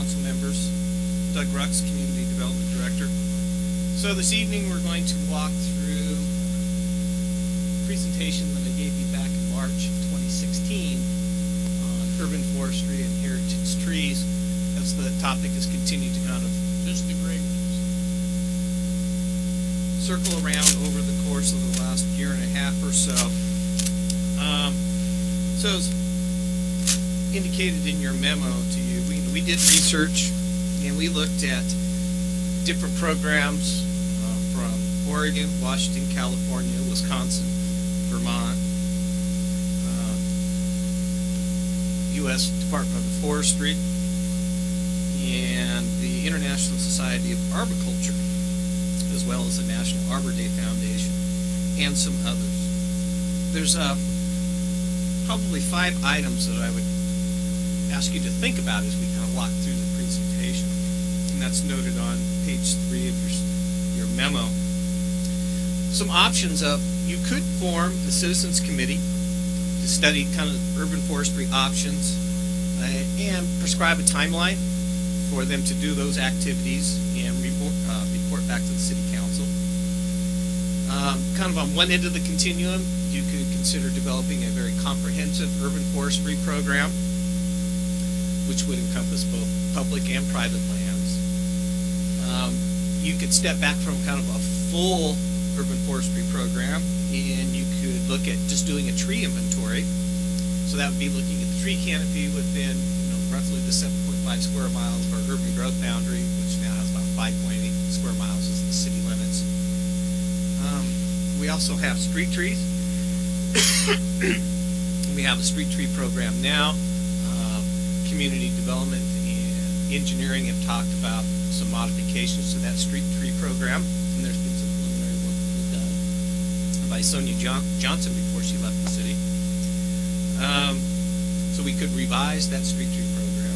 council members. Doug Rux, Community Development Director. So this evening we're going to walk through a presentation that I gave you back in March of 2016 on urban forestry and heritage trees, as the topic has continued to kind of Just the great ones. circle around over the course of the last year and a half or so. So as indicated in your memo to you, we did research and we looked at different programs from Oregon, Washington, California, Wisconsin, Vermont, U.S. Department of Forestry, and the International Society of Arboriculture, as well as the National Arbor Day Foundation, and some others. There's probably 5 items that I would ask you to think about as we kind of walk through the presentation, and that's noted on page 3 of your memo. Some options of, you could form a citizens committee to study kind of urban forestry options and prescribe a timeline for them to do those activities and report back to the city council. Kind of on one end of the continuum, you could consider developing a very comprehensive urban forestry program, which would encompass both public and private lands. You could step back from kind of a full urban forestry program, and you could look at just doing a tree inventory. So that would be looking at the tree canopy within, roughly the 7.5 square miles of our urban growth boundary, which now has about 5.8 square miles as the city limits. We also have street trees. We have a street tree program now. Community development and engineering have talked about some modifications to that street tree program, and there's been some preliminary work that was done by Sonia Johnson before she left the city. So we could revise that street tree program,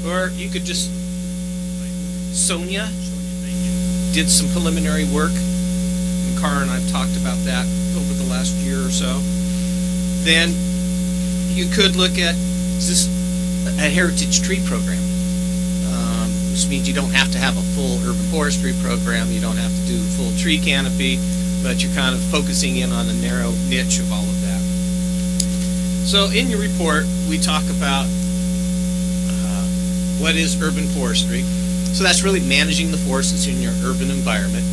or you could just, Sonia did some preliminary work, and Cara and I've talked about that over the last year or so. Then you could look at just a heritage tree program, which means you don't have to have a full urban forestry program, you don't have to do a full tree canopy, but you're kind of focusing in on a narrow niche of all of that. So in your report, we talk about what is urban forestry. So that's really managing the forests in your urban environment.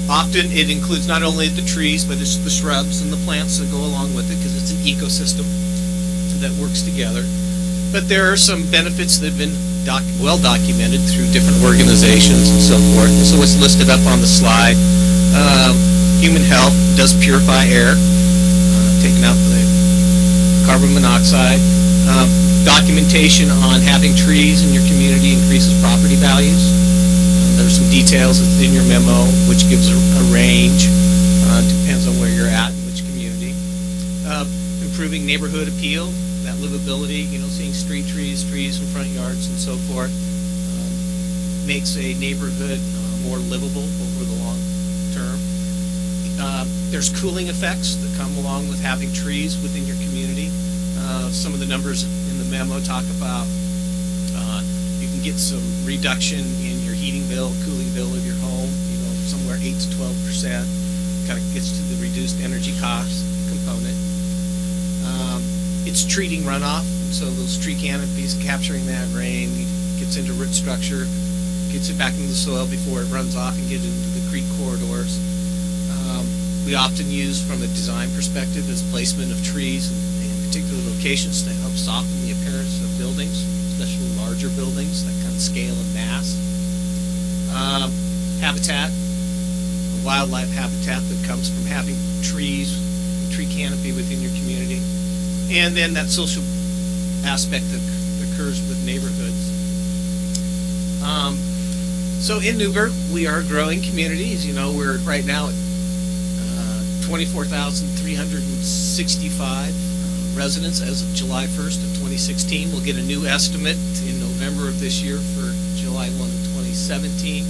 Often it includes not only the trees, but it's the shrubs and the plants that go along with it, because it's an ecosystem that works together. But there are some benefits that have been well documented through different organizations and so forth. And so it's listed up on the slide. Human health, does purify air, taking out the carbon monoxide. Documentation on having trees in your community increases property values. There's some details in your memo, which gives a range. Depends on where you're at, in which community. Improving neighborhood appeal, that livability, seeing street trees in front yards and so forth, makes a neighborhood more livable over the long term. There's cooling effects that come along with having trees within your community. Some of the numbers in the memo talk about you can get some reduction in your heating bill, cooling bill of your home, somewhere 8 to 12%. Kind of gets to the reduced energy cost component. It's treating runoff, so those tree canopies capturing that rain, gets into root structure, gets it back into the soil before it runs off and gets into the creek corridors. We often use, from a design perspective, is placement of trees in particular locations to help soften the appearance of buildings, especially larger buildings, that kind of scale and mass. Habitat, wildlife habitat that comes from having trees, tree canopy within your community. And then that social aspect that occurs with neighborhoods. So in Newberg, we are a growing community. As you know, we're right now at 24,365 residents as of July 1st of 2016. We'll get a new estimate in November of this year for July 1 of 2017.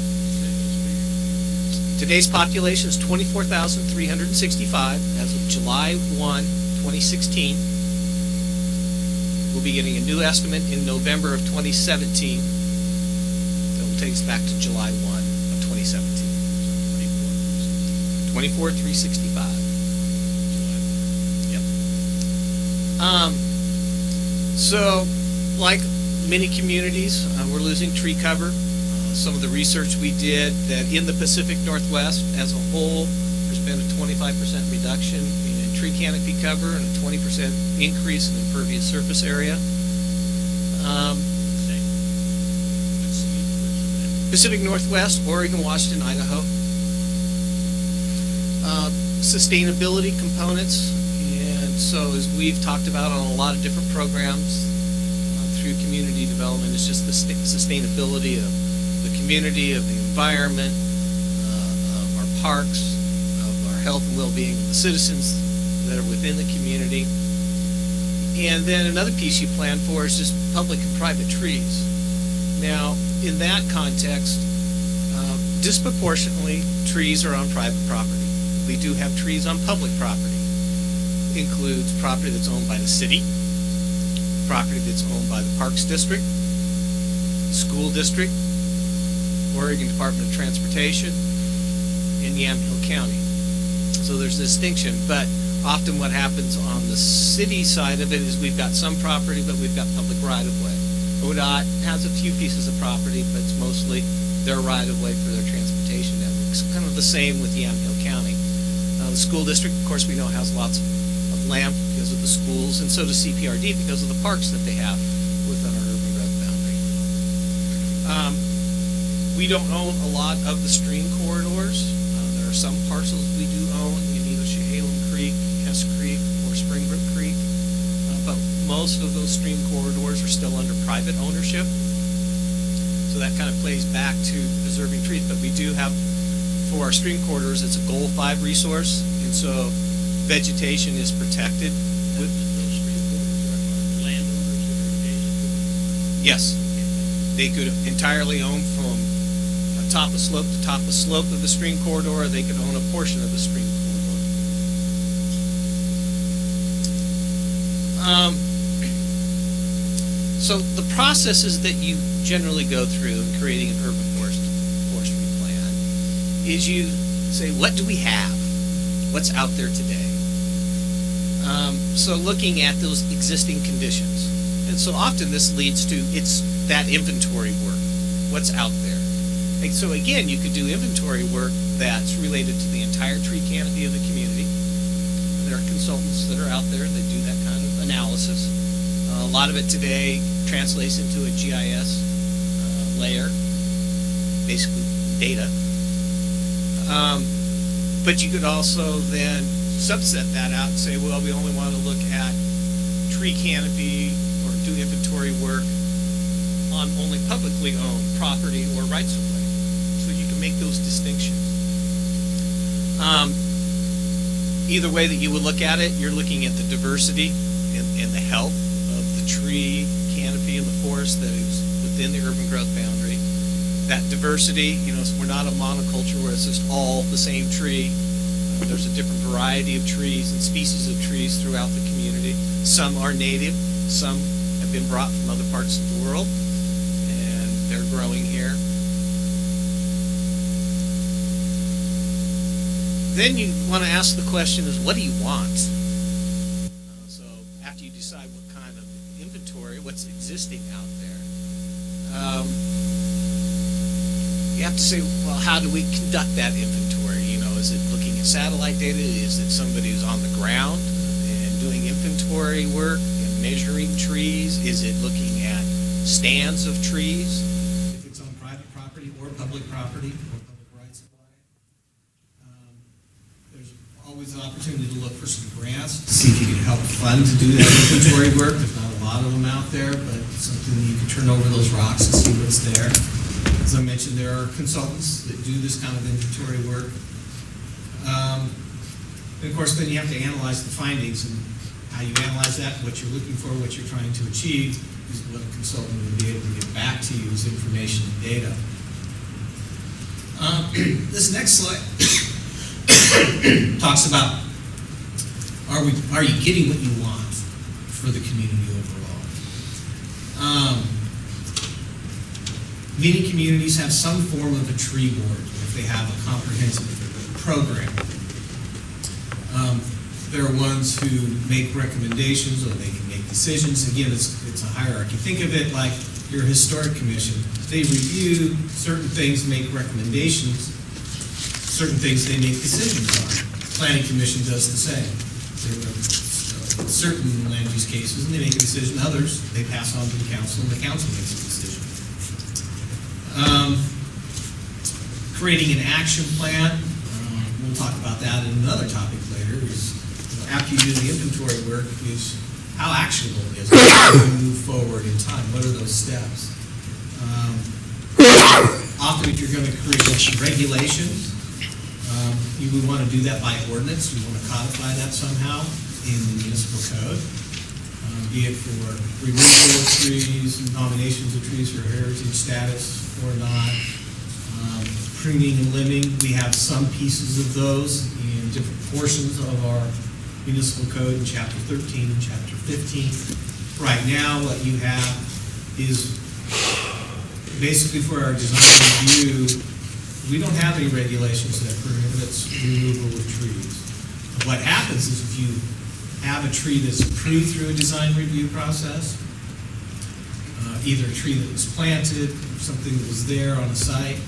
Today's population is 24,365 as of July 1, 2016. We'll be getting a new estimate in November of 2017. That will take us back to July 1 of 2017. 24,365. Yep. So, like many communities, we're losing tree cover. Some of the research we did that in the Pacific Northwest as a whole, there's been a 25% reduction in tree canopy cover and a 20% increase in impervious surface area. Pacific Northwest, Oregon, Washington, Idaho. Sustainability components, and so as we've talked about on a lot of different programs through community development, it's just the sustainability of the community, of the environment, of our parks, of our health and well-being of the citizens that are within the community. And then another piece you plan for is just public and private trees. Now, in that context, disproportionately, trees are on private property. We do have trees on public property. Includes property that's owned by the city, property that's owned by the Parks District, School District, Oregon Department of Transportation, and Yamhill County. So there's a distinction, but often what happens on the city side of it is we've got some property, but we've got public right-of-way. ODOT has a few pieces of property, but it's mostly their right-of-way for their transportation networks. Kind of the same with Yamhill County. The school district, of course, we know has lots of land because of the schools, and so does CPRD because of the parks that they have within our urban growth boundary. We don't own a lot of the stream corridors. There are some parcels we do own in either Chehalem Creek, Hess Creek, or Springbrook Creek, but most of those stream corridors are still under private ownership. So that kind of plays back to preserving trees, but we do have, for our stream corridors, it's a Goal 5 resource, and so vegetation is protected. Those stream corridors are landowners that are adjacent to them? Yes. They could entirely own from top of slope to top of slope of the stream corridor, or they could own a portion of the stream corridor. So the processes that you generally go through in creating an urban forestry plan is you say, what do we have? What's out there today? So looking at those existing conditions. And so often this leads to, it's that inventory work. What's out there? And so again, you could do inventory work that's related to the entire tree canopy of the community. There are consultants that are out there that do that kind of analysis. A lot of it today translates into a GIS layer, basically data. But you could also then subset that out and say, well, we only want to look at tree canopy or do inventory work on only publicly owned property or rights of way. So you can make those distinctions. Either way that you would look at it, you're looking at the diversity and the health of the tree canopy in the forest that is within the urban growth boundary. That diversity, we're not a monoculture where it's just all the same tree. There's a different variety of trees and species of trees throughout the community. Some are native, some have been brought from other parts of the world, and they're growing here. Then you want to ask the question is, what do you want? So after you decide what kind of inventory, what's existing out there, you have to say, well, how do we conduct that inventory? Is it looking at satellite data? Is it somebody who's on the ground and doing inventory work and measuring trees? Is it looking at stands of trees? If it's on private property or public property or public rights of way. There's always an opportunity to look for some grants to see if you can help fund to do that inventory work. There's not a lot of them out there, but it's something that you can turn over those rocks and see what's there. As I mentioned, there are consultants that do this kind of inventory work. And of course, then you have to analyze the findings, and how you analyze that, what you're looking for, what you're trying to achieve, is what a consultant will be able to get back to you as information and data. This next slide talks about, are you getting what you want for the community overall? Many communities have some form of a tree board if they have a comprehensive program. There are ones who make recommendations or they can make decisions. Again, it's a hierarchy. Think of it like your historic commission. They review certain things, make recommendations, certain things they make decisions on. Planning commission does the same. There are certain land use cases and they make a decision. Others, they pass on to the council and the council makes a decision. Creating an action plan, we'll talk about that in another topic later, is after you do the inventory work, is how actionable is it? How do you move forward in time? What are those steps? Often if you're going to create regulations, you would want to do that by ordinance. You want to codify that somehow in the municipal code, be it for removal of trees, nominations of trees for heritage status or not, pruning and limbing. We have some pieces of those in different portions of our municipal code in Chapter 13 and Chapter 15. Right now, what you have is basically for our design review, we don't have any regulations that prohibits removal of trees. What happens is if you have a tree that's approved through a design review process, either a tree that was planted, something that was there on a site,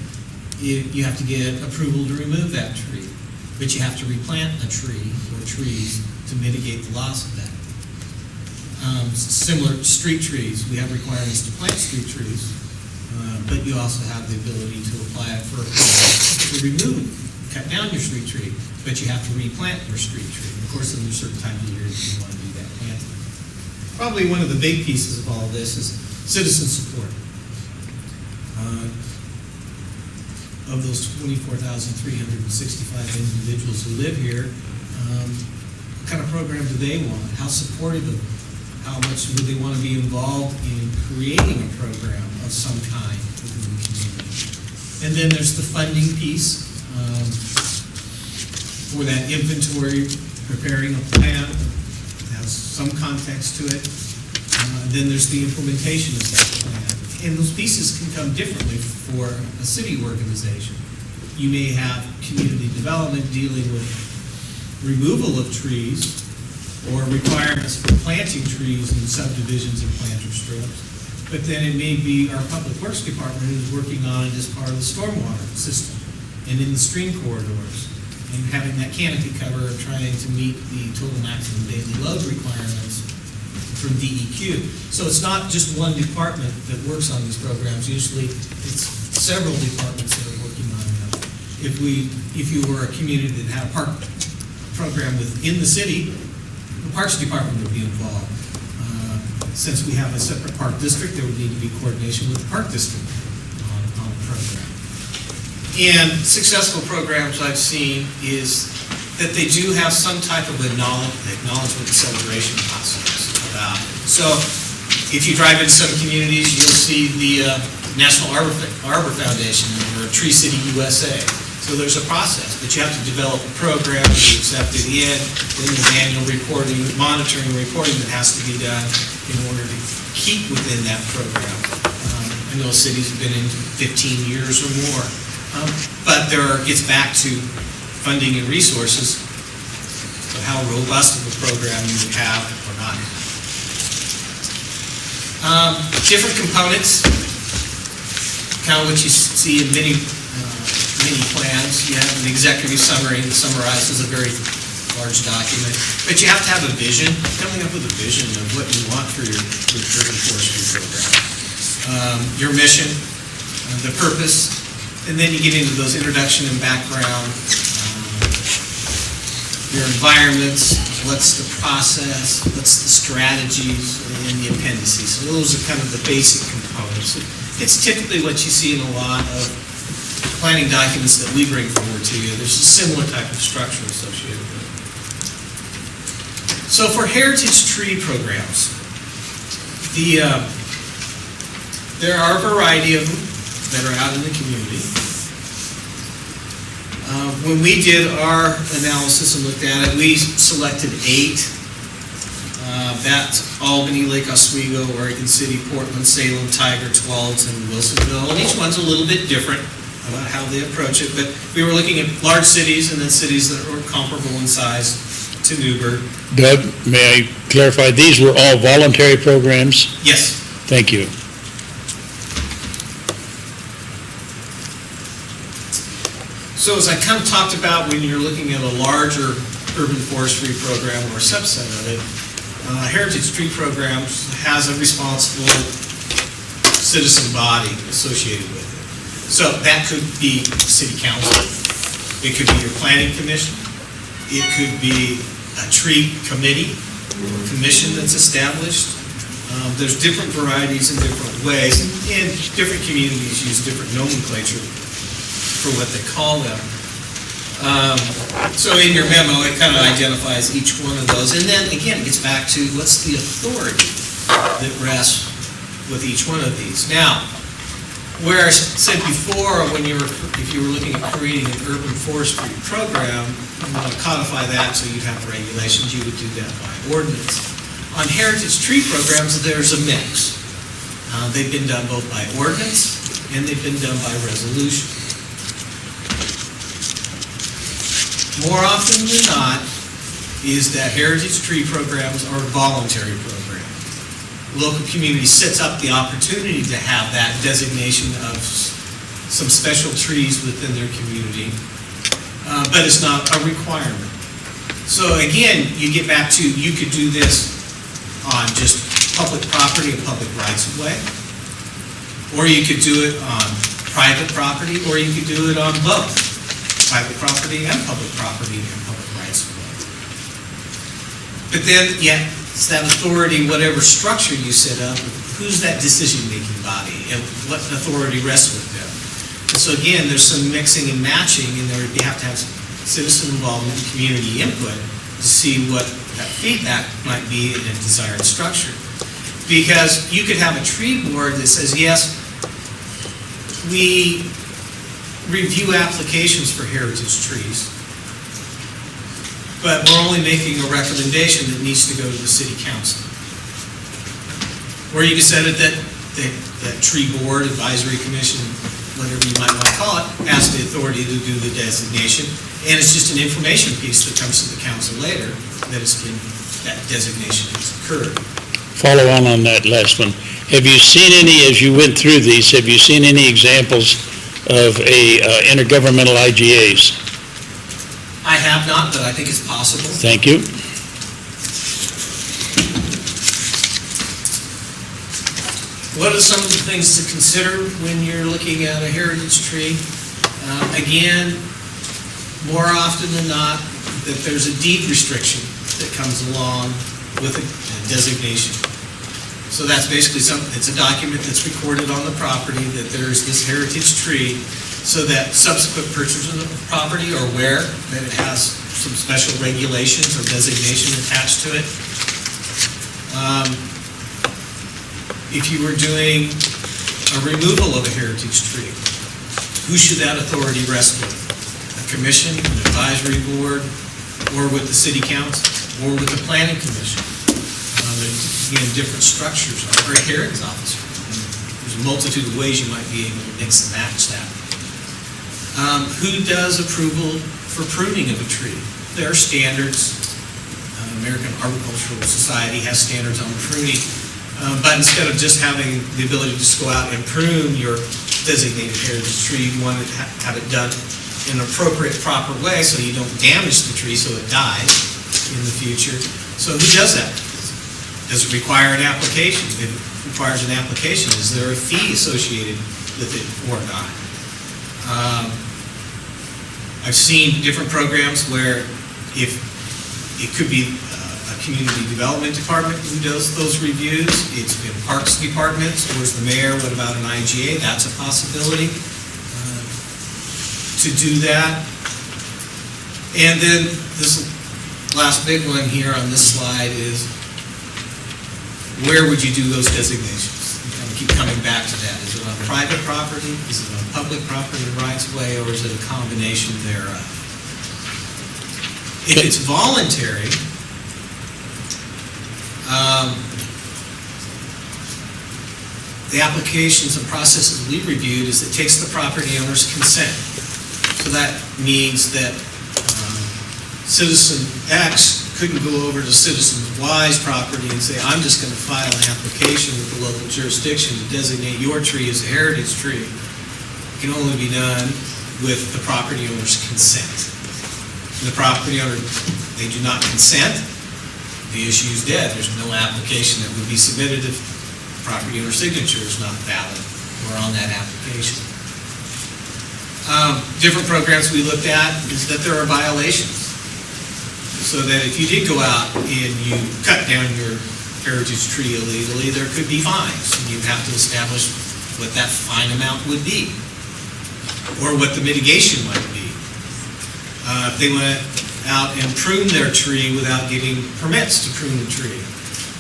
you have to get approval to remove that tree. But you have to replant a tree or trees to mitigate the loss of that. Similar to street trees, we have requirements to plant street trees, but you also have the ability to apply it to remove, cut down your street tree, but you have to replant your street tree. Of course, there's certain times of year that you want to do that planting. Probably one of the big pieces of all of this is citizen support. Of those 24,365 individuals who live here, what kind of program do they want? How supportive of them? How much would they want to be involved in creating a program of some kind within the community? And then there's the funding piece for that inventory, preparing a plan that has some context to it. Then there's the implementation of that plan. And those pieces can come differently for a city organization. You may have community development dealing with removal of trees or requirements for planting trees in subdivisions and planter strips. But then it may be our public works department who's working on it as part of the stormwater system and in the stream corridors and having that canopy cover of trying to meet the total maximum daily load requirements from DEQ. So it's not just one department that works on these programs. Usually it's several departments that are working on them. If you were a community that had a park program within the city, the Parks Department would be involved. Since we have a separate park district, there would need to be coordination with the park district on the program. And successful programs I've seen is that they do have some type of acknowledgement and celebration process. So if you drive into some communities, you'll see the National Arbor Foundation or Tree City USA. So there's a process, but you have to develop a program to be accepted in. Then there's annual reporting, monitoring, reporting that has to be done in order to keep within that program. I know cities have been in 15 years or more, but gets back to funding and resources, so how robust of a program you would have or not. Different components, kind of what you see in many plans. You have an executive summary that summarizes a very large document, but you have to have a vision, coming up with a vision of what you want for your forestry program. Your mission, the purpose, and then you get into those introduction and background, your environments, what's the process, what's the strategies, and the appendices. So those are kind of the basic components. It's typically what you see in a lot of planning documents that we bring forward to you. There's a similar type of structure associated with it. So for heritage tree programs, there are a variety of them that are out in the community. When we did our analysis and looked at it, we selected 8 That's Albany, Lake Oswego, Oregon City, Portland, Salem, Tiger, Tualatin, and Wilsonville. And each one's a little bit different about how they approach it. But we were looking at large cities and then cities that were comparable in size to Newberg. Doug, may I clarify, these were all voluntary programs? Yes. Thank you. So as I kind of talked about when you're looking at a larger urban forestry program or subset of it, Heritage Tree Programs has a responsible citizen body associated with it. So that could be city council, it could be your planning commission, it could be a tree committee or commission that's established. There's different varieties in different ways, and different communities use different nomenclature for what they call them. So in your memo, it kind of identifies each one of those. And then, again, it gets back to what's the authority that rests with each one of these. Now, where I said before, if you were looking at creating an urban forestry program, you want to codify that so you'd have regulations, you would do that by ordinance. On heritage tree programs, there's a mix. They've been done both by ordinance and they've been done by resolution. More often than not is that heritage tree programs are voluntary programs. Local community sets up the opportunity to have that designation of some special trees within their community, but it's not a requirement. So again, you get back to, you could do this on just public property and public rights of way, or you could do it on private property, or you could do it on both private property and public rights of way. But then, yeah, it's that authority, whatever structure you set up, who's that decision-making body and what authority rests with them? And so again, there's some mixing and matching, and there you have to have citizen involvement, community input to see what that feedback might be in a desired structure. Because you could have a tree board that says, yes, we review applications for heritage trees, but we're only making a recommendation that needs to go to the city council. Or you can set it that tree board, advisory commission, whatever you might want to call it, has the authority to do the designation, and it's just an information piece that comes to the council later that that designation has occurred. Follow on that last one. Have you seen any, as you went through these, have you seen any examples of intergovernmental IGAs? I have not, but I think it's possible. Thank you. What are some of the things to consider when you're looking at a heritage tree? Again, more often than not, that there's a deed restriction that comes along with a designation. So that's basically it's a document that's recorded on the property that there's this heritage tree, so that subsequent purchasers of the property are aware that it has some special regulations or designation attached to it. If you were doing a removal of a heritage tree, who should that authority rest with? A commission, an advisory board, or with the city council, or with the planning commission? Again, different structures, or a hearings officer. There's a multitude of ways you might be able to mix and match that. Who does approval for pruning of a tree? There are standards. American Arboricultural Society has standards on pruning, but instead of just having the ability to just go out and prune your designated heritage tree, you want to have it done in an appropriate, proper way so you don't damage the tree so it dies in the future. So who does that? Does it require an application? If it requires an application, is there a fee associated with it or not? I've seen different programs where if it could be a community development department who does those reviews, it's been parks departments, or is the mayor, what about an IGA? That's a possibility to do that. And then this last big one here on this slide is, where would you do those designations? You kind of keep coming back to that. Is it on private property? Is it on public property and rights of way, or is it a combination thereof? If it's voluntary, The applications and processes we reviewed is it takes the property owner's consent. So that means that citizen X couldn't go over to citizen Y's property and say, I'm just going to file an application with the local jurisdiction to designate your tree as a heritage tree. It can only be done with the property owner's consent. The property owner, they do not consent, the issue is dead. There's no application that would be submitted if the property owner's signature is not valid or on that application. Different programs we looked at is that there are violations. So that if you did go out and you cut down your heritage tree illegally, there could be fines. And you'd have to establish what that fine amount would be or what the mitigation might be. If they went out and pruned their tree without getting permits to prune the tree,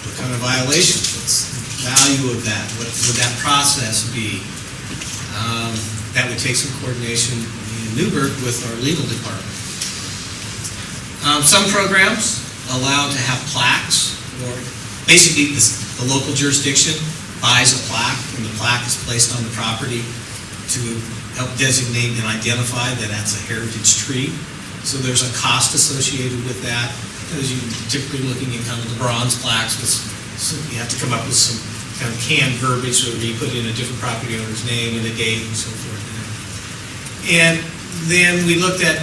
what kind of violations? What's the value of that? What would that process be? That would take some coordination in Newberg with our legal department. Some programs allow to have plaques, or basically the local jurisdiction buys a plaque, and the plaque is placed on the property to help designate and identify that that's a heritage tree. So there's a cost associated with that, because you're typically looking at kind of the bronze plaques, so you have to come up with some kind of canned verbiage, so you put in a different property owner's name and a date and so forth. And then we looked at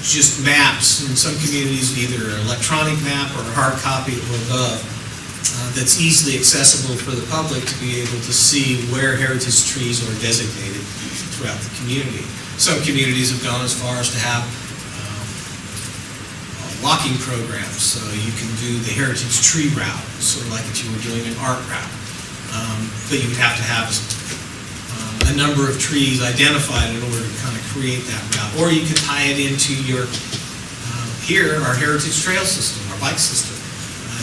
just maps. In some communities, either an electronic map or a hard copy or above, that's easily accessible for the public to be able to see where heritage trees are designated throughout the community. Some communities have gone as far as to have walking programs, so you can do the heritage tree route, sort of like if you were doing an art route. But you would have to have a number of trees identified in order to kind of create that route. Or you can tie it into your, here, our heritage trail system, our bike system.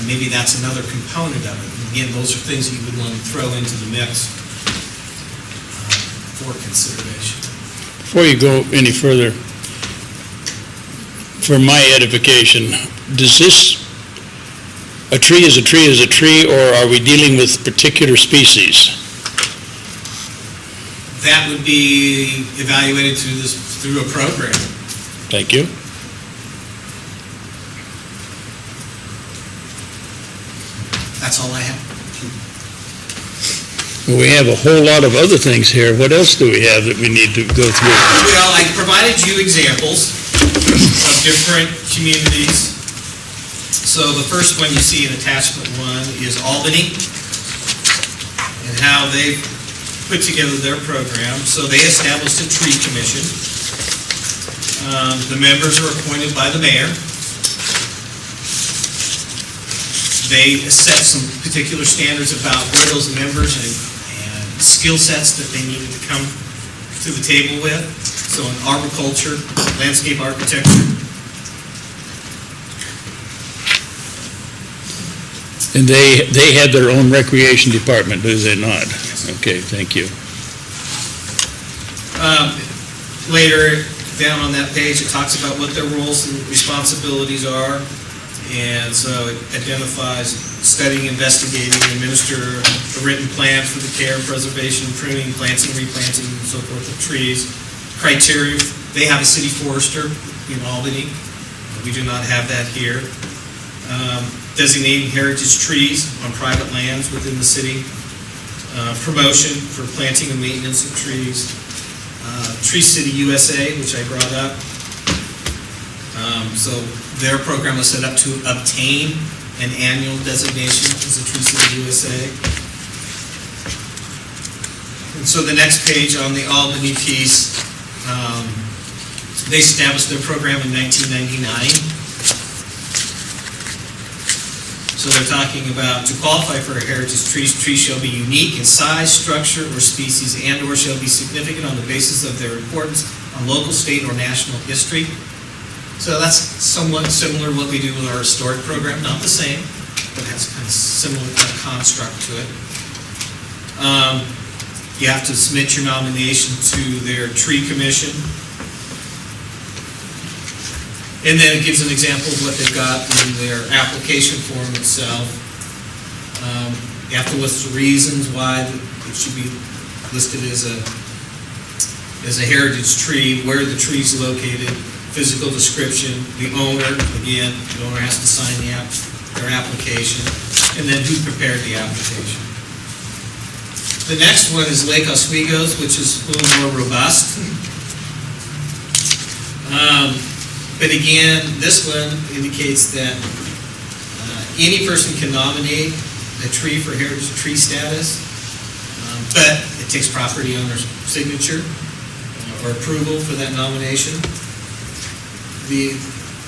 Maybe that's another component of it. Again, those are things you would want to throw into the mix for consideration. Before you go any further, for my edification, does this, a tree is a tree is a tree, or are we dealing with particular species? That would be evaluated through a program. Thank you. That's all I have. Well, we have a whole lot of other things here. What else do we have that we need to go through? Well, I provided you examples of different communities. So the first one you see in attachment 1 is Albany and how they've put together their program. So they established a tree commission. The members are appointed by the mayor. They set some particular standards about where those members and skill sets that they needed to come to the table with. So in arboriculture, landscape architecture. And they have their own recreation department, do they not? Yes. Okay, thank you. Later down on that page, it talks about what their roles and responsibilities are. And so it identifies studying, investigating, administer a written plan for the care, preservation, pruning, planting, replanting, and so forth of trees. Criteria, they have a city forester in Albany. We do not have that here. Designating heritage trees on private lands within the city. Promotion for planting and maintenance of trees. Tree City USA, which I brought up. So their program was set up to obtain an annual designation as a Tree City USA. And so the next page on the Albany piece, they established their program in 1999. So they're talking about, to qualify for a heritage tree, trees shall be unique in size, structure, or species, and/or shall be significant on the basis of their importance on local, state, or national history. So that's somewhat similar to what we do with our historic program. Not the same, but has kind of similar kind of construct to it. You have to submit your nomination to their tree commission. And then it gives an example of what they've got in their application form itself. You have to list the reasons why it should be listed as a heritage tree, where the tree is located, physical description, the owner, again, the owner has to sign their application, and then who prepared the application. The next one is Lake Oswego's, which is a little more robust. But again, this one indicates that any person can nominate a tree for heritage tree status, but it takes property owner's signature or approval for that nomination.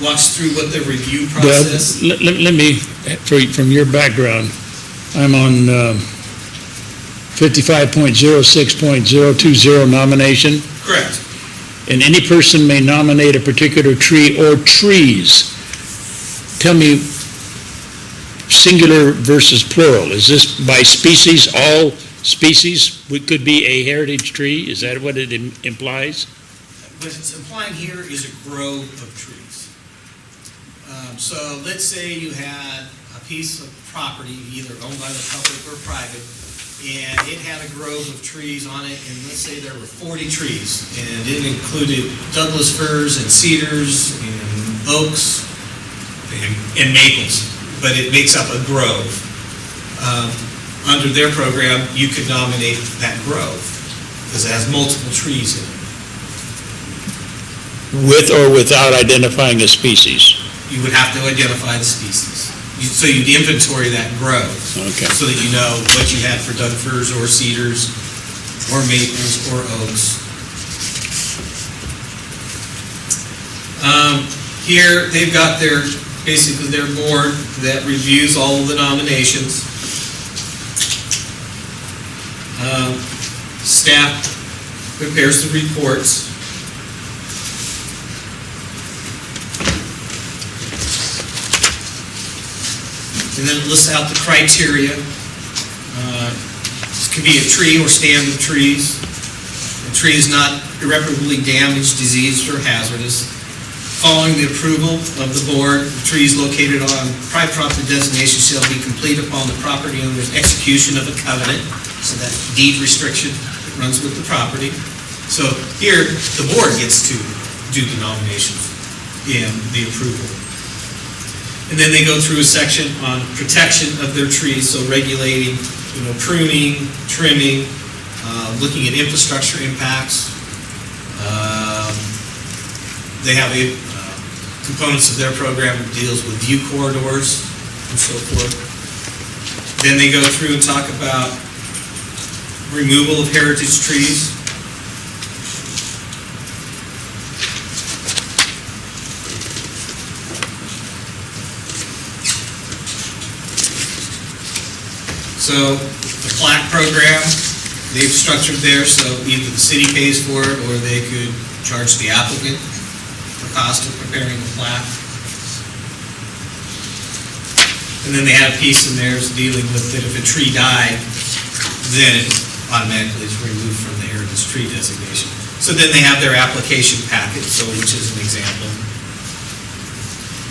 Walks through what the review process. Let me, from your background, I'm on 55.06.020 nomination. Correct. And any person may nominate a particular tree or trees. Tell me, singular versus plural. Is this by species, all species could be a heritage tree? Is that what it implies? What it's implying here is a grove of trees. So let's say you had a piece of property, either owned by the public or private, and it had a grove of trees on it, and let's say there were 40 trees, and it included Douglas firs and cedars and oaks and maples, but it makes up a grove. Under their program, you could nominate that grove because it has multiple trees in it. With or without identifying a species? You would have to identify the species. So you'd inventory that grove. Okay. So that you know what you had for Doug firs or cedars or maples or oaks. Here, they've got basically their board that reviews all of the nominations. Staff prepares the reports. And then it lists out the criteria. It could be a tree or stand of trees. The tree is not irreparably damaged, diseased, or hazardous. Following the approval of the board, the trees located on private property designation shall be complete upon the property owner's execution of a covenant. So that deed restriction runs with the property. So here, the board gets to do the nominations and the approval. And then they go through a section on protection of their trees, so regulating, pruning, trimming, looking at infrastructure impacts. They have components of their program that deals with view corridors and so forth. Then they go through and talk about removal of heritage trees. So the plaque program, they've structured there so either the city pays for it or they could charge the applicant the cost of preparing the plaque. And then they had a piece in there dealing with that if a tree died, then it automatically is removed from the heritage tree designation. So then they have their application packet, so which is an example.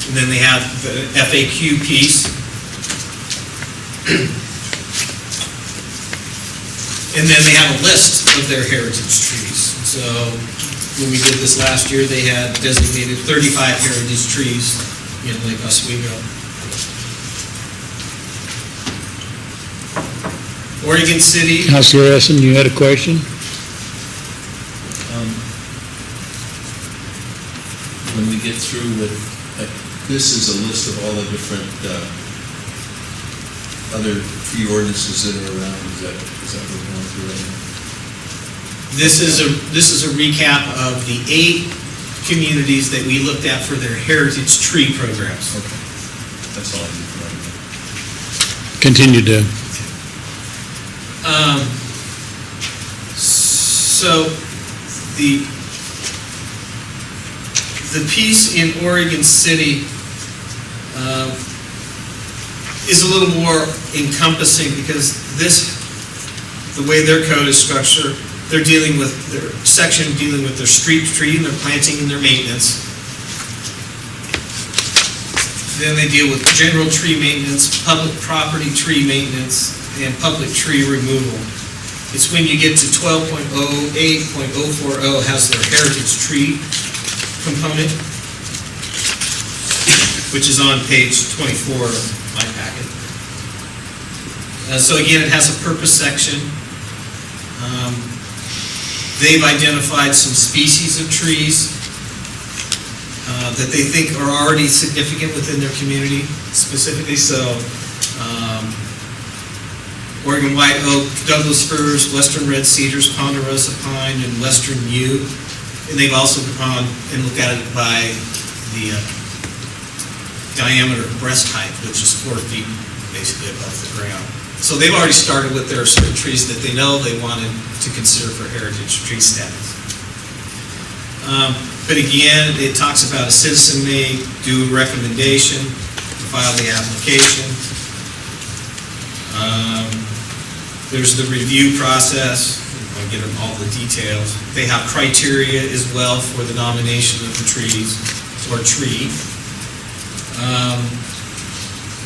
And then they have the FAQ piece. And then they have a list of their heritage trees. So when we did this last year, they had designated 35 heritage trees in Lake Oswego. Oregon City. Councilor Essen, you had a question? When we get through with, this is a list of all the different other tree ordinances that are around. Is that what we're going through right now? This is a recap of the 8 communities that we looked at for their heritage tree programs. Okay, that's all I need for right now. Continue, Doug. So the piece in Oregon City is a little more encompassing because the way their code is structured, they're dealing with their section dealing with their street tree and their planting and their maintenance. Then they deal with general tree maintenance, public property tree maintenance, and public tree removal. It's when you get to 12.08.040 has their heritage tree component, which is on page 24 of my packet. So again, it has a purpose section. They've identified some species of trees that they think are already significant within their community, specifically Oregon white oak, Douglas firs, western red cedars, ponderosa pine, and western yew. And they've also gone and looked at it by the diameter breast height, which is 4 feet basically above the ground. So they've already started with their certain trees that they know they wanted to consider for heritage tree status. But again, it talks about a citizen may do a recommendation, file the application. There's the review process. I'll get them all the details. They have criteria as well for the nomination of the trees or tree.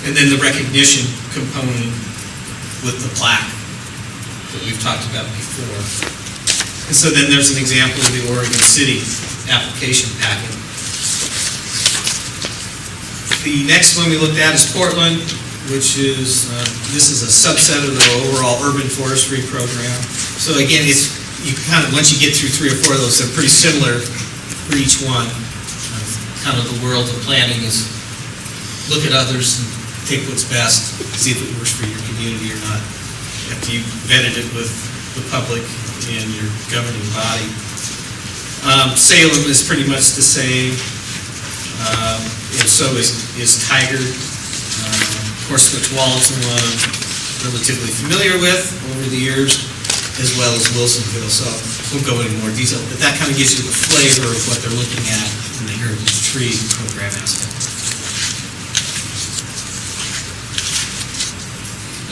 And then the recognition component with the plaque that we've talked about before. And so then there's an example of the Oregon City application packet. The next one we looked at is Portland, which is, this is a subset of the overall urban forestry program. So again, it's, you kind of, once you get through 3 or 4 of those, they're pretty similar for each one. Kind of the world of planning is look at others and take what's best, see if it works for your community or not, after you've vetted it with the public and your governing body. Salem is pretty much the same, and so is Tiger. Of course, Switch Wallet's one I'm relatively familiar with over the years, as well as Wilsonville, so we'll go into more detail, but that kind of gives you the flavor of what they're looking at in the heritage tree program aspect.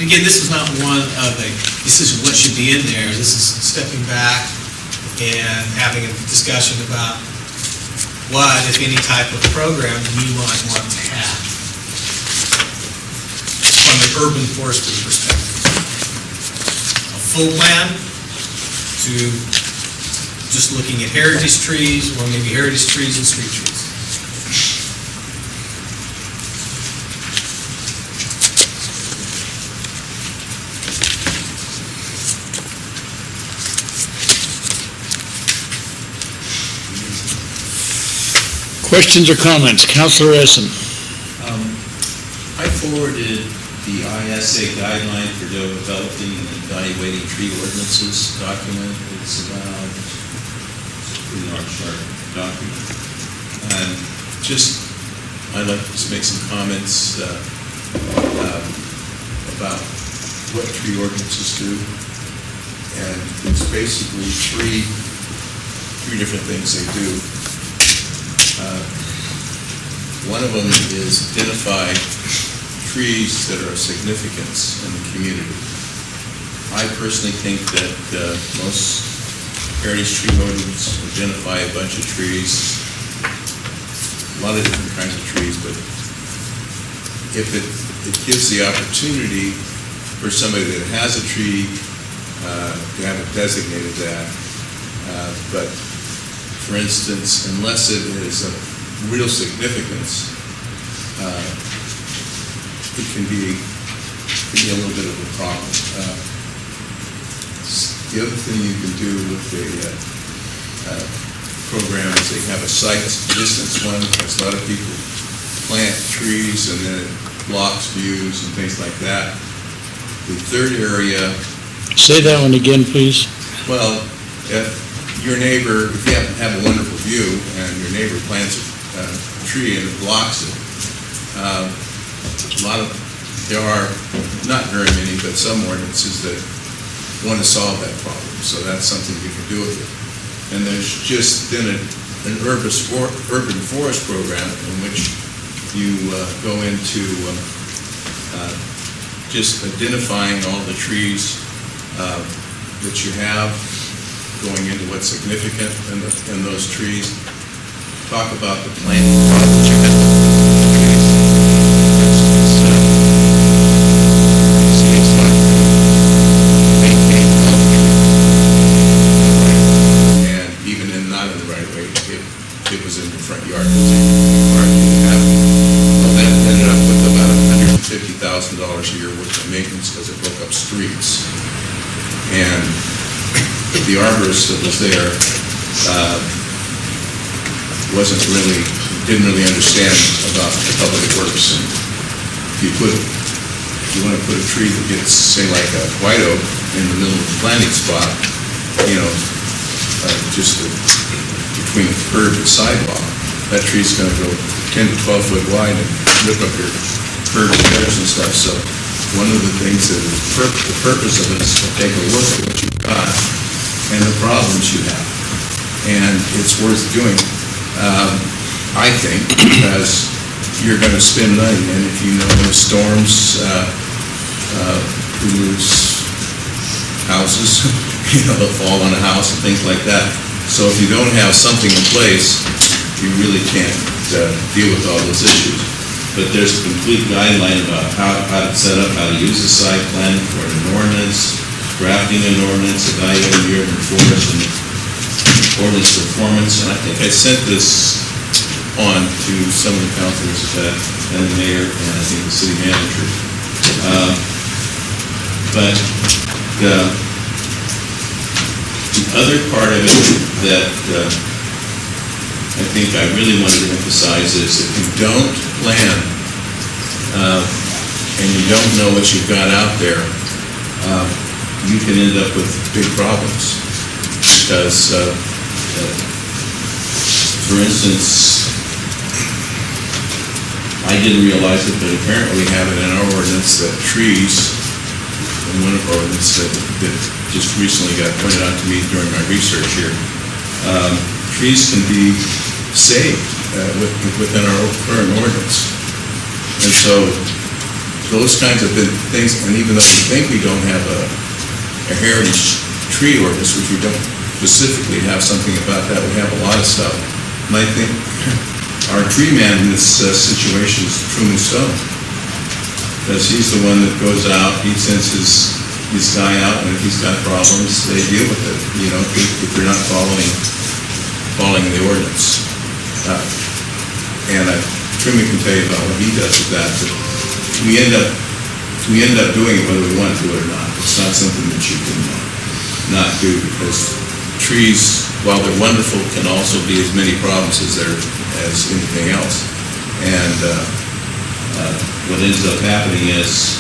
Again, this is not one of a, this is what should be in there. This is stepping back and having a discussion about what, if any, type of program we might want to have from the urban forestry perspective. A full plan to just looking at heritage trees, or maybe heritage trees and street trees. Questions or comments? Councilor Essen. I forwarded the ISA guideline for developing and evaluating tree ordinances document. It's about a pretty large document. And I'd like to just make some comments about what tree ordinances do. And it's basically three different things they do. One of them is identify trees that are of significance in the community. I personally think that most heritage tree ordinances identify a bunch of trees, a lot of different kinds of trees, but if it gives the opportunity for somebody that has a tree to have it designated that, but for instance, unless it is of real significance, it can be a little bit of a problem. The other thing you can do with the program is they have a site distance one, because a lot of people plant trees and then it blocks views and things like that. The third area... Say that one again, please. Well, if you have a wonderful view and your neighbor plants a tree and it blocks it, there are not very many, but some ordinances that want to solve that problem. So that's something you can do with it. And there's just been an urban forest program in which you go into just identifying all the trees that you have, going into what's significant in those trees, talk about the planting that you have, $1,000 a year worth of maintenance because it broke up streets. And the arborist that was there didn't really understand about the public works. And if you want to put a tree that gets, say, like a white oak in the middle of the planting spot, just between the curb and sidewalk, that tree's going to go 10 to 12 foot wide and rip up your curb and gutters and stuff. So one of the things that the purpose of it is to take a look at what you've got and the problems you have. And it's worth doing, I think, because you're going to spend money. And if you know storms, who lose houses, they'll fall on a house and things like that. So if you don't have something in place, you really can't deal with all those issues. But there's a complete guideline about how to set up, how to use the site plan for an ordinance, drafting an ordinance, evaluating the urban forest, and ordinance performance. And I think I sent this on to some of the councilors and the mayor and I think the city manager. But the other part of it that I think I really wanted to emphasize is if you don't plan and you don't know what you've got out there, you can end up with big problems. Because, for instance, I didn't realize it, but apparently we have it in our ordinance that trees, in one of our ordinances that just recently got pointed out to me during my research here, trees can be saved within our current ordinance. And so those kinds of things, and even though we think we don't have a heritage tree ordinance, which we don't specifically have something about that, we have a lot of stuff. And I think our tree man in this situation is Truman Stone, because he's the one that goes out, he sends his guy out, and if he's got problems, they deal with it, if they're not following the ordinance. And Truman can tell you about what he does with that, but we end up doing it whether we want to do it or not. It's not something that you can not do, because trees, while they're wonderful, can also be as many problems as anything else. And what ends up happening is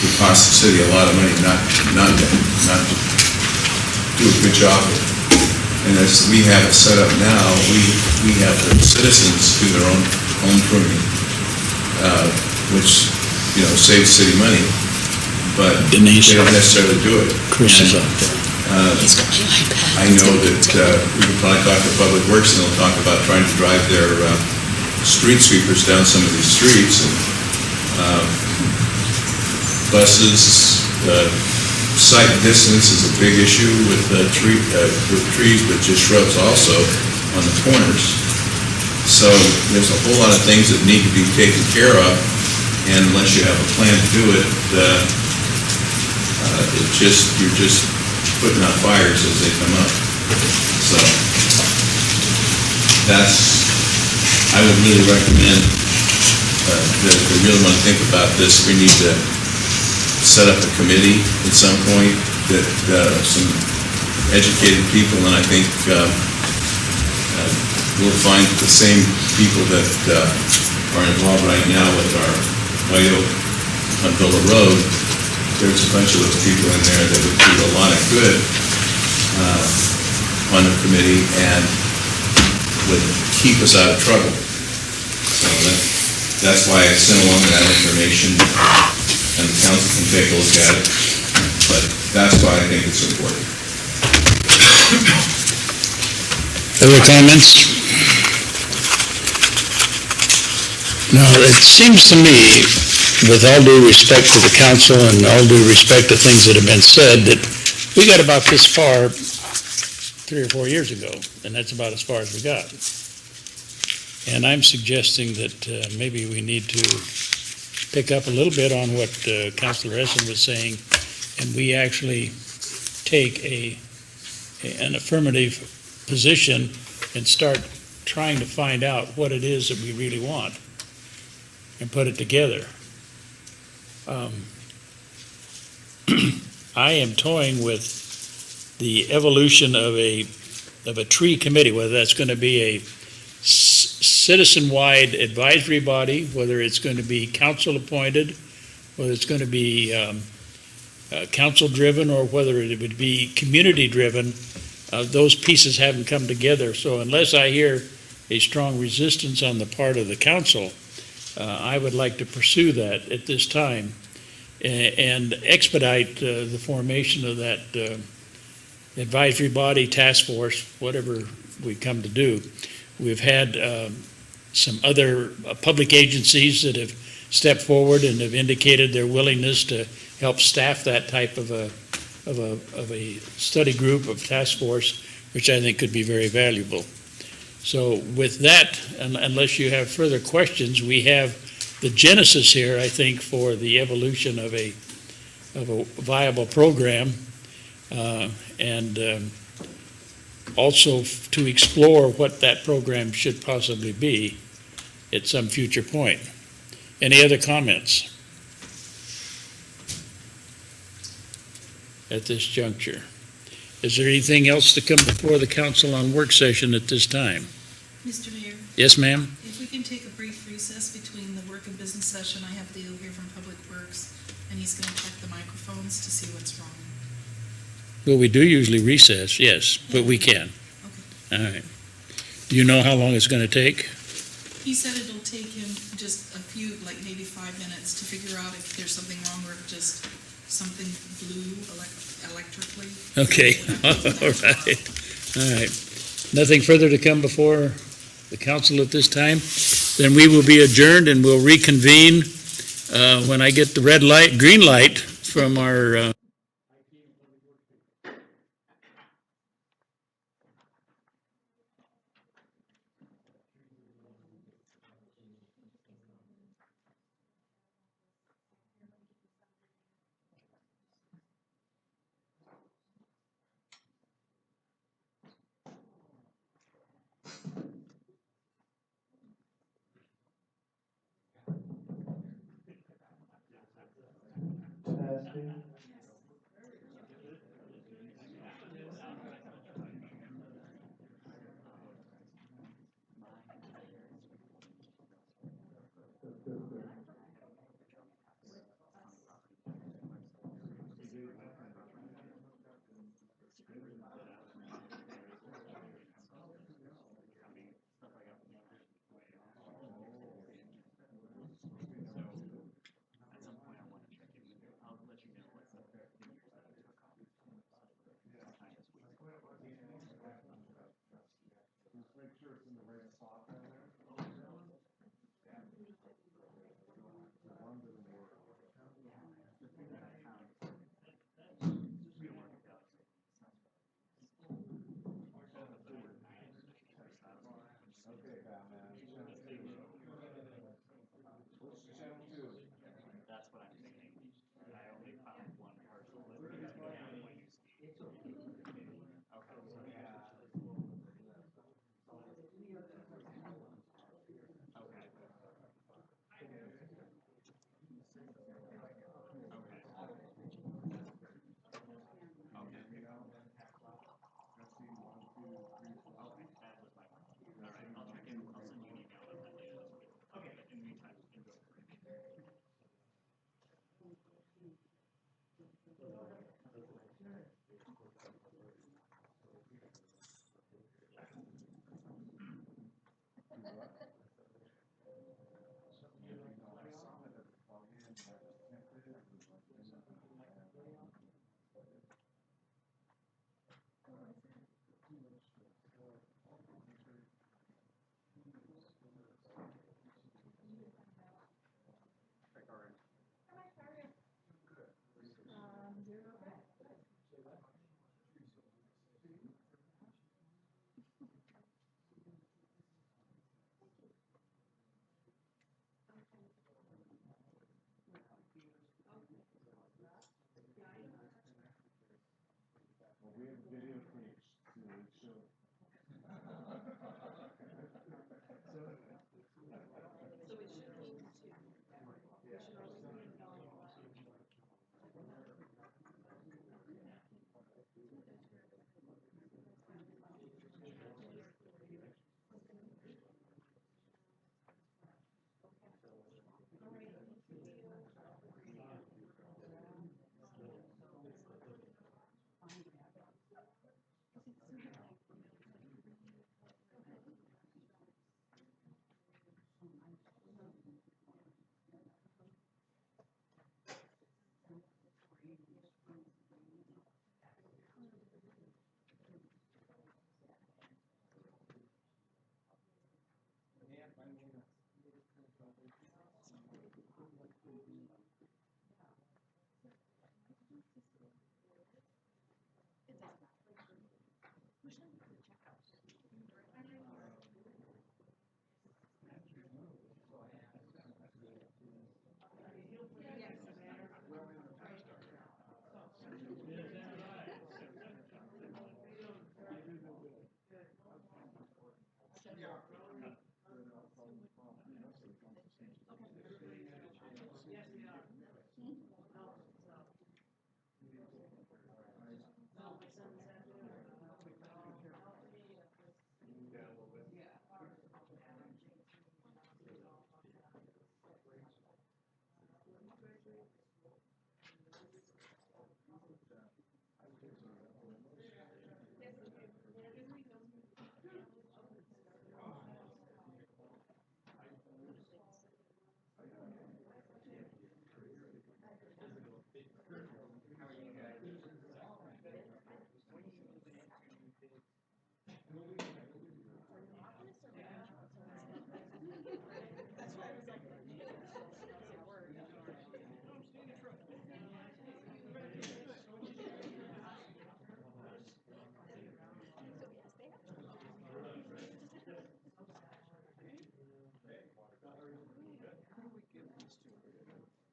it costs the city a lot of money not to do a good job with it. And as we have it set up now, we have the citizens do their own pruning, which saves city money, but Denise, they don't necessarily do it. Chris is out there. I know that we could probably talk to Public Works, and they'll talk about trying to drive their street sweepers down some of these streets, and buses. Sight distance is a big issue with trees, but just shrubs also on the corners. So there's a whole lot of things that need to be taken care of, and unless you have a plan to do it, you're just putting out fires as they come up. So I would really recommend that if we really want to think about this, we need to set up a committee at some point that some educated people, and I think we'll find the same people that are involved right now with our White Oak on Villa Road. There's a bunch of those people in there that would do a lot of good on the committee and would keep us out of trouble. So that's why I sent along that information, and the council can take a look at it. But that's why I think it's important. Other comments? No, it seems to me, with all due respect to the council and all due respect to things that have been said, that we got about this far 3 or 4 years ago, and that's about as far as we got. And I'm suggesting that maybe we need to pick up a little bit on what Councilor Essen was saying, and we actually take an affirmative position and start trying to find out what it is that we really want and put it together. I am toying with the evolution of a tree committee, whether that's going to be a citizen-wide advisory body, whether it's going to be council-appointed, whether it's going to be council-driven, or whether it would be community-driven. Those pieces haven't come together. So unless I hear a strong resistance on the part of the council, I would like to pursue that at this time and expedite the formation of that advisory body, task force, whatever we come to do. We've had some other public agencies that have stepped forward and have indicated their willingness to help staff that type of a study group of task force, which I think could be very valuable. So with that, unless you have further questions, we have the genesis here, I think, for the evolution of a viable program, and also to explore what that program should possibly be at some future point. Any other comments at this juncture? Is there anything else to come before the council on work session at this time? Mr. Mayor, Yes, ma'am? if we can take a brief recess between the work and business session, I have Leo here from Public Works, and he's going to check the microphones to see what's wrong. Well, we do usually recess, yes, but we can. Okay. All right. Do you know how long it's going to take? He said it'll take him just a few, like maybe 5 minutes to figure out if there's something wrong or if just something blew electrically. Okay, all right. All right. Nothing further to come before the council at this time? Then we will be adjourned and we'll reconvene when I get the green light from our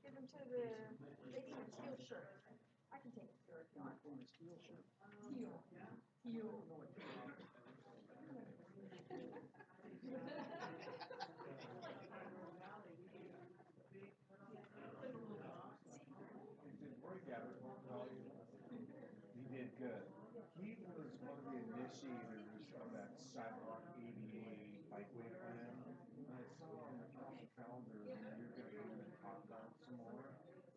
Give them to the lady in the steel shirt. I can take it to her if you want. Teal. Teal. He did good. He was one of the initiators of that sidewalk ADA bikeway plan. And I saw on the council calendar that you're gonna come in and talk about some more.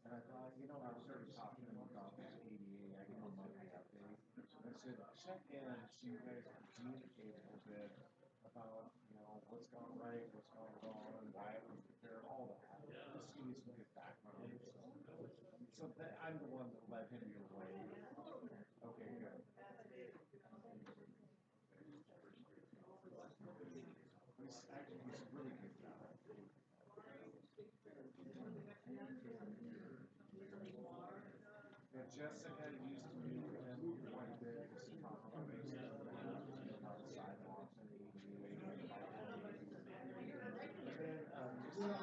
And I thought, I started talking to him about this ADA, I gave him a monthly update. I said, check in, so you guys can communicate a little bit about, what's gone right, what's gone wrong, why it was prepared, all that. Just give me some good background. So that, I'm the one that led him your way. Okay, good. He's a really good guy. And Jessica used to meet with him quite a bit, just to talk about these about sidewalks and ADA. And then, just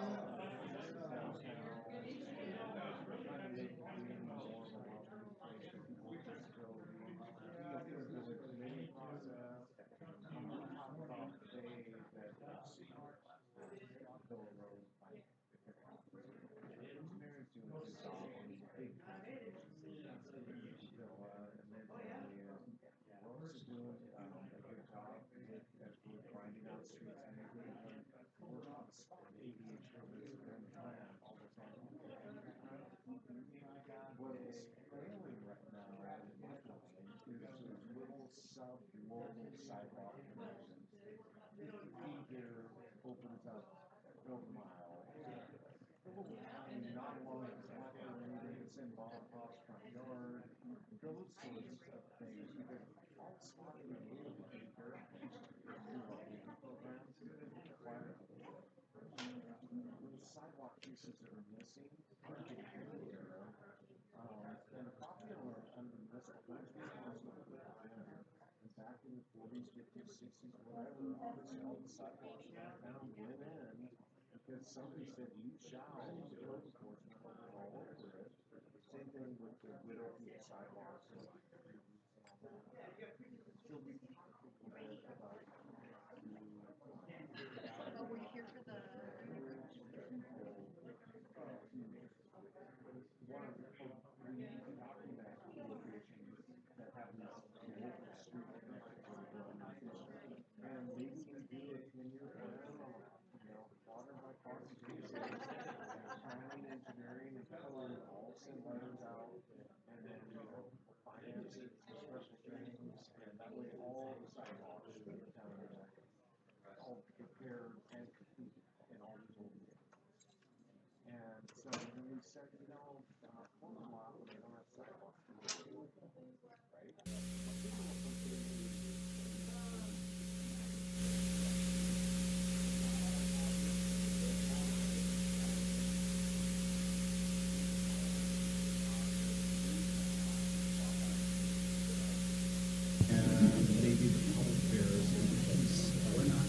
downtown, trying to make community more of a welcoming place for people with disabilities. Through the committee process, talk about the day that, Bill Rose, like, Mary's doing a good job on these big contributions. And then Rose is doing a good job as we're grinding out streets and everything. We're on ADA improvements and plan all the time. What's failing right now, in my opinion, is those little sub-local sidewalk connections. Either opens up Golden Mile, not along the track, or maybe it's in Bob Pop's front yard, those sorts of things, because all smart and able to take care of things, programs require the sidewalk pieces that are missing, aren't taken care of. And the property owner under municipal plans was responsible for that. And back in the 40s, 50s, 60s, whatever, obviously all the sidewalks downtown went in because somebody said, you shall, the code enforcement was all over it. Same thing with the widow sidewalks and so we talked a little bit about Oh, were you here for the? one of the, we need to document locations that have these local street connections. And maybe we do a 10-year plan, water by conservation, planning, engineering, and all send letters out, and then, finance it, special things, and that way all the sidewalks in the town are all prepared and complete in all these old areas. And so then we said, corner lot, we don't have sidewalks. Right? Maybe the health fairs in place or not.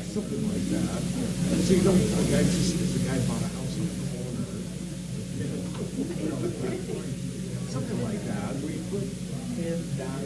Something like that. So you don't, a guy just, the guy bought a house on the corner. Something like that, where you put in that.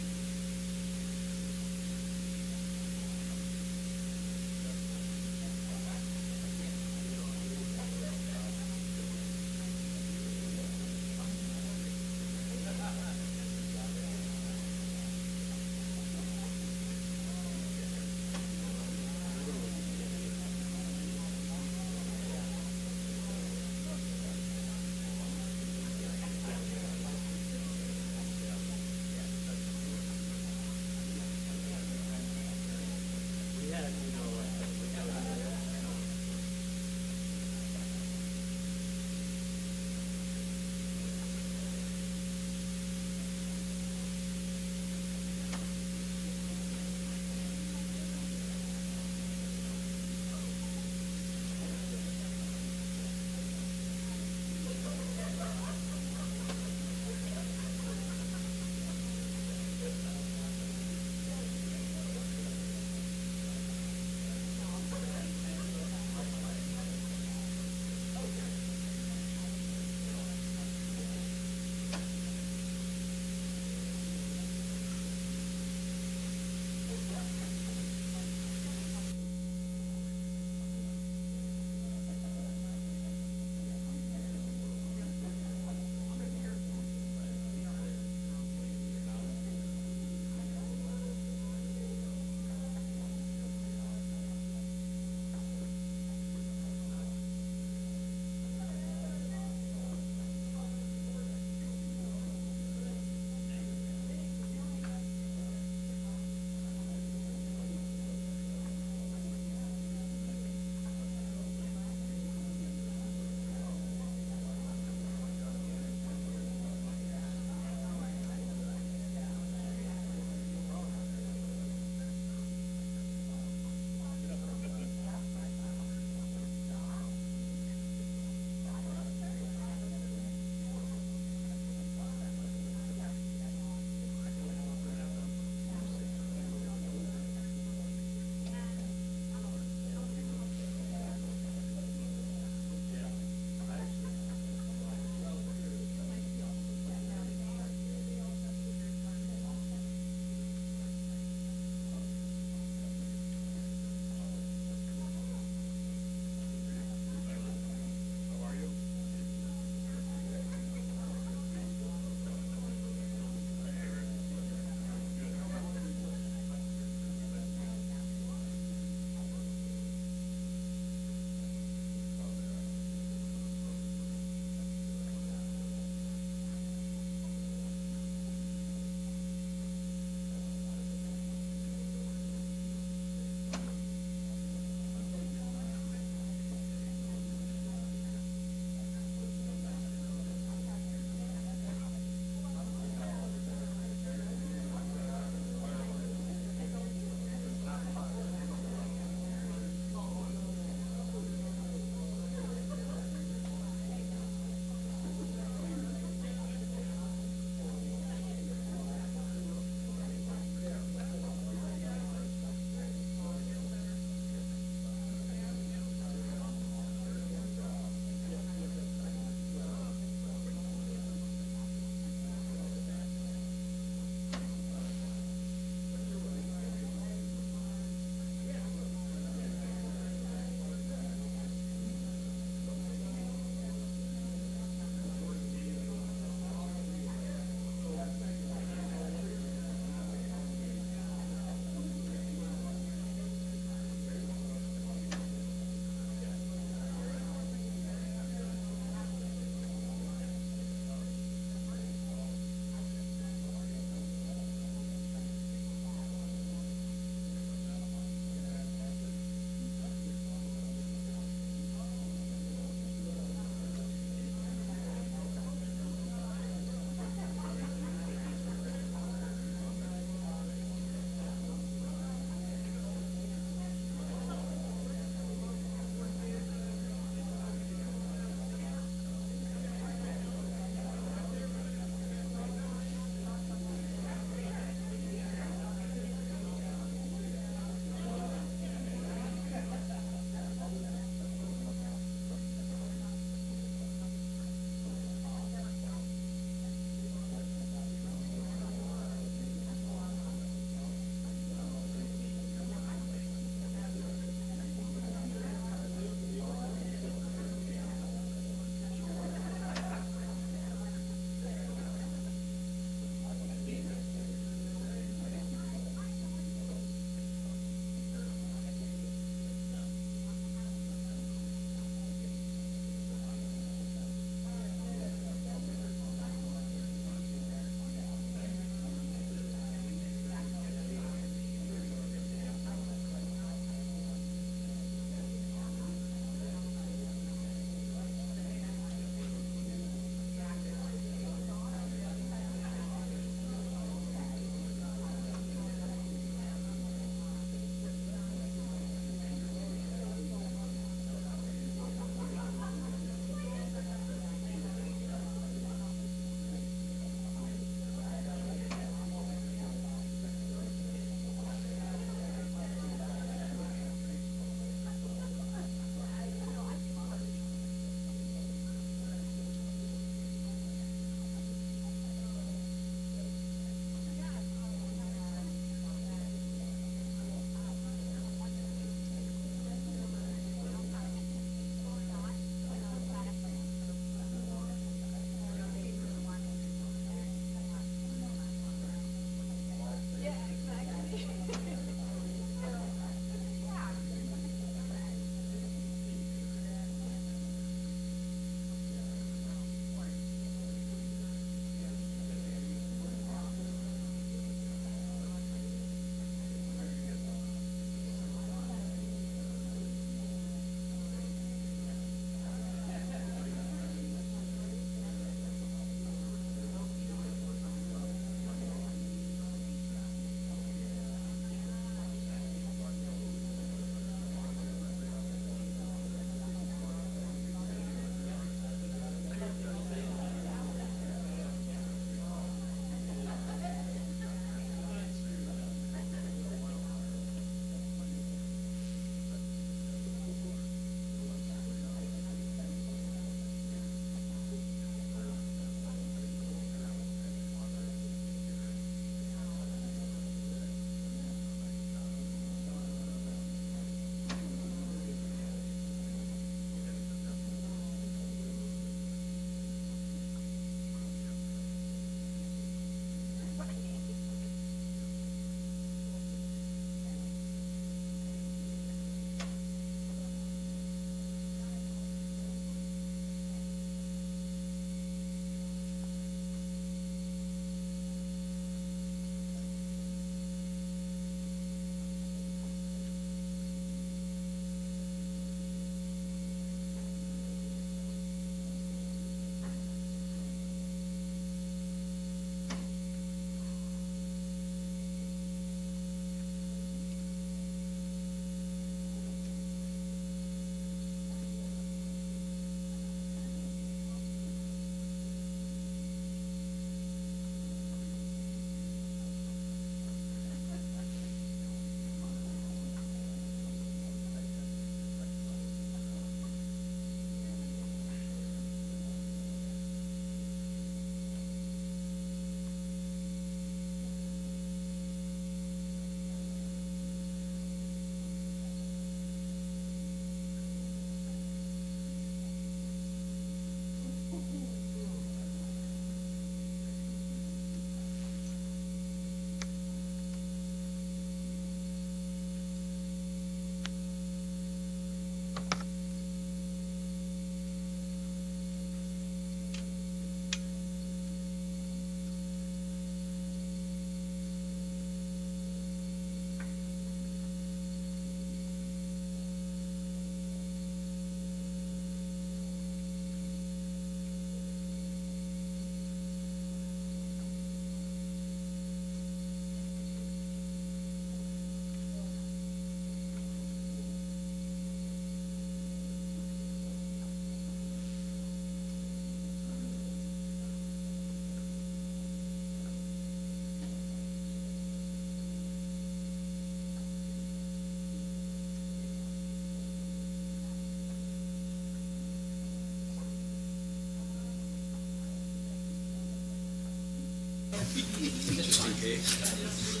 Just in case.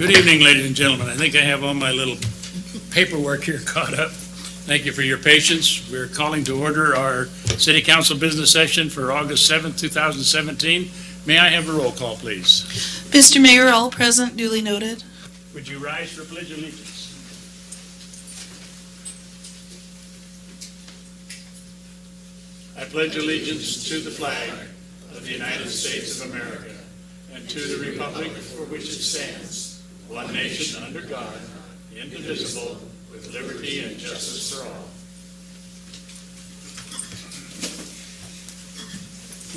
Good evening, ladies and gentlemen. I think I have all my little paperwork here caught up. Thank you for your patience. We're calling to order our city council business session for August 7th, 2017. May I have a roll call, please? Mr. Mayor, all present, duly noted. Would you rise for pledge of allegiance? I pledge allegiance to the flag of the United States of America and to the republic for which it stands, one nation under God, indivisible, with liberty and justice for all.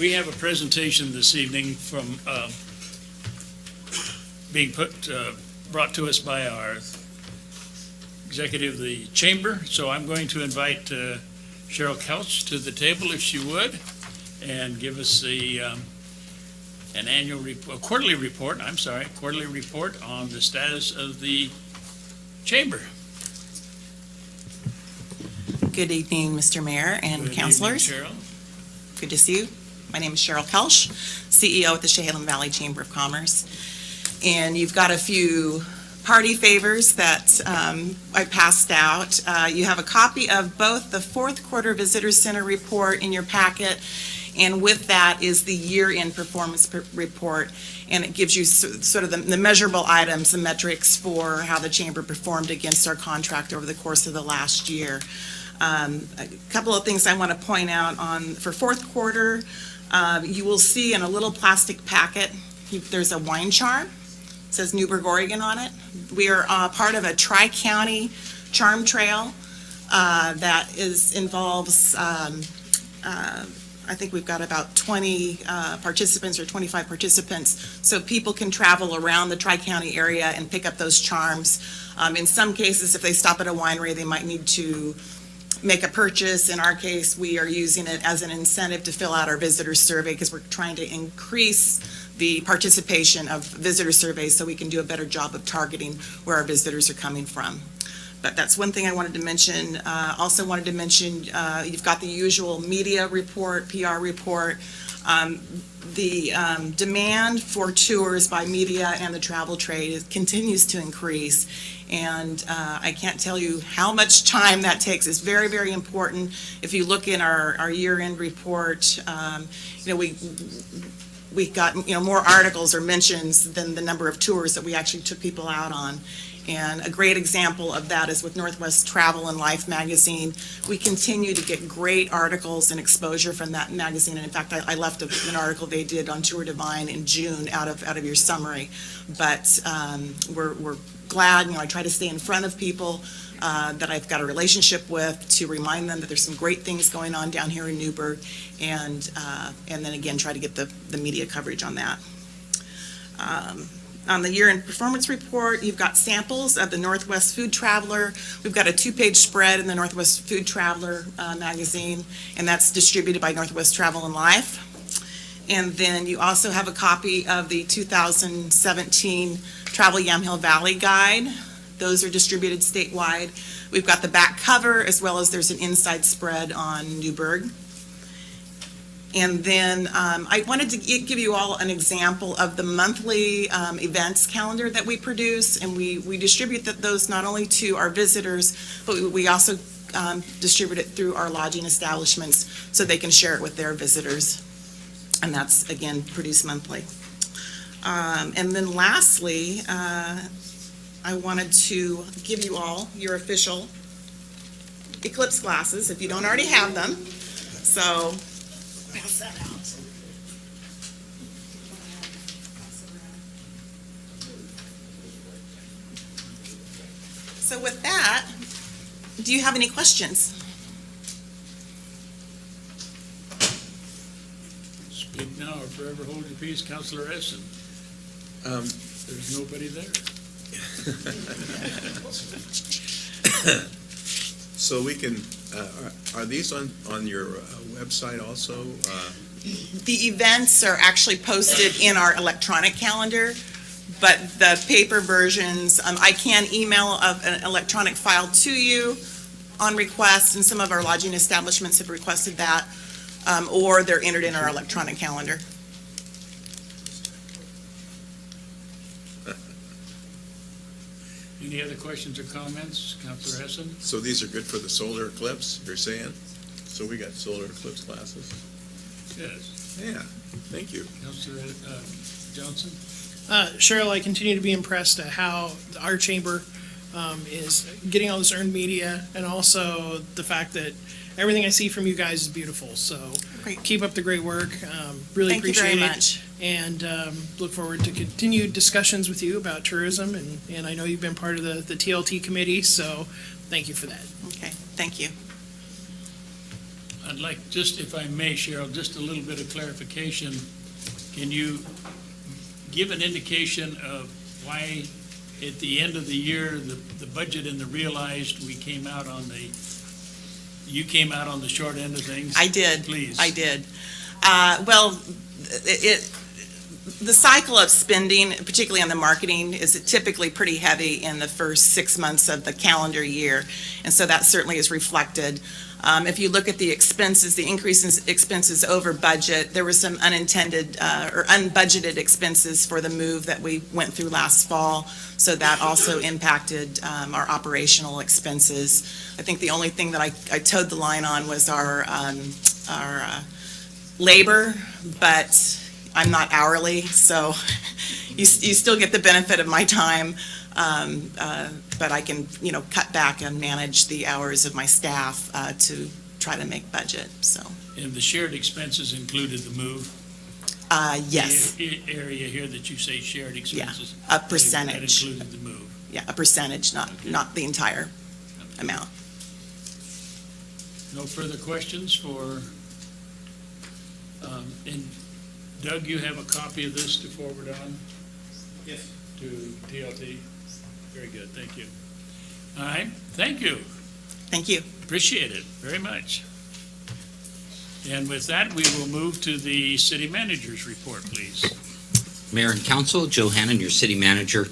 We have a presentation this evening from brought to us by our executive of the chamber. So I'm going to invite Cheryl Couch to the table, if she would, and give us an quarterly report on the status of the chamber. Good evening, Mr. Mayor and councilors. Good evening, Cheryl. Good to see you. My name is Cheryl Kelsch, CEO at the Chehalis Valley Chamber of Commerce. And you've got a few party favors that I passed out. You have a copy of both the fourth quarter Visitor Center report in your packet, and with that is the year-end performance report, and it gives you sort of the measurable items, the metrics for how the chamber performed against our contract over the course of the last year. A couple of things I want to point out for fourth quarter. You will see in a little plastic packet, there's a wine charm. It says Newberg, Oregon on it. We are part of a tri-county charm trail that involves, I think we've got about 20 participants or 25 participants, so people can travel around the tri-county area and pick up those charms. In some cases, if they stop at a winery, they might need to make a purchase. In our case, we are using it as an incentive to fill out our visitor survey because we're trying to increase the participation of visitor surveys so we can do a better job of targeting where our visitors are coming from. But that's one thing I wanted to mention. Also wanted to mention, you've got the usual media report, PR report. The demand for tours by media and the travel trade continues to increase. And I can't tell you how much time that takes. It's very, very important. If you look in our year-end report, we got more articles or mentions than the number of tours that we actually took people out on. And a great example of that is with Northwest Travel and Life magazine. We continue to get great articles and exposure from that magazine. And in fact, I left an article they did on Tour Divine in June out of your summary. But we're glad, I try to stay in front of people that I've got a relationship with to remind them that there's some great things going on down here in Newberg, and then again try to get the media coverage on that. On the year-end performance report, you've got samples of the Northwest Food Traveler. We've got a 2-page spread in the Northwest Food Traveler magazine, and that's distributed by Northwest Travel and Life. And then you also have a copy of the 2017 Travel Yamhill Valley Guide. Those are distributed statewide. We've got the back cover, as well as there's an inside spread on Newberg. And then I wanted to give you all an example of the monthly events calendar that we produce, and we distribute those not only to our visitors, but we also distribute it through our lodging establishments so they can share it with their visitors. And that's, again, produced monthly. And then lastly, I wanted to give you all your official Eclipse glasses, if you don't already have them. So, pass that out. So with that, do you have any questions? Speak now or forever hold your peace, Councilor Essen. There's nobody there. So we can, are these on your website also? The events are actually posted in our electronic calendar, but the paper versions, I can email an electronic file to you on request, and some of our lodging establishments have requested that, or they're entered in our electronic calendar. Any other questions or comments? Councilor Hessen? So these are good for the solar eclipse, you're saying? So we got solar eclipse classes? Yes. Yeah, thank you. Councilor Johnson? Cheryl, I continue to be impressed at how our chamber is getting all this earned media, and also the fact that everything I see from you guys is beautiful. So Great. keep up the great work. Really Thank you appreciate very it. much. And look forward to continued discussions with you about tourism. And I know you've been part of the TLT committee, so thank you for that. Okay, thank you. I'd like, just if I may, Cheryl, just a little bit of clarification. Can you give an indication of why at the end of the year, the budget and the realized, you came out on the short end of things? I did. Please. I did. Well, the cycle of spending, particularly on the marketing, is typically pretty heavy in the first 6 months of the calendar year. And so that certainly is reflected. If you look at the expenses, the increase in expenses over budget, there were some unintended or unbudgeted expenses for the move that we went through last fall. So that also impacted our operational expenses. I think the only thing that I towed the line on was our labor, but I'm not hourly, so you still get the benefit of my time. But I can, cut back and manage the hours of my staff to try to make budget, so. And the shared expenses included the move? Yes, The area here that you say shared expenses? a percentage. That included the move? Yeah, a percentage, not the entire amount. No further questions for, and Doug, you have a copy of this to forward on Yes. to TLT? Very good, thank you. All right, thank you. Thank you. Appreciate it very much. And with that, we will move to the city manager's report, please. Mayor and Council, Joe Hannon, your city manager.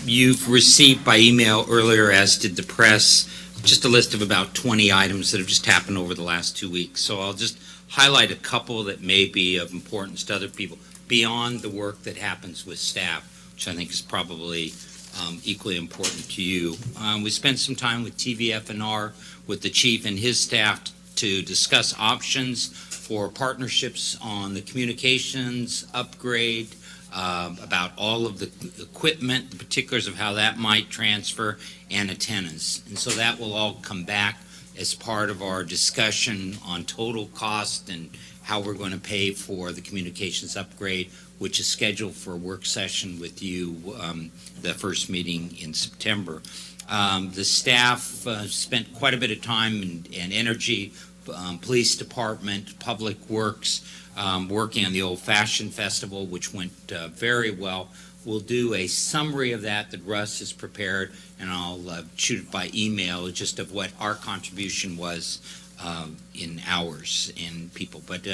You've received by email earlier, as did the press, just a list of about 20 items that have just happened over the last 2 weeks. So I'll just highlight a couple that may be of importance to other people beyond the work that happens with staff, which I think is probably equally important to you. We spent some time with TVFNR, with the chief and his staff to discuss options for partnerships on the communications upgrade, about all of the equipment, the particulars of how that might transfer, and attendance. And so that will all come back as part of our discussion on total cost and how we're going to pay for the communications upgrade, which is scheduled for a work session with you, the first meeting in September. The staff spent quite a bit of time and energy, police department, public works, working on the Old Fashioned Festival, which went very well. We'll do a summary of that Russ has prepared, and I'll shoot it by email, just of what our contribution was in hours and people. But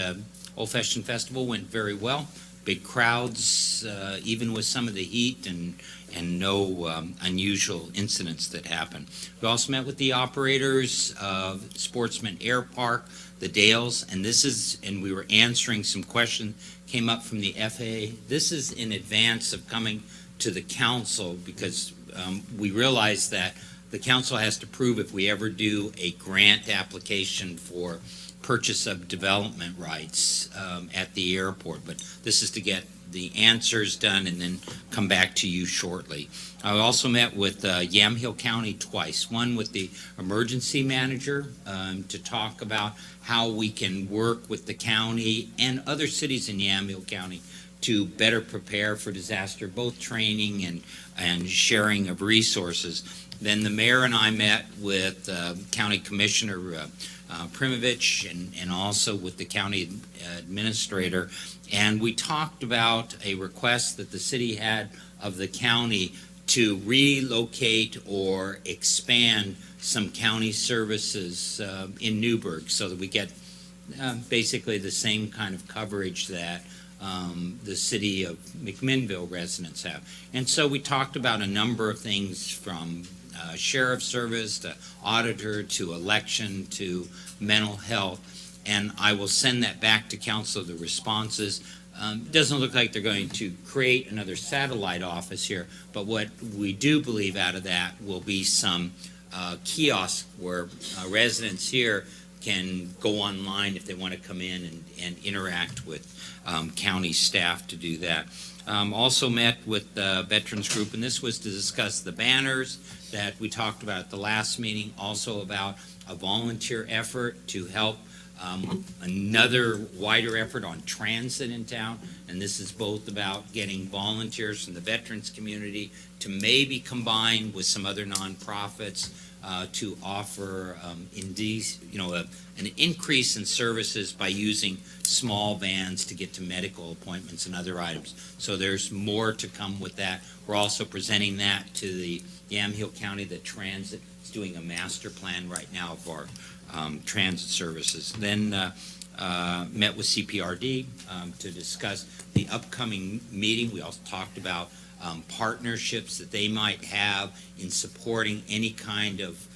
Old Fashioned Festival went very well. Big crowds, even with some of the heat, and no unusual incidents that happened. We also met with the operators of Sportsman Air Park, the Dales, and we were answering some questions came up from the FAA. This is in advance of coming to the council, because we realize that the council has to prove if we ever do a grant application for purchase of development rights at the airport. But this is to get the answers done and then come back to you shortly. I also met with Yamhill County twice, one with the emergency manager to talk about how we can work with the county and other cities in Yamhill County to better prepare for disaster, both training and sharing of resources. Then the mayor and I met with County Commissioner Primovich and also with the county administrator, and we talked about a request that the city had of the county to relocate or expand some county services in Newberg, so that we get basically the same kind of coverage that the city of McMinnville residents have. And so we talked about a number of things, from sheriff's service to auditor to election to mental health, and I will send that back to council, the responses. It doesn't look like they're going to create another satellite office here, but what we do believe out of that will be some kiosks where residents here can go online if they want to come in and interact with county staff to do that. Also met with the Veterans Group, and this was to discuss the banners that we talked about at the last meeting, also about a volunteer effort to help another wider effort on transit in town, and this is both about getting volunteers from the veterans community to maybe combine with some other nonprofits to offer an increase in services by using small vans to get to medical appointments and other items. So there's more to come with that. We're also presenting that to the Yamhill County, the transit is doing a master plan right now of our transit services. Then met with CPRD to discuss the upcoming meeting. We also talked about partnerships that they might have in supporting any kind of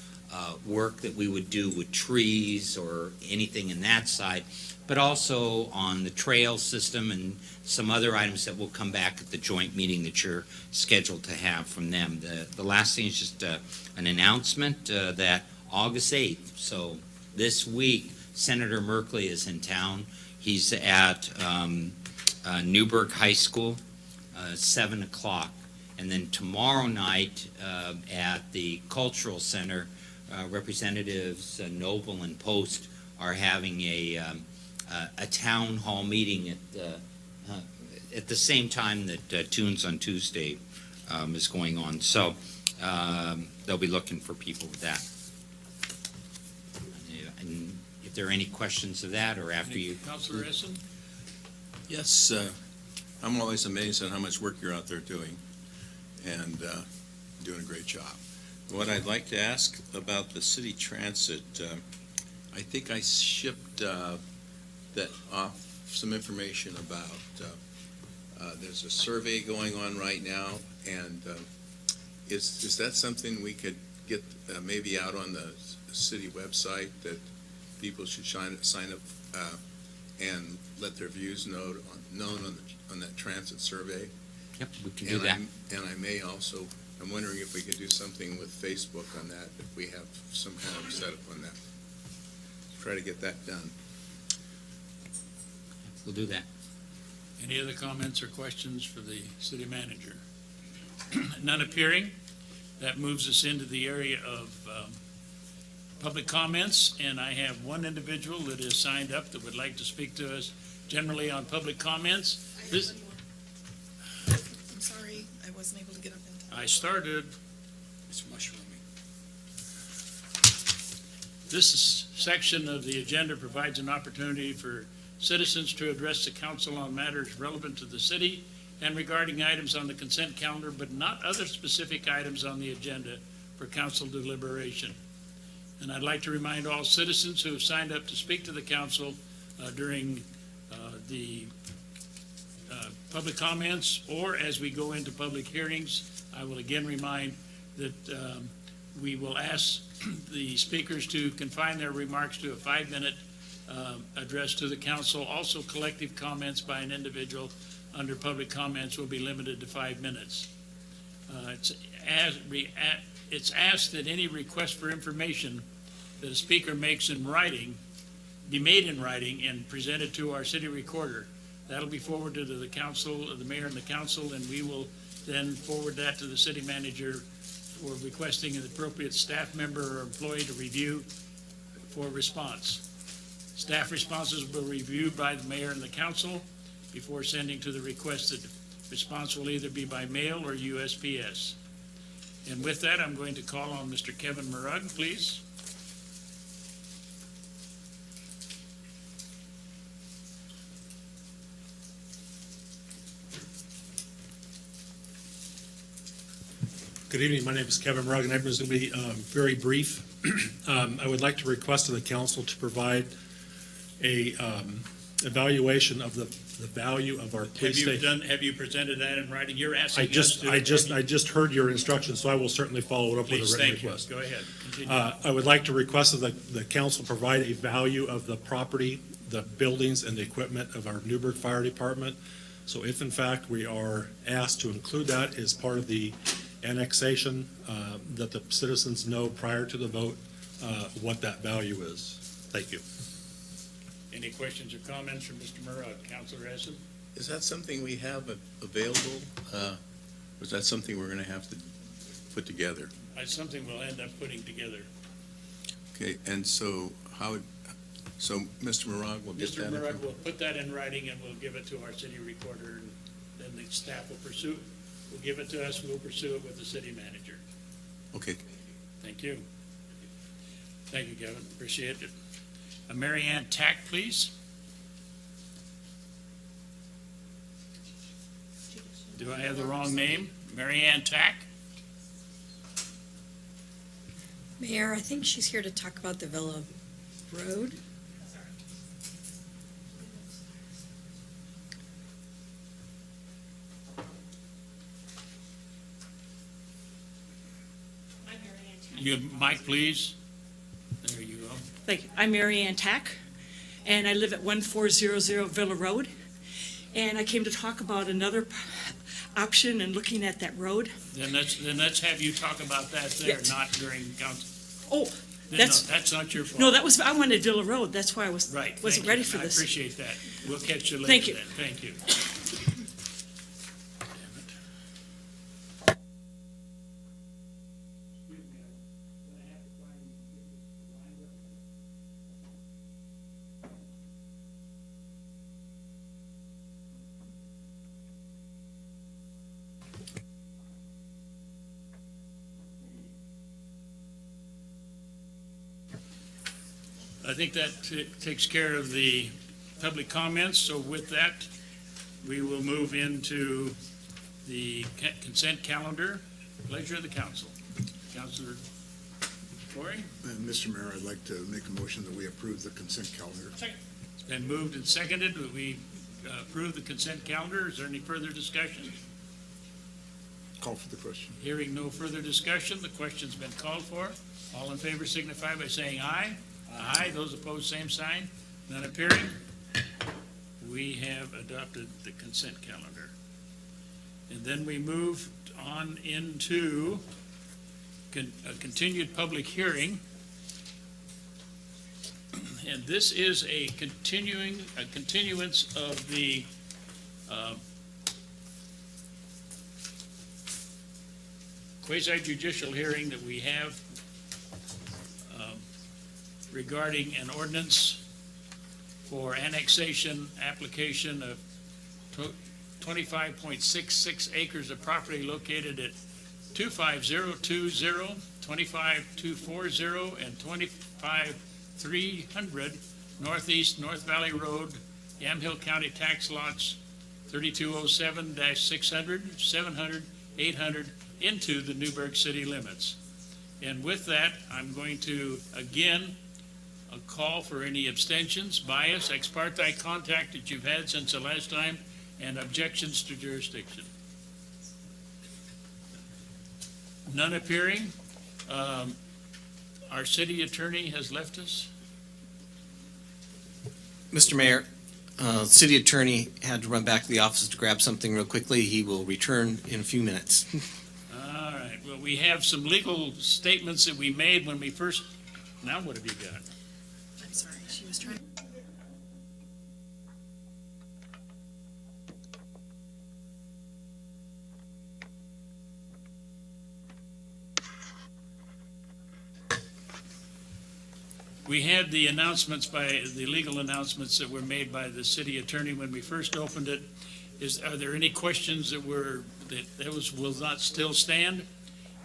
work that we would do with trees or anything in that side, but also on the trail system and some other items that will come back at the joint meeting that you're scheduled to have from them. The last thing is just an announcement that August 8th, so this week, Senator Merkley is in town. He's at Newberg High School, 7 o'clock. And then tomorrow night at the Cultural Center, Representatives Noble and Post are having a town hall meeting at the same time that Tunes on Tuesday is going on. So they'll be looking for people with that. And if there are any questions of that, or after you... Councilor Essen? Yes, I'm always amazed at how much work you're out there doing, and doing a great job. What I'd like to ask about the city transit, I think I shipped that off some information about, there's a survey going on right now, and is that something we could get maybe out on the city website, that people should sign up and let their views known on that transit survey? Yep, we can do that. And I may also, I'm wondering if we could do something with Facebook on that, if we have some kind of setup on that. Try to get that done. We'll do that. Any other comments or questions for the city manager? None appearing. That moves us into the area of public comments, and I have one individual that is signed up that would like to speak to us generally on public comments. I'm sorry, I wasn't able to get up in time. I started. It's mushrooming. This section of the agenda provides an opportunity for citizens to address the council on matters relevant to the city and regarding items on the consent calendar, but not other specific items on the agenda for council deliberation. And I'd like to remind all citizens who have signed up to speak to the council during the public comments, or as we go into public hearings, I will again remind that we will ask the speakers to confine their remarks to a 5-minute address to the council. Also, collective comments by an individual under public comments will be limited to 5 minutes. It's asked that any request for information that a speaker makes in writing be made in writing and presented to our city recorder. That'll be forwarded to the council, the mayor and the council, and we will then forward that to the city manager for requesting an appropriate staff member or employee to review for response. Staff responses will be reviewed by the mayor and the council before sending to the requested response. Will either be by mail or USPS. And with that, I'm going to call on Mr. Kevin Murug, please. Good evening. My name is Kevin Murug, and everyone's going to be very brief. I would like to request of the council to provide a evaluation of the value of our police station. Have you presented that in writing? You're asking I just heard your instructions, so I will certainly follow it up with a written request. Go ahead. Continue. I would like to request that the council provide a value of the property the buildings and the equipment of our Newberg Fire Department. So if in fact we are asked to include that as part of the annexation, that the citizens know prior to the vote what that value is. Thank you. Any questions or comments from Mr. Murrow? Councilor Essen? Is that something we have available? Or is that something we're going to have to put together? It's something we'll end up putting together. Okay, and so so Mr. Morag will get Mr. that? Murrow will put that in writing and we'll give it to our city recorder, and then the staff will pursue, will give it to us, we'll pursue it with the city manager. Okay. Thank you. Thank you, Kevin. Appreciate it. Mary Ann Tack, please. Do I have the wrong name? Mary Ann Tack? Mayor, I think she's here to talk about the Villa Road. You, Mike, please. There you go. Thank you. I'm Mary Ann Tack, and I live at 1400 Villa Road. And I came to talk about another option and looking at that road. Then let's have you talk about that there, Yes. not during council. Oh, No, that's, that's not your fault. no, that was, I wanted Villa Road. That's why I wasn't Thank ready you. for this. I appreciate that. We'll catch you later Thank you. then. Thank you. I think that takes care of the public comments, so with that, we will move into the consent calendar. Pleasure of the council. Councilor Corey? Mr. Mayor, I'd like to make a motion that we approve the consent calendar. It's been moved and seconded that we approve the consent calendar. Is there any further discussion? Call for the question. Hearing no further discussion, the question's been called for. All in favor signify by saying aye. Aye. Those opposed, same sign. None appearing. We have adopted the consent calendar. And then we move on into a continued public hearing. And this is a continuance of the quasi-judicial hearing that we have regarding an ordinance for annexation application of 25.66 acres of property located at 25020, 25240, and 25300 Northeast North Valley Road, Yamhill County Tax Lots 3207-600, 700, 800 into the Newberg city limits. And with that, I'm going to, again, a call for any abstentions, bias, ex parte contact that you've had since the last time, and objections to jurisdiction. None appearing. Our city attorney has left us. Mr. Mayor, city attorney had to run back to the office to grab something real quickly. He will return in a few minutes. All right, well, we have some legal statements that we made when we first, now what have you got? I'm sorry, she was trying. We had the announcements the legal announcements that were made by the city attorney when we first opened it. Are there any questions that will not still stand?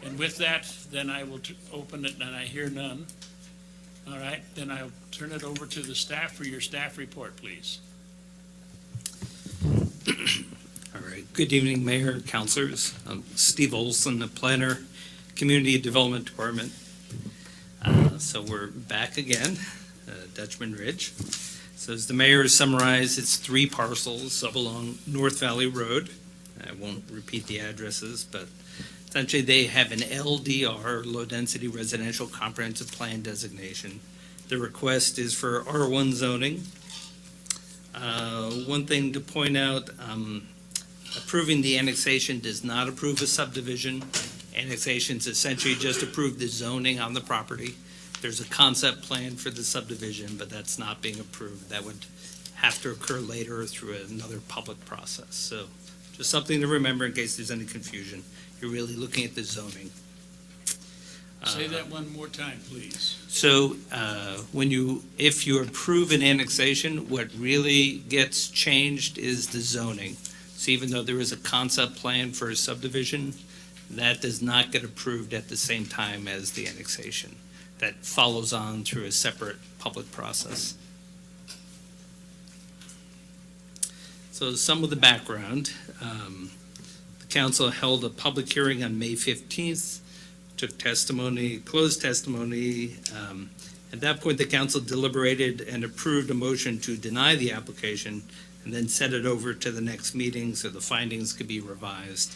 And with that, then I will open it, and I hear none. All right, then I'll turn it over to the staff for your staff report, please. All right. Good evening, Mayor, councilors. I'm Steve Olson, the planner, Community Development Department. So we're back again, Dutchman Ridge. So as the mayor has summarized, it's 3 parcels up along North Valley Road. I won't repeat the addresses, but essentially they have an LDR, Low Density Residential Comprehensive Plan designation. The request is for R1 zoning One thing to point out, approving the annexation does not approve a subdivision. Annexations essentially just approve the zoning on the property. There's a concept plan for the subdivision, but that's not being approved. That would have to occur later through another public process. So just something to remember in case there's any confusion. You're really looking at the zoning. Say that one more time, please. So if you approve an annexation, what really gets changed is the zoning. So even though there is a concept plan for a subdivision, that does not get approved at the same time as the annexation. That follows on through a separate public process. So some of the background. The council held a public hearing on May 15th, took testimony, closed testimony. At that point, the council deliberated and approved a motion to deny the application and then sent it over to the next meeting so the findings could be revised.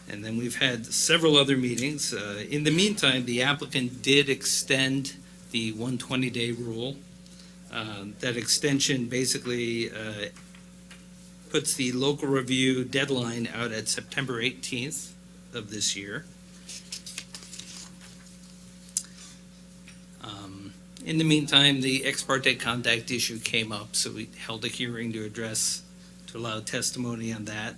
And then we've had several other meetings. In the meantime, the applicant did extend the 120-day rule. That extension basically puts the local review deadline out at September 18th of this year. In the meantime, the ex parte contact issue came up, so we held a hearing to allow testimony on that.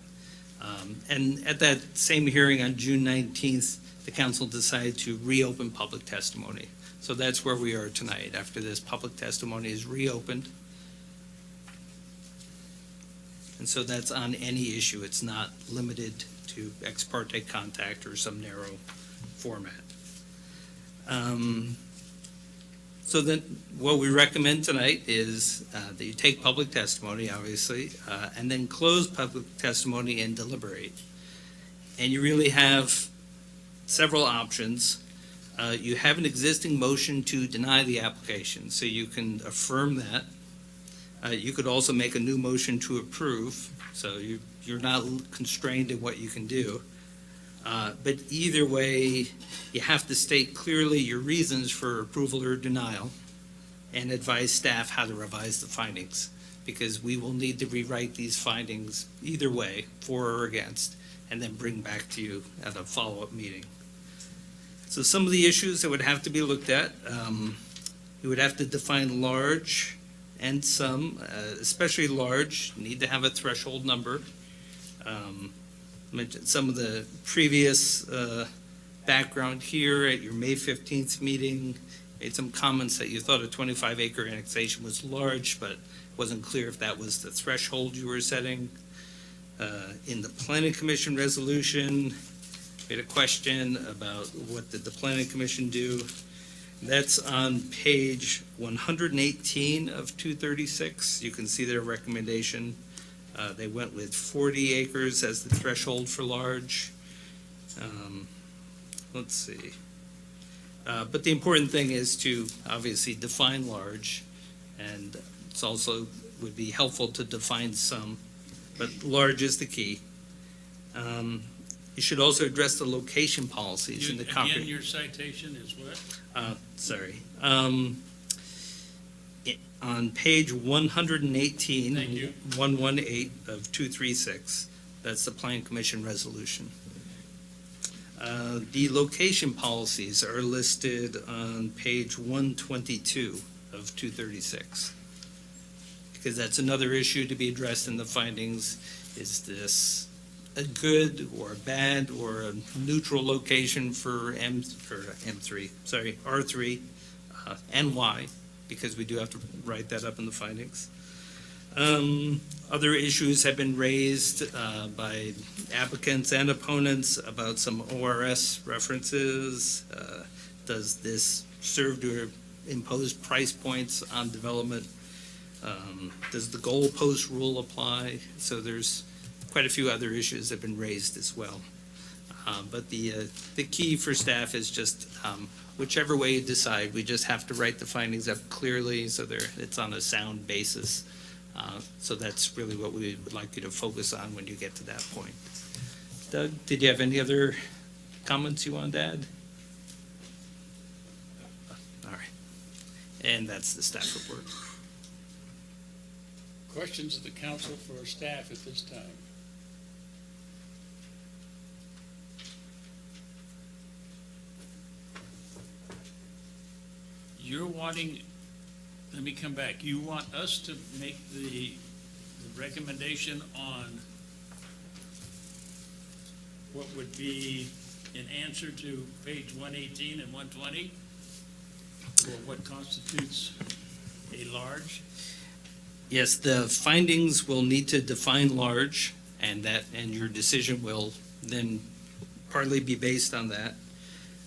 And at that same hearing on June 19th, the council decided to reopen public testimony. So that's where we are tonight. After this public testimony is reopened. And so that's on any issue. It's not limited to ex parte contact or some narrow format. So then what we recommend tonight is that you take public testimony, obviously, and then close public testimony and deliberate. And you really have several options. You have an existing motion to deny the application, so you can affirm that. You could also make a new motion to approve, so you're not constrained in what you can do. But either way, you have to state clearly your reasons for approval or denial and advise staff how to revise the findings, because we will need to rewrite these findings either way, for or against, and then bring back to you at a follow-up meeting. So some of the issues that would have to be looked at, you would have to define large and some, especially large, need to have a threshold number. Mentioned some of the previous background here at your May 15th meeting, made some comments that you thought a 25-acre annexation was large, but wasn't clear if that was the threshold you were setting. In the Planning Commission resolution, we had a question about what did the Planning Commission do. That's on page 118 of 236. You can see their recommendation. They went with 40 acres as the threshold for large. Let's see. But the important thing is to obviously define large, and it's also would be helpful to define some, but large is the key. You should also address the location policies in the Again, your citation is what? Sorry. On page 118, Thank you. 118 of 236, that's the Plan Commission resolution. The location policies are listed on page 122 of 236, because that's another issue to be addressed in the findings. Is this a good or a bad or a neutral location for R3, and why? Because we do have to write that up in the findings. Other issues have been raised by applicants and opponents about some ORS references. Does this serve to impose price points on development? Does the goalpost rule apply? So there's quite a few other issues that have been raised as well. But the key for staff is just whichever way you decide, we just have to write the findings up clearly so it's on a sound basis. So that's really what we would like you to focus on when you get to that point. Doug, did you have any other comments you wanted to add? All right. And that's the staff report. Questions of the council for staff at this time? You're wanting, let me come back, you want us to make the recommendation on what would be in answer to page 118 and 120? Or what constitutes a large? Yes, the findings will need to define large, and your decision will then partly be based on that.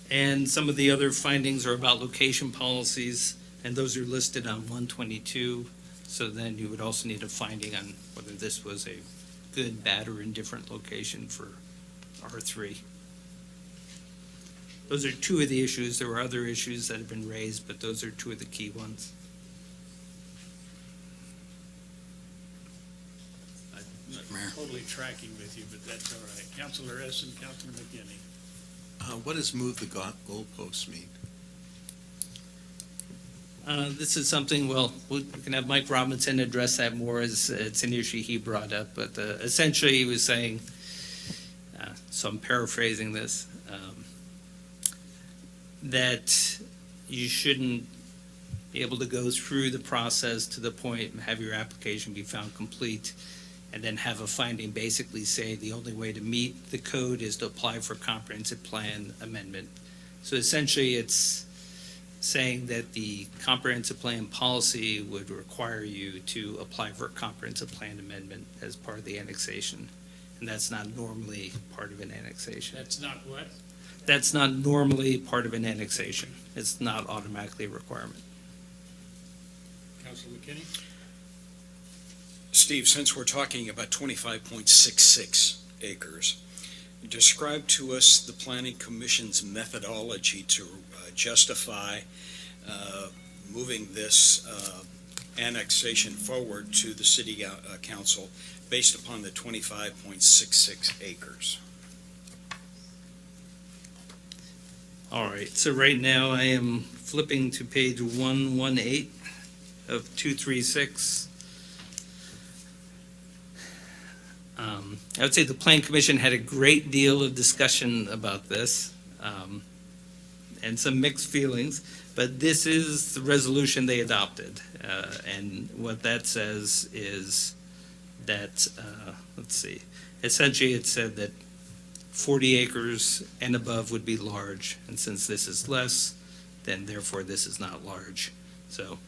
And some of the other findings are about location policies, and those are listed on 122. So then you would also need a finding on whether this was a good, bad, or indifferent location for R3. Those are two of the issues. There were other issues that have been raised, but those are two of the key ones. I'm not totally tracking with you, but that's all right. Councilor Essen, Councilor McKinney. What does move the goalposts mean? This is something, well, we can have Mike Robinson address that more, as it's an issue he brought up, but essentially he was saying, so I'm paraphrasing this, that you shouldn't be able to go through the process to the point and have your application be found complete, and then have a finding basically say the only way to meet the code is to apply for comprehensive plan amendment. So essentially it's saying that the comprehensive plan policy would require you to apply for a comprehensive plan amendment as part of the annexation. And that's not normally part of an annexation. That's not what? That's not normally part of an annexation. It's not automatically a requirement. Councilor McKinney? Steve, since we're talking about 25.66 acres, describe to us the Planning Commission's methodology to justify moving this annexation forward to the City Council based upon the 25.66 acres. All right, so right now I am flipping to page 118 of 236. I would say the Plan Commission had a great deal of discussion about this, and some mixed feelings, but this is the resolution they adopted. And what that says is that, let's see, essentially it said that 40 acres and above would be large, and since this is less, then therefore this is not large. So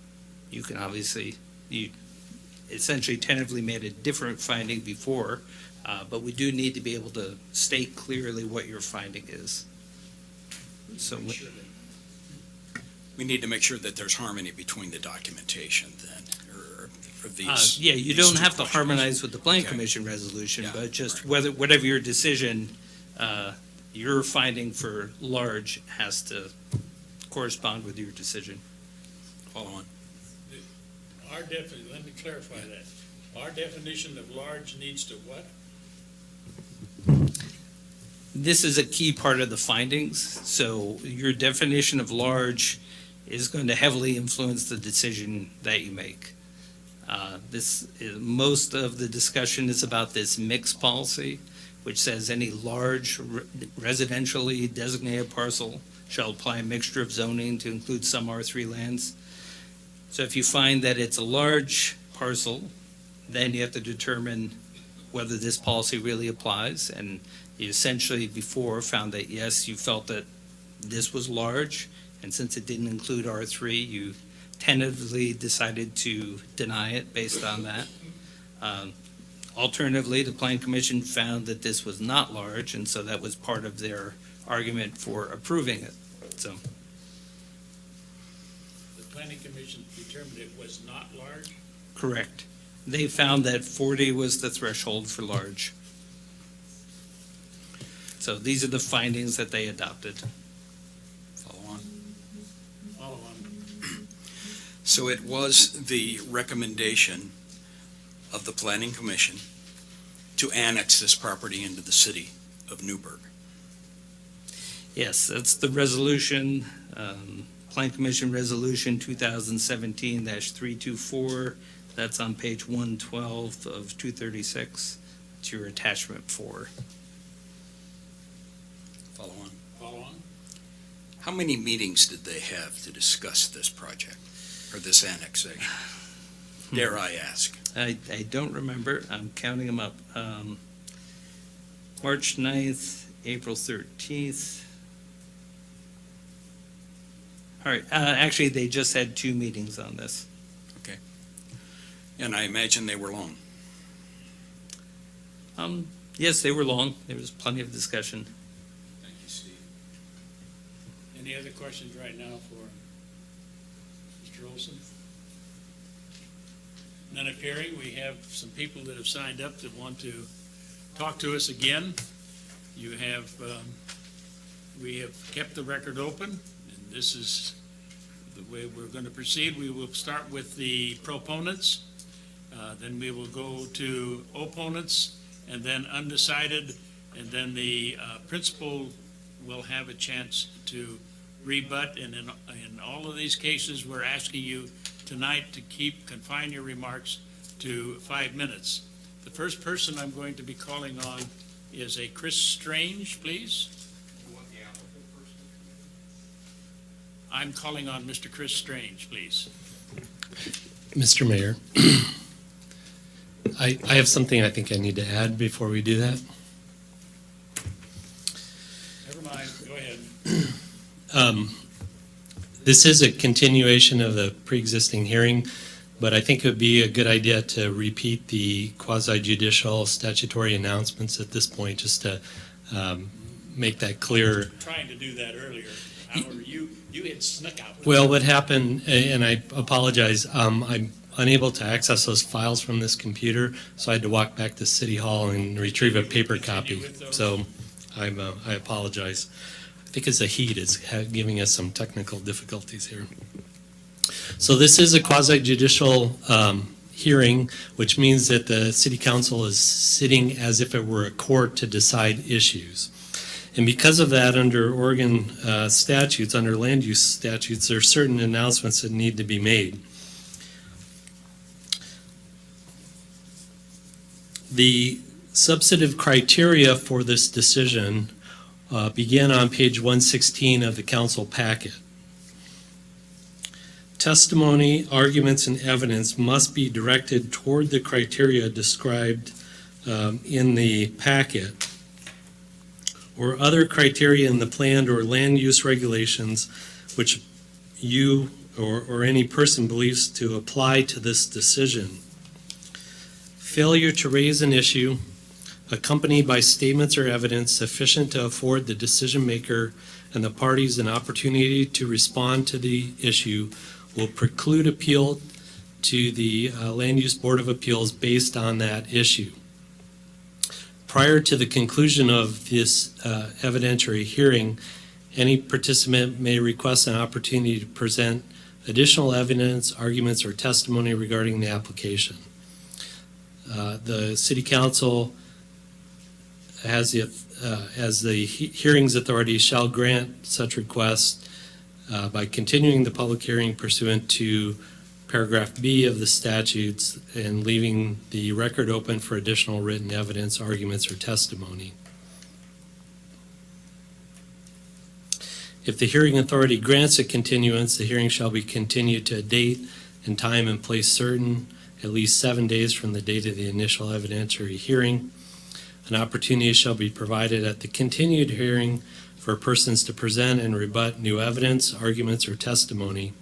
you can obviously, you essentially tentatively made a different finding before, but we do need to be able to state clearly what your finding is. So We need to make sure that there's harmony between the documentation then, or these. yeah, you these don't two have to questions. harmonize with the Plan Okay. Commission resolution, Yeah, but just right. whatever your decision, your finding for large has to correspond with your decision. Follow on. Let me clarify that. Our definition of large needs to what? This is a key part of the findings, so your definition of large is going to heavily influence the decision that you make. Most of the discussion is about this mixed policy, which says any large residentially designated parcel shall apply a mixture of zoning to include some R3 lands. So if you find that it's a large parcel, then you have to determine whether this policy really applies. And you essentially before found that, yes, you felt that this was large, and since it didn't include R3, you tentatively decided to deny it based on that. Alternatively, the Plan Commission found that this was not large, and so that was part of their argument for approving it. So. The Planning Commission determined it was not large? Correct. They found that 40 was the threshold for large. So these are the findings that they adopted. Follow on. Follow on. So it was the recommendation of the Planning Commission to annex this property into the city of Newberg. Yes, that's the resolution, Plan Commission Resolution 2017-324. That's on page 112 of 236. It's your attachment 4. Follow on. Follow on? How many meetings did they have to discuss this project, or this annexation? Dare I ask? I don't remember. I'm counting them up. March 9th, April 13th. All right, actually, they just had 2 meetings on this. And I imagine they were long. Yes, they were long. There was plenty of discussion. Thank you, Steve. Any other questions right now for Mr. Olson? None appearing. We have some people that have signed up that want to talk to us again. You have, we have kept the record open, and this is the way we're going to proceed. We will start with the proponents. Then we will go to opponents, and then undecided, and then the principal will have a chance to rebut. And in all of these cases, we're asking you tonight to confine your remarks to 5 minutes. The first person I'm going to be calling on is a Chris Strange, please. You want the applicant first? I'm calling on Mr. Chris Strange, please. Mr. Mayor, I have something I think I need to add before we do that. Never mind, go ahead. This is a continuation of the pre-existing hearing, but I think it would be a good idea to repeat the quasi-judicial statutory announcements at this point, just to make that clear. Trying to do that earlier. However, you had snuck out. Well, what happened, and I apologize, I'm unable to access those files from this computer, so I had to walk back to City Hall and retrieve a paper copy. So I apologize. I think it's the heat is giving us some technical difficulties here. So this is a quasi-judicial hearing, which means that the City Council is sitting as if it were a court to decide issues. And because of that, under Oregon statutes, under land use statutes, there are certain announcements that need to be made. The substantive criteria for this decision begin on page 116 of the council packet. Testimony, arguments, and evidence must be directed toward the criteria described in the packet, or other criteria in the planned or land use regulations which you or any person believes to apply to this decision. Failure to raise an issue accompanied by statements or evidence sufficient to afford the decision maker and the parties an opportunity to respond to the issue will preclude appeal to the Land Use Board of Appeals based on that issue. Prior to the conclusion of this evidentiary hearing, any participant may request an opportunity to present additional evidence, arguments, or testimony regarding the application. The City Council as the hearings authority shall grant such requests by continuing the public hearing pursuant to paragraph B of the statutes and leaving the record open for additional written evidence, arguments, or testimony. If the hearing authority grants a continuance, the hearing shall be continued to a date and time and place certain, at least 7 days from the date of the initial evidentiary hearing. An opportunity shall be provided at the continued hearing for persons to present and rebut new evidence, arguments, or testimony.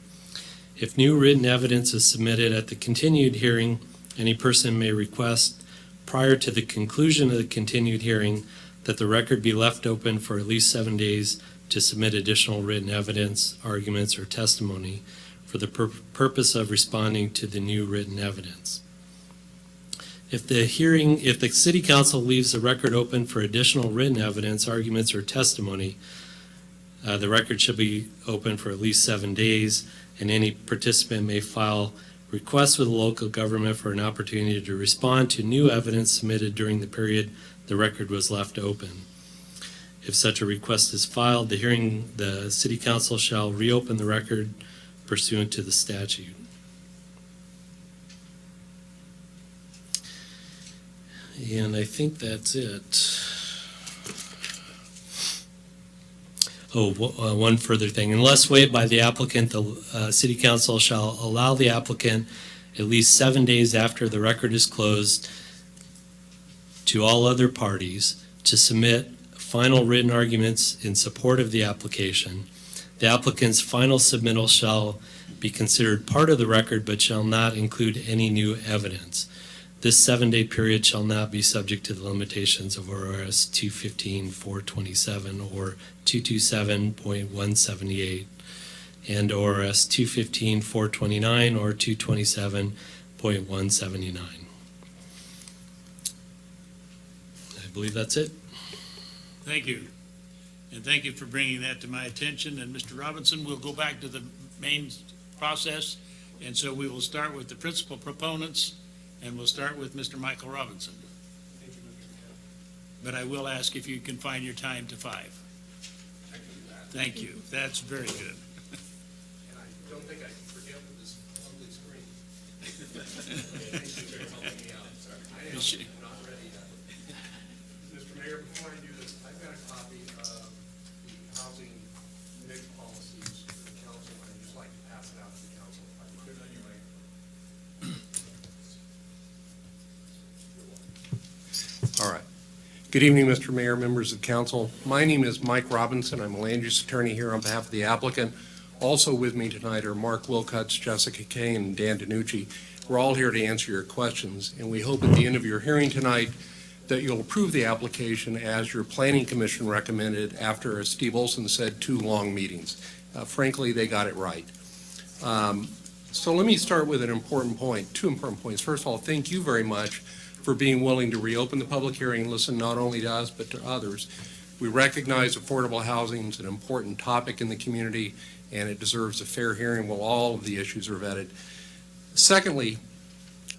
If new written evidence is submitted at the continued hearing, any person may request, prior to the conclusion of the continued hearing, that the record be left open for at least 7 days to submit additional written evidence, arguments, or testimony for the purpose of responding to the new written evidence. If the City Council leaves the record open for additional written evidence, arguments, or testimony, the record should be open for at least 7 days, and any participant may file requests with the local government for an opportunity to respond to new evidence submitted during the period the record was left open. If such a request is filed, the City Council shall reopen the record pursuant to the statute. And I think that's it. One further thing. Unless waived by the applicant, the City Council shall allow the applicant at least 7 days after the record is closed to all other parties to submit final written arguments in support of the application. The applicant's final submittal shall be considered part of the record but shall not include any new evidence. This 7-day period shall not be subject to the limitations of ORS 215-427 or 227.178 and ORS 215-429 or 227.179. I believe that's it. Thank you. And thank you for bringing that to my attention. And Mr. Robinson, we'll go back to the main process. And so we will start with the principal proponents, and we'll start with Mr. Michael Robinson. But I will ask if you can find your time to 5. Thank you. That's very good. And I don't think I can forget with this ugly screen. Thank you for helping me out. Sorry. I am not ready yet. Mr. Mayor, before I do this, I've got a copy of the housing mix policies for the council, and I'd just like to pass it out to the council. If I could put it on your mic. All right. Good evening, Mr. Mayor, members of council. My name is Mike Robinson. I'm a land use attorney here on behalf of the applicant. Also with me tonight are Mark Wilcuts, Jessica Kay, and Dan DiNucci. We're all here to answer your questions, and we hope at the end of your hearing tonight that you'll approve the application as your planning commission recommended after, as Steve Olson said, 2 long meetings. Frankly, they got it right. So let me start with 2 important points. First of all, thank you very much for being willing to reopen the public hearing and listen not only to us but to others. We recognize affordable housing is an important topic in the community and it deserves a fair hearing while all of the issues are vetted. Secondly,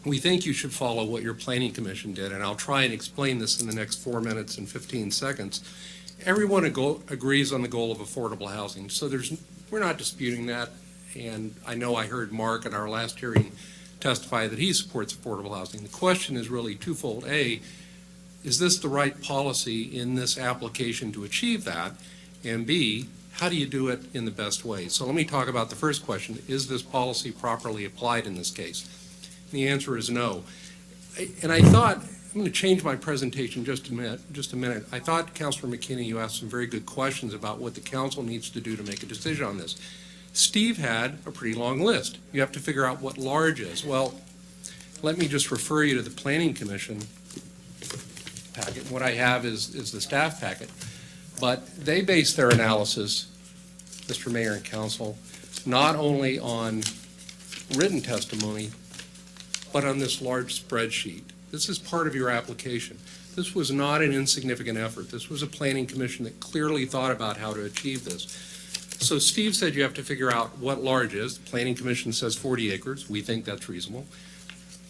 we think you should follow what your planning commission did, and I'll try and explain this in the next 4 minutes and 15 seconds. Everyone agrees on the goal of affordable housing, so we're not disputing that, and I know I heard Mark at our last hearing testify that he supports affordable housing. The question is really twofold. A, is this the right policy in this application to achieve that? And B, how do you do it in the best way? So let me talk about the first question. Is this policy properly applied in this case? And the answer is no. And I thought, I'm going to change my presentation just a minute. I thought, Councilor McKinney, you asked some very good questions about what the council needs to do to make a decision on this. Steve had a pretty long list. You have to figure out what large is. Well, let me just refer you to the Planning Commission packet. What I have is the staff packet. But they base their analysis, Mr. Mayor and Council, not only on written testimony, but on this large spreadsheet. This is part of your application. This was not an insignificant effort. This was a Planning Commission that clearly thought about how to achieve this. So Steve said you have to figure out what large is. The Planning Commission says 40 acres. We think that's reasonable.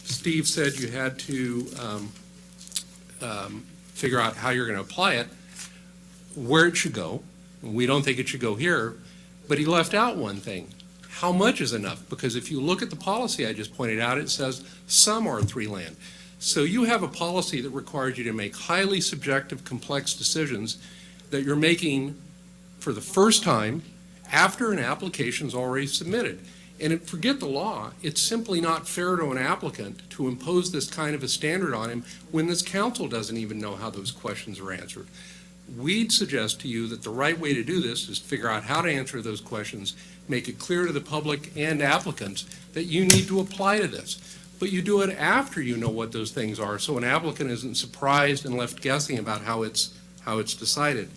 Steve said you had to figure out how you're going to apply it, where it should go. We don't think it should go here, but he left out one thing. How much is enough? Because if you look at the policy I just pointed out, it says some R3 land. So you have a policy that requires you to make highly subjective, complex decisions that you're making for the first time after an application is already submitted. And forget the law, it's simply not fair to an applicant to impose this kind of a standard on him when this council doesn't even know how those questions are answered. We'd suggest to you that the right way to do this is to figure out how to answer those questions, make it clear to the public and applicants that you need to apply to this. But you do it after you know what those things are, so an applicant isn't surprised and left guessing about how it's decided.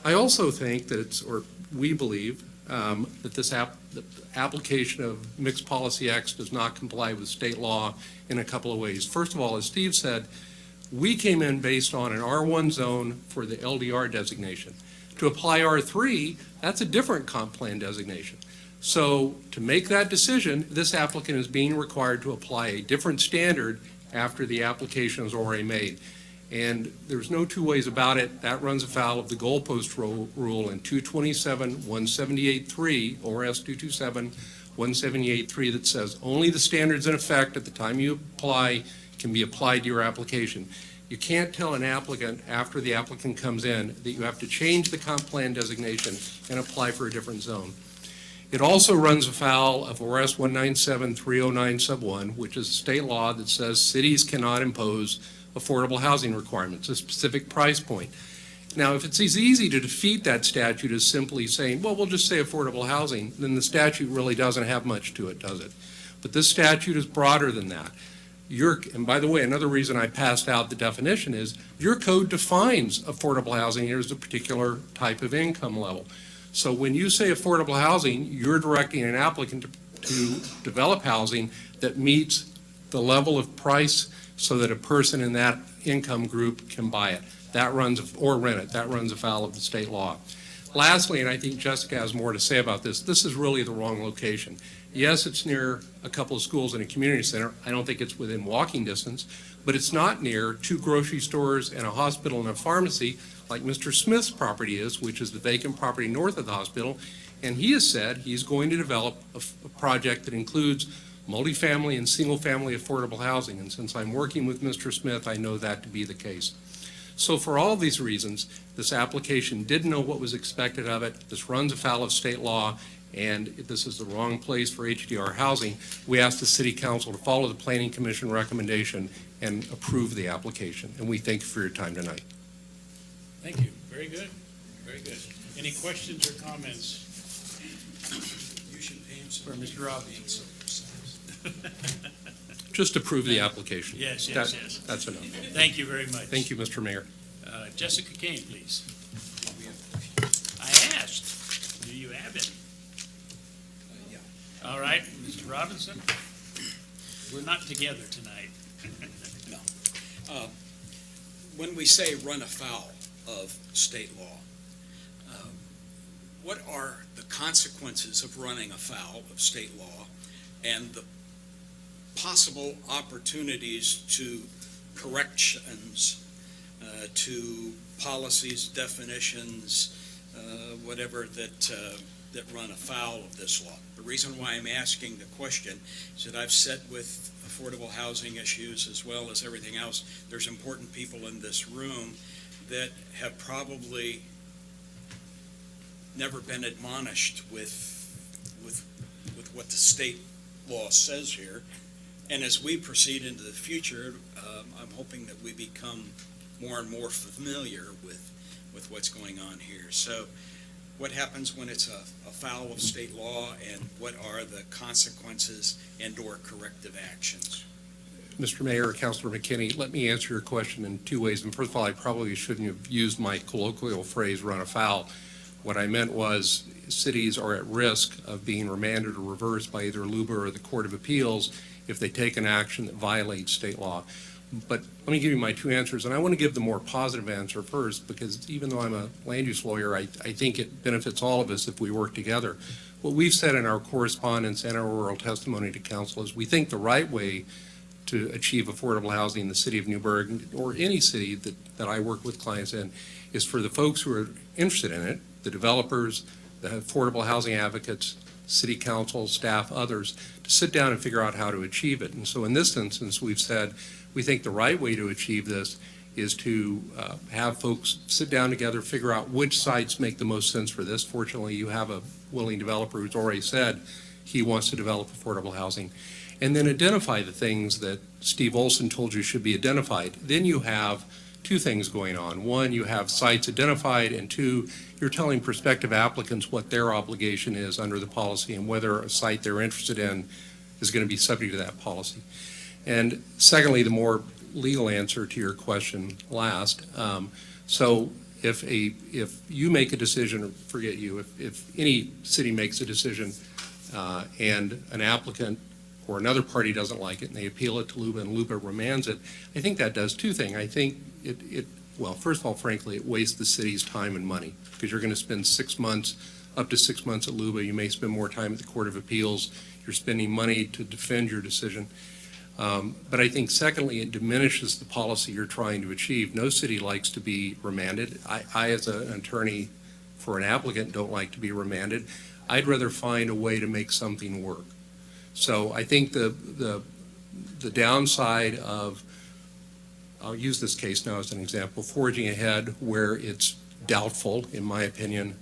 I also think that we believe that the application of Mixed Policy X does not comply with state law in a couple of ways. First of all, as Steve said, we came in based on an R1 zone for the LDR designation. To apply R3, that's a different comp plan designation. So to make that decision, this applicant is being required to apply a different standard after the application is already made. And there's no two ways about it. That runs afoul of the goalpost rule in 227-178-3, ORS 178.3 that says only the standards in effect at the time you apply can be applied to your application. You can't tell an applicant after the applicant comes in that you have to change the comp plan designation and apply for a different zone. It also runs afoul of ORS 197-309 sub 1, which is a state law that says cities cannot impose affordable housing requirements, a specific price point. Now, if it's as easy to defeat that statute as simply saying, well, we'll just say affordable housing, then the statute really doesn't have much to it, does it? But this statute is broader than that. And by the way, another reason I passed out the definition is your code defines affordable housing as a particular type of income level. So when you say affordable housing, you're directing an applicant to develop housing that meets the level of price so that a person in that income group can buy it. That runs, or rent it. That runs afoul of the state law. Lastly, and I think Jessica has more to say about this, this is really the wrong location. Yes, it's near a couple of schools and a community center. I don't think it's within walking distance, but it's not near 2 grocery stores and a hospital and a pharmacy like Mr. Smith's property is, which is the vacant property north of the hospital. And he has said he's going to develop a project that includes multifamily and single-family affordable housing. And since I'm working with Mr. Smith, I know that to be the case. So for all these reasons, this application didn't know what was expected of it. This runs afoul of state law, and this is the wrong place for HDR housing. We ask the City Council to follow the Planning Commission recommendation and approve the application. And we thank you for your time tonight. Thank you. Very good. Very good. Any questions or comments? You should answer. For Mr. Robbins. Just approve the application. Yes, yes, That- yes. That's enough. Thank you very much. Thank you, Mr. Mayor. Jessica Kane, please. I asked, do you have it? Yeah. All right, Mr. Robinson, we're not together tonight. No. When we say run afoul of state law, what are the consequences of running afoul of state law and the possible opportunities to corrections to policies, definitions, whatever that run afoul of this law? The reason why I'm asking the question is that I've sat with affordable housing issues as well as everything else. There's important people in this room that have probably never been admonished with what the state law says here. And as we proceed into the future, I'm hoping that we become more and more familiar with what's going on here. So what happens when it's a foul of state law, and what are the consequences and or corrective actions? Mr. Mayor, Councilor McKinney, let me answer your question in 2 ways. And first of all, I probably shouldn't have used my colloquial phrase, run afoul. What I meant was cities are at risk of being remanded or reversed by either LUBA or the Court of Appeals if they take an action that violates state law. But let me give you my 2 answers, and I want to give the more positive answer first, because even though I'm a land use lawyer, I think it benefits all of us if we work together. What we've said in our correspondence and our oral testimony to council is we think the right way to achieve affordable housing in the city of Newberg, or any city that I work with clients in, is for the folks who are interested in it, the developers, the affordable housing advocates, city council, staff, others, to sit down and figure out how to achieve it. And so in this instance, we've said we think the right way to achieve this is to have folks sit down together, figure out which sites make the most sense for this. Fortunately, you have a willing developer who's already said he wants to develop affordable housing. And then identify the things that Steve Olson told you should be identified. Then you have 2 things going on. 1, you have sites identified, and 2, you're telling prospective applicants what their obligation is under the policy and whether a site they're interested in is going to be subject to that policy. And secondly, the more legal answer to your question last. So if you make a decision, or forget you, if any city makes a decision and an applicant or another party doesn't like it and they appeal it to LUBA and LUBA remands it, I think that does 2 things. I think well, first of all, frankly, it wastes the city's time and money, because you're going to spend 6 months, up to 6 months at LUBA. You may spend more time at the Court of Appeals. You're spending money to defend your decision. But I think, secondly, it diminishes the policy you're trying to achieve. No city likes to be remanded. I as an attorney for an applicant, don't like to be remanded. I'd rather find a way to make something work. So I think the downside of, I'll use this case now as an example, forging ahead where it's doubtful, in my opinion,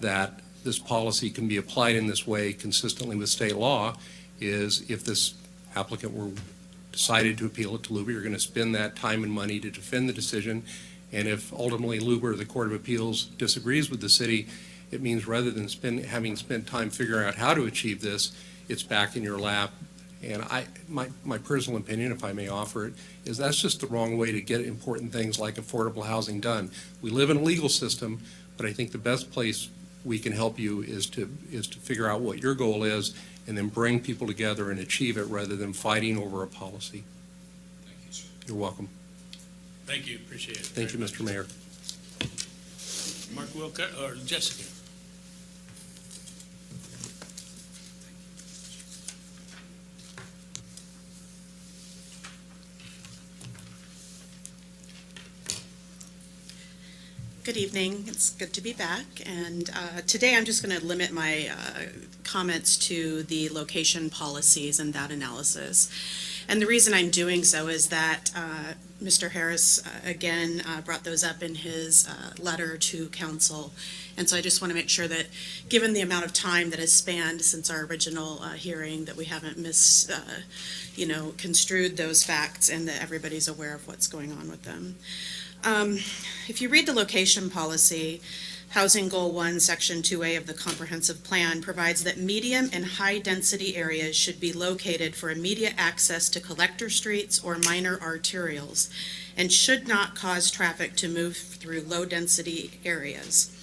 that this policy can be applied in this way consistently with state law, is if this applicant were decided to appeal it to Luber, you're going to spend that time and money to defend the decision. And if ultimately Luber, the Court of Appeals, disagrees with the city, it means rather than having spent time figuring out how to achieve this, it's back in your lap. And my personal opinion, if I may offer it, is that's just the wrong way to get important things like affordable housing done. We live in a legal system, but I think the best place we can help you is to figure out what your goal is and then bring people together and achieve it rather than fighting over a policy. Thank you, sir. You're welcome. Thank you, appreciate it. Thank you, Mr. Mayor. Mark Wilcox, or Jessica? Good evening. It's good to be back. And today I'm just going to limit my comments to the location policies and that analysis. And the reason I'm doing so is that Mr. Harris, again, brought those up in his letter to council. And so I just want to make sure that, given the amount of time that has spanned since our original hearing, that we haven't construed those facts and that everybody's aware of what's going on with them. If you read the location policy, Housing Goal 1, Section 2A of the Comprehensive Plan provides that medium and high-density areas should be located for immediate access to collector streets or minor arterials and should not cause traffic to move through low-density areas.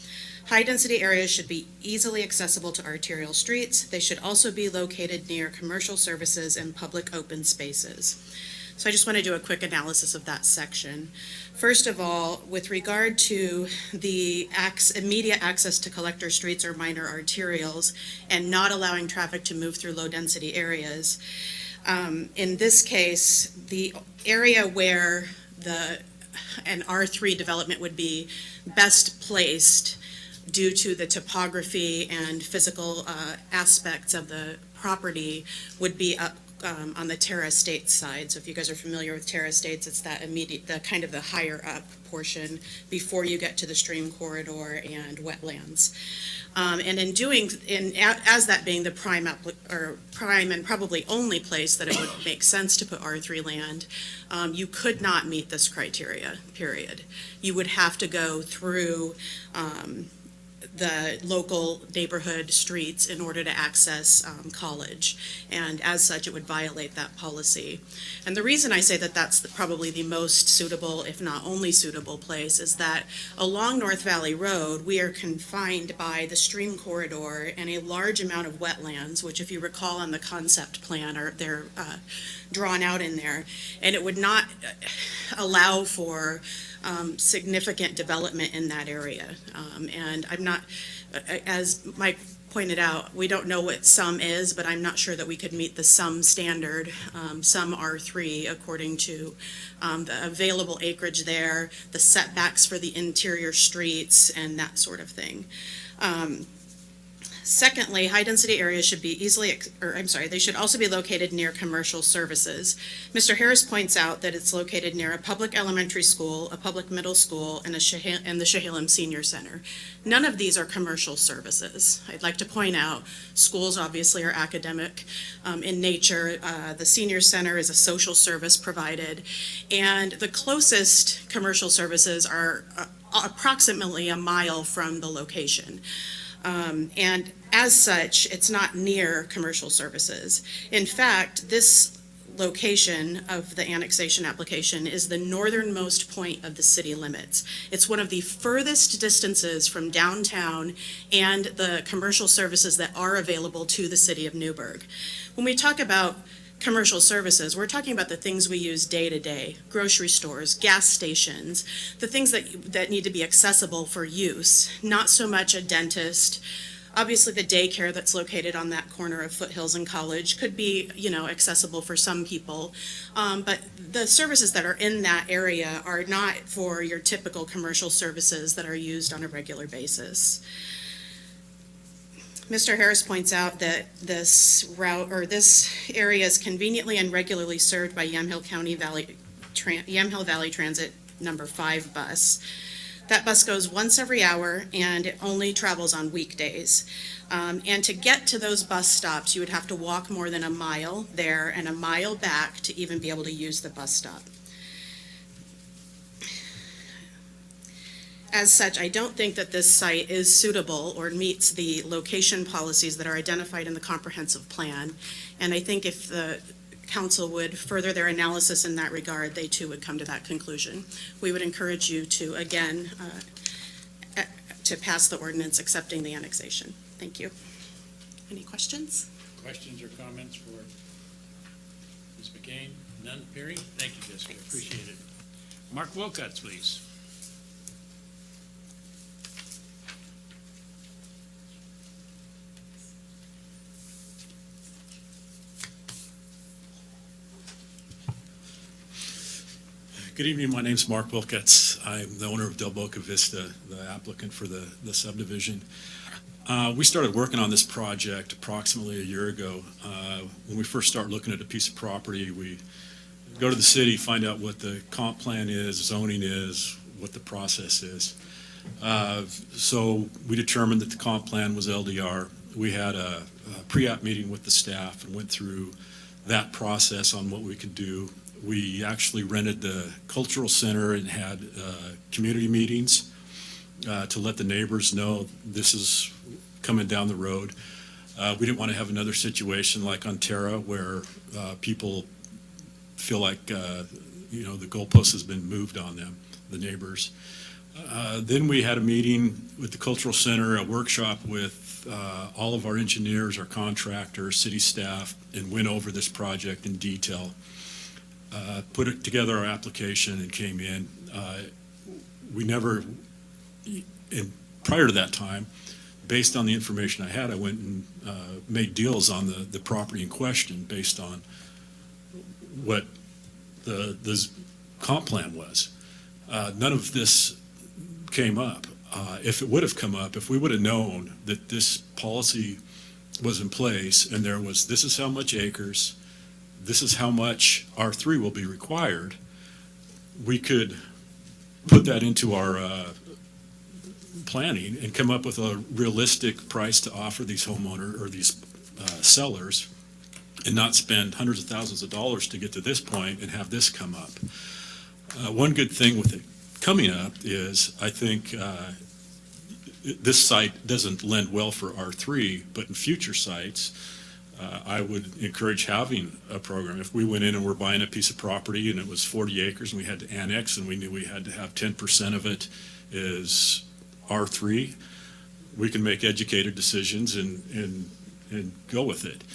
High-density areas should be easily accessible to arterial streets. They should also be located near commercial services and public open spaces. So I just want to do a quick analysis of that section. First of all, with regard to the immediate access to collector streets or minor arterials and not allowing traffic to move through low-density areas, in this case, the area where an R3 development would be best placed due to the topography and physical aspects of the property would be up on the Terra Estates side. So if you guys are familiar with Terra Estates, it's that the kind of the higher up portion before you get to the stream corridor and wetlands. And as that being the prime and probably only place that it would make sense to put R3 land, you could not meet this criteria, period. You would have to go through the local neighborhood streets in order to access college, and as such it would violate that policy. And the reason I say that that's probably the most suitable, if not only suitable place, is that along North Valley Road we are confined by the stream corridor and a large amount of wetlands, which if you recall on the concept plan they're drawn out in there, and it would not allow for significant development in that area. And I'm not, as Mike pointed out, we don't know what sum is, but I'm not sure that we could meet the sum standard, sum R3, according to the available acreage there, the setbacks for the interior streets, and that sort of thing. Secondly, high-density areas should be they should also be located near commercial services. Mr. Harris points out that it's located near a public elementary school, a public middle school, and the Chehalem Senior Center. None of these are commercial services. I'd like to point out schools obviously are academic in nature. The Senior Center is a social service provided, and the closest commercial services are approximately a mile from the location. And as such, it's not near commercial services. In fact, this location of the annexation application is the northernmost point of the city limits. It's one of the furthest distances from downtown and the commercial services that are available to the city of Newberg. When we talk about commercial services, we're talking about the things we use day to day: grocery stores, gas stations, the things that need to be accessible for use, not so much a dentist. Obviously, the daycare that's located on that corner of Foothills and College could be, accessible for some people. But the services that are in that area are not for your typical commercial services that are used on a regular basis. Mr. Harris points out that this route, or this area is conveniently and regularly served by Yamhill Valley Transit number 5 bus. That bus goes once every hour, and it only travels on weekdays. And to get to those bus stops, you would have to walk more than a mile there and a mile back to even be able to use the bus stop. As such, I don't think that this site is suitable or meets the location policies that are identified in the comprehensive plan. And I think if the council would further their analysis in that regard, they too would come to that conclusion. We would encourage you to, again, to pass the ordinance accepting the annexation. Thank you. Any questions? Questions or comments for Ms. McCain? None, Perry? Thank you, Jessica. Appreciate it. Mark Wilcox, please. Good evening. My name's Mark Wilketz. I'm the owner of Del Boca Vista, the applicant for the subdivision. We started working on this project approximately a year ago. When we first start looking at a piece of property, we go to the city, find out what the comp plan is, zoning is, what the process is. So we determined that the comp plan was LDR. We had a pre-app meeting with the staff and went through that process on what we could do. We actually rented the cultural center and had community meetings to let the neighbors know this is coming down the road. We didn't want to have another situation like on Terra where people feel like the goalpost has been moved on them, the neighbors. Then we had a meeting with the cultural center, a workshop with all of our engineers, our contractors, city staff, and went over this project in detail. Put it together our application and came in. We never, and prior to that time, based on the information I had, I went and made deals on the property in question based on what the comp plan was. None of this came up. If it would have come up, if we would have known that this policy was in place and there was, this is how much acres, this is how much R3 will be required, we could put that into our planning and come up with a realistic price to offer these homeowners or these sellers and not spend hundreds of thousands of dollars to get to this point and have this come up. One good thing with it coming up is I think this site doesn't lend well for R3, but in future sites, I would encourage having a program. If we went in and we're buying a piece of property and it was 40 acres and we had to annex and we knew we had to have 10% of it is R3, we can make educated decisions and go with it.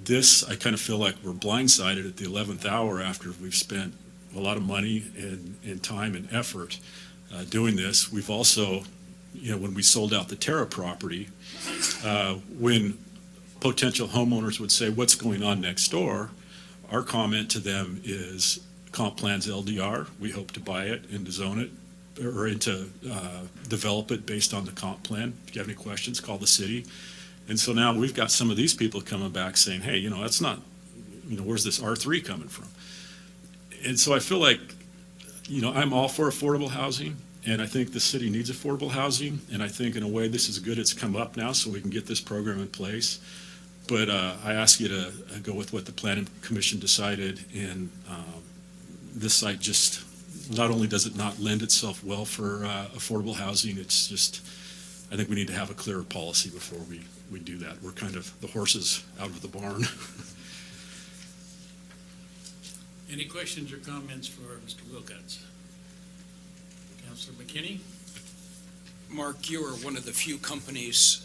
This, I kind of feel like we're blindsided at the 11th hour after we've spent a lot of money and time and effort doing this. We've also, when we sold out the Terra property, when potential homeowners would say, what's going on next door? Our comment to them is comp plan's LDR. We hope to buy it and to zone it or to develop it based on the comp plan. If you have any questions, call the city. And so now we've got some of these people coming back saying, hey, that's not, where's this R3 coming from? And so I feel like, I'm all for affordable housing. And I think the city needs affordable housing. And I think in a way this is good it's come up now so we can get this program in place. But I ask you to go with what the Planning Commission decided, and this site just, not only does it not lend itself well for affordable housing, it's just, I think we need to have a clearer policy before we do that. We're kind of the horses out of the barn. Any questions or comments for Mr. Wilcox? Councilor McKinney? Mark, you are one of the few companies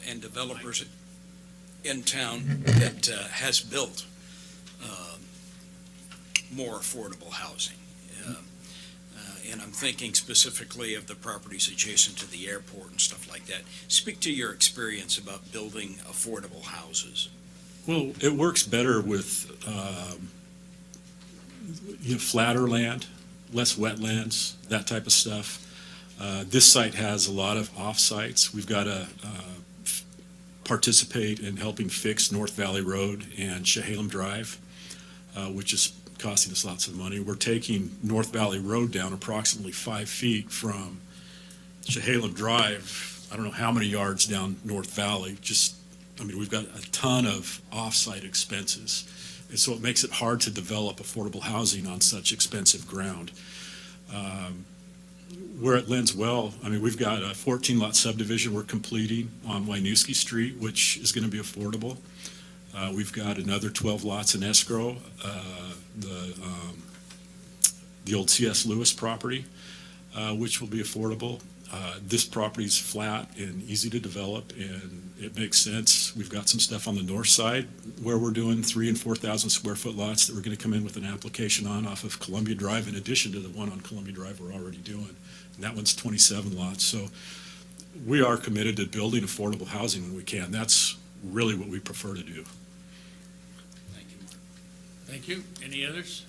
and developers in town that has built more affordable housing. And I'm thinking specifically of the properties adjacent to the airport and stuff like that. Speak to your experience about building affordable houses. Well, it works better with flatter land, less wetlands, that type of stuff. This site has a lot of off-sites. We've got a participate in helping fix North Valley Road and Chehalem Drive, which is costing us lots of money. We're taking North Valley Road down approximately 5 feet from Chehalem Drive. I don't know how many yards down North Valley. We've got a ton of off-site expenses. And so it makes it hard to develop affordable housing on such expensive ground. We're at Lynn's Well. We've got a 14-lot subdivision we're completing on Winooski Street, which is going to be affordable. We've got another 12 lots in escrow, the old C.S. Lewis property, which will be affordable. This property's flat and easy to develop, and it makes sense. We've got some stuff on the north side where we're doing 3,000 and 4,000 square foot lots that we're going to come in with an application on off of Columbia Drive, in addition to the one on Columbia Drive we're already doing. And that one's 27 lots. So we are committed to building affordable housing when we can. That's really what we prefer to do. Thank you, Mark. Thank you. Any others?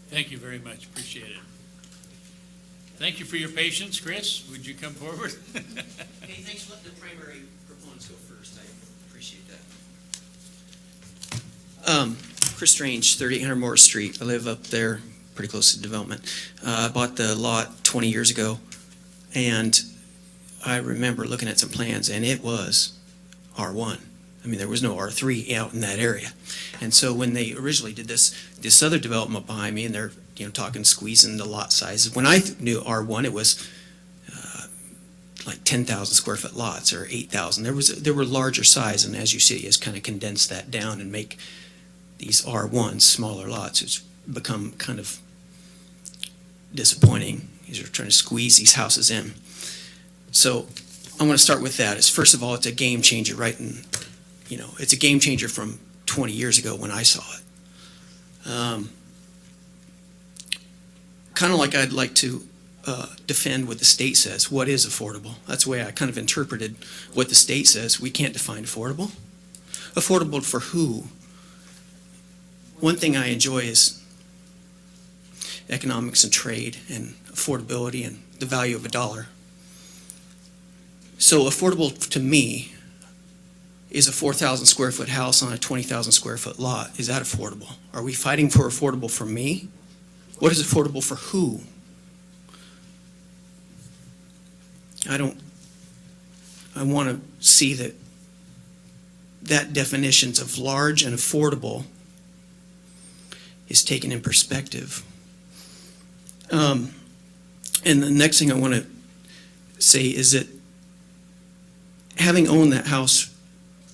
Thank you very much. Appreciate it. Thank you for your patience. Chris, would you come forward? Hey, thanks for letting the primary proponents go first. I appreciate that. Chris Strange, 3800 Morris Street. I live up there, pretty close to development. I bought the lot 20 years ago, and I remember looking at some plans, and it was R1. There was no R3 out in that area. And so when they originally did this other development behind me, and they're talking squeezing the lot sizes. When I knew R1, it was like 10,000 square foot lots or 8,000. There were larger size, and as you see, it's kind of condensed that down and make these R1s smaller lots. It's become kind of disappointing. You're trying to squeeze these houses in. So I want to start with that. First of all, it's a game changer, right? And it's a game changer from 20 years ago when I saw it. Kind of like I'd like to defend what the state says. What is affordable? That's the way I kind of interpreted what the state says. We can't define affordable. Affordable for who? One thing I enjoy is economics and trade and affordability and the value of a dollar. So affordable to me is a 4,000 square foot house on a 20,000 square foot lot. Is that affordable? Are we fighting for affordable for me? What is affordable for who? I want to see that definitions of large and affordable is taken in perspective. And the next thing I want to say is that having owned that house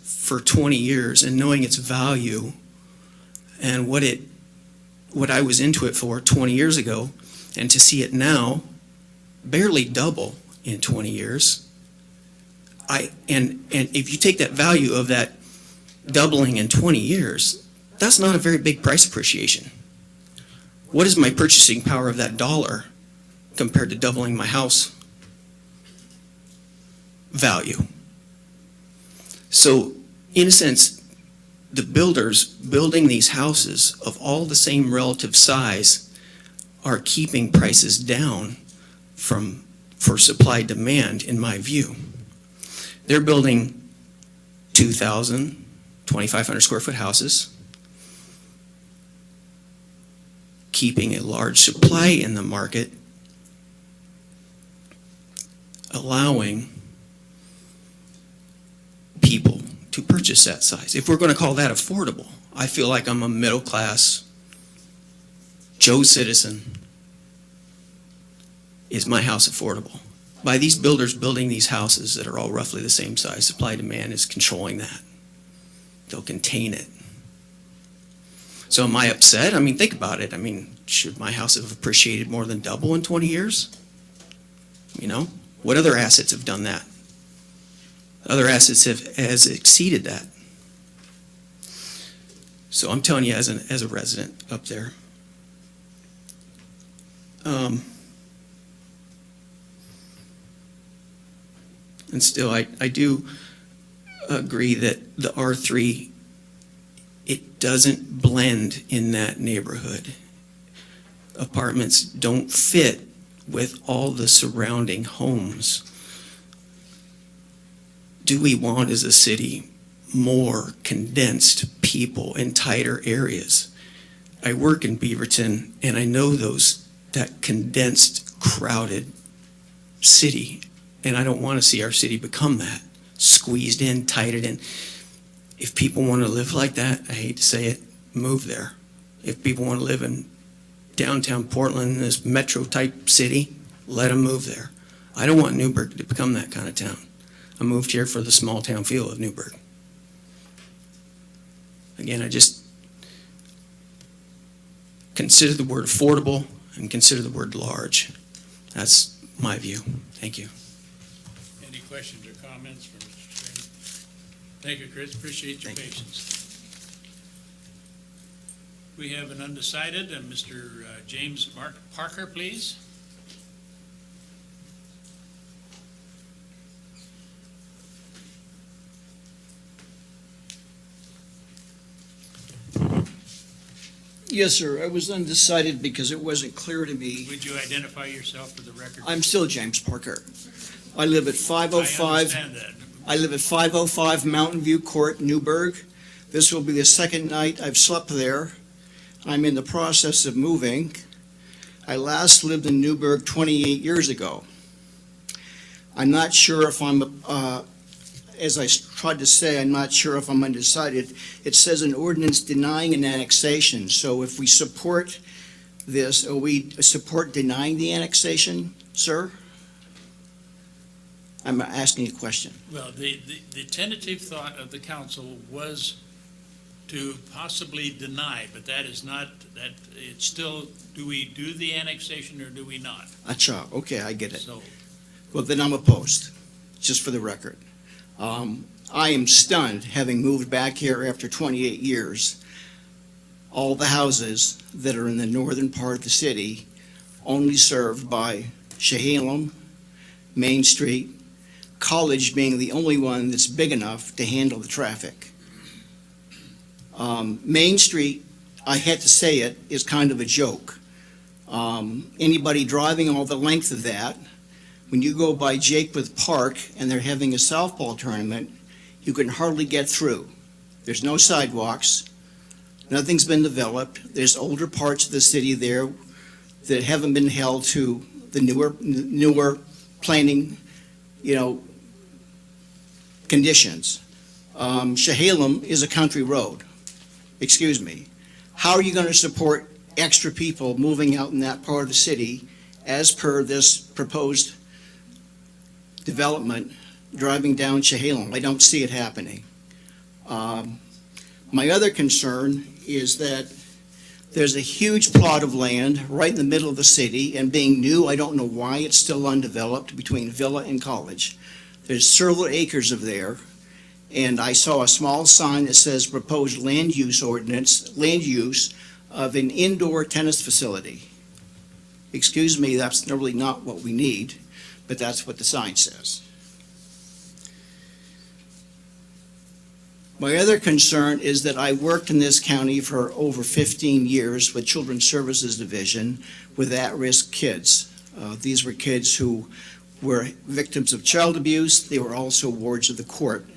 for 20 years and knowing its value and what I was into it for 20 years ago, and to see it now barely double in 20 years, and if you take that value of that doubling in 20 years, that's not a very big price appreciation. What is my purchasing power of that dollar compared to doubling my house value? So, in a sense, the builders building these houses of all the same relative size are keeping prices down for supply demand, in my view. They're building 2,000, 2,500 square foot houses, keeping a large supply in the market, allowing people to purchase that size. If we're going to call that affordable, I feel like I'm a middle class Joe citizen. Is my house affordable? By these builders building these houses that are all roughly the same size, supply demand is controlling that. They'll contain it. So am I upset? Think about it. Should my house have appreciated more than double in 20 years? What other assets have done that? Other assets has exceeded that. So I'm telling you, as a resident up there, and still, I do agree that the R3, it doesn't blend in that neighborhood. Apartments don't fit with all the surrounding homes. do we want as a city more condensed people in tighter areas? I work in Beaverton, and I know that condensed, crowded city, and I don't want to see our city become that, squeezed in, tighted in. If people want to live like that, I hate to say it, move there. If people want to live in downtown Portland, this metro-type city, let them move there. I don't want Newberg to become that kind of town. I moved here for the small town feel of Newberg. Again, I just consider the word affordable and consider the word large. That's my view. Thank you. Any questions or comments from Mr. Chairman? Thank you, Chris. Appreciate your patience. We have an undecided, Mr. James Parker, please. Yes, sir. I was undecided because it wasn't clear to me. Would you identify yourself for the record? I'm still James Parker. I live at 505. I understand that. I live at 505 Mountain View Court, Newberg. This will be the second night I've slept there. I'm in the process of moving. I last lived in Newberg 28 years ago. I'm not sure if I'm, as I tried to say, I'm not sure if I'm undecided. It says an ordinance denying an annexation. So if we support this, or we support denying the annexation, sir? I'm asking a question. Well, the tentative thought of the council was to possibly deny, but that is not, that it's still, do we do the annexation or do we not? Acha, okay, I get it. So, Well, then I'm opposed, just for the record. I am stunned, having moved back here after 28 years. All the houses that are in the northern part of the city only served by Chehalem, Main Street, College being the only one that's big enough to handle the traffic. Main Street, I had to say it, is kind of a joke. Anybody driving all the length of that, when you go by Jakewith Park and they're having a softball tournament, you can hardly get through. There's no sidewalks. Nothing's been developed. There's older parts of the city there that haven't been held to the newer planning, conditions. Chehalem is a country road. Excuse me. How are you going to support extra people moving out in that part of the city as per this proposed development driving down Chehalem? I don't see it happening. My other concern is that there's a huge plot of land right in the middle of the city, and being new, I don't know why it's still undeveloped between Villa and College. There's several acres of there, and I saw a small sign that says proposed land use ordinance, land use of an indoor tennis facility. Excuse me, that's really not what we need, but that's what the sign says. My other concern is that I worked in this county for over 15 years with Children's Services Division with at-risk kids. These were kids who were victims of child abuse. They were also wards of the court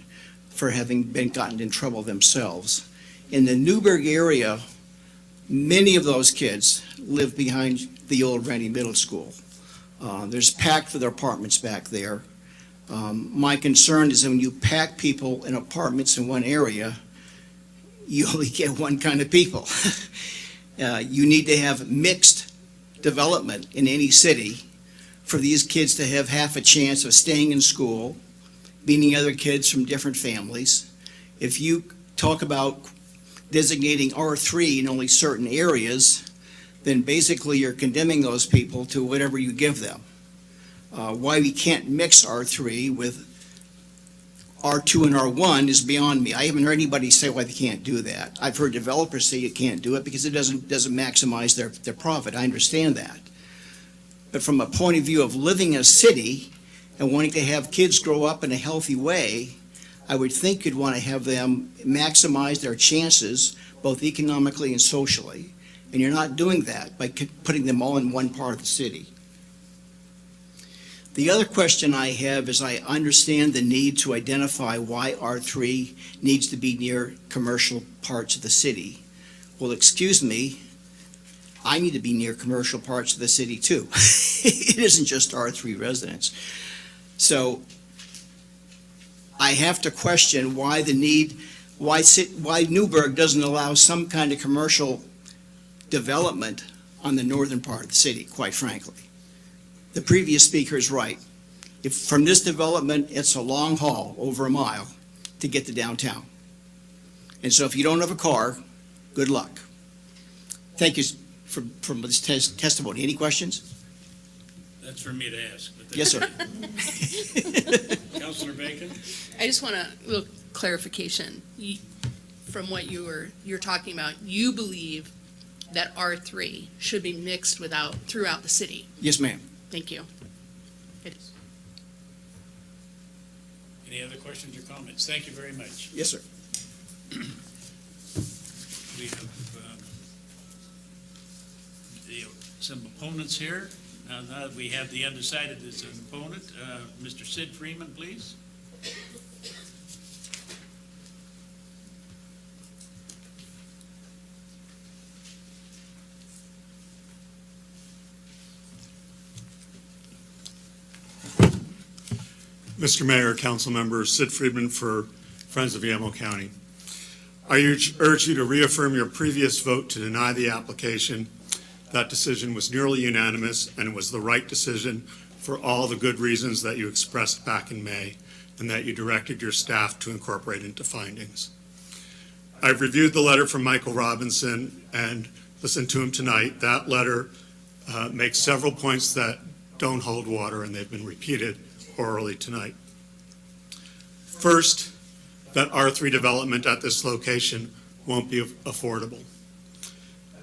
for having been gotten in trouble themselves. In the Newberg area, many of those kids live behind the old Rennie Middle School. There's packed for their apartments back there. My concern is that when you pack people in apartments in one area, you only get one kind of people. You need to have mixed development in any city for these kids to have half a chance of staying in school, meeting other kids from different families. If you talk about designating R3 in only certain areas, then basically you're condemning those people to whatever you give them. Why we can't mix R3 with R2 and R1 is beyond me. I haven't heard anybody say why they can't do that. I've heard developers say you can't do it because it doesn't maximize their profit. I understand that. But from a point of view of living in a city and wanting to have kids grow up in a healthy way, I would think you'd want to have them maximize their chances, both economically and socially. And you're not doing that by putting them all in one part of the city. The other question I have is I understand the need to identify why R3 needs to be near commercial parts of the city. Well, excuse me, I need to be near commercial parts of the city too. It isn't just R3 residents. So I have to question why the need, why Newberg doesn't allow some kind of commercial development on the northern part of the city, quite frankly. The previous speaker is right. If from this development, it's a long haul, over a mile, to get to downtown. And so if you don't have a car, good luck. Thank you for this testimony. Any questions? That's for me to ask. But Yes, sir. Councilor Bacon? I just want a little clarification. From what you're talking about, you believe that R3 should be mixed throughout the city. Yes, ma'am. Thank you. It is. Any other questions or comments? Thank you very much. Yes, sir. We have some opponents here. Now that we have the undecided as an opponent, Mr. Sid Freeman, please. Mr. Mayor, council members, Sid Friedman for Friends of Yamo County. I urge you to reaffirm your previous vote to deny the application. That decision was nearly unanimous, and it was the right decision for all the good reasons that you expressed back in May and that you directed your staff to incorporate into findings. I've reviewed the letter from Michael Robinson and listened to him tonight. That letter makes several points that don't hold water, and they've been repeated orally tonight. First, that R3 development at this location won't be affordable.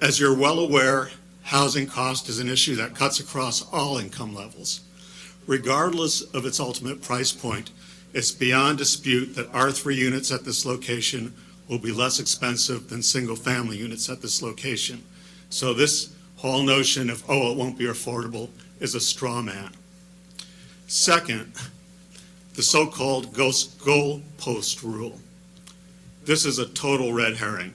As you're well aware, housing cost is an issue that cuts across all income levels. Regardless of its ultimate price point, it's beyond dispute that R3 units at this location will be less expensive than single-family units at this location. So this whole notion of, oh, it won't be affordable is a straw man. Second, the so-called goalpost rule. This is a total red herring.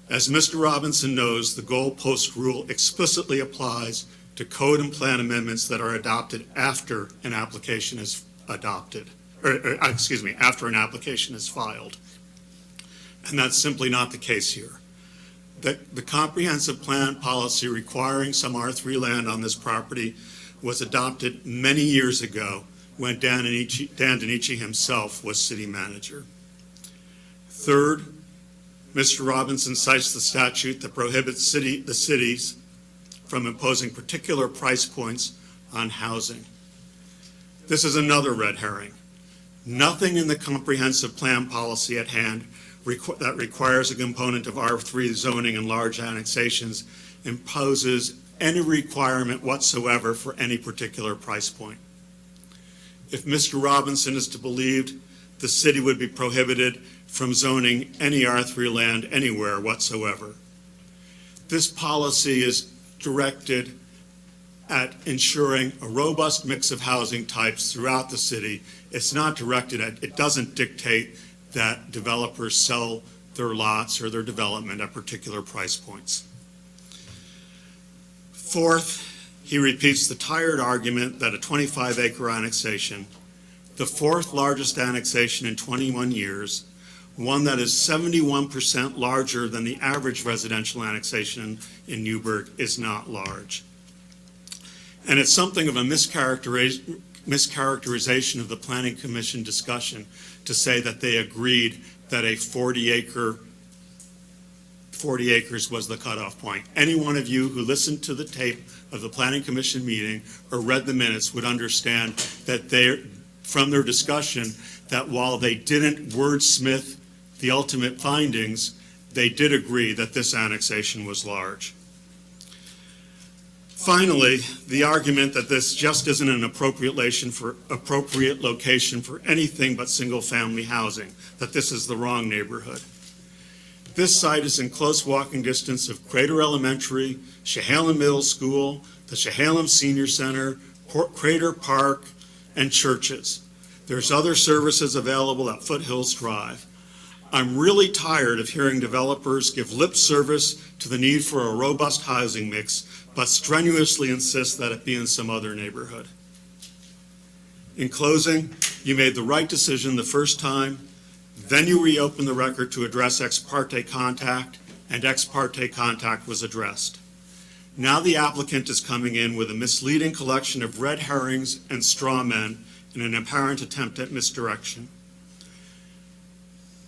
As Mr. Robinson knows, the goalpost rule explicitly applies to code and plan amendments that are adopted after an application is adopted, after an application is filed. And that's simply not the case here. The comprehensive plan policy requiring some R3 land on this property was adopted many years ago when Dan Danici himself was city manager. Third, Mr. Robinson cites the statute that prohibits the cities from imposing particular price points on housing. This is another red herring. Nothing in the comprehensive plan policy at hand that requires a component of R3 zoning and large annexations imposes any requirement whatsoever for any particular price point. If Mr. Robinson is to be believed, the city would be prohibited from zoning any R3 land anywhere whatsoever. This policy is directed at ensuring a robust mix of housing types throughout the city. It's not directed at, it doesn't dictate that developers sell their lots or their development at particular price points. Fourth, he repeats the tired argument that a 25-acre annexation, the fourth largest annexation in 21 years, one that is 71% larger than the average residential annexation in Newberg, is not large. And it's something of a mischaracterization of the Planning Commission discussion to say that they agreed that a 40 acres was the cutoff point. Any one of you who listened to the tape of the Planning Commission meeting or read the minutes would understand that from their discussion, that while they didn't wordsmith the ultimate findings, they did agree that this annexation was large. Finally, the argument that this just isn't an appropriate location for anything but single-family housing, that this is the wrong neighborhood. This site is in close walking distance of Crater Elementary, Chehalem Middle School, the Chehalem Senior Center, Crater Park, and churches. There's other services available at Foothills Drive. I'm really tired of hearing developers give lip service to the need for a robust housing mix, but strenuously insist that it be in some other neighborhood. In closing, you made the right decision the first time, then you reopened the record to address ex parte contact, and ex parte contact was addressed. Now the applicant is coming in with a misleading collection of red herrings and straw men in an apparent attempt at misdirection.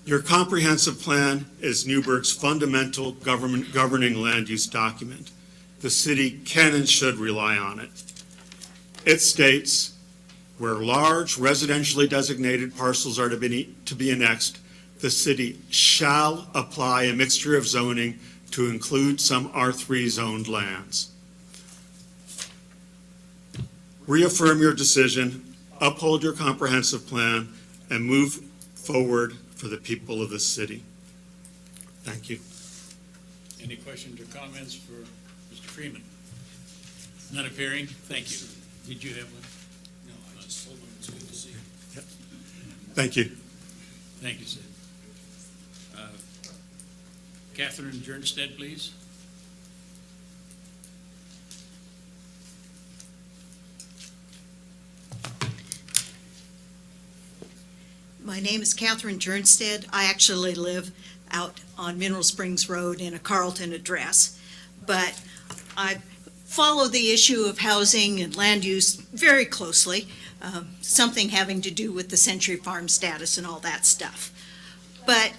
Your comprehensive plan is Newberg's fundamental governing land use document. The city can and should rely on it. It states, where large residentially designated parcels are to be annexed, the city shall apply a mixture of zoning to include some R3 zoned lands. Reaffirm your decision, uphold your comprehensive plan, and move forward for the people of this city. Thank you. Any questions or comments for Mr. Freeman? None appearing? Thank you. Did you have one? No, I just told him it's good to see you. Yep. Thank you. Thank you, Sid. Catherine Jernstead, please. My name is Catherine Jernstead. I actually live out on Mineral Springs Road in a Carlton address, but I follow the issue of housing and land use very closely, something having to do with the Century Farm status and all that stuff. But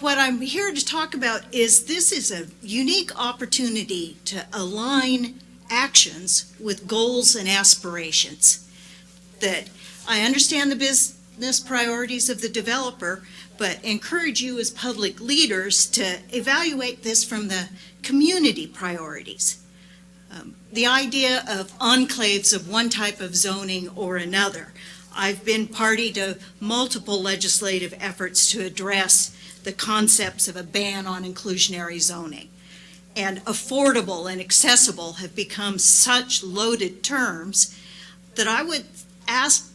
what I'm here to talk about is this is a unique opportunity to align actions with goals and aspirations. That I understand the business priorities of the developer, but encourage you as public leaders to evaluate this from the community priorities. The idea of enclaves of one type of zoning or another. I've been party to multiple legislative efforts to address the concepts of a ban on inclusionary zoning. And affordable and accessible have become such loaded terms that I would ask,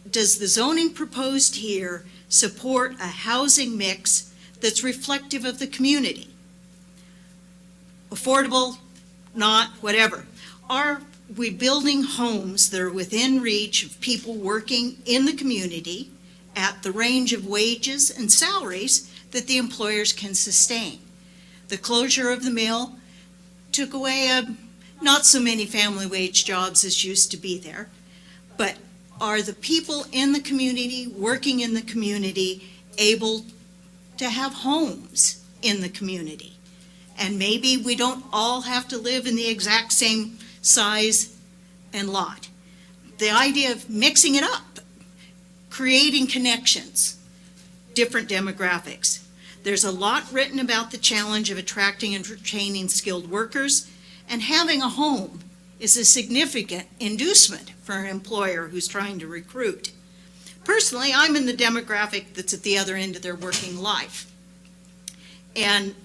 does the zoning proposed here support a housing mix that's reflective of the community? Affordable, not, whatever. Are we building homes that are within reach of people working in the community at the range of wages and salaries that the employers can sustain? The closure of the mill took away not so many family wage jobs as used to be there, but are the people in the community, working in the community, able to have homes in the community? And maybe we don't all have to live in the exact same size and lot. The idea of mixing it up, creating connections, different demographics. There's a lot written about the challenge of attracting and retaining skilled workers, and having a home is a significant inducement for an employer who's trying to recruit. Personally, I'm in the demographic that's at the other end of their working life. And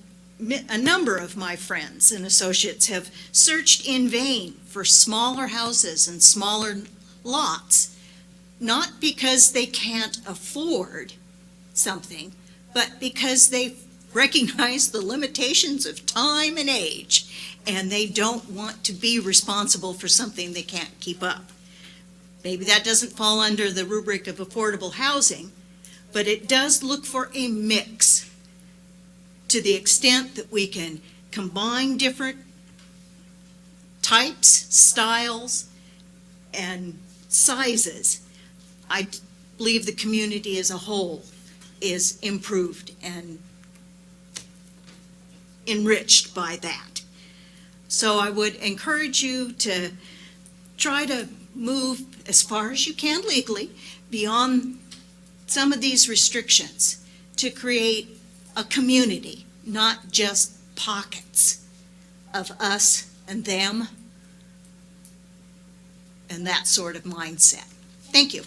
a number of my friends and associates have searched in vain for smaller houses and smaller lots, not because they can't afford something, but because they recognize the limitations of time and age, and they don't want to be responsible for something they can't keep up. Maybe that doesn't fall under the rubric of affordable housing, but it does look for a mix to the extent that we can combine different types, styles, and sizes. I believe the community as a whole is improved and enriched by that. So I would encourage you to try to move as far as you can legally beyond some of these restrictions to create a community, not just pockets of us and them and that sort of mindset. Thank you.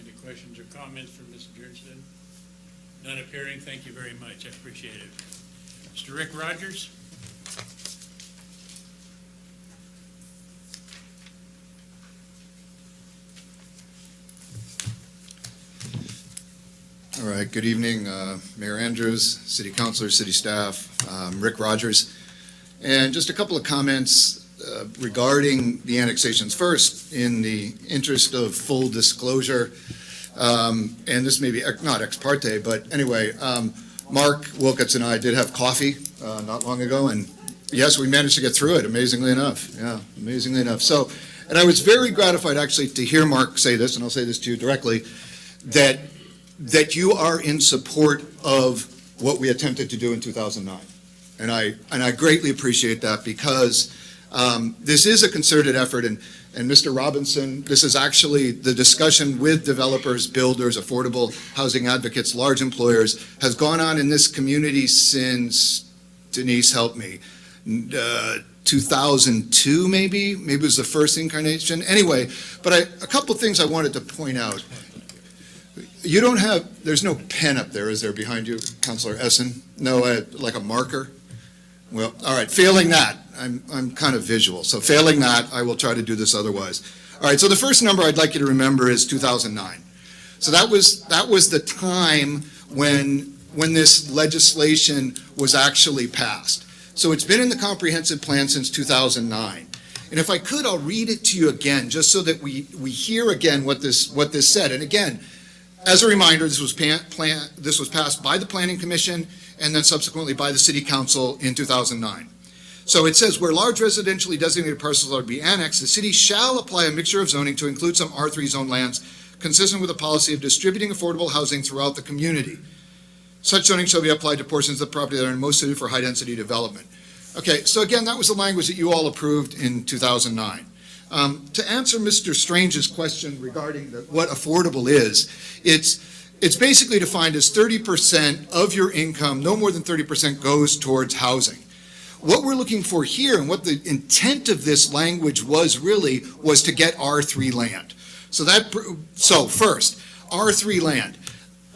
Any questions or comments from Ms. Jernstead? None appearing. Thank you very much. I appreciate it. Mr. Rick Rogers? right, good evening, Mayor Andrews, City Councilor, City Staff, Rick Rogers. And just a couple of comments regarding the annexations. First, in the interest of full disclosure, and this may be not ex parte, but anyway, Mark Wilkins and I did have coffee not long ago, and yes, we managed to get through it, amazingly enough. Yeah, amazingly enough. So, and I was very gratified actually to hear Mark say this, and I'll say this to you directly, that you are in support of what we attempted to do in 2009. And I greatly appreciate that, because this is a concerted effort, and Mr. Robinson, this is actually the discussion with developers, builders, affordable housing advocates, large employers, has gone on in this community since, Denise, help me, 2002 maybe it was the first incarnation. Anyway, but a couple things I wanted to point out. You don't have, there's no pen up there, is there, behind you, Councilor Essen? No, like a marker? Well, all right, failing that, I'm kind of visual, so failing that, I will try to do this otherwise. All right, so the first number I'd like you to remember is 2009. So that was the time when this legislation was actually passed. So it's been in the comprehensive plan since 2009. And if I could, I'll read it to you again, just so that we hear again what this said. And again, as a reminder, this was passed by the Planning Commission and then subsequently by the City Council in 2009. So it says, where large residentially designated parcels are to be annexed, the city shall apply a mixture of zoning to include some R3 zone lands consistent with a policy of distributing affordable housing throughout the community. Such zoning shall be applied to portions of the property that are most suited for high-density development. Okay, so again, that was the language that you all approved in 2009. To answer Mr. Strange's question regarding what affordable is, it's basically defined as 30% of your income, no more than 30% goes towards housing. What we're looking for here, and what the intent of this language was really, was to get R3 land. So first, R3 land.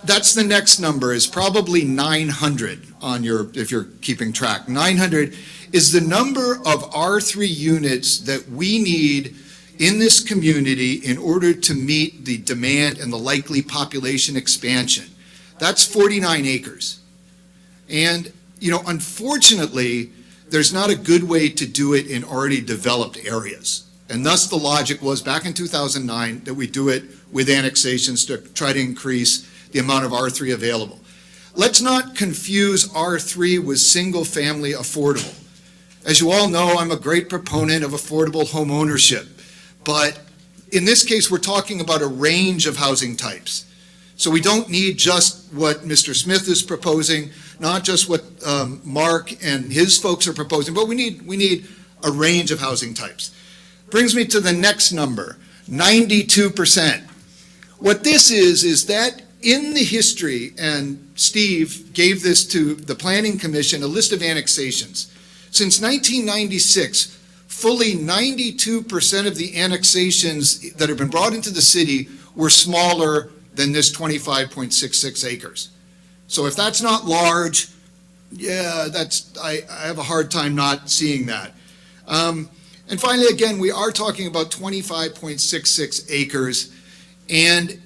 That's the next number, is probably 900 on your, if you're keeping track. 900 is the number of R3 units that we need in this community in order to meet the demand and the likely population expansion. That's 49 acres. And, unfortunately, there's not a good way to do it in already developed areas. And thus the logic was back in 2009 that we do it with annexations to try to increase the amount of R3 available. Let's not confuse R3 with single-family affordable. As you all know, I'm a great proponent of affordable home ownership, but in this case, we're talking about a range of housing types. So we don't need just what Mr. Smith is proposing, not just what Mark and his folks are proposing, but we need a range of housing types. Brings me to the next number, 92%. What this is that in the history, and Steve gave this to the Planning Commission, a list of annexations. Since 1996, fully 92% of the annexations that have been brought into the city were smaller than this 25.66 acres. So if that's not large, yeah, I have a hard time not seeing that. And finally, again, we are talking about 25.66 acres, and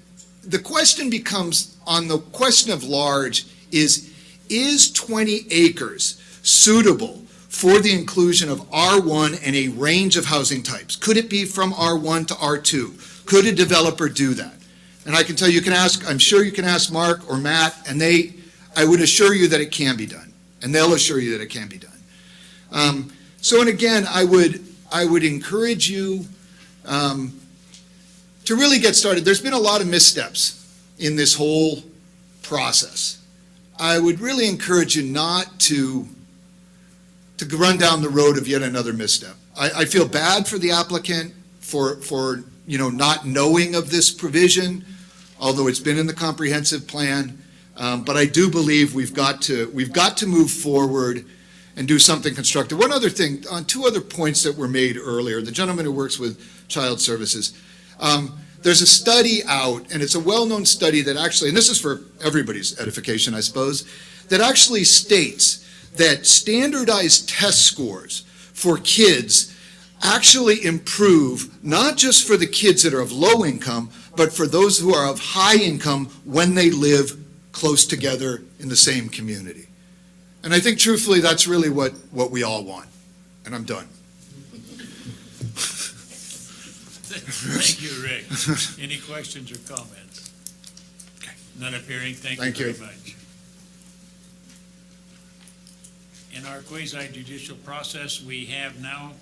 the question becomes, on the question of large, is 20 acres suitable for the inclusion of R1 and a range of housing types? Could it be from R1 to R2? Could a developer do that? And I can tell you, I'm sure you can ask Mark or Matt, and I would assure you that it can be done, and they'll assure you that it can be done. And again, I would encourage you to really get started. There's been a lot of missteps in this whole process. I would really encourage you not to run down the road of yet another misstep. I feel bad for the applicant for not knowing of this provision, although it's been in the comprehensive plan. But I do believe we've got to move forward and do something constructive. One other thing, on two other points that were made earlier, the gentleman who works with Child Services, there's a study out, and it's a well-known study that actually, and this is for everybody's edification, I suppose, that actually states that standardized test scores for kids actually improve, not just for the kids that are of low income, but for those who are of high income when they live close together in the same community. And I think truthfully, that's really what we all want. And I'm done. Thank you, Rick. Any questions or comments? Okay. None appearing. Thank Thank you you. very much. In our quasi-judicial process, we have now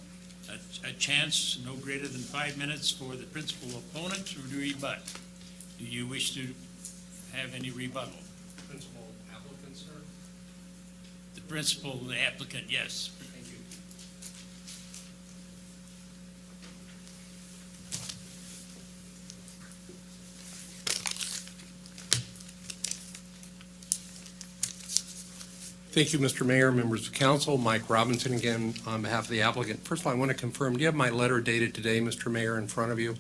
a chance, no greater than 5 minutes, for the principal opponent to rebut. Do you wish to have any rebuttal? Principal applicant, sir? The principal applicant, yes. Thank you. Thank you, Mr. Mayor, members of council. Mike Robinson again on behalf of the applicant. First of all, I want to confirm, do you have my letter dated today, Mr. Mayor, in front of you?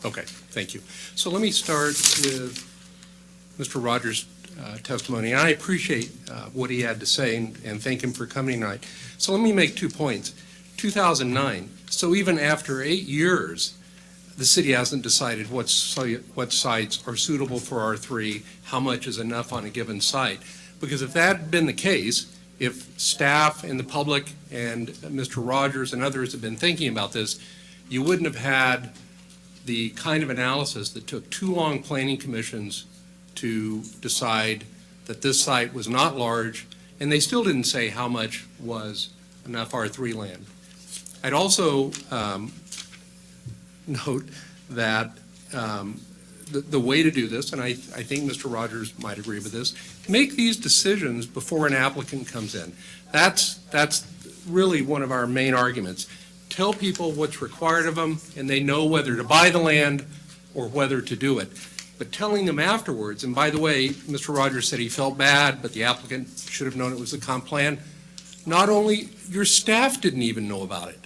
Okay, thank you. So let me start with Mr. Rogers' testimony. I appreciate what he had to say and thank him for coming tonight. So let me make 2 points. 2009, so even after 8 years, the city hasn't decided what sites are suitable for R3, how much is enough on a given site. Because if that had been the case, if staff and the public and Mr. Rogers and others have been thinking about this, you wouldn't have had the kind of analysis that took 2 long planning commissions to decide that this site was not large, and they still didn't say how much was enough R3 land. I'd also note that the way to do this, and I think Mr. Rogers might agree with this, make these decisions before an applicant comes in. That's really one of our main arguments. Tell people what's required of them, and they know whether to buy the land or whether to do it. But telling them afterwards, and by the way, Mr. Rogers said he felt bad, but the applicant should have known it was a comp plan. Not only, your staff didn't even know about it.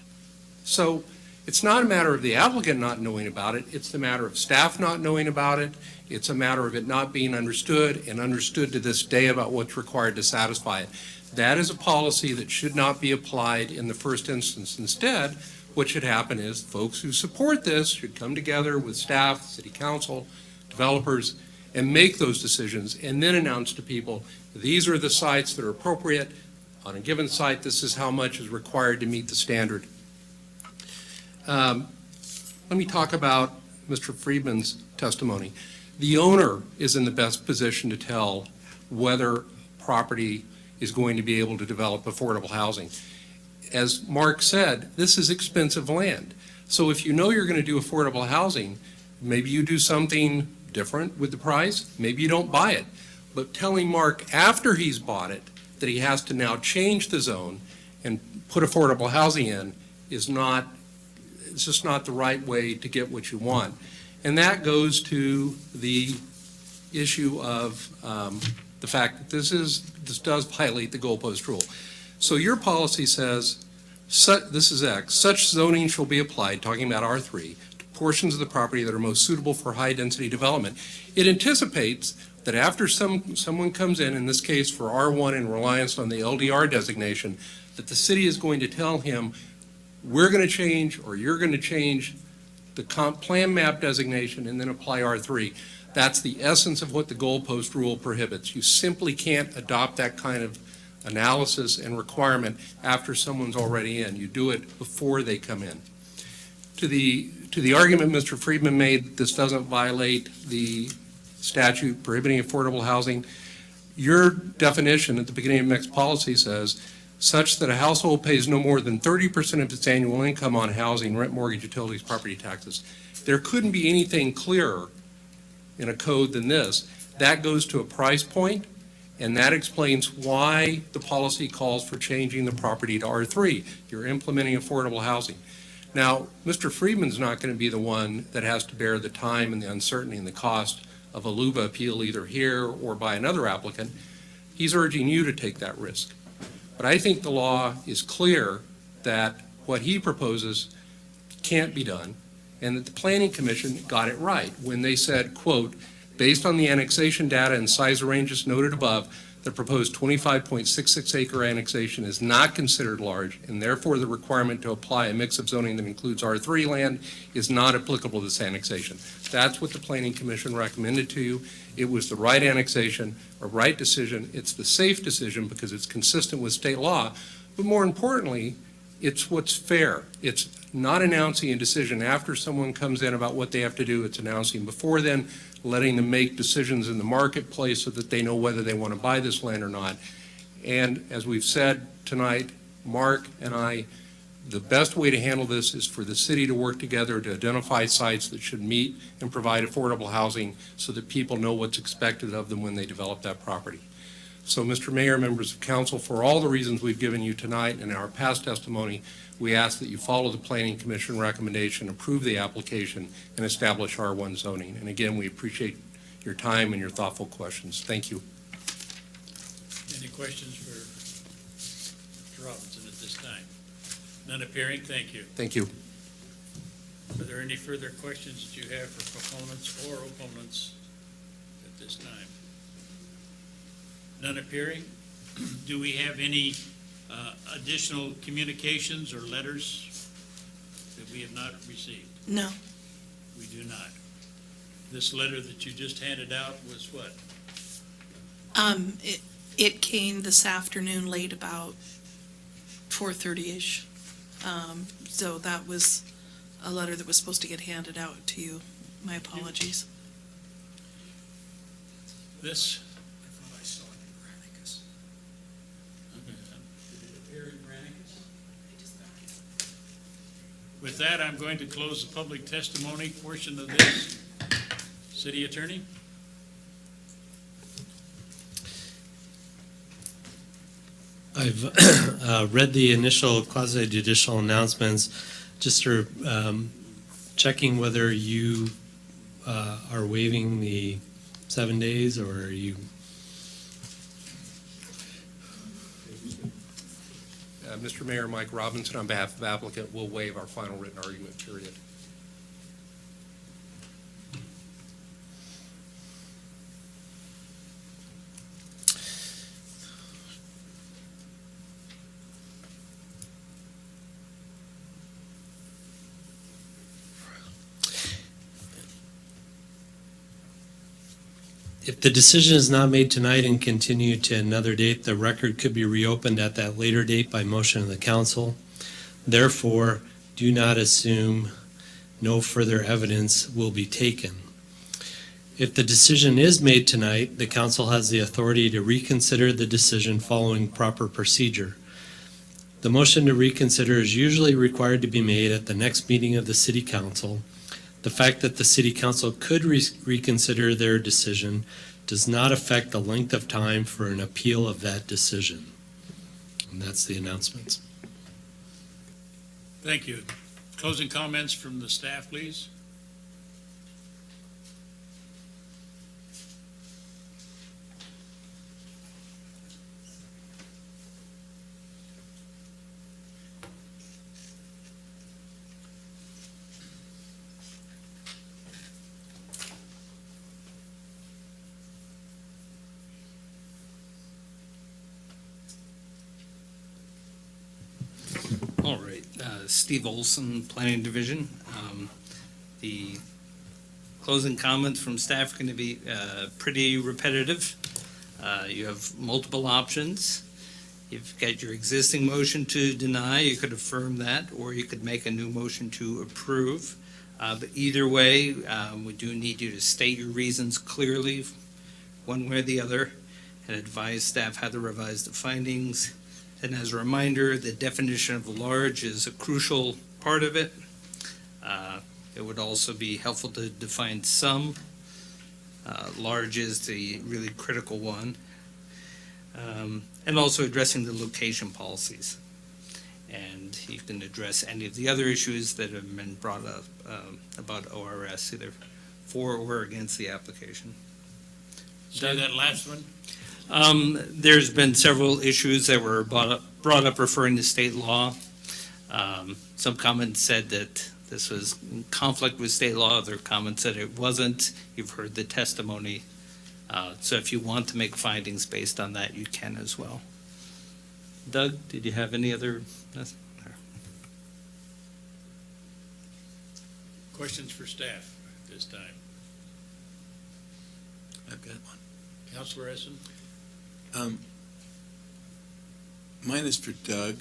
So it's not a matter of the applicant not knowing about it, it's the matter of staff not knowing about it, it's a matter of it not being understood and understood to this day about what's required to satisfy it. That is a policy that should not be applied in the first instance. Instead, what should happen is folks who support this should come together with staff, city council, developers, and make those decisions, and then announce to people, these are the sites that are appropriate. On a given site, this is how much is required to meet the standard. Let me talk about Mr. Friedman's testimony. The owner is in the best position to tell whether property is going to be able to develop affordable housing. As Mark said, this is expensive land. So if you know you're going to do affordable housing, maybe you do something different with the price, maybe you don't buy it. But telling Mark after he's bought it that he has to now change the zone and put affordable housing in is not, it's just not the right way to get what you want. And that goes to the issue of the fact that this does violate the goalpost rule. So your policy says, this is X, such zoning shall be applied, talking about R3, to portions of the property that are most suitable for high-density development. It anticipates that after someone comes in this case for R1 in reliance on the LDR designation, that the city is going to tell him, we're going to change, or you're going to change the comp plan map designation and then apply R3. That's the essence of what the goalpost rule prohibits. You simply can't adopt that kind of analysis and requirement after someone's already in. You do it before they come in. To the argument Mr. Friedman made, this doesn't violate the statute prohibiting affordable housing. Your definition at the beginning of next policy says, such that a household pays no more than 30% of its annual income on housing, rent, mortgage, utilities, property taxes. There couldn't be anything clearer in a code than this. That goes to a price point, and that explains why the policy calls for changing the property to R3. You're implementing affordable housing. Now, Mr. Friedman's not going to be the one that has to bear the time and the uncertainty and the cost of a LUBA appeal either here or by another applicant. He's urging you to take that risk. But I think the law is clear that what he proposes can't be done, and that the Planning Commission got it right when they said, quote, based on the annexation data and size ranges noted above, The proposed 25.66 acre annexation is not considered large, and therefore the requirement to apply a mix of zoning that includes R3 land is not applicable to this annexation. That's what the Planning Commission recommended to you. It was the right annexation, a right decision. It's the safe decision because it's consistent with state law. But more importantly, it's what's fair. It's not announcing a decision after someone comes in about what they have to do. It's announcing before then, letting them make decisions in the marketplace so that they know whether they want to buy this land or not. And as we've said tonight, Mark and I, the best way to handle this is for the city to work together to identify sites that should meet and provide affordable housing so that people know what's expected of them when they develop that property. So, Mr. Mayor, members of council, for all the reasons we've given you tonight and in our past testimony, we ask that you follow the Planning Commission recommendation, approve the application, and establish R1 zoning. And again, we appreciate your time and your thoughtful questions. Thank you. Any questions for Mr. Robinson at this time? None appearing, thank you. Thank you. Are there any further questions that you have for proponents or opponents at this time? None appearing? Do we have any additional communications or letters that we have not received? No. We do not. This letter that you just handed out was what? It came this afternoon late, about 4:30-ish. So that was a letter that was supposed to get handed out to you. My apologies. This? With that, I'm going to close the public testimony portion of this. City Attorney? I've read the initial quasi-judicial announcements, just for checking whether you are waiving the 7 days, or are you? Mr. Mayor, Mike Robinson, on behalf of the applicant, will waive our final written argument period. If the decision is not made tonight and continued to another date, the record could be reopened at that later date by motion of the council. Therefore, do not assume no further evidence will be taken. If the decision is made tonight, the council has the authority to reconsider the decision following proper procedure. The motion to reconsider is usually required to be made at the next meeting of the city council. The fact that the city council could reconsider their decision does not affect the length of time for an appeal of that decision. And that's the announcements. Thank you. Closing comments from the staff, please. All right, Steve Olson, Planning Division. The closing comments from staff are going to be pretty repetitive. You have multiple options. You've got your existing motion to deny, you could affirm that, or you could make a new motion to approve. But either way, we do need you to state your reasons clearly, one way or the other, and advise staff how to revise the findings. And as a reminder, the definition of large is a crucial part of it. It would also be helpful to define some. Large is the really critical one. And also addressing the location policies. And you can address any of the other issues that have been brought up about ORS, either for or against the application. Say that last one. There's been several issues that were brought up referring to state law. Some comments said that this was in conflict with state law. Other comments said it wasn't. You've heard the testimony. So if you want to make findings based on that, you can as well. Doug, did you have any other? Questions for staff at this time? I've got one. Councilor Essen? Mine is for Doug.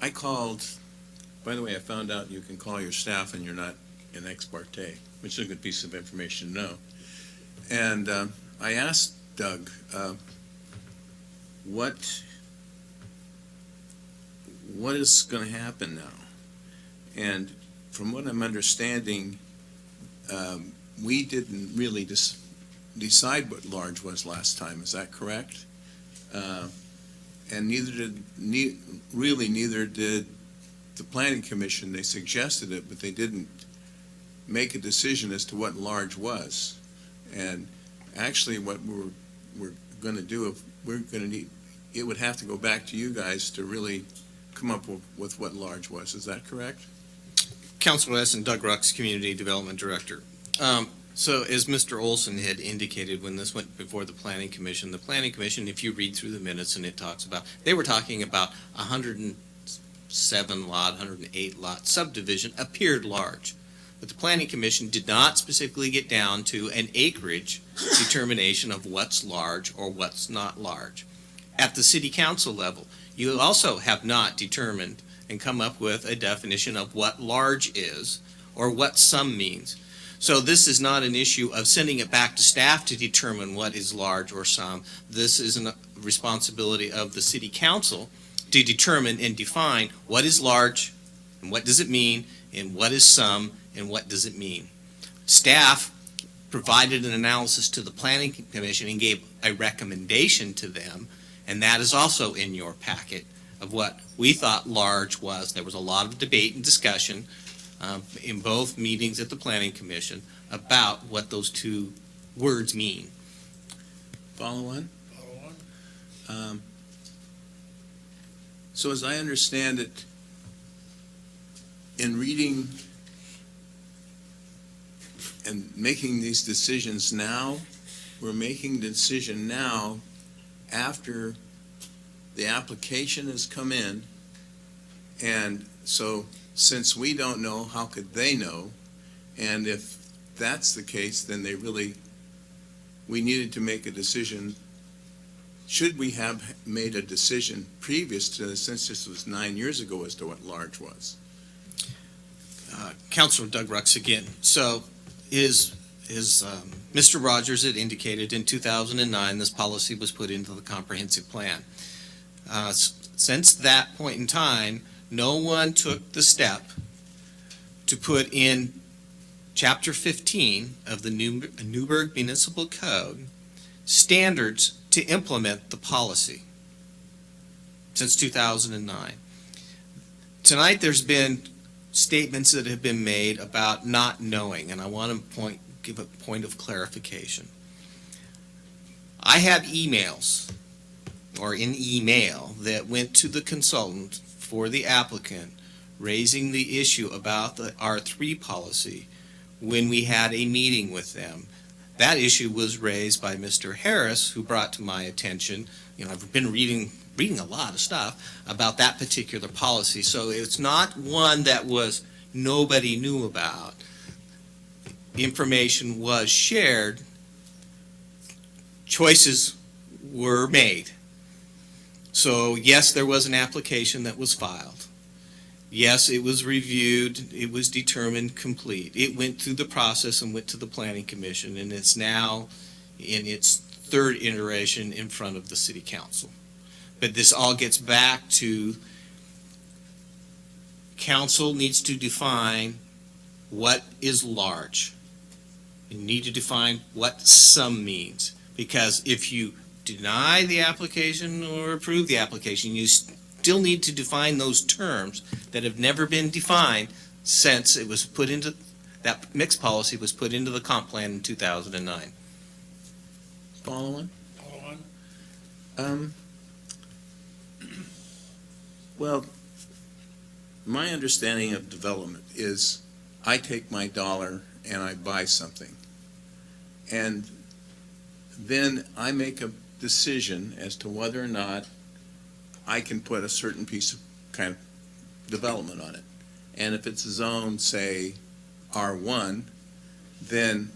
I called, by the way, I found out you can call your staff and you're not in ex parte, which is a good piece of information to know. And I asked Doug, what is going to happen now? And from what I'm understanding, we didn't really decide what large was last time. Is that correct? And neither did the Planning Commission. They suggested it, but they didn't make a decision as to what large was. And actually, what we're going to do, if we're going to need, it would have to go back to you guys to really come up with what large was. Is that correct? Councilor Essen, Doug Rux, Community Development Director. So as Mr. Olson had indicated when this went before the Planning Commission, if you read through the minutes and it talks about, they were talking about 107 lot, 108 lot subdivision appeared large. But the Planning Commission did not specifically get down to an acreage determination of what's large or what's not large. At the City Council level, you also have not determined and come up with a definition of what large is or what some means. So this is not an issue of sending it back to staff to determine what is large or some. This is a responsibility of the City Council to determine and define what is large and what does it mean and what is some and what does it mean. Staff provided an analysis to the Planning Commission and gave a recommendation to them, and that is also in your packet of what we thought large was. There was a lot of debate and discussion in both meetings at the Planning Commission about what those two words mean. Follow on? So as I understand it, in reading and making these decisions now, we're making the decision now after the application has come in, and so since we don't know, how could they know? And if that's the case, then we needed to make a decision. Should we have made a decision previous to this, since this was 9 years ago, as to what large was? Councilor Doug Rux again. So Mr. Rogers had indicated in 2009 this policy was put into the comprehensive plan. Since that point in time, no one took the step to put in Chapter 15 of the Newberg Municipal Code standards to implement the policy since 2009. Tonight there's been statements that have been made about not knowing, and I want to give a point of clarification. I have emails, or an email, that went to the consultant for the applicant raising the issue about the R3 policy when we had a meeting with them. That issue was raised by Mr. Harris, who brought to my attention, I've been reading a lot of stuff about that particular policy, so it's not one that nobody knew about. The information was shared, choices were made. So yes, there was an application that was filed. Yes, it was reviewed, it was determined complete. It went through the process and went to the Planning Commission, and it's now in its third iteration in front of the City Council. But this all gets back to Council needs to define what is large. You need to define what some means, because if you deny the application or approve the application, you still need to define those terms that have never been defined since it was put into, that mixed policy was put into the comp plan in 2009. Follow on? Well, my understanding of development is I take my dollar and I buy something. And then I make a decision as to whether or not I can put a certain piece of kind of development on it. And if it's a zone, say, R1, then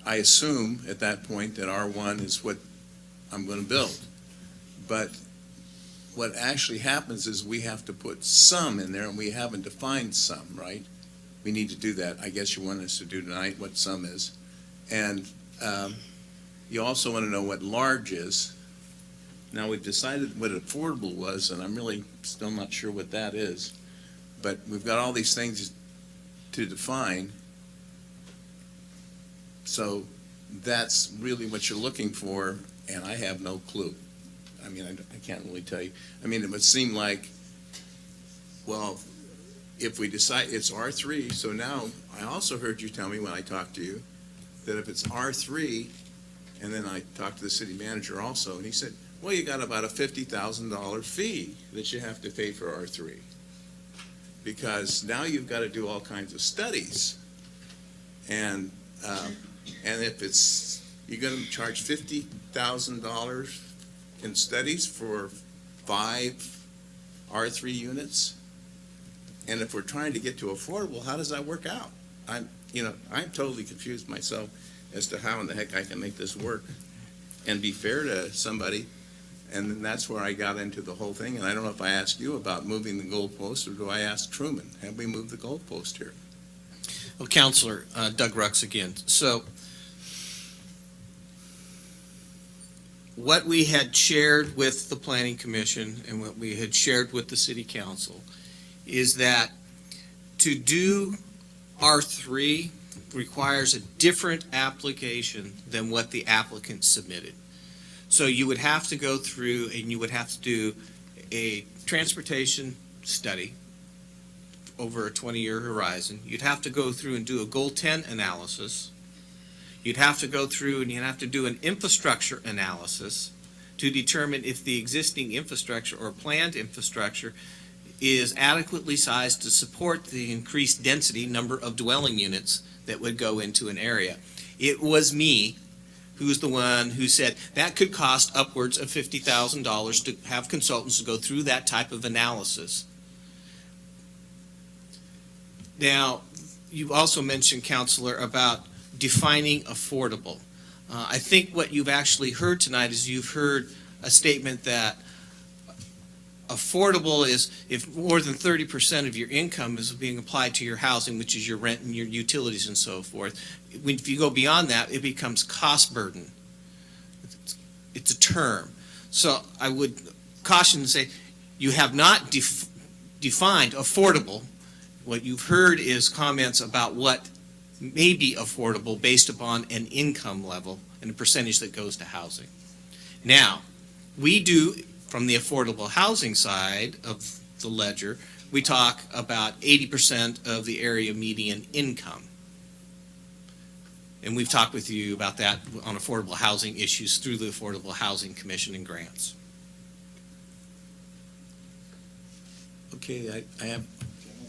I assume at that point that R1 is what I'm going to build. But what actually happens is we have to put some in there, and we haven't defined some, right? We need to do that. I guess you want us to do tonight what some is. And you also want to know what large is. Now, we've decided what affordable was, and I'm really still not sure what that is. But we've got all these things to define. So that's really what you're looking for, and I have no clue. I mean, I can't really tell you. I mean, it would seem like, well, if we decide it's R3, so now I also heard you tell me when I talked to you that if it's R3, and then I talked to the city manager also, and he said, well, you got about a $50,000 fee that you have to pay for R3. Because now you've got to do all kinds of studies. And if it's, you're going to charge $50,000 in studies for 5 R3 units? And if we're trying to get to affordable, how does that work out? I'm totally confused myself as to how in the heck I can make this work and be fair to somebody. And then that's where I got into the whole thing. And I don't know if I asked you about moving the goalpost, or do I ask Truman? Have we moved the goalpost here? Well, Counselor, Doug Rux again. So what we had shared with the Planning Commission and what we had shared with the City Council is that to do R3 requires a different application than what the applicant submitted. So you would have to go through and you would have to do a transportation study over a 20-year horizon. You'd have to go through and do a Goal 10 analysis. You'd have to go through and you'd have to do an infrastructure analysis to determine if the existing infrastructure or planned infrastructure is adequately sized to support the increased density number of dwelling units that would go into an area. It was me who's the one who said that could cost upwards of $50,000 to have consultants to go through that type of analysis. Now, you also mentioned, Counselor, about defining affordable. I think what you've actually heard tonight is you've heard a statement that affordable is if more than 30% of your income is being applied to your housing, which is your rent and your utilities and so forth. If you go beyond that, it becomes cost burden. It's a term. So I would caution and say you have not defined affordable. What you've heard is comments about what may be affordable based upon an income level and a percentage that goes to housing. Now, we do, from the affordable housing side of the ledger, we talk about 80% of the area median income. And we've talked with you about that on affordable housing issues through the Affordable Housing Commission and grants. Okay, I have,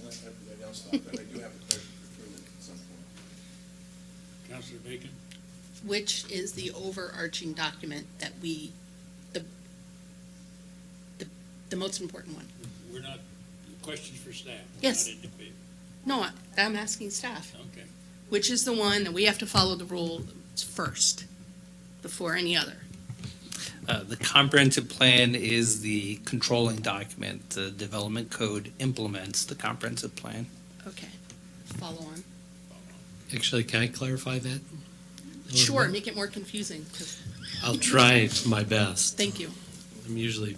everybody else thought that. I do have a question for Truman at some point. Councilor Bacon? Which is the overarching document that we, the most important one? We're not, questions for staff? Yes. Not individual. No, I'm asking staff. Okay. Which is the one that we have to follow the rules first before any other? The comprehensive plan is the controlling document. The development code implements the comprehensive plan. Okay, follow on. Actually, can I clarify that? a little Sure, bit? make it more confusing. 'Cause- I'll try my best. Thank you. I'm usually,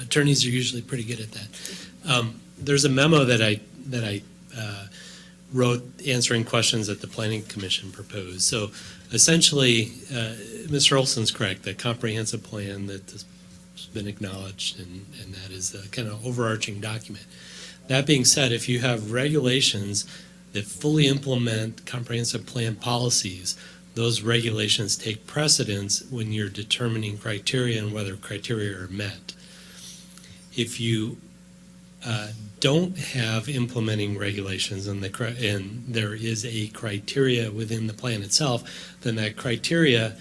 attorneys are usually pretty good at that. There's a memo that I wrote answering questions that the Planning Commission proposed. So essentially, Mr. Olson's correct, that comprehensive plan that has been acknowledged, and that is a kind of overarching document. That being said, if you have regulations that fully implement comprehensive plan policies, those regulations take precedence when you're determining criteria and whether criteria are met. If you don't have implementing regulations and there is a criteria within the plan itself, then that criteria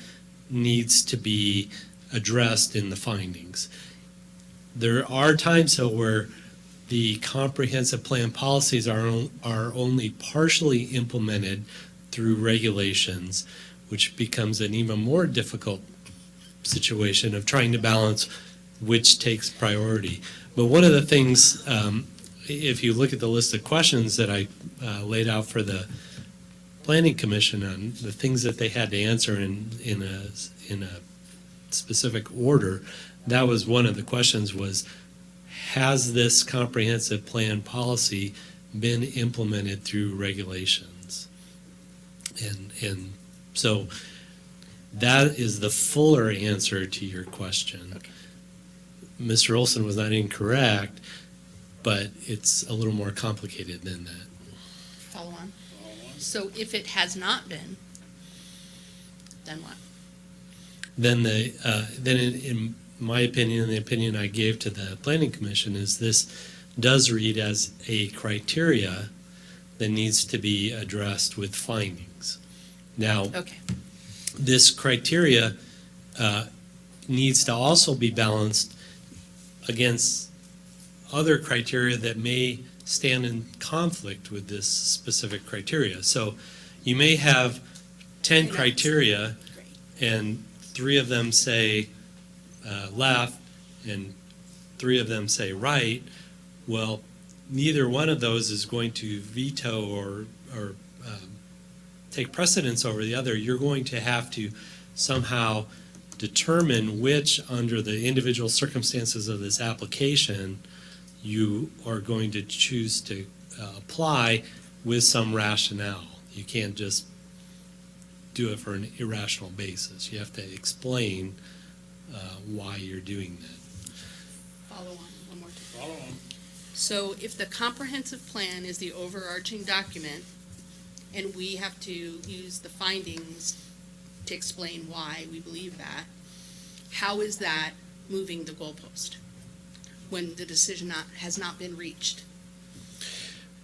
needs to be addressed in the findings. There are times, though, where the comprehensive plan policies are only partially implemented through regulations, which becomes an even more difficult situation of trying to balance which takes priority. But one of the things, if you look at the list of questions that I laid out for the Planning Commission on the things that they had to answer in a specific order, that was one of the questions was, has this comprehensive plan policy been implemented through regulations? And so that is the fuller answer to your question. Okay. Mr. Olson was not incorrect, but it's a little more complicated than that. Follow on. So if it has not been, then what? Then in my opinion, the opinion I gave to the Planning Commission is this does read as a criteria that needs to be addressed with findings. Now, Okay. this criteria needs to also be balanced against other criteria that may stand in conflict with this specific criteria. So you may have 10 criteria and 3 of them say left and 3 of them say right. Well, neither one of those is going to veto or take precedence over the other. You're going to have to somehow determine which, under the individual circumstances of this application, you are going to choose to apply with some rationale. You can't just do it for an irrational basis. You have to explain why you're doing that. Follow on one more time. Follow on. So if the comprehensive plan is the overarching document, and we have to use the findings to explain why we believe that, how is that moving the goalpost when the decision has not been reached?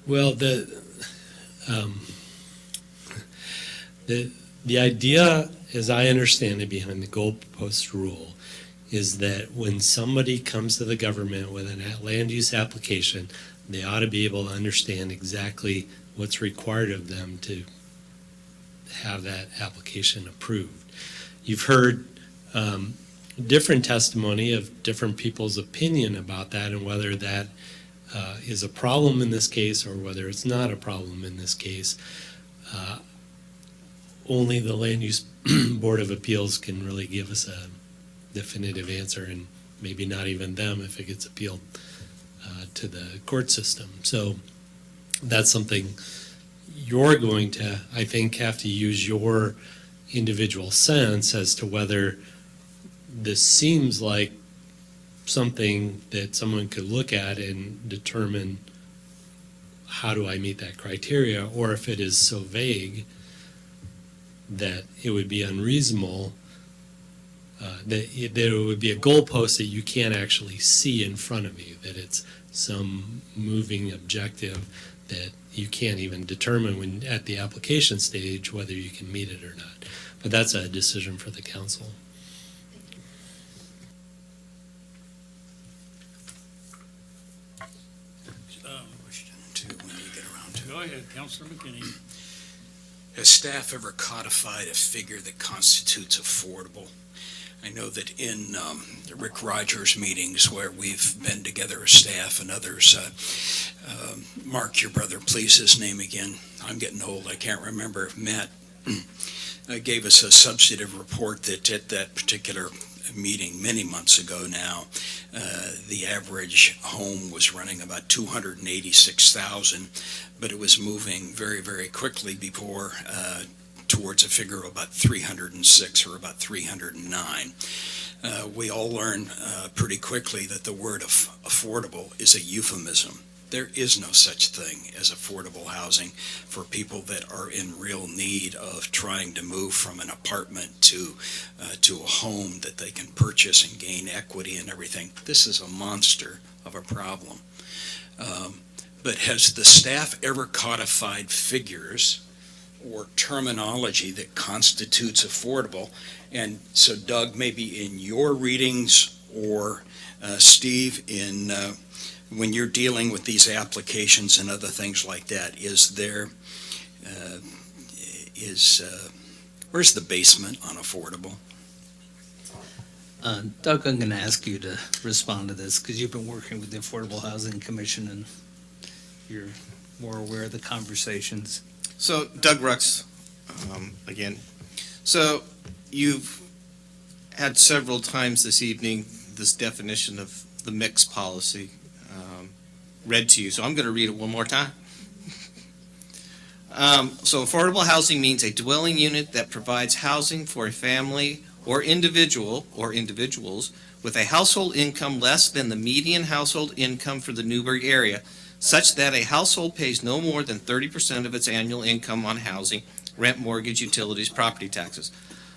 Well, the idea, as I understand it, behind the goalpost rule is that when somebody comes to the government with a land use application, they ought to be able to understand exactly what's required of them to have that application approved. You've heard different testimony of different people's opinion about that and whether that is a problem in this case or whether it's not a problem in this case. Only the Land Use Board of Appeals can really give us a definitive answer, and maybe not even them if it gets appealed to the court system. So that's something you're going to, I think, have to use your individual sense as to whether this seems like something that someone could look at and determine how do I meet that criteria, or if it is so vague that it would be unreasonable, that it would be a goalpost that you can't actually see in front of you, that it's some moving objective that you can't even determine when at the application stage whether you can meet it or not. But that's a decision for the council. Question 2, when you get around to it. Go ahead, Councilor McKinney. Has staff ever codified a figure that constitutes affordable? I know that in the Rick Rogers meetings where we've been together as staff and others, Mark, your brother, please, his name again. I'm getting old, I can't remember. Matt gave us a substantive report that at that particular meeting many months ago now, the average home was running about $286,000, but it was moving very, very quickly before towards a figure of about 306 or about 309. We all learn pretty quickly that the word affordable is a euphemism. There is no such thing as affordable housing for people that are in real need of trying to move from an apartment to a home that they can purchase and gain equity and everything. This is a monster of a problem. But has the staff ever codified figures or terminology that constitutes affordable? And so Doug, maybe in your readings, or Steve, when you're dealing with these applications and other things like that, where's the basement on affordable? Doug, I'm going to ask you to respond to this because you've been working with the Affordable Housing Commission and you're more aware of the conversations. So Doug Rux, again. So you've had several times this evening this definition of the mixed policy read to you. So I'm going to read it one more time. So affordable housing means a dwelling unit that provides housing for a family or individual or individuals with a household income less than the median household income for the Newberg area, such that a household pays no more than 30% of its annual income on housing, rent, mortgage, utilities, property taxes.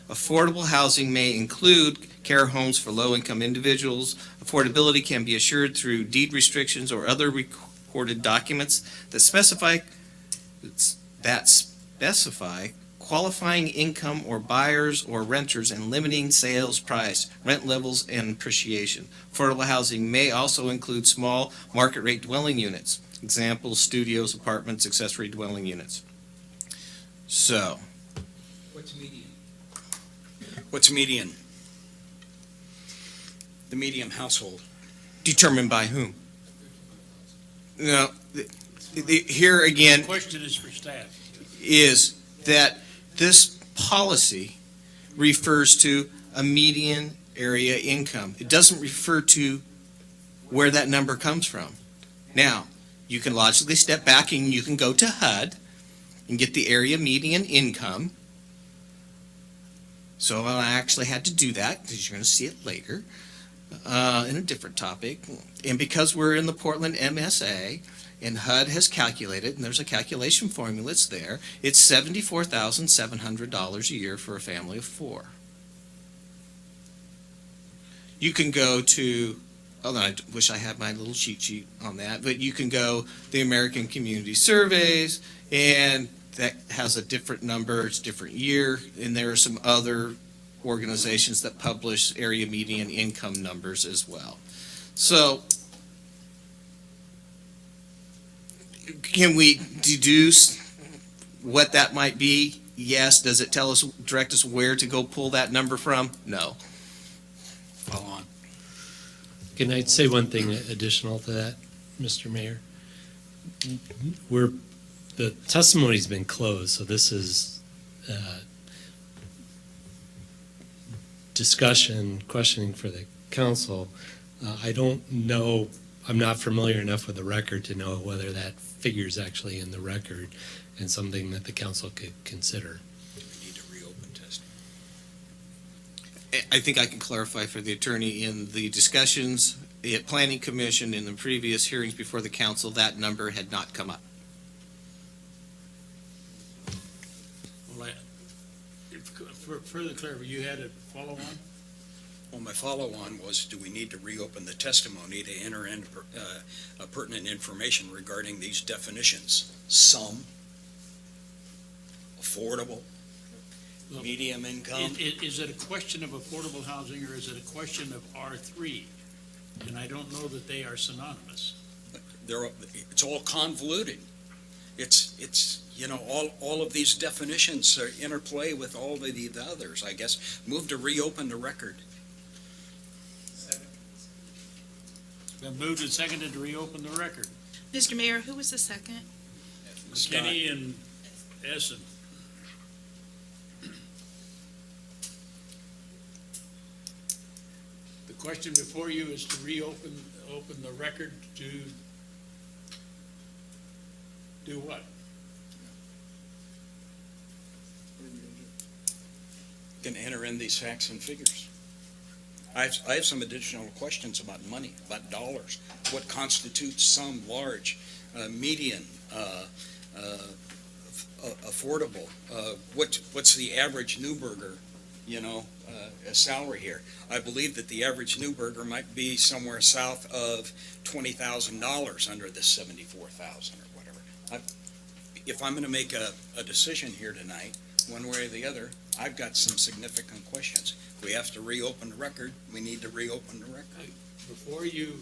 Affordable housing may include care homes for low-income individuals. Affordability can be assured through deed restrictions or other recorded documents that specify qualifying income or buyers or renters and limiting sales price, rent levels, and appreciation. Affordable housing may also include small market rate dwelling units. Examples, studios, apartments, accessory dwelling units. So. What's median? What's median? The median household. Determined by whom? No, here again. The question is for staff. Is that this policy refers to a median area income. It doesn't refer to where that number comes from. Now, you can logically step back and you can go to HUD and get the area median income. So I actually had to do that because you're going to see it later in a different topic. And because we're in the Portland MSA, and HUD has calculated, and there's a calculation formula, it's there, it's $74,700 a year for a family of 4. You can go to, I wish I had my little cheat sheet on that, but you can go the American Community Surveys, and that has a different number, it's a different year, and there are some other organizations that publish area median income numbers as well. So, can we deduce what that might be? Yes. Does it direct us where to go pull that number from? No. Follow on. Can I say one thing additional to that, Mr. Mayor? The testimony's been closed, so this is discussion, questioning for the council. I don't know, I'm not familiar enough with the record to know whether that figure's actually in the record and something that the council could consider. Do we need to reopen testing? I think I can clarify for the attorney in the discussions at Planning Commission in the previous hearings before the council, that number had not come up. Well, for further clarity, you had a follow-on? Well, my follow-on was, do we need to reopen the testimony to enter in pertinent information regarding these definitions? Some, affordable, medium income. Is it a question of affordable housing, or is it a question of R3? And I don't know that they are synonymous. It's all convoluted. It's all of these definitions interplay with all the others, I guess. Move to reopen the record. Been moved and seconded to reopen the record. Mr. Mayor, who was the second? McKinney and Essen. The question before you is to reopen the record to do what? Can enter in these facts and figures. I have some additional questions about money, about dollars. What constitutes some, large, median, affordable? What's the average Newberger, salary here? I believe that the average Newberger might be somewhere south of $20,000 under this $74,000 or whatever. If I'm going to make a decision here tonight, one way or the other, I've got some significant questions. If we have to reopen the record, we need to reopen the record. Before you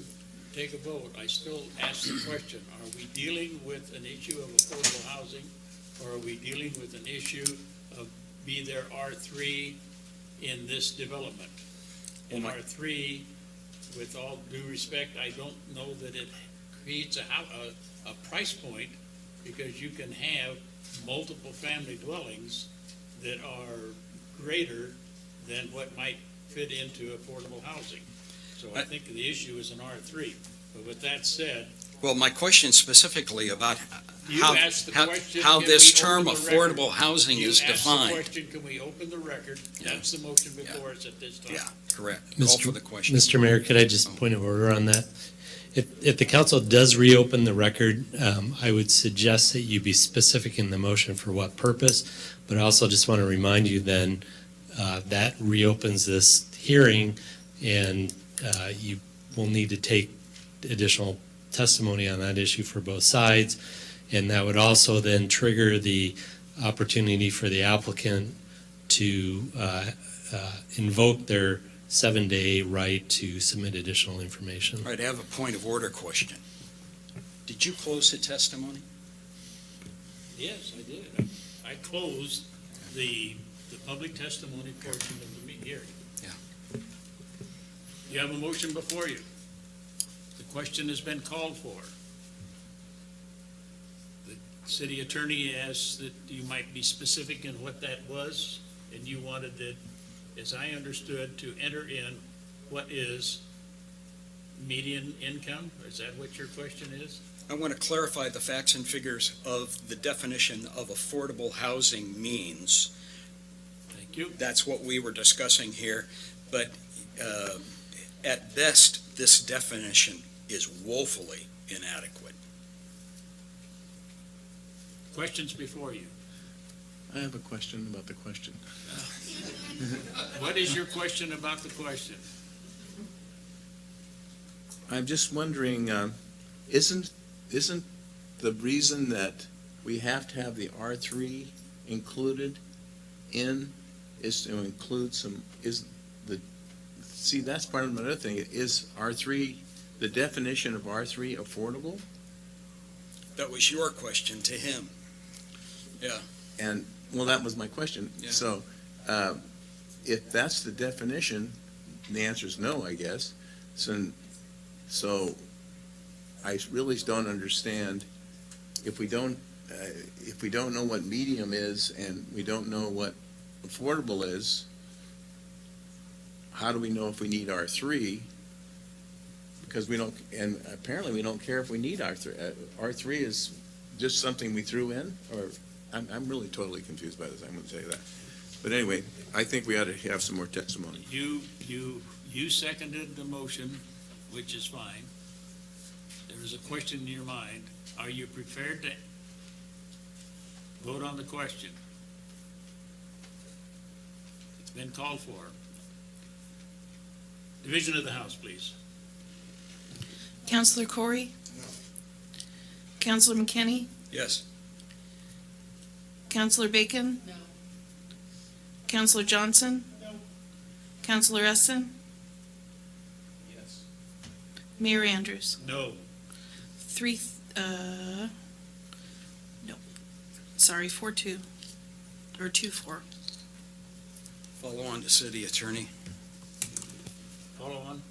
take a vote, I still ask the question, are we dealing with an issue of affordable housing, or are we dealing with an issue of be there R3 in this development? In R3, with all due respect, I don't know that it creates a price point, because you can have multiple family dwellings that are greater than what might fit into affordable housing. So I think the issue is an R3. But with that said, Well, my question specifically about you asked the question, how can this we term open the affordable record? housing is You asked the defined. question, can we open the record? That's the motion before us at this time. Yeah, correct. Call for the question. Mr. Mayor, could I just point of order on that? If the council does reopen the record, I would suggest that you be specific in the motion for what purpose, but I also just want to remind you then that reopens this hearing, and you will need to take additional testimony on that issue for both sides, and that would also then trigger the opportunity for the applicant to invoke their 7-day right to submit additional information. All right, I have a point of order question. Did you close the testimony? Yes, I did. I closed the public testimony portion of the hearing. Yeah. You have a motion before you. The question has been called for. The city attorney asked that you might be specific in what that was, and you wanted it, as I understood, to enter in what is median income? Is that what your question is? I want to clarify the facts and figures of the definition of affordable housing means. Thank you. That's what we were discussing here, but at best, this definition is woefully inadequate. Questions before you. I have a question about the question. What is your question about the question? I'm just wondering, isn't the reason that we have to have the R3 included in is to include see, that's part of another thing. Is R3, the definition of R3 affordable? That was your question to him. Yeah. And, well, that was my question. Yeah. So, if that's the definition, the answer is no, I guess. So I really don't understand, if we don't know what medium is and we don't know what affordable is, how do we know if we need R3? Because we don't, and apparently we don't care if we need R3. R3 is just something we threw in, or I'm really totally confused by this. I'm going to say that. But anyway, I think we ought to have some more testimony. You seconded the motion, which is fine. There is a question in your mind. Are you prepared to vote on the question? It's been called for. Division of the House, please. Councilor Corey? No. Councilor McKinney? Yes. Councilor Bacon? No. Councilor Johnson? No. Councilor Essen? Yes. Mayor Andrews? No. No. Sorry, 4-2, or 2-4. Follow on to city attorney. Follow on.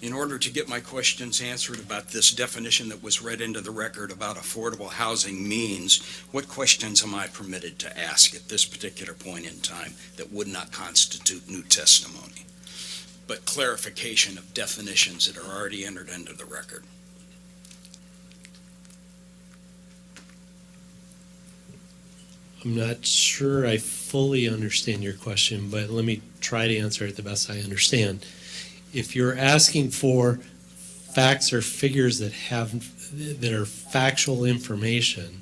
In order to get my questions answered about this definition that was read into the record about affordable housing means, what questions am I permitted to ask at this particular point in time that would not constitute new testimony, but clarification of definitions that are already entered into the record? I'm not sure I fully understand your question, but let me try to answer it the best I understand. if you're asking for facts or figures that are factual information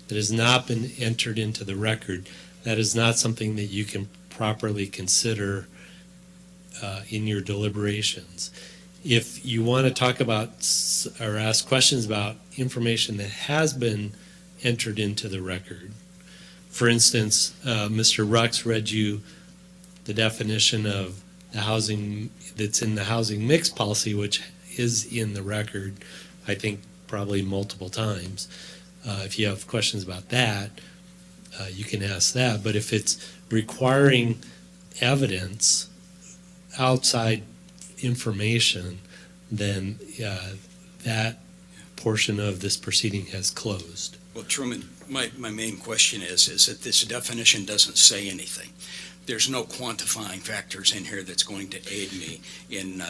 that has not been entered into the record, that is not something that you can properly consider in your deliberations. If you want to talk about or ask questions about information that has been entered into the record, for instance, Mr. Rux read you the definition of the housing that's in the housing mix policy, which is in the record, I think probably multiple times. If you have questions about that, you can ask that. But if it's requiring evidence, outside information, then that portion of this proceeding has closed. Well, Truman, my main question is that this definition doesn't say anything. There's no quantifying factors in here that's going to aid me in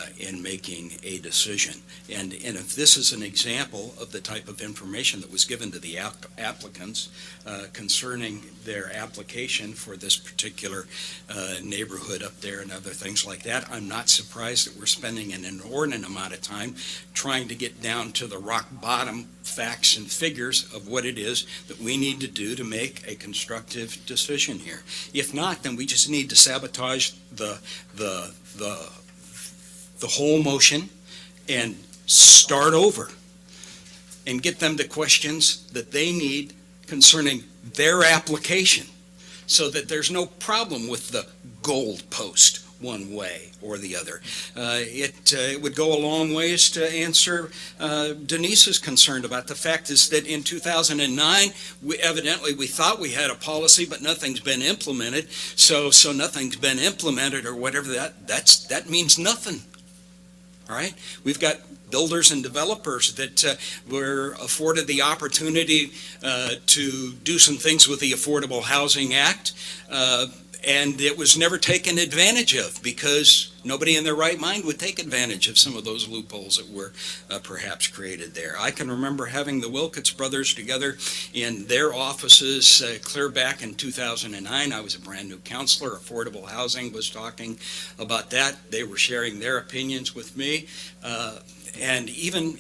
making a decision. And if this is an example of the type of information that was given to the applicants concerning their application for this particular neighborhood up there and other things like that, I'm not surprised that we're spending an inordinate amount of time trying to get down to the rock bottom facts and figures of what it is that we need to do to make a constructive decision here. If not, then we just need to sabotage the whole motion and start over and get them the questions that they need concerning their application so that there's no problem with the gold post one way or the other. It would go a long ways to answer Denise's concern about the fact is that in 2009, we thought we had a policy, but nothing's been implemented. So nothing's been implemented or whatever that means nothing. All right? We've got builders and developers that were afforded the opportunity to do some things with the Affordable Housing Act, and it was never taken advantage of because nobody in their right mind would take advantage of some of those loopholes that were perhaps created there. I can remember having the Wilkins brothers together in their offices clear back in 2009. I was a brand new counselor. Affordable Housing was talking about that. They were sharing their opinions with me. And even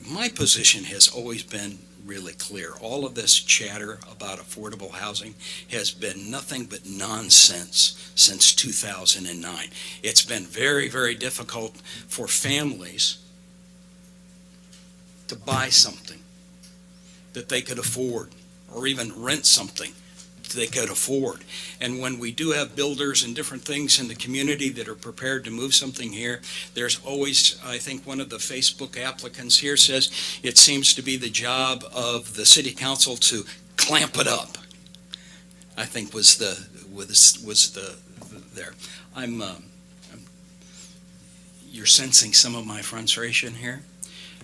my position has always been really clear. All of this chatter about affordable housing has been nothing but nonsense since 2009. It's been very, very difficult for families to buy something that they could afford or even rent something they could afford. And when we do have builders and different things in the community that are prepared to move something here, there's always, I think one of the Facebook applicants here says, it seems to be the job of the city council to clamp it up. I think was the there. You're sensing some of my frustration here.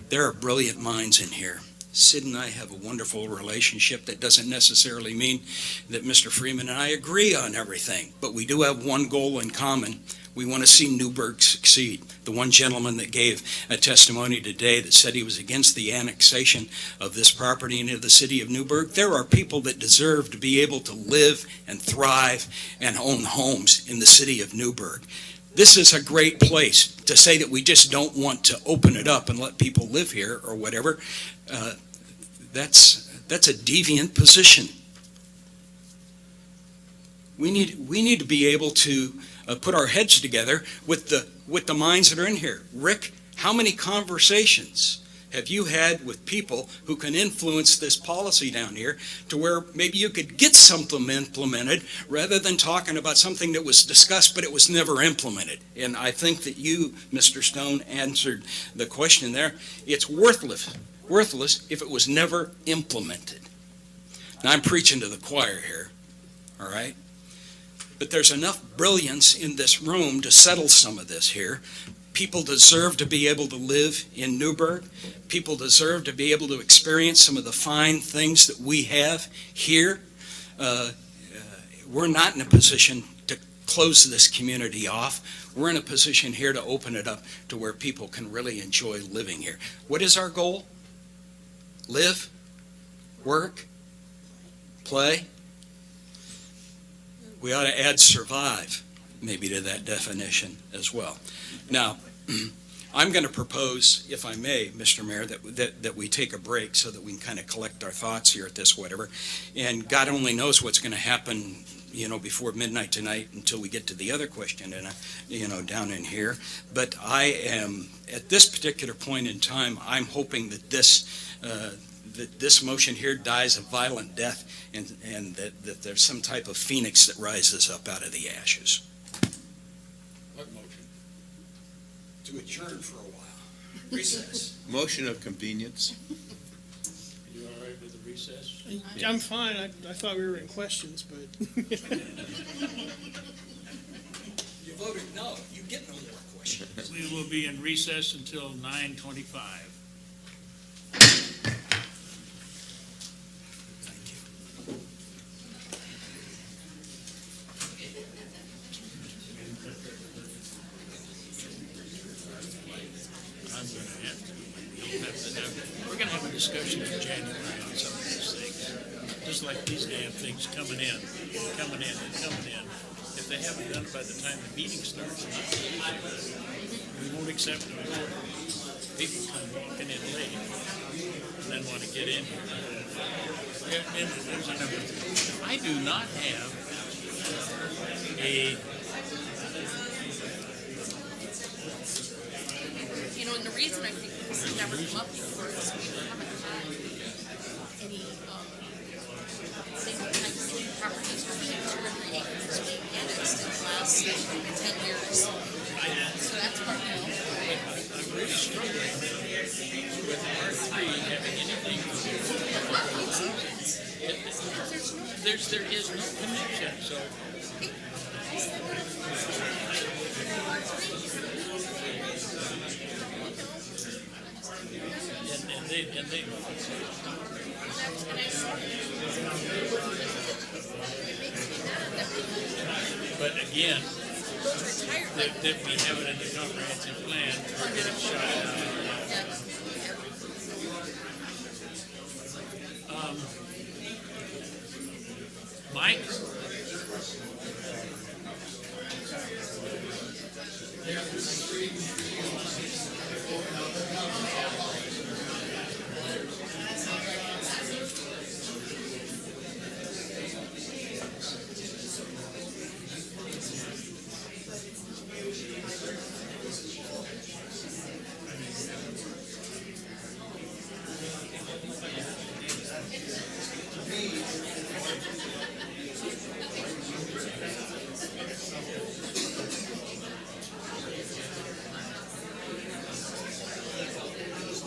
There are brilliant minds in here. Sid and I have a wonderful relationship. That doesn't necessarily mean that Mr. Freeman and I agree on everything, but we do have one goal in common. We want to see Newberg succeed. The one gentleman that gave a testimony today that said he was against the annexation of this property into the city of Newberg, there are people that deserve to be able to live and thrive and own homes in the city of Newberg. This is a great place. To say that we just don't want to open it up and let people live here or whatever, that's a deviant position. We need to be able to put our heads together with the minds that are in here. Rick, how many conversations have you had with people who can influence this policy down here to where maybe you could get something implemented rather than talking about something that was discussed but it was never implemented? And I think that you, Mr. Stone, answered the question there. It's worthless if it was never implemented. Now I'm preaching to the choir here, all right? But there's enough brilliance in this room to settle some of this here. People deserve to be able to live in Newberg. People deserve to be able to experience some of the fine things that we have here. We're not in a position to close this community off. We're in a position here to open it up to where people can really enjoy living here. What is our goal? Live, work, play. We ought to add survive maybe to that definition as well. Now, I'm going to propose, if I may, Mr. Mayor, that we take a break so that we can kind of collect our thoughts here at this whatever. And God only knows what's going to happen, before midnight tonight until we get to the other question, and down in here. But I am, at this particular point in time, I'm hoping that this motion here dies a violent death, and that there's some type of phoenix that rises up out of the ashes. What motion? To adjourn for a while. Recess. Motion of convenience. You all right with the recess? I'm fine. I thought we were in questions, but. You voted no. You get no more questions. We will be in recess until 9:25. We're going to have a discussion in January on some of these things. Just like these damn things coming in. If they haven't done it by the time the meeting starts, we won't accept them. People come walking in late and then want to get in here. And there's another thing. I do not have a And the reason I think this has never come up before is we haven't had any single type of properties within 2 or 3 acres being annexed in the last 10 years. So that's what, I'm really struggling with R3 having anything to do with it. There is no connection, so. And they but again, that we have it in the comprehensive plan, we're getting shot down. Mike?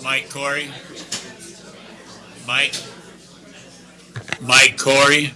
Mike Corey. Mike Corey.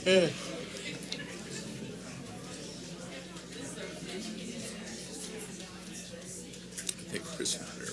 I think Chris is there.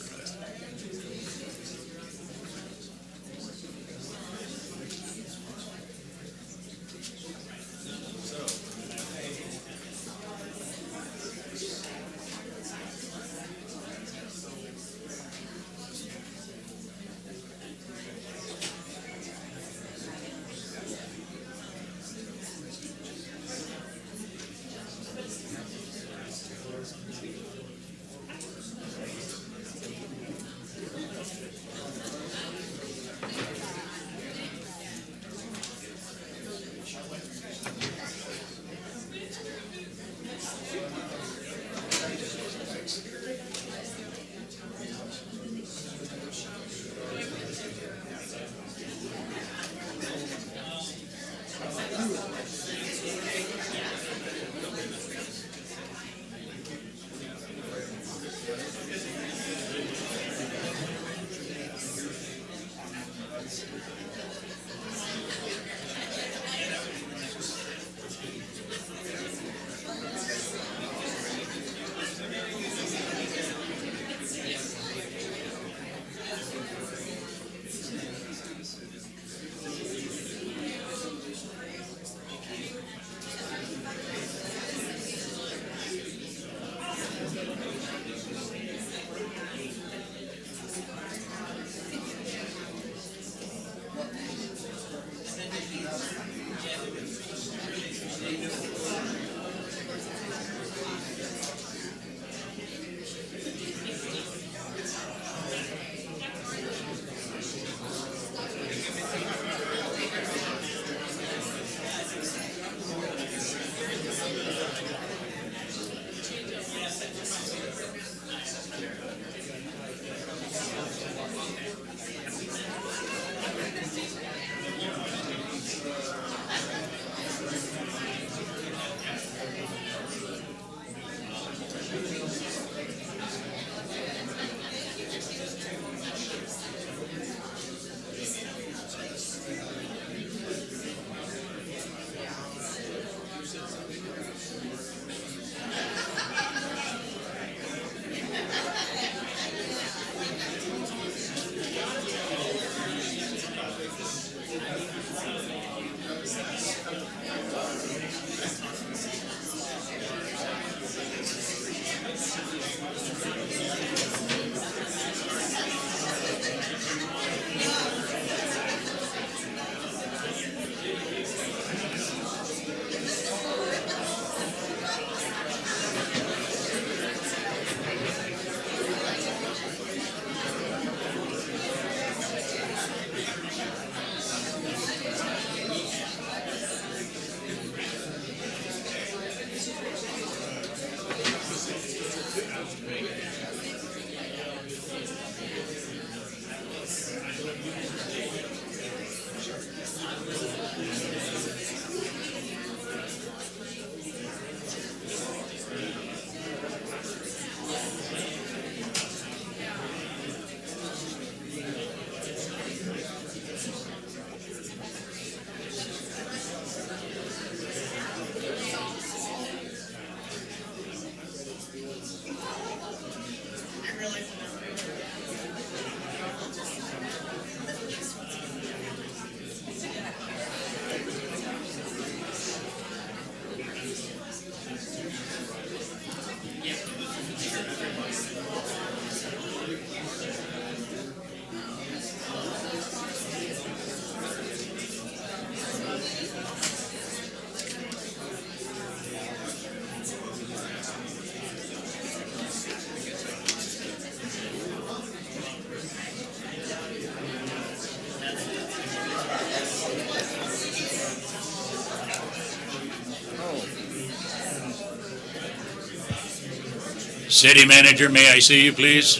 City Manager, may I see you, please?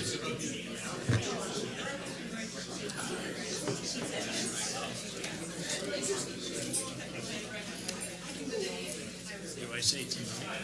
Do I say tonight?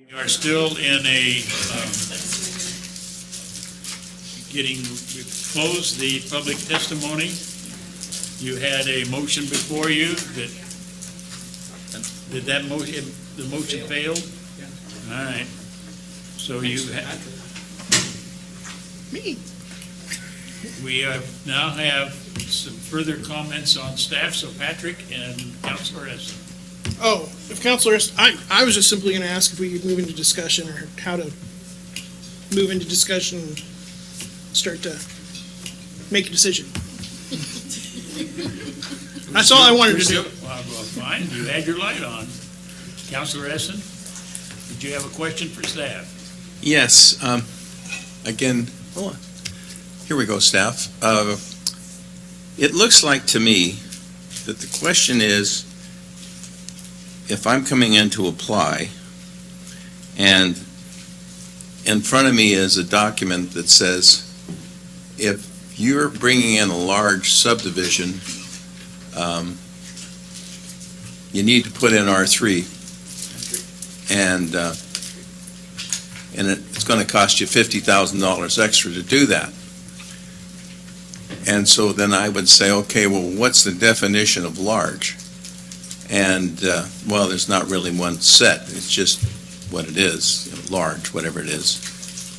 We are still in a, we've closed the public testimony. You had a motion before you that, did that motion, the motion failed? All right. So you have. Me. We now have some further comments on staff, so Patrick and Councilor Essen. Oh, if Counselor, I was just simply going to ask if we could move into discussion or how to move into discussion and start to make a decision. That's all I wanted to do. Well, fine, you had your light on. Councilor Essen, did you have a question for staff? Yes, again, hold on. Here we go, staff. It looks like to me that the question is, if I'm coming in to apply, and in front of me is a document that says, if you're bringing in a large subdivision, you need to put in R3, and it's going to cost you $50,000 extra to do that. And so then I would say, okay, well, what's the definition of large? And, well, there's not really one set. It's just what it is, large, whatever it is.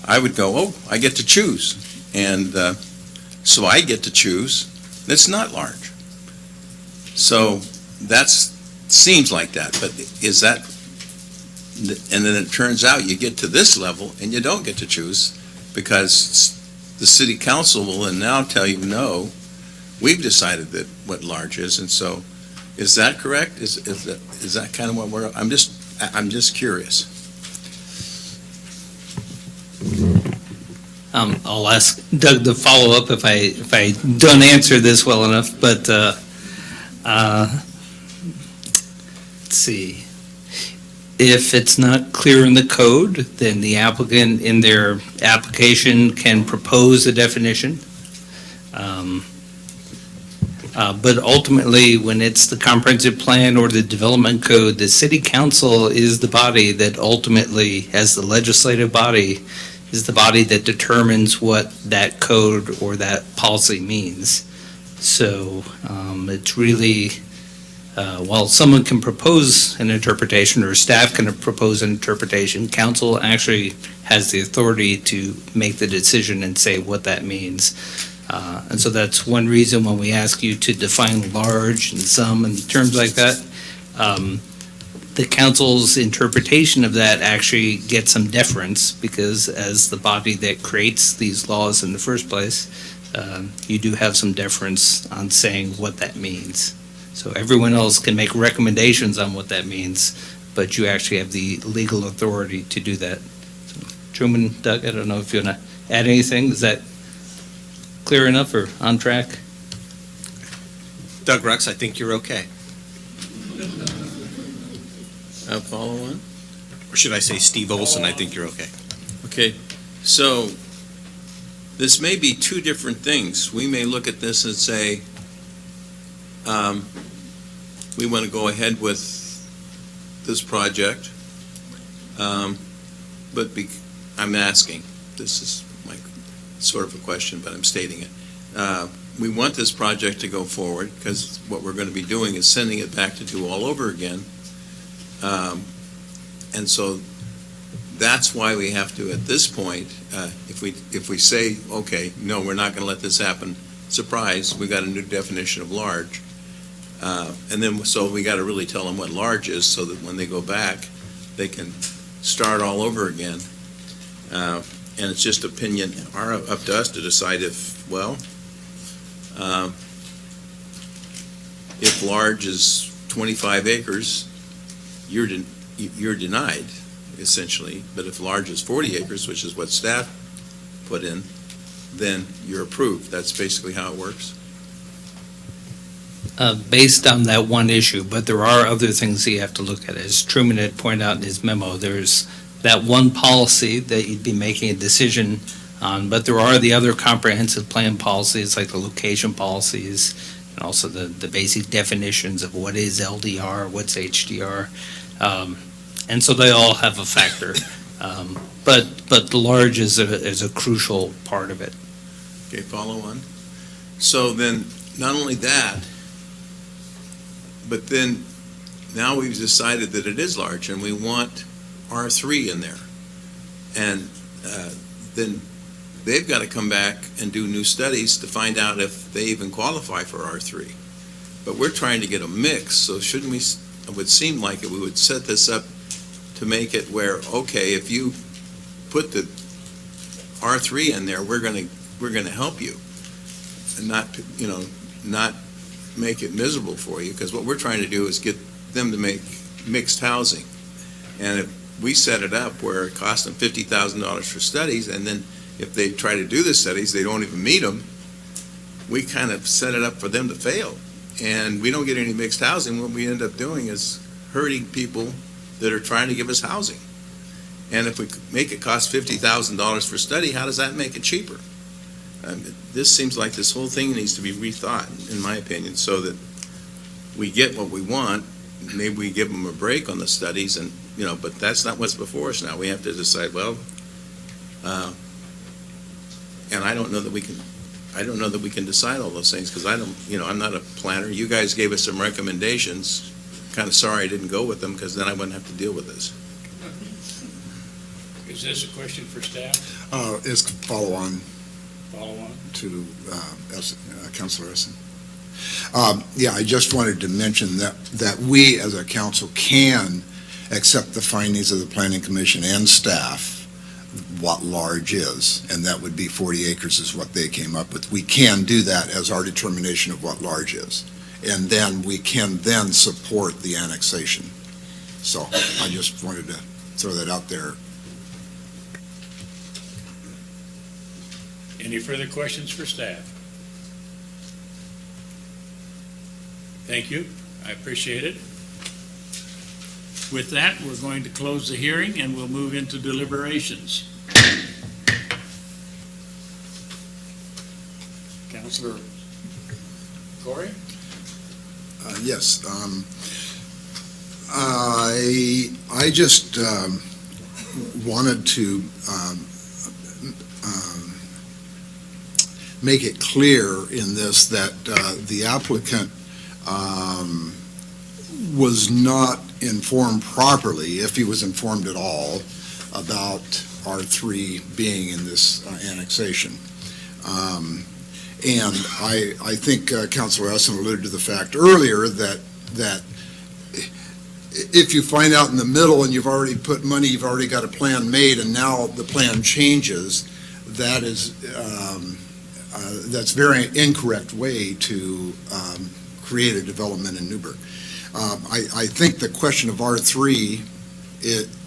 I would go, oh, I get to choose. And so I get to choose. It's not large. So that seems like that. But is that, and then it turns out you get to this level and you don't get to choose because the city council will then now tell you, no, we've decided that what large is. And so, is that correct? Is that kind of what we're? I'm just curious. I'll ask Doug to follow up if I don't answer this well enough. But let's see. If it's not clear in the code, then the applicant in their application can propose a definition. But ultimately, when it's the comprehensive plan or the development code, the city council is the body that ultimately, as the legislative body, is the body that determines what that code or that policy means. So it's really, while someone can propose an interpretation or staff can propose an interpretation, council actually has the authority to make the decision and say what that means. And so that's one reason when we ask you to define large and some and terms like that, the council's interpretation of that actually gets some deference because as the body that creates these laws in the first place, you do have some deference on saying what that means. So everyone else can make recommendations on what that means, but you actually have the legal authority to do that. So, Truman, Doug, I don't know if you want to add anything. Is that clear enough or on track? Doug Rux, I think you're okay. Follow on? Or should I say Steve Olson, I think you're okay. Okay, so this may be two different things. We may look at this and say, we want to go ahead with this project, but I'm asking, this is sort of a question, but I'm stating it. We want this project to go forward because what we're going to be doing is sending it back to do all over again. And so that's why we have to, at this point, if we say, okay, no, we're not going to let this happen, surprise, we got a new definition of large. And then, so we got to really tell them what large is so that when they go back, they can start all over again. And it's just opinion, up to us to decide if well, if large is 25 acres, you're denied, essentially. But if large is 40 acres, which is what staff put in, then you're approved. That's basically how it works. Based on that one issue, but there are other things that you have to look at. As Truman had pointed out in his memo, there's that one policy that you'd be making a decision on, but there are the other comprehensive plan policies, like the location policies, and also the basic definitions of what is LDR, what's HDR. And so they all have a factor. But the large is a crucial part of it. Okay, follow on. So then, not only that, but then now we've decided that it is large and we want R3 in there. And then they've got to come back and do new studies to find out if they even qualify for R3. But we're trying to get a mix, so shouldn't we, it would seem like we would set this up to make it where, okay, if you put the R3 in there, we're gonna help you and not make it miserable for you, because what we're trying to do is get them to make mixed housing. And if we set it up where it costs them $50,000 for studies, and then if they try to do the studies, they don't even meet them, we kind of set it up for them to fail. And we don't get any mixed housing. What we end up doing is hurting people that are trying to give us housing. And if we make it cost $50,000 for study, how does that make it cheaper? This seems like this whole thing needs to be rethought, in my opinion, so that we get what we want. Maybe we give them a break on the studies, and but that's not what's before us now. We have to decide, well, and I don't know that we can decide all those things, because I'm not a planner. You guys gave us some recommendations. Kind of sorry I didn't go with them, because then I wouldn't have to deal with this. Is this a question for staff? It's follow on Follow on? to Councilor Essen. Yeah, I just wanted to mention that we as a council can accept the findings of the Planning Commission and staff, what large is, and that would be 40 acres is what they came up with. We can do that as our determination of what large is. And then we can then support the annexation. So I just wanted to throw that out there. Any further questions for staff? Thank you. I appreciate it. With that, we're going to close the hearing and we'll move into deliberations. Councilor Corey? Yes. I just wanted to make it clear in this that the applicant was not informed properly, if he was informed at all, about R3 being in this annexation. And I think Councilor Essen alluded to the fact earlier that if you find out in the middle and you've already put money, you've already got a plan made, and now the plan changes, that is that's a very incorrect way to create a development in Newberg. I think the question of R3,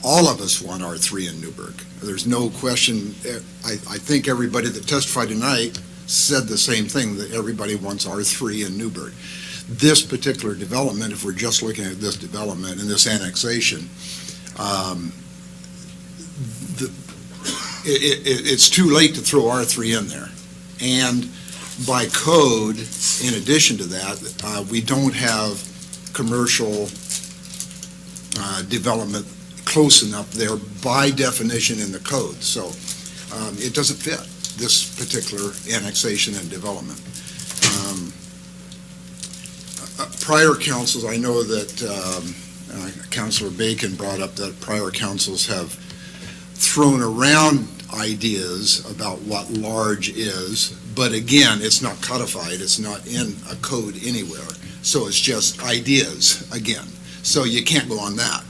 all of us want R3 in Newberg. There's no question. I think everybody that testified tonight said the same thing, that everybody wants R3 in Newberg. This particular development, if we're just looking at this development and this annexation, it's too late to throw R3 in there. And by code, in addition to that, we don't have commercial development close enough there by definition in the code. So it doesn't fit this particular annexation and development. Prior councils, I know that Councilor Bacon brought up that prior councils have thrown around ideas about what large is, but again, it's not codified, it's not in a code anywhere, so it's just ideas again, so you can't go on that.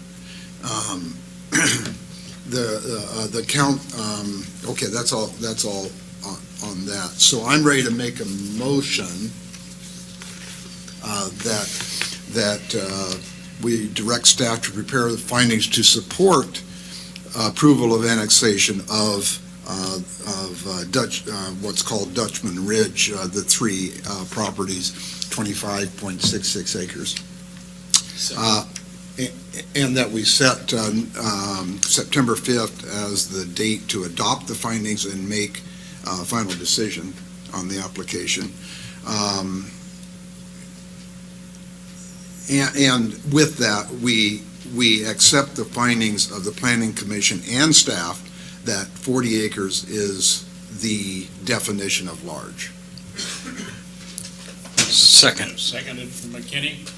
The count, okay, that's all on from that. So I'm ready to make a motion that we direct staff to prepare the findings to support approval of annexation of what's called Dutchman Ridge, the three properties, 25.66 acres. And that we set September 5th as the date to adopt the findings and make a final decision on the application. And with that, we accept the findings of the Planning Commission and staff that 40 acres is the definition of large. Second. Seconded from McKinney.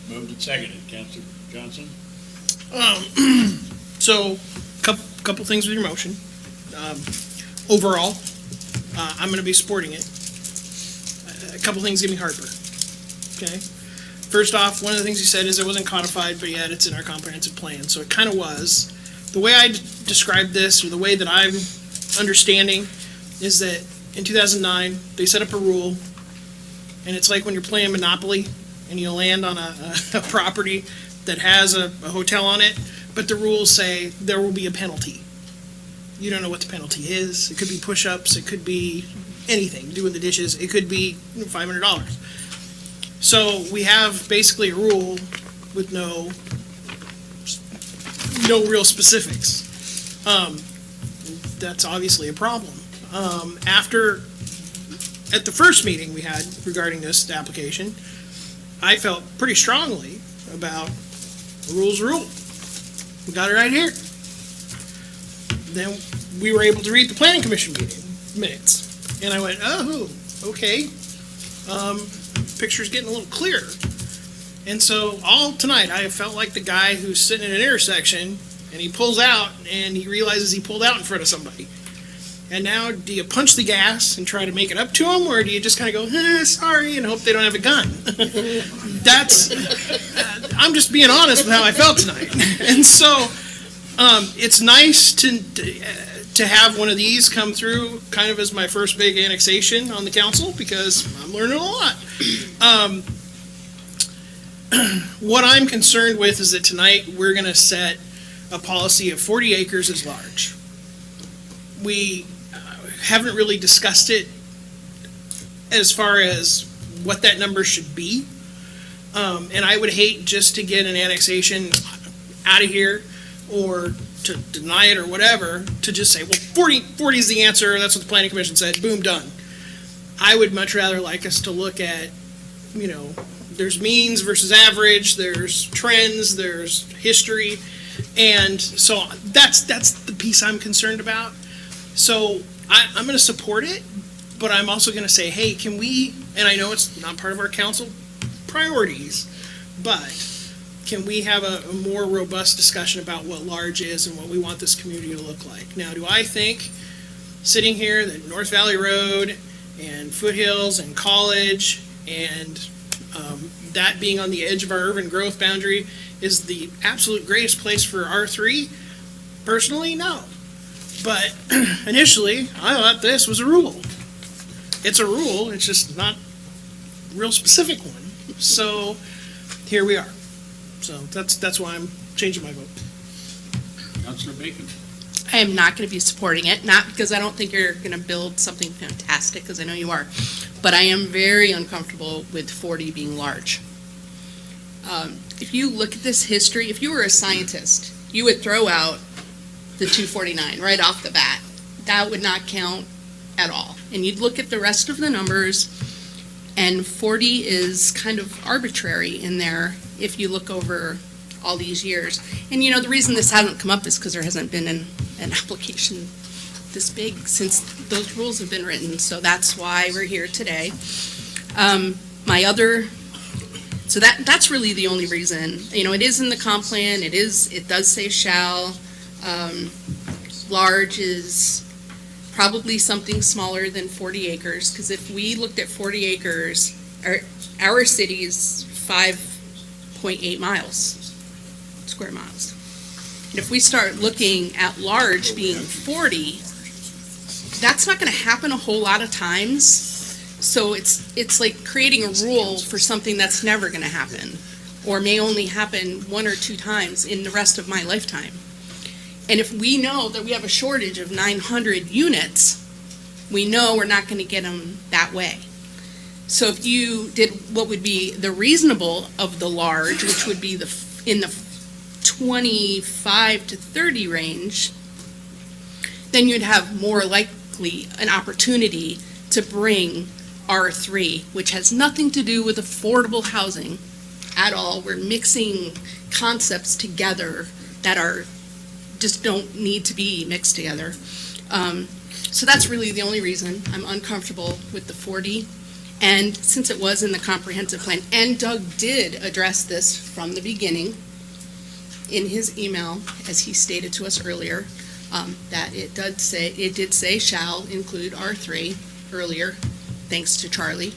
Moved and seconded. Councilor Johnson? So, couple things with your motion. Overall, I'm going to be supporting it. A couple things give me heartburn. Okay? First off, one of the things you said is it wasn't codified, but yet it's in our comprehensive plan. So it kind of was. The way I described this, or the way that I'm understanding, is that in 2009, they set up a rule, and it's like when you're playing Monopoly, and you land on a property that has a hotel on it, but the rules say there will be a penalty. You don't know what the penalty is. It could be push-ups, it could be anything, doing the dishes, it could be $500. So we have basically a rule with no real specifics. That's obviously a problem. At the first meeting we had regarding this application, I felt pretty strongly about the rule's rule. We got it right here. Then we were able to read the Planning Commission meeting minutes, and I went, oh, okay. Picture's getting a little clearer. And so all tonight I have felt like the guy who's sitting in an intersection and he pulls out and he realizes he pulled out in front of somebody. And now do you punch the gas and try to make it up to him, or do you just kind of go, sorry, and hope they don't have a gun? I'm just being honest with how I felt tonight. And so it's nice to have one of these come through kind of as my first big annexation on the council, because I'm learning a lot. What I'm concerned with is that tonight we're going to set a policy of 40 acres is large. We haven't really discussed it as far as what that number should be. And I would hate just to get an annexation out of here or to deny it or whatever, to just say, well, 40 is the answer, that's what the Planning Commission said, boom, done. I would much rather like us to look at, there's means versus average, there's trends, there's history, and so that's the piece I'm concerned about. So I'm going to support it, but I'm also going to say, hey, can we, and I know it's not part of our council priorities, but can we have a more robust discussion about what large is and what we want this community to look like? Now, do I think, sitting here, that North Valley Road and Foothills and College and that being on the edge of our urban growth boundary is the absolute greatest place for R3? Personally, no. But initially, I thought this was a rule. It's a rule, it's just not a real specific one. So here we are. So that's why I'm changing my vote. Councilor Bacon? I am not going to be supporting it, not because I don't think you're going to build something fantastic, because I know you are, but I am very uncomfortable with 40 being large. If you look at this history, if you were a scientist, you would throw out the 249 right off the bat. That would not count at all. And you'd look at the rest of the numbers, and 40 is kind of arbitrary in there if you look over all these years. And the reason this hasn't come up is because there hasn't been an application this big since those rules have been written. So that's why we're here today. So that's really the only reason. It is in the comp plan. It does say shall. Large is probably something smaller than 40 acres, because if we looked at 40 acres, our city is 5.8 square miles. And if we start looking at large being 40, that's not gonna happen a whole lot of times. So it's like creating a rule for something that's never gonna happen, or may only happen 1 or 2 times in the rest of my lifetime. And if we know that we have a shortage of 900 units, we know we're not gonna get them that way. So if you did what would be the reasonable of the large, which would be in the 25 to 30 range, then you'd have more likely an opportunity to bring R3, which has nothing to do with affordable housing at all. We're mixing concepts together that just don't need to be mixed together. So that's really the only reason I'm uncomfortable with the 40. And since it was in the comprehensive plan, and Doug did address this from the beginning in his email, as he stated to us earlier, that it did say shall include R3 earlier, thanks to Charlie.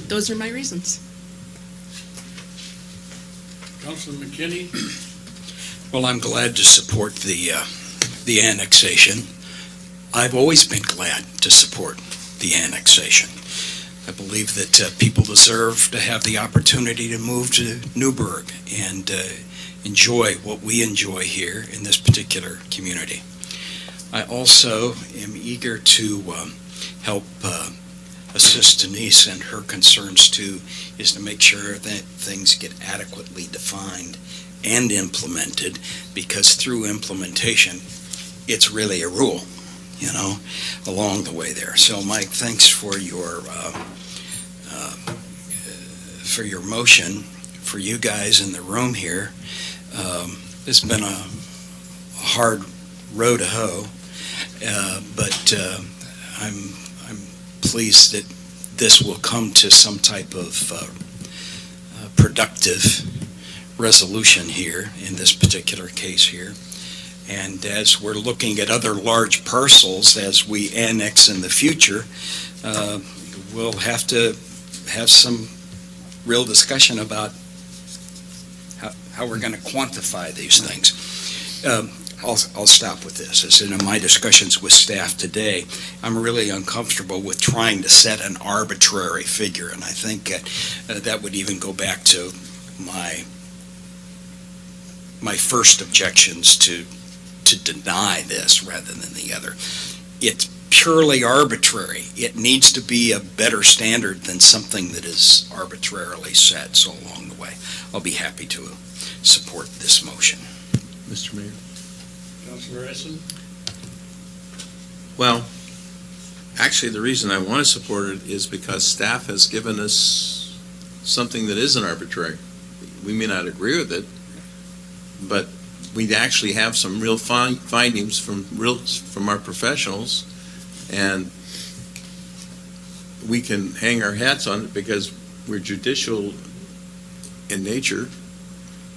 Those are my reasons. Councilman McKinney? Well, I'm glad to support the annexation. I've always been glad to support the annexation. I believe that people deserve to have the opportunity to move to Newberg and enjoy what we enjoy here in this particular community. I also am eager to help assist Denise and her concerns too, is to make sure that things get adequately defined and implemented, because through implementation, it's really a rule, along the way there. So Mike, thanks for your motion. For you guys in the room here, it's been a hard row to hoe, but I'm pleased that this will come to some type of productive resolution here in this particular case here. And as we're looking at other large parcels as we annex in the future, we'll have to have some real discussion about how we're going to quantify these things. I'll stop with this. As in my discussions with staff today, I'm really uncomfortable with trying to set an arbitrary figure, and I think that would even go back to my first objections to deny this rather than the other. It's purely arbitrary. It needs to be a better standard than something that is arbitrarily set. So along the way, I'll be happy to support this motion. Mr. Mayor. Councilor Essen? Well, actually, the reason I want to support it is because staff has given us something that isn't arbitrary. We may not agree with it, but we actually have some real findings from our professionals, and we can hang our hats on it because we're judicial in nature,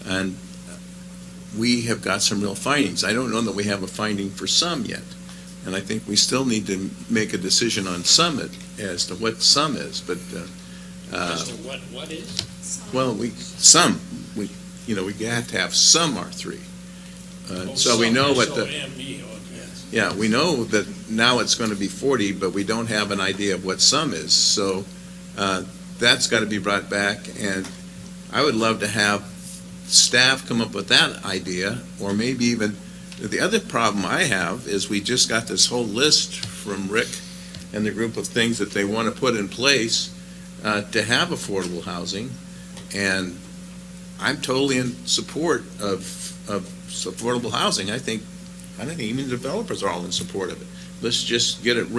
and we have got some real findings. I don't know that we have a finding for some yet, and I think we still need to make a decision on some as to what some is. But As to what is? well, we have to have some R3. So we know what the. Yeah, we know that now it's going to be 40, but we don't have an idea of what some is. So that's got to be brought back, and I would love to have staff come up with that idea, or maybe even, the other problem I have is we just got this whole list from Rick and the group of things that they want to put in place to have affordable housing, and I'm totally in support of affordable housing. I think even developers are all in support of it. Let's just get it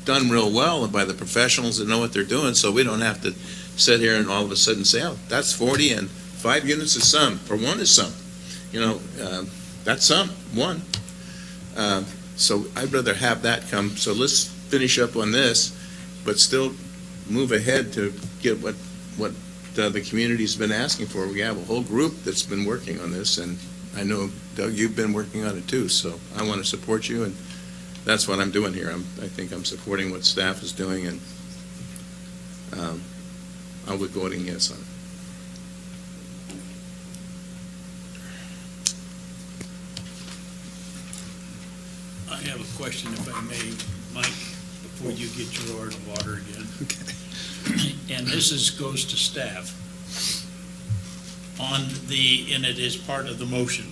done real well and by the professionals that know what they're doing, so we don't have to sit here and all of a sudden say, oh, that's 40 and 5 units is some, or 1 is some. That's some, 1. So I'd rather have that come. So let's finish up on this, but still move ahead to get what the community's been asking for. We have a whole group that's been working on this, and I know, Doug, you've been working on it too, so I want to support you, and that's what I'm doing here. I think I'm supporting what staff is doing, and I'll be voting yes on it. I have a question, if I may, Mike, before you get your water again. And this goes to staff. And it is part of the motion.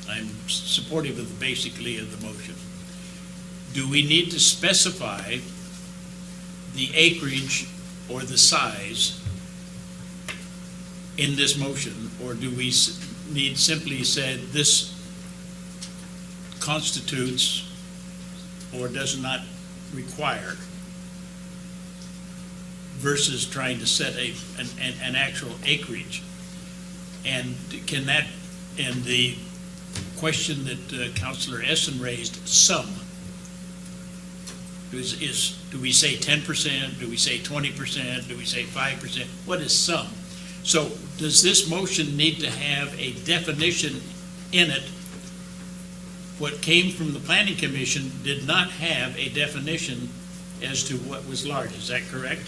I'm supportive of basically of the motion. Do we need to specify the acreage or the size in this motion? Or do we need simply said this constitutes or does not require, versus trying to set an actual acreage? And can that, and the question that Councilor Essen raised, some, do we say 10%, do we say 20%, do we say 5%? What is some? So does this motion need to have a definition in it? What came from the Planning Commission did not have a definition as to what was large. Is that correct?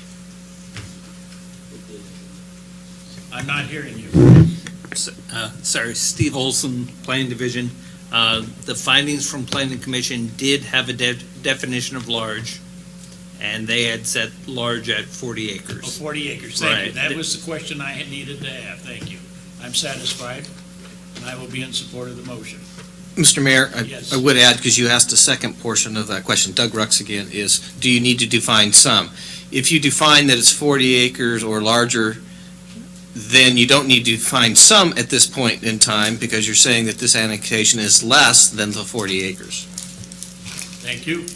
I'm not hearing you. Sorry, Steve Olson, Planning Division. The findings from Planning Commission did have a definition of large, and they had set large at 40 acres. Oh, 40 acres, thank you. Right. That was the question I needed to have, thank you. I'm satisfied, and I will be in support of the motion. Mr. Mayor, Yes. I would add, because you asked the second portion of that question, Doug Rux again, is do you need to define some? If you define that it's 40 acres or larger, then you don't need to define some at this point in time because you're saying that this annexation is less than the 40 acres. Thank you.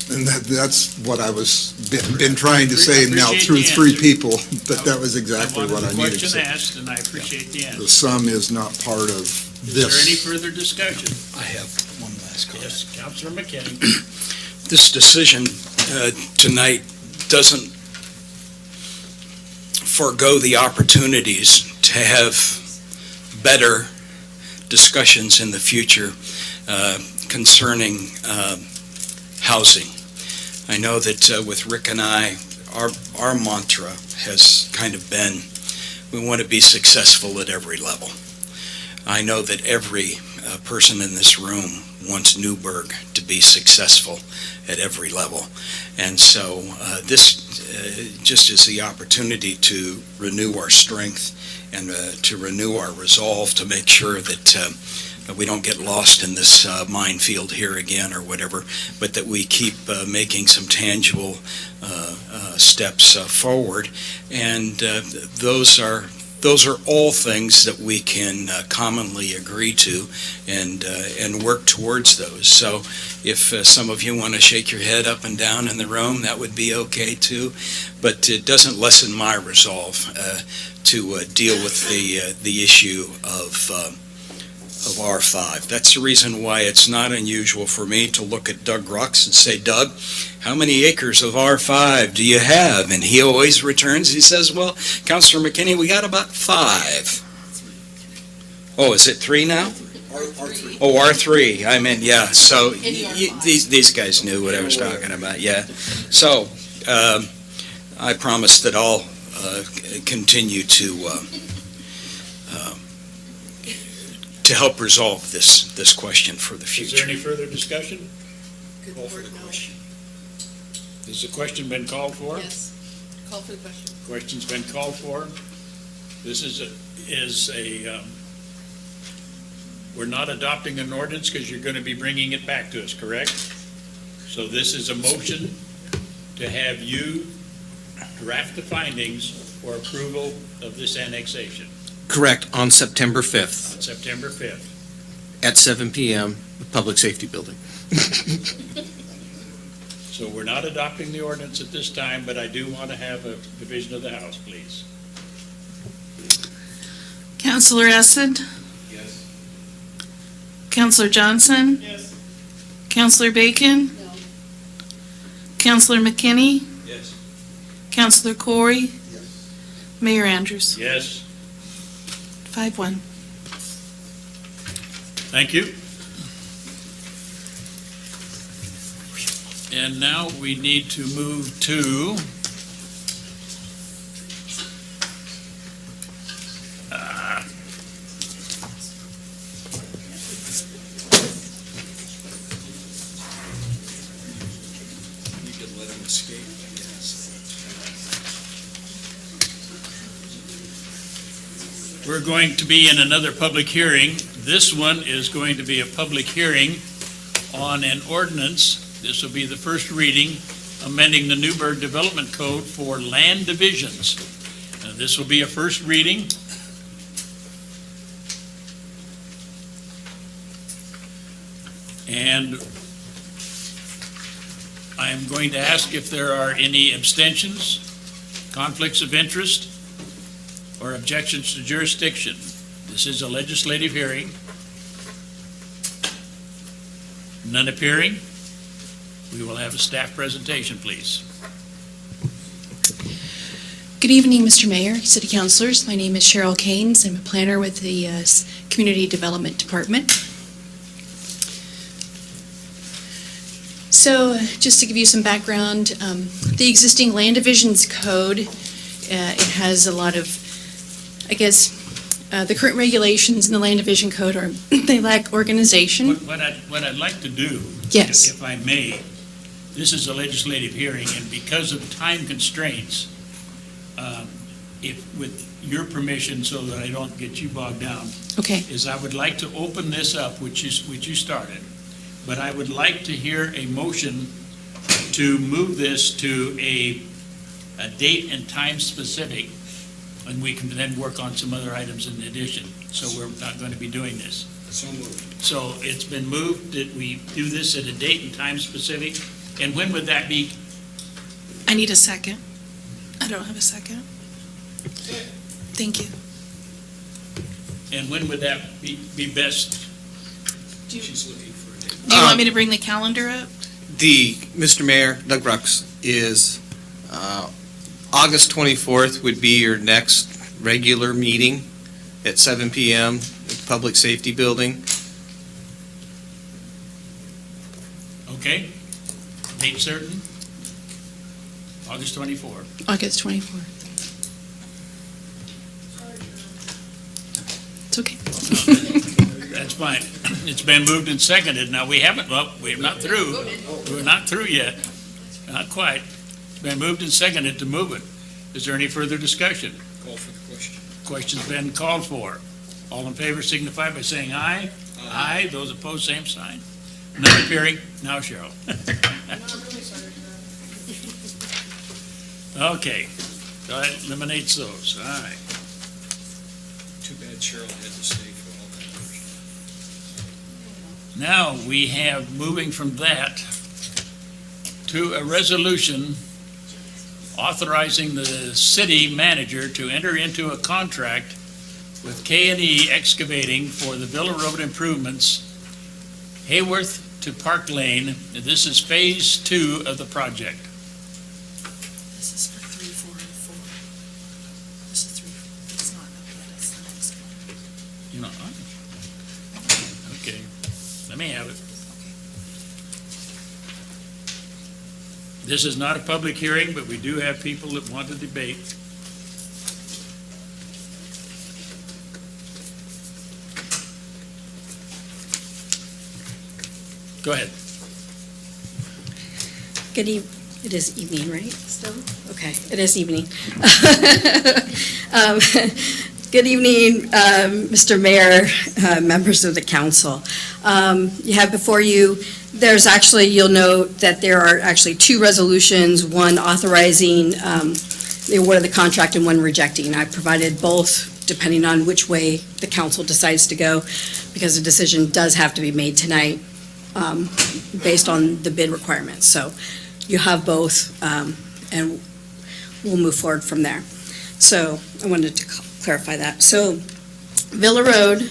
And that's what I was, been trying to say now Appreciate through the three answer. people, that that was exactly I what I wanted the needed to question say. asked, and I appreciate the answer. The sum is not part of Is there any this. further discussion? I have one last comment. Yes, Councilor McKinney. This decision tonight doesn't forego the opportunities to have better discussions in the future concerning housing. I know that with Rick and I, our mantra has kind of been, we want to be successful at every level. I know that every person in this room wants Newberg to be successful at every level. And so this just is the opportunity to renew our strength and to renew our resolve to make sure that we don't get lost in this minefield here again or whatever, but that we keep making some tangible steps forward. And those are all things that we can commonly agree to and work towards those. So if some of you want to shake your head up and down in the room, that would be okay too. But it doesn't lessen my resolve to deal with the issue of R5. That's the reason why it's not unusual for me to look at Doug Rux and say, Doug, how many acres of R5 do you have? And he always returns, he says, well, Councilor McKinney, we got about 5. Oh, is it 3 now? R3. Oh, R3. I mean, yeah. So these guys knew what I was talking about, yeah. So I promise that I'll continue to help resolve this question for the Is future. there any further discussion? Call for the question. Has the question been called for? Yes. Call for the question. Question's been called for. This is a we're not adopting an ordinance because you're going to be bringing it back to us, correct? So this is a motion to have you draft the findings for approval of this annexation Correct, on September 5th on September 5th. at 7 p.m., the Public Safety Building. So we're not adopting the ordinance at this time, but I do want to have a division of the House, please. Councilor Essen? Yes. Councilor Johnson? Yes. Councilor Bacon? No. Councilor McKinney? Yes. Councilor Corey? Mayor Andrews? Yes. 5-1. Thank you. And now we need to move to we're going to be in another public hearing. This one is going to be a public hearing on an ordinance. This will be the first reading, amending the Newberg Development Code for land divisions. This will be a first reading. And I am going to ask if there are any abstentions, conflicts of interest, or objections to jurisdiction. This is a legislative hearing. None appearing. We will have a staff presentation, please. Good evening, Mr. Mayor, City Councilors. My name is Cheryl Keynes. I'm a planner with the Community Development Department. So just to give you some background, the existing Land Divisions Code, it has a lot of, I guess, the current regulations in the Land Division Code are, they lack organization. What I'd like to do, Yes. if I may, this is a legislative hearing, and because of time constraints, if, with your permission, so that I don't get you bogged down, Okay. is I would like to open this up, which you started, but I would like to hear a motion to move this to a date and time specific, and we can then work on some other items in addition. So we're not going to be doing this. So moved. So it's been moved that we do this at a date and time specific, and when would that be? I need a second. I don't have a second. Thank you. And when would that be best? She's looking for a date. Do you want me to bring the calendar up? Mr. Mayor, Doug Rux, is August 24th would be your next regular meeting at 7 p.m. at the Public Safety Building. Okay, date certain? August 24th. August 24th. It's okay. That's fine. It's been moved and seconded. Now, we're not through. We're not through yet. Not quite. It's been moved and seconded to move it. Is there any further discussion? Call for the question. Question's been called for. All in favor signify by saying aye. Aye. Those opposed, same sign. None appearing. Now, Cheryl. Okay. So that eliminates those. All right. Too bad Cheryl had to stay for all that. Now, we have, moving from that to a resolution authorizing the city manager to enter into a contract with K&E Excavating for the Villa Road improvements, Hayworth to Park Lane. This is phase 2 of the project. This is for 3, 4, and 4. This is 3. It's not up yet. It's the next one. You know, okay, let me have it. This is not a public hearing, but we do have people that want to debate. Go ahead. It is evening, right, still? Okay, it is evening. Good evening, Mr. Mayor, members of the council. You have before you, there's actually, you'll note that there are actually 2 resolutions, one authorizing the award of the contract and one rejecting. I provided both depending on which way the council decides to go, because the decision does have to be made tonight based on the bid requirements. So you have both, and we'll move forward from there. So I wanted to clarify that. So Villa Road,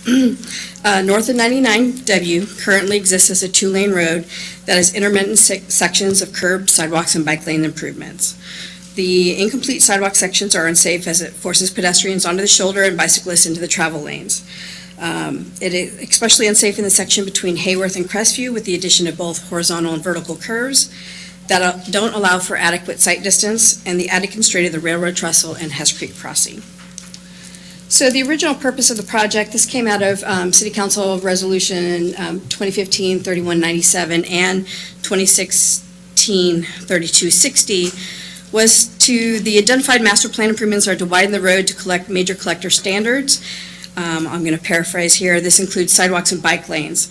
north of 99W, currently exists as a 2-lane road that has intermittent sections of curbed sidewalks and bike lane improvements. The incomplete sidewalk sections are unsafe as it forces pedestrians onto the shoulder and bicyclists into the travel lanes. It is especially unsafe in the section between Hayworth and Crestview, with the addition of both horizontal and vertical curves that don't allow for adequate sight distance, and the added constraint of the railroad trestle and Hess Creek crossing. So the original purpose of the project, this came out of City Council Resolution 2015-3197 and 2016-3260, was The identified master plan improvements are to widen the road to collect major collector standards. I'm going to paraphrase here. This includes sidewalks and bike lanes.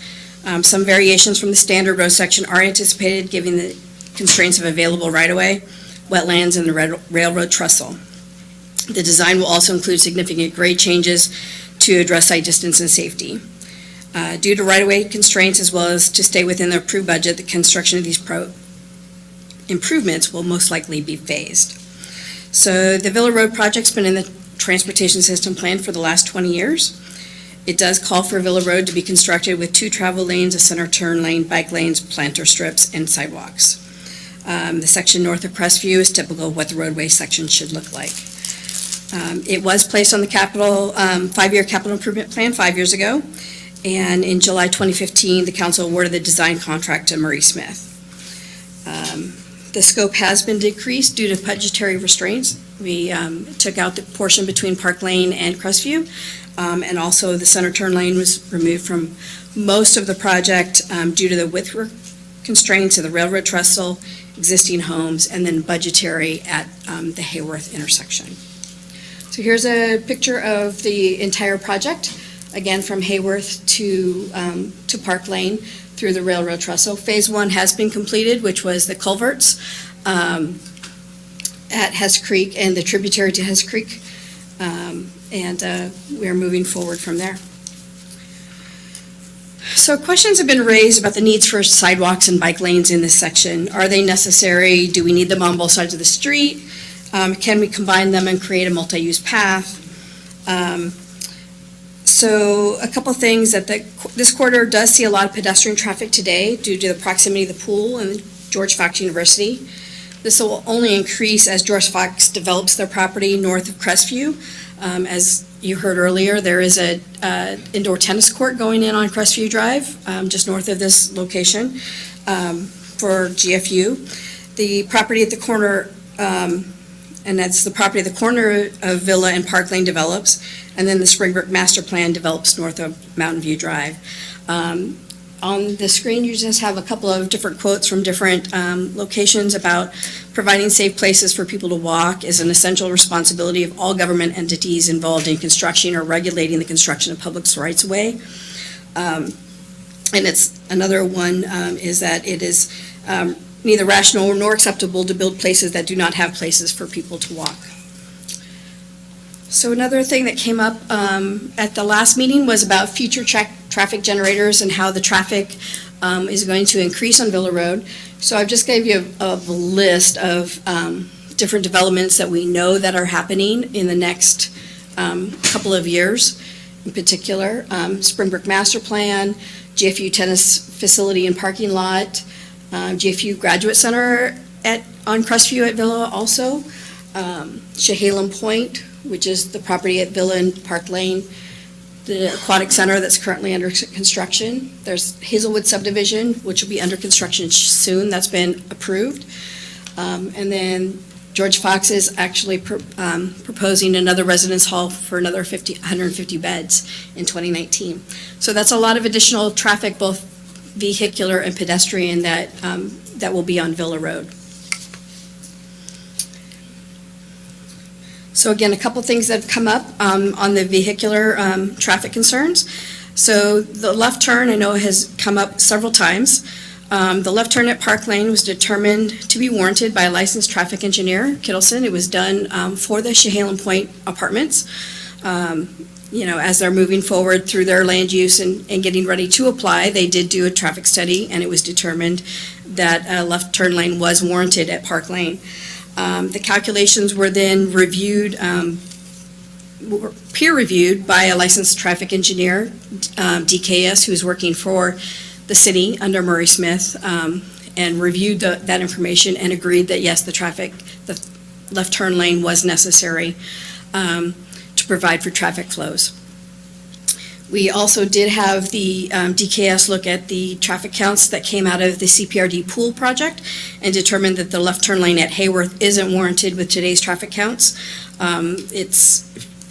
Some variations from the standard road section are anticipated, given the constraints of available right-of-way, wetlands, and the railroad trestle. The design will also include significant grade changes to address sight distance and safety. Due to right-of-way constraints, as well as to stay within the approved budget, the construction of these improvements will most likely be phased. So the Villa Road project's been in the transportation system plan for the last 20 years. It does call for Villa Road to be constructed with 2 travel lanes, a center turn lane, bike lanes, planter strips, and sidewalks. The section north of Crestview is typical of what the roadway section should look like. It was placed on the capital 5-year capital improvement plan 5 years ago, and in July 2015, the council awarded the design contract to Murray Smith. The scope has been decreased due to budgetary restraints. We took out the portion between Park Lane and Crestview, and also the center turn lane was removed from most of the project due to the width constraints of the railroad trestle, existing homes, and then budgetary at the Hayworth intersection. So here's a picture of the entire project, again from Hayworth to Park Lane through the railroad trestle. Phase 1 has been completed, which was the culverts at Hess Creek and the tributary to Hess Creek, and we're moving forward from there. So questions have been raised about the needs for sidewalks and bike lanes in this section. Are they necessary? Do we need them on both sides of the street? Can we combine them and create a multi-use path? So a couple things that this corridor does see a lot of pedestrian traffic today due to the proximity of the pool and George Fox University. This will only increase as George Fox develops their property north of Crestview. As you heard earlier, there is a indoor tennis court going in on Crestview Drive, just north of this location for GFU. The property at the corner, and that's the property at the corner of Villa and Park Lane develops, and then the Springbrook Master Plan develops north of Mountain View Drive. On the screen, you just have a couple of different quotes from different locations about providing safe places for people to walk is an essential responsibility of all government entities involved in construction or regulating the construction of public rights-of-way. And it's another one is that it is neither rational nor acceptable to build places that do not have places for people to walk. So another thing that came up at the last meeting was about future traffic generators and how the traffic is going to increase on Villa Road. So I've just gave you a list of different developments that we know that are happening in the next couple of years. In particular, Springbrook Master Plan, GFU Tennis Facility and Parking Lot, GFU Graduate Center on Crestview at Villa also, Chehalem Point, which is the property at Villa and Park Lane, the Aquatic Center that's currently under construction. There's Hazelwood Subdivision, which will be under construction soon. That's been approved. And then George Fox is actually proposing another residence hall for another 150 beds in 2019. So that's a lot of additional traffic, both vehicular and pedestrian, that will be on Villa Road. So again, a couple things that have come up on the vehicular traffic concerns. So the left turn, I know, has come up several times. The left turn at Park Lane was determined to be warranted by a licensed traffic engineer, Kittleson. It was done for the Chehalem Point apartments. As they're moving forward through their land use and getting ready to apply, they did do a traffic study, and it was determined that a left turn lane was warranted at Park Lane. The calculations were then reviewed, peer-reviewed by a licensed traffic engineer, DKS, who's working for the city under Murray Smith, and reviewed that information and agreed that yes, the left turn lane was necessary to provide for traffic flows. We also did have the DKS look at the traffic counts that came out of the CPRD pool project and determined that the left turn lane at Hayworth isn't warranted with today's traffic counts. It's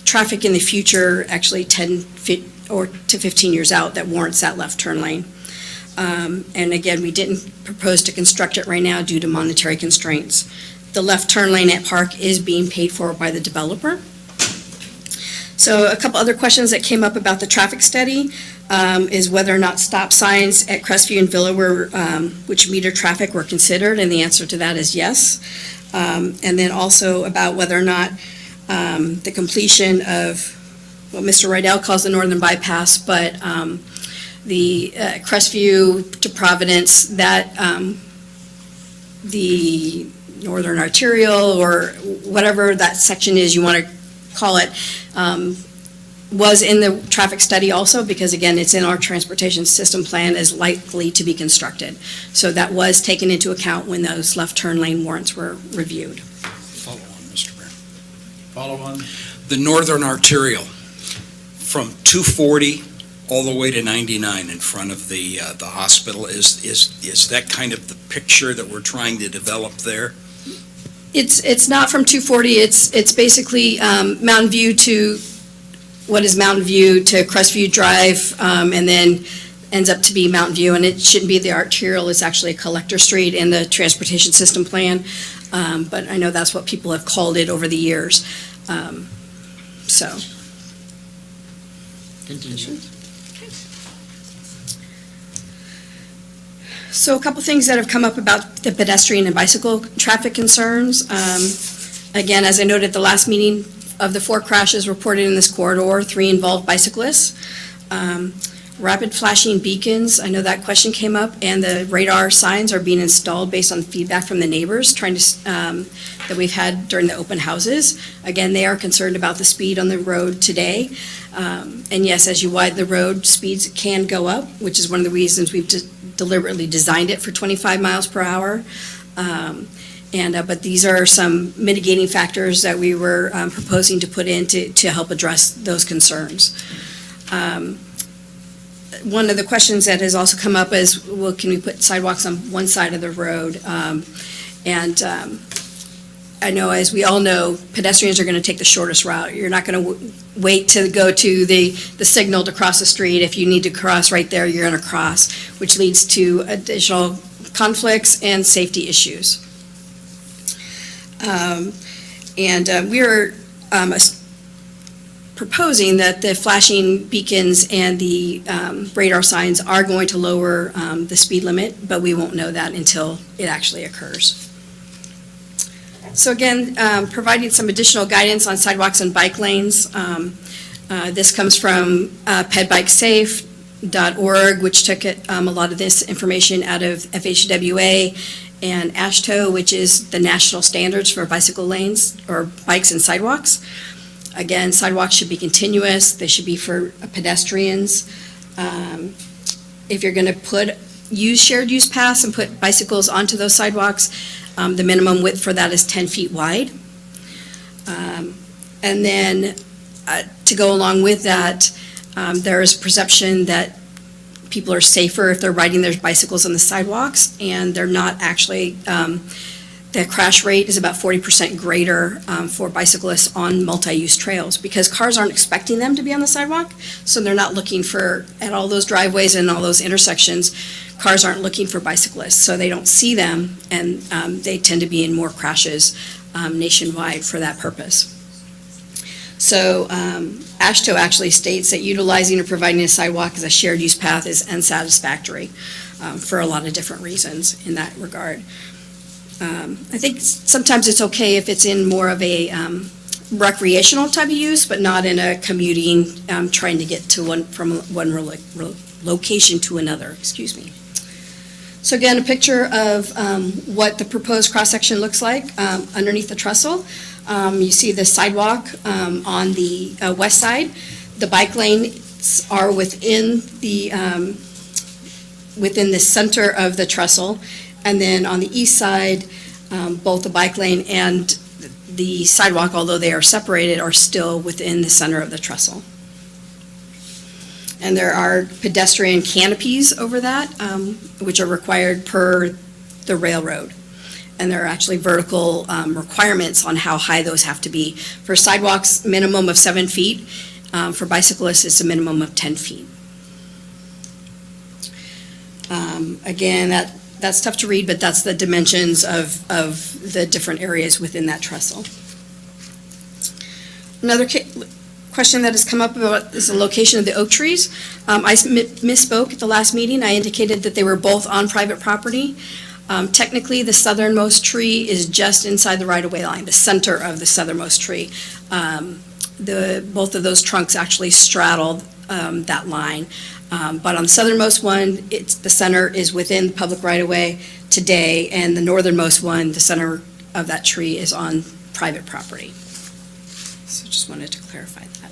traffic in the future, actually 10 to 15 years out, that warrants that left turn lane. And again, we didn't propose to construct it right now due to monetary constraints. the left turn lane at Park is being paid for by the developer. So a couple other questions that came up about the traffic study is whether or not stop signs at Crestview and Villa were, which meter traffic were considered, and the answer to that is yes. And then also about whether or not the completion of what Mr. Rydell calls the northern bypass, but the Crestview to Providence, that the northern arterial or whatever that section is you want to call it, was in the traffic study also, because again, it's in our transportation system plan as likely to be constructed. So that was taken into account when those left turn lane warrants were reviewed. Follow on, Mr. Mayor. Follow on. The northern arterial from 240 all the way to 99 in front of the hospital, is that kind of the picture that we're trying to develop there? It's not from 240, it's basically Mountain View to, what is Mountain View to Crestview Drive, and then ends up to be Mountain View, and it shouldn't be the arterial, it's actually a collector street in the transportation system plan, but I know that's what people have called it over the years, so. Continue. So a couple things that have come up about the pedestrian and bicycle traffic concerns. Again, as I noted at the last meeting, of the 4 crashes reported in this corridor, 3 involved bicyclists. Rapid flashing beacons, I know that question came up, and the radar signs are being installed based on feedback from the neighbors trying to, that we've had during the open houses. Again, they are concerned about the speed on the road today. And yes, as you widen the road, speeds can go up, which is one of the reasons we've deliberately designed it for 25 miles per hour. But these are some mitigating factors that we were proposing to put in to help address those concerns. One of the questions that has also come up is, well, can we put sidewalks on one side of the road? I know, as we all know, pedestrians are going to take the shortest route. You're not going to wait to go to the signal to cross the street. If you need to cross right there, you're going to cross, which leads to additional conflicts and safety issues. We are proposing that the flashing beacons and the radar signs are going to lower the speed limit, but we won't know that until it actually occurs. So again, providing some additional guidance on sidewalks and bike lanes. This comes from pedbikesafe.org, which took a lot of this information out of FHWA and AASHTO, which is the national standards for bicycle lanes or bikes and sidewalks. Again, sidewalks should be continuous. They should be for pedestrians. If you're going to use shared use paths and put bicycles onto those sidewalks, the minimum width for that is 10 feet wide. And then to go along with that, there is perception that people are safer if they're riding their bicycles on the sidewalks, and they're not actually, the crash rate is about 40% greater for bicyclists on multi-use trails, because cars aren't expecting them to be on the sidewalk, so they're not looking for, at all those driveways and all those intersections, cars aren't looking for bicyclists, so they don't see them, and they tend to be in more crashes nationwide for that purpose. So AASHTO actually states that utilizing or providing a sidewalk as a shared use path is unsatisfactory for a lot of different reasons in that regard. I think sometimes it's okay if it's in more of a recreational type of use, but not in a commuting, trying to get to from one location to another, excuse me. So again, a picture of what the proposed cross-section looks like underneath the trestle. You see the sidewalk on the west side. The bike lanes are within the center of the trestle. And then on the east side, both the bike lane and the sidewalk, although they are separated, are still within the center of the trestle. And there are pedestrian canopies over that, which are required per the railroad. And there are actually vertical requirements on how high those have to be. For sidewalks, minimum of 7 feet. For bicyclists, it's a minimum of 10 feet. Again, that that's tough to read, but that's the dimensions of the different areas within that trestle. Another question that has come up about is the location of the oak trees. I misspoke at the last meeting. I indicated that they were both on private property. Technically, the southernmost tree is just inside the right-of-way line, the center of the southernmost tree. Both of those trunks actually straddle that line. But on the southernmost one, the center is within the public right-of-way today, and the northernmost one, the center of that tree is on private property. So just wanted to clarify that.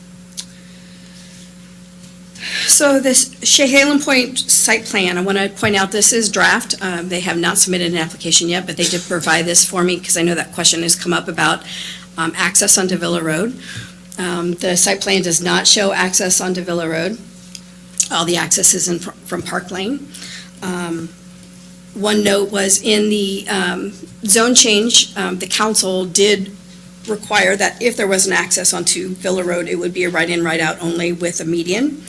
So this Chehalem Point site plan, I want to point out this is draft. They have not submitted an application yet, but they did provide this for me because I know that question has come up about access onto Villa Road. The site plan does not show access onto Villa Road. All the access is from Park Lane. One note was in the zone change, the council did require that if there was an access onto Villa Road, it would be a right-in, right-out only with a median.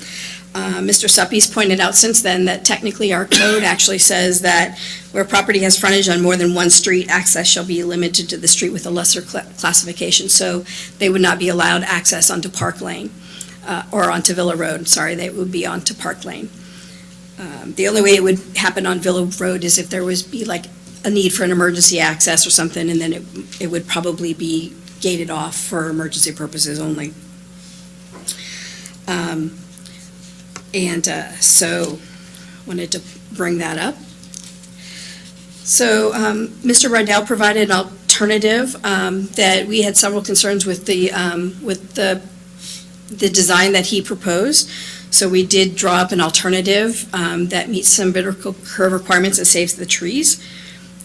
Mr. Suppy's pointed out since then that technically our code actually says that where property has frontage on more than one street, access shall be limited to the street with a lesser classification. So they would not be allowed access onto Park Lane, or onto Villa Road, sorry, they would be onto Park Lane. The only way it would happen on Villa Road is if there was like a need for an emergency access or something, and then it would probably be gated off for emergency purposes only. So wanted to bring that up. So Mr. Rydell provided an alternative that we had several concerns with the design that he proposed. So we did draw up an alternative that meets some vertical curve requirements and saves the trees.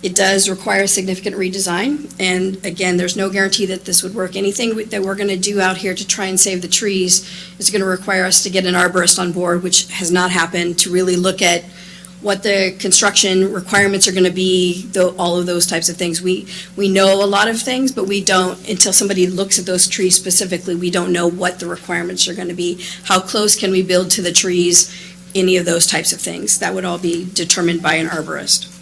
It does require significant redesign, and again, there's no guarantee that this would work. Anything that we're going to do out here to try and save the trees is going to require us to get an arborist on board, which has not happened, to really look at what the construction requirements are going to be, all of those types of things. We know a lot of things, but we don't, until somebody looks at those trees specifically, we don't know what the requirements are going to be. How close can we build to the trees, any of those types of things. That would all be determined by an arborist.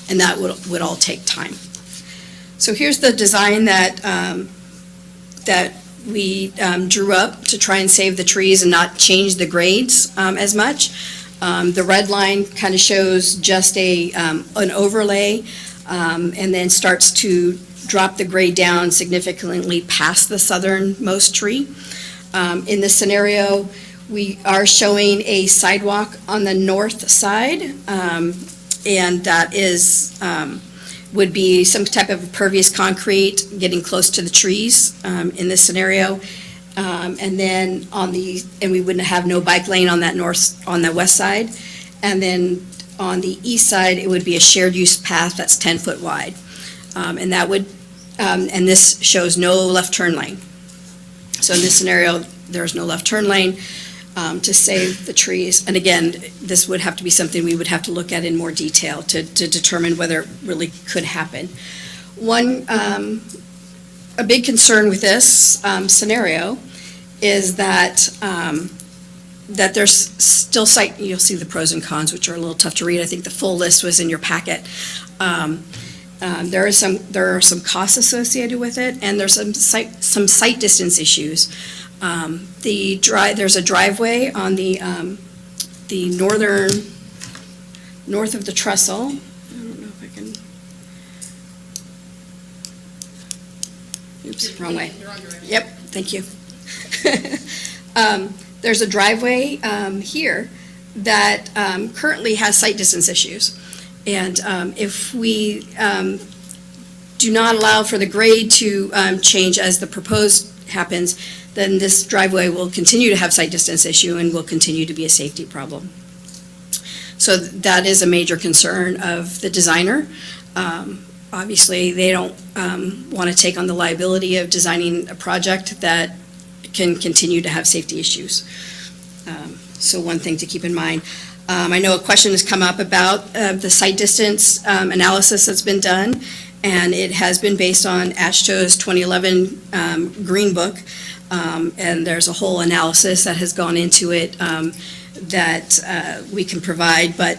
And that would all take time. So here's the design that we drew up to try and save the trees and not change the grades as much. The red line kind of shows just an overlay and then starts to drop the grade down significantly past the southernmost tree. In this scenario, we are showing a sidewalk on the north side, and that is would be some type of impervious concrete getting close to the trees in this scenario. And then and we wouldn't have no bike lane on the west side. And then on the east side, it would be a shared use path that's 10 foot wide. And that would, and this shows no left turn lane. So in this scenario, there's no left turn lane to save the trees. And again, this would have to be something we would have to look at in more detail to determine whether it really could happen. A big concern with this scenario is that that there's still you'll see the pros and cons, which are a little tough to read. I think the full list was in your packet. There are some costs associated with it, and there's some site distance issues. There's a driveway on the north of the trestle. I don't know if I can. Oops, wrong way. Yep, thank you. There's a driveway here that currently has site distance issues. And if we do not allow for the grade to change as the proposed happens, then this driveway will continue to have site distance issue and will continue to be a safety problem. So that is a major concern of the designer. Obviously, they don't want to take on the liability of designing a project that can continue to have safety issues. So one thing to keep in mind. I know a question has come up about the site distance analysis that's been done, and it has been based on AASHTO's 2011 Green Book, and there's a whole analysis that has gone into it that we can provide, but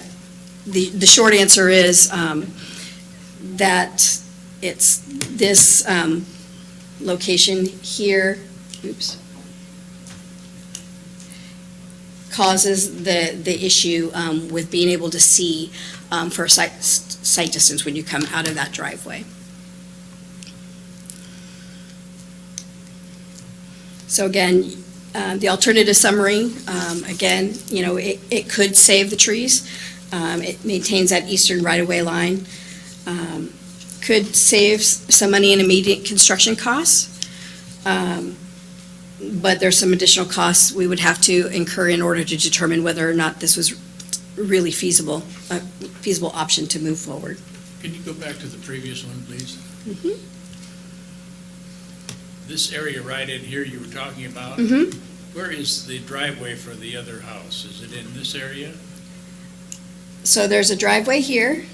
the short answer is that it's this location here, oops, causes the issue with being able to see for sight distance when you come out of that driveway. So again, the alternative summary, again, you know, it could save the trees. It maintains that eastern right-of-way line. Could save some money in immediate construction costs. But there's some additional costs we would have to incur in order to determine whether or not this was really feasible, a feasible option to move forward. Can you go back to the previous one, please? Mhm. This area right in here you were talking about? Mhm. Where is the driveway for the other house? Is it in this area? So there's a driveway here.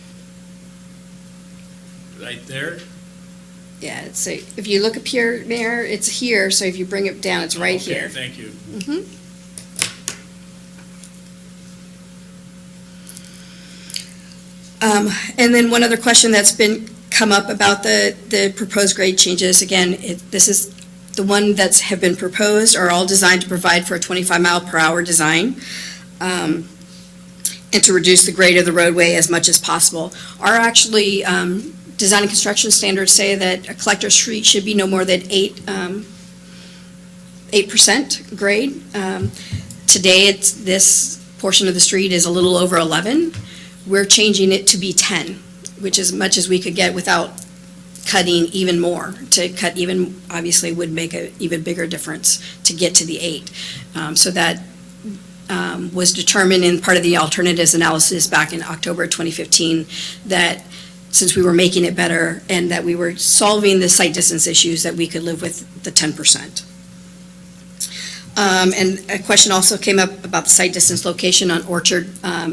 Right there? Yeah, it's if you look up here, Mayor, it's here, so if you bring it down, it's right Okay, here. thank you. Mhm. And then one other question that's been come up about the proposed grade changes, again, this is the one that's have been proposed are all designed to provide for a 25-mile-per-hour design and to reduce the grade of the roadway as much as possible. Our actually design and construction standards say that a collector street should be no more than 8% grade. Today, this portion of the street is a little over 11. We're changing it to be 10, which is as much as we could get without cutting even more. To cut even, obviously, would make an even bigger difference to get to the 8. So that was determined in part of the alternatives analysis back in October 2015, that since we were making it better and that we were solving the site distance issues, that we could live with the 10%. And a question also came up about the site distance location on Orchard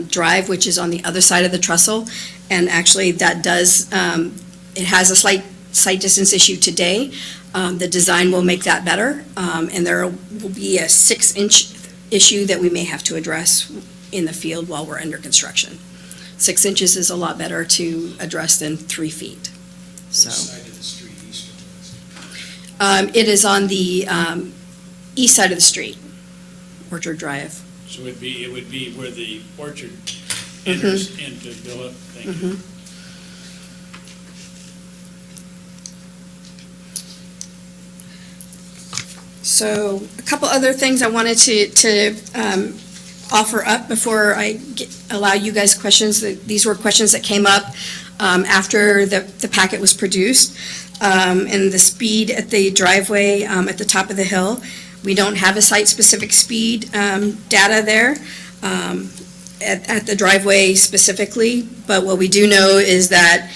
Drive, which is on the other side of the trestle. And actually, that does, it has a slight site distance issue today. The design will make that better. And there will be a 6-inch issue that we may have to address in the field while we're under construction. 6 inches is a lot better to address than 3 feet. So. Which side of the street, east or west? It is on the east side of the street, Orchard Drive. So it would be where the orchard enters into Villa. Thank you. So a couple other things I wanted to offer up before I allow you guys questions. These were questions that came up after the packet was produced. And the speed at the driveway at the top of the hill. We don't have a site-specific speed data there at the driveway specifically, but what we do know is that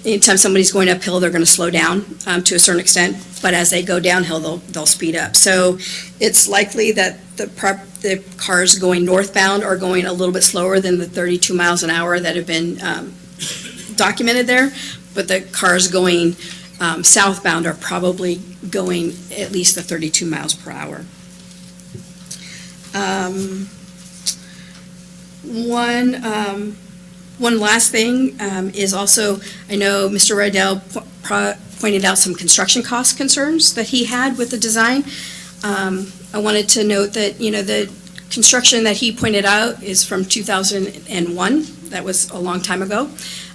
anytime somebody's going uphill, they're going to slow down to a certain extent, but as they go downhill, they'll speed up. So it's likely that the cars going northbound are going a little bit slower than the 32 miles an hour that have been documented there, but the cars going southbound are probably going at least the 32 miles per hour. One last thing is also, I know Mr. Rydell pointed out some construction cost concerns that he had with the design. I wanted to note that, you know, the construction that he pointed out is from 2001. That was a long time ago.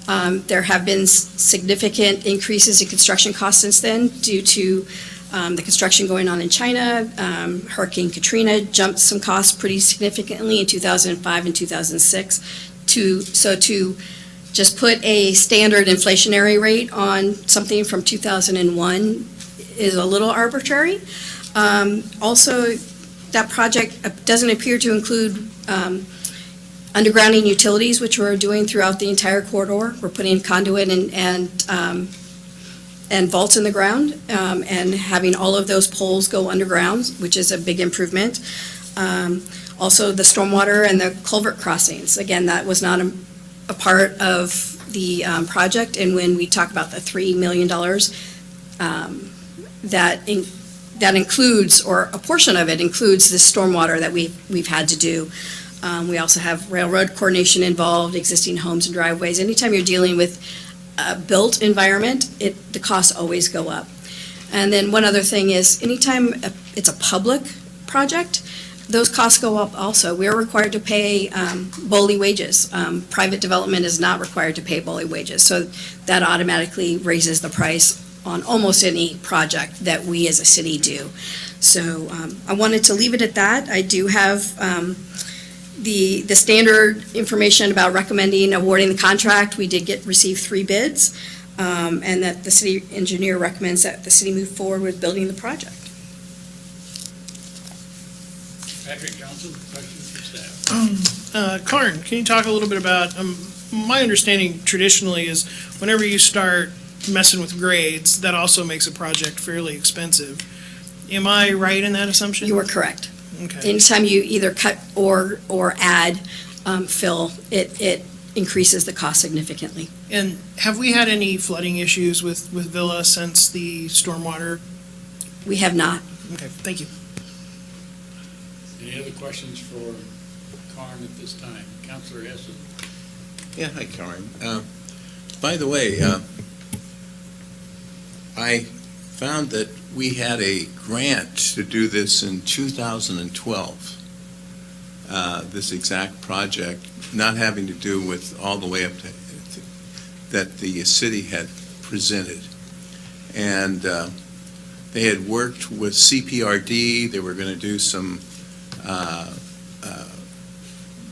There have been significant increases in construction costs since then due to the construction going on in China. Hurricane Katrina jumped some costs pretty significantly in 2005 and 2006. So to just put a standard inflationary rate on something from 2001 is a little arbitrary. Also, that project doesn't appear to include undergrounding utilities, which we're doing throughout the entire corridor. We're putting conduit and vaults in the ground and having all of those poles go underground, which is a big improvement. Also, the stormwater and the culvert crossings. Again, that was not a part of the project. And when we talk about the $3 million, that includes, or a portion of it includes the stormwater that we've had to do. We also have railroad coordination involved, existing homes and driveways. Anytime you're dealing with a built environment, the costs always go up. And then one other thing is, anytime it's a public project, those costs go up also. We're required to pay BOLI wages. Private development is not required to pay BOLI wages. So that automatically raises the price on almost any project that we as a city do. So I wanted to leave it at that. I do have the standard information about recommending awarding the contract. We did receive 3 bids, and that the city engineer recommends that the city move forward with building the project. Patrick Johnson, questions for staff? Karn, can you talk a little bit about, my understanding traditionally is whenever you start messing with grades, that also makes a project fairly expensive. Am I right in that assumption? You are correct. Okay. Anytime you either cut or add fill, it increases the cost significantly. And have we had any flooding issues with Villa since the stormwater? We have not. Okay, thank you. Any other questions for Karn at this time? Councilor Essen? Yeah, hi, Karen. By the way, I found that we had a grant to do this in 2012, this exact project, not having to do with all the way up to that the city had presented. And they had worked with CPRD. They were going to do some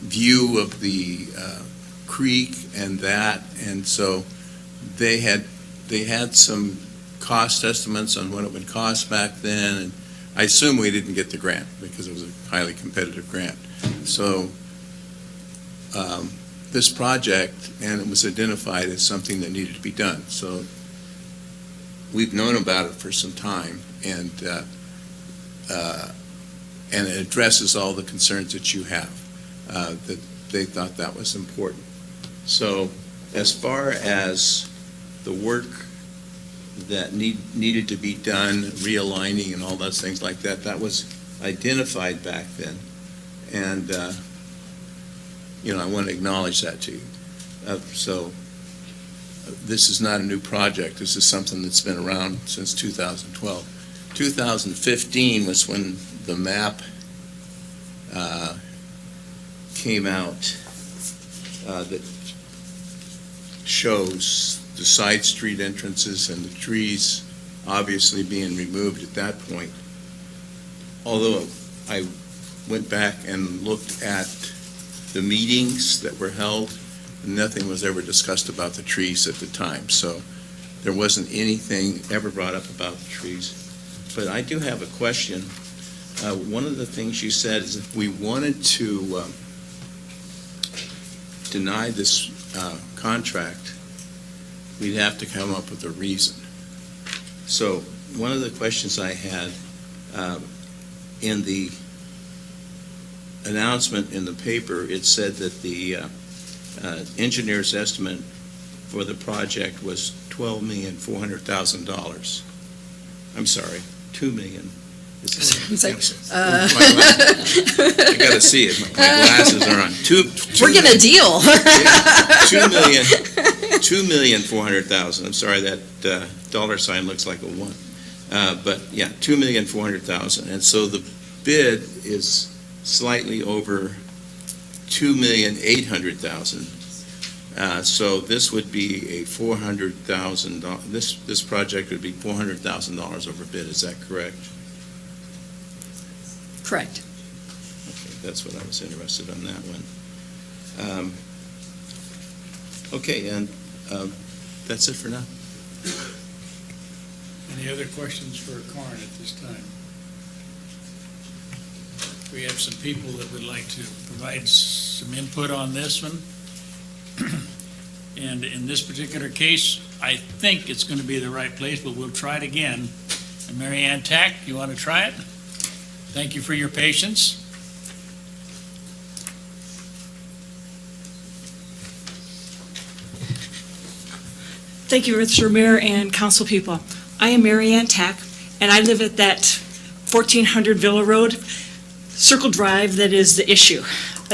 view of the creek and that, and so they had some cost estimates on what it would cost back then, and I assume we didn't get the grant because it was a highly competitive grant. So this project, and it was identified as something that needed to be done. So we've known about it for some time, and it addresses all the concerns that you have, that they thought that was important. So as far as the work that needed to be done, realigning and all those things like that, that was identified back then. And, I want to acknowledge that to you. So this is not a new project. This is something that's been around since 2012. 2015 was when the map came out that shows the side street entrances and the trees obviously being removed at that point. Although I went back and looked at the meetings that were held, nothing was ever discussed about the trees at the time. So there wasn't anything ever brought up about the trees. But I do have a question. One of the things you said is if we wanted to deny this contract, we'd have to come up with a reason. So one of the questions I had in the announcement in the paper, it said that the engineer's estimate for the project was $12,400,000. I'm sorry, $2 million. It's like, I gotta see it. My glasses are on. We're getting a deal. $2,400,000. I'm sorry, that dollar sign looks like a 1. But yeah, $2,400,000. And so the bid is slightly over $2,800,000. So this would be a $400,000. This project would be $400,000 over bid. Is that correct? Correct. Okay, that's what I was interested on that one. Okay, and that's it for now. Any other questions for Karn at this time? We have some people that would like to provide some input on this one. And in this particular case, I think it's going to be the right place, but we'll try it again. And Mary Ann Tack, you want to try it? Thank you for your patience. Thank you, Mr. Mayor and council people. I am Mary Ann Tack, and I live at that 1400 Villa Road, Circle Drive, that is the issue.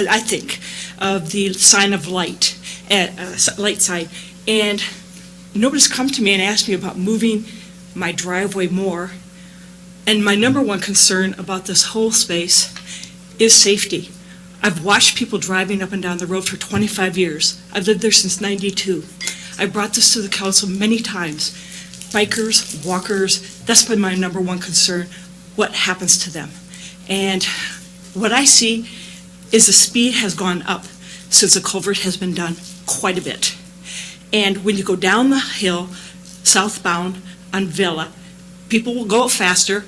I think, of the sign of light, light sign. And nobody's come to me and asked me about moving my driveway more. And my number one concern about this whole space is safety. I've watched people driving up and down the road for 25 years. I've lived there since '92. I brought this to the council many times. Bikers, walkers, that's been my number one concern, what happens to them. And what I see is the speed has gone up since the culvert has been done quite a bit. And when you go down the hill, southbound on Villa, people will go faster.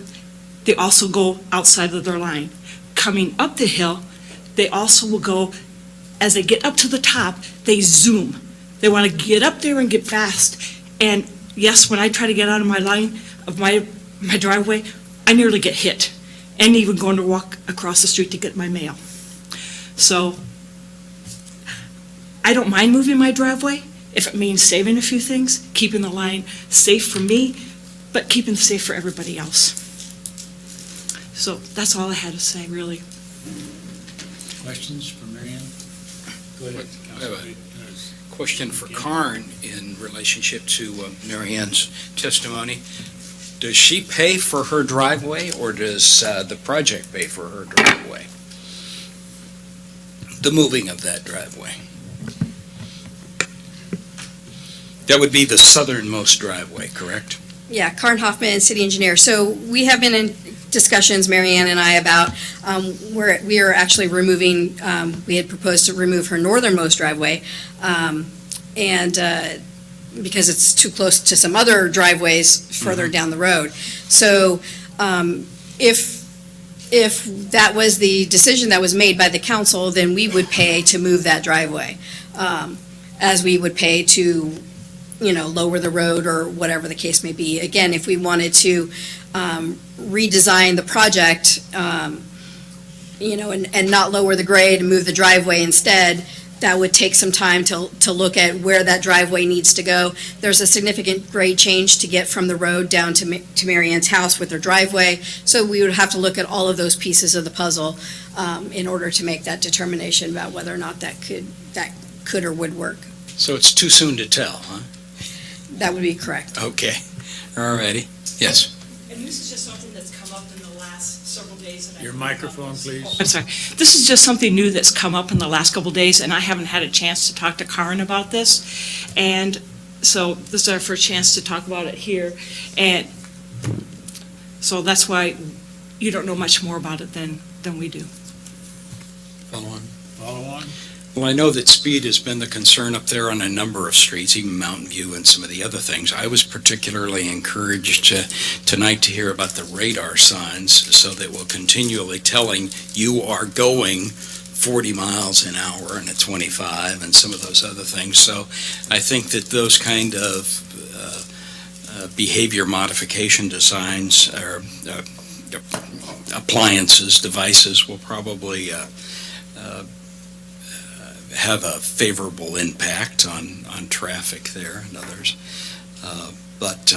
They also go outside of their line. Coming up the hill, they also will go, as they get up to the top, they zoom. They want to get up there and get fast. And yes, when I try to get out of my line of my driveway, I nearly get hit, and even going to walk across the street to get my mail. So I don't mind moving my driveway if it means saving a few things, keeping the line safe for me, but keeping it safe for everybody else. So that's all I had to say, really. Questions for Mary Ann? Go ahead, I have Councilman. a question for Karen in relationship to Mary Ann's testimony. Does she pay for her driveway, or does the project pay for her driveway? The moving of that driveway. That would be the southernmost driveway, correct? Yeah, Karen Hoffman, city engineer. So we have been in discussions, Mary Ann and I, about where we are actually removing, we had proposed to remove her northernmost driveway, and because it's too close to some other driveways further down the road. So if that was the decision that was made by the council, then we would pay to move that driveway, as we would pay to, lower the road or whatever the case may be. Again, if we wanted to redesign the project, and not lower the grade and move the driveway instead, that would take some time to look at where that driveway needs to go. There's a significant grade change to get from the road down to Mary Ann's house with her driveway, so we would have to look at all of those pieces of the puzzle in order to make that determination about whether or not that could or would work. So it's too soon to tell, huh? That would be correct. Okay, all righty. Yes. And this is just something that's come up in the last several days. Your microphone, please. I'm sorry. This is just something new that's come up in the last couple days, and I haven't had a chance to talk to Karen about this. And so this is our first chance to talk about it here. And so that's why you don't know much more about it than we do. Follow on. Follow on. Well, I know that speed has been the concern up there on a number of streets, even Mountain View and some of the other things. I was particularly encouraged tonight to hear about the radar signs, so that we're continually telling you are going 40 miles an hour and at 25 and some of those other things. So I think that those kind of behavior modification designs or appliances, devices will probably have a favorable impact on traffic there and others. But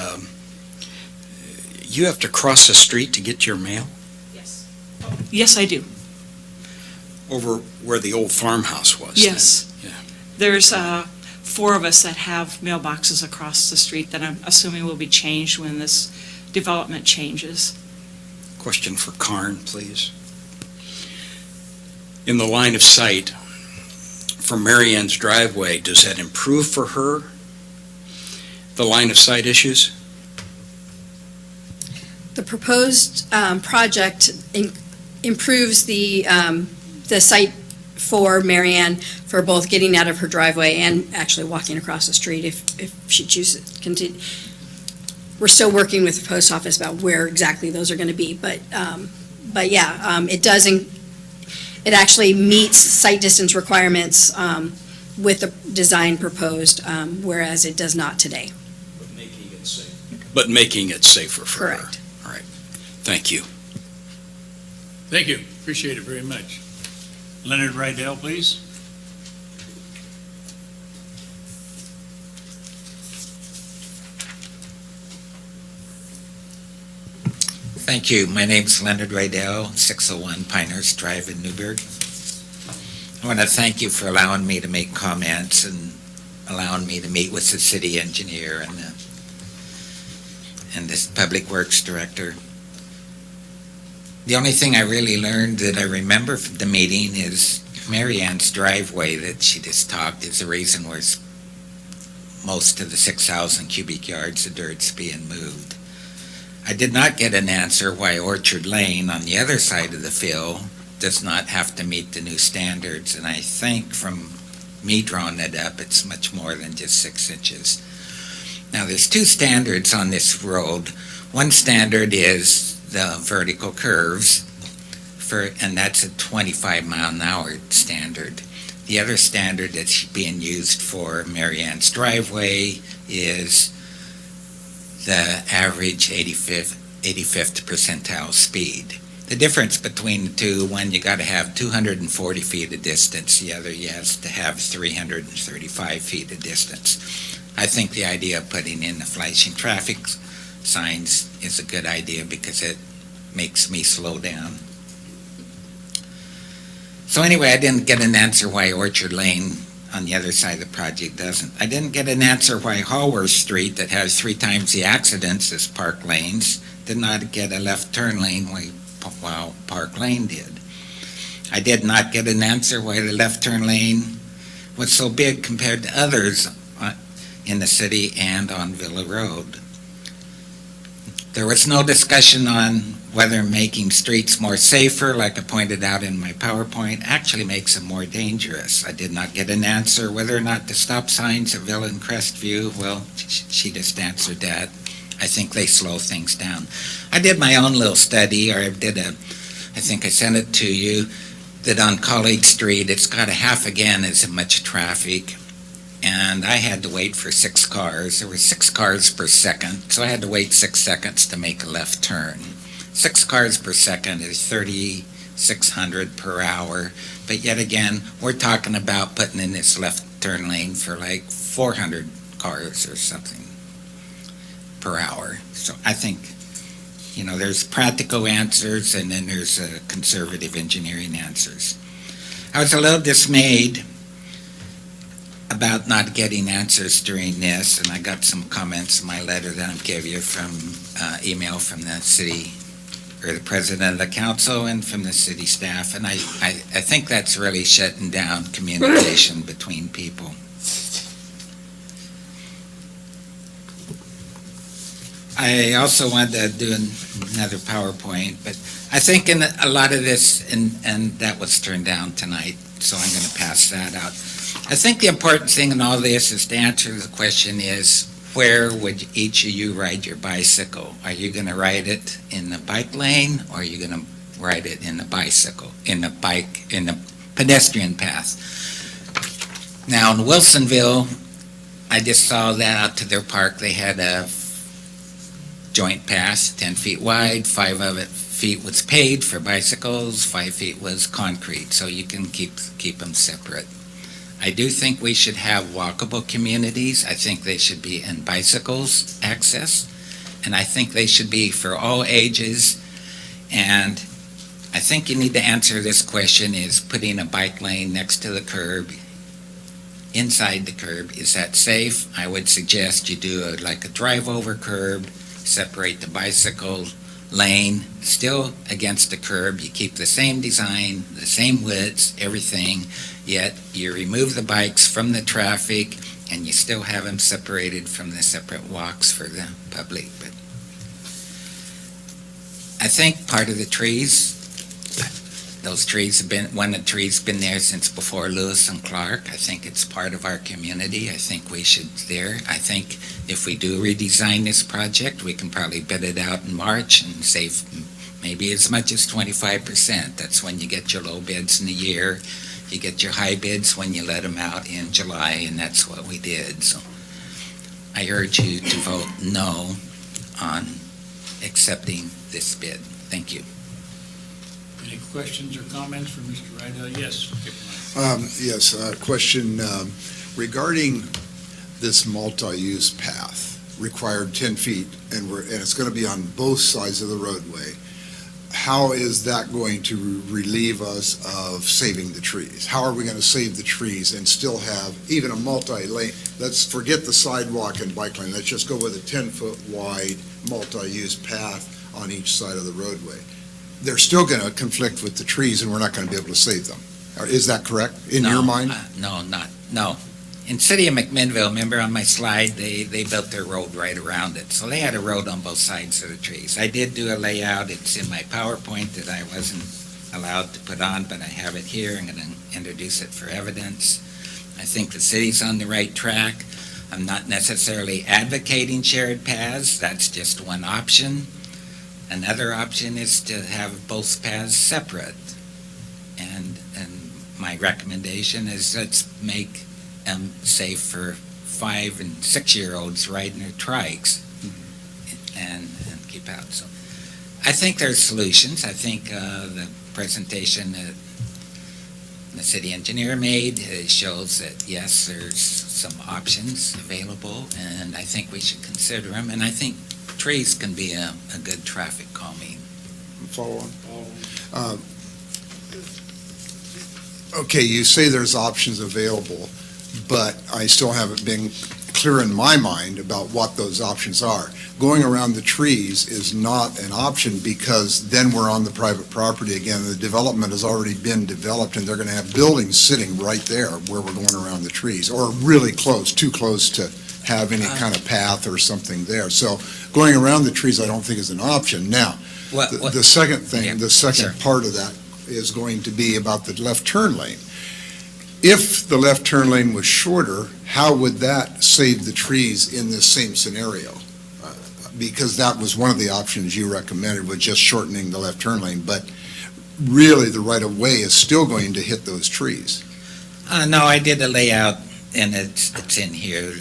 you have to cross the street to get your mail? Yes. Yes, I do. Over where the old farmhouse was? Yes. Then? Yeah. There's 4 of us that have mailboxes across the street that I'm assuming will be changed when this development changes. Question for Karen, please. In the line of sight for Mary Ann's driveway, does that improve for her the line of sight issues? The proposed project improves the site for Mary Ann for both getting out of her driveway and actually walking across the street if she chooses to continue. We're still working with the post office about where exactly those are going to be, but yeah, it does. It actually meets site distance requirements with the design proposed, whereas it does not today. But making it safe. But making it safer for her. Correct. All right. Thank you. Thank you. Appreciate it very much. Leonard Rydell, please. Thank you. My name's Leonard Rydell, 601 Pinehurst Drive in Newberg. I want to thank you for allowing me to make comments and allowing me to meet with the city engineer and this public works director. The only thing I really learned that I remember from the meeting is Mary Ann's driveway that she just talked is the reason where most of the 6,000 cubic yards of dirt's being moved. I did not get an answer why Orchard Lane on the other side of the field does not have to meet the new standards, and I think from me drawing it up, it's much more than just 6 inches. Now, there's 2 standards on this road. One standard is the vertical curves, and that's a 25-mile-an-hour standard. The other standard that's being used for Mary Ann's driveway is the average 85th percentile speed. The difference between the two, one you got to have 240 feet of distance, the other you have to have 335 feet of distance. I think the idea of putting in the flashing traffic signs is a good idea because it makes me slow down. So anyway, I didn't get an answer why Orchard Lane on the other side of the project doesn't. I didn't get an answer why Hallworth Street, that has 3 times the accidents as Park Lanes, did not get a left turn lane while Park Lane did. I did not get an answer why the left turn lane was so big compared to others in the city and on Villa Road. There was no discussion on whether making streets more safer, like I pointed out in my PowerPoint, actually makes them more dangerous. I did not get an answer whether or not the stop signs at Villa and Crestview, well, she just answered that. I think they slow things down. I did my own little study, or I think I sent it to you, that on Colleague Street, it's got a half again as much traffic, and I had to wait for 6 cars. There were 6 cars per second, so I had to wait 6 seconds to make a left turn. 6 cars per second is 3,600 per hour, but yet again, we're talking about putting in this left turn lane for like 400 cars or something per hour. So I think, there's practical answers and then there's conservative engineering answers. I was a little dismayed about not getting answers during this, and I got some comments in my letter that I gave you from email from the city, or the president of the council, and from the city staff, and I think that's really shutting down communication between people. I also wanted to do another PowerPoint, but I think in a lot of this, and that was turned down tonight, so I'm going to pass that out. I think the important thing in all this is to answer the question is, where would each of you ride your bicycle? Are you going to ride it in the bike lane, or are you going to ride it in the pedestrian path? Now in Wilsonville, I just saw that out to their park, they had a joint path, 10 feet wide, 5 of it feet was paved for bicycles, 5 feet was concrete, so you can keep them separate. I do think we should have walkable communities. I think they should be in bicycles access, and I think they should be for all ages. And I think you need to answer this question, is putting a bike lane next to the curb, inside the curb, is that safe? I would suggest you do like a drive-over curb, separate the bicycle lane, still against the curb. You keep the same design, the same widths, everything, yet you remove the bikes from the traffic and you still have them separated from the separate walks for the public. But I think part of the trees, those trees have been, one of the trees been there since before Lewis and Clark. I think it's part of our community. I think we should there. I think if we do redesign this project, we can probably bid it out in March and save maybe as much as 25%. That's when you get your low bids in the year. You get your high bids when you let them out in July, and that's what we did. So I urge you to vote no on accepting this bid. Thank you. Any questions or comments for Mr. Rydell? Yes. Yes, question regarding this multi-use path, required 10 feet, and it's going to be on both sides of the roadway. how is that going to relieve us of saving the trees? How are we going to save the trees and still have even a multi-lane? Let's forget the sidewalk and bike lane. Let's just go with a 10-foot wide multi-use path on each side of the roadway. They're still going to conflict with the trees, and we're not going to be able to save them. Is that correct, in your mind? No. In city of McMinnville, remember on my slide, they built their road right around it. So they had a road on both sides of the trees. I did do a layout. It's in my PowerPoint that I wasn't allowed to put on, but I have it here. I'm going to introduce it for evidence. I think the city's on the right track. I'm not necessarily advocating shared paths. That's just one option. Another option is to have both paths separate. And my recommendation is let's make safe for 5- and 6-year-olds riding their trikes and keep out. So I think there's solutions. I think the presentation that the city engineer made shows that, yes, there's some options available, and I think we should consider them. And I think trees can be a good traffic calming. Follow on. Okay, you say there's options available, but I still haven't been clear in my mind about what those options are. Going around the trees is not an option because then we're on the private property again. The development has already been developed and they're going to have buildings sitting right there where we're going around the trees, or really close, too close to have any kind of path or something there. So going around the trees I don't think is an option. Now, the second thing, the second part of that is going to be about the left turn lane. If the left turn lane was shorter, how would that save the trees in this same scenario? Because that was one of the options you recommended, was just shortening the left turn lane, but really the right-of-way is still going to hit those trees. No, I did a layout, and it's in here,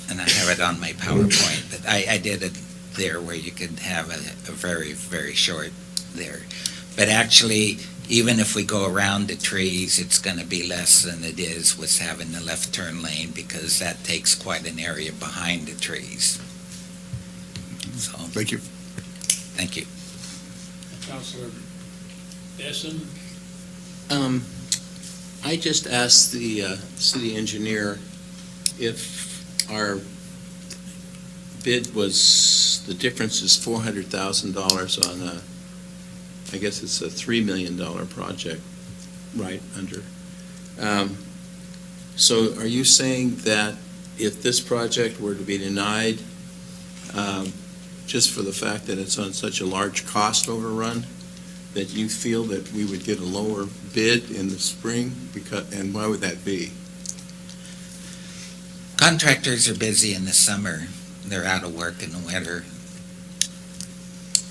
and I have it on my PowerPoint, but I did it there where you could have a very, very short there. But actually, even if we go around the trees, it's going to be less than it is with having the left turn lane, because that takes quite an area behind the trees. So, thank you. Thank you. Councilor Essen? I just asked the city engineer if our bid was, the difference is $400,000 on a, I guess it's a $3 million project, right under. So are you saying that if this project were to be denied, just for the fact that it's on such a large cost overrun, that you feel that we would get a lower bid in the spring? And why would that be? Contractors are busy in the summer. They're out of work in the winter.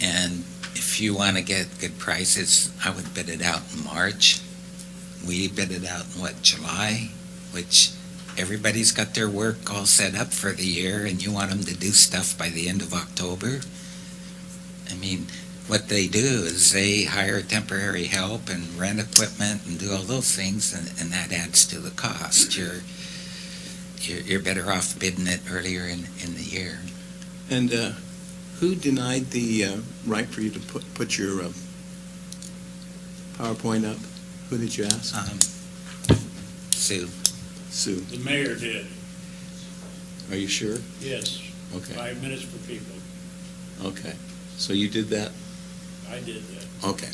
And if you want to get good prices, I would bid it out in March. We bid it out in, July, which everybody's got their work all set up for the year, and you want them to do stuff by the end of October. I mean, what they do is they hire temporary help and rent equipment and do all those things, and that adds to the cost. You're better off bidding it earlier in the year. And who denied the right for you to put your PowerPoint up? Who did you ask? Sue. Sue. The mayor did, Are you sure? yes. Okay. 5 minutes for people. Okay. So you did that? I did that. Okay.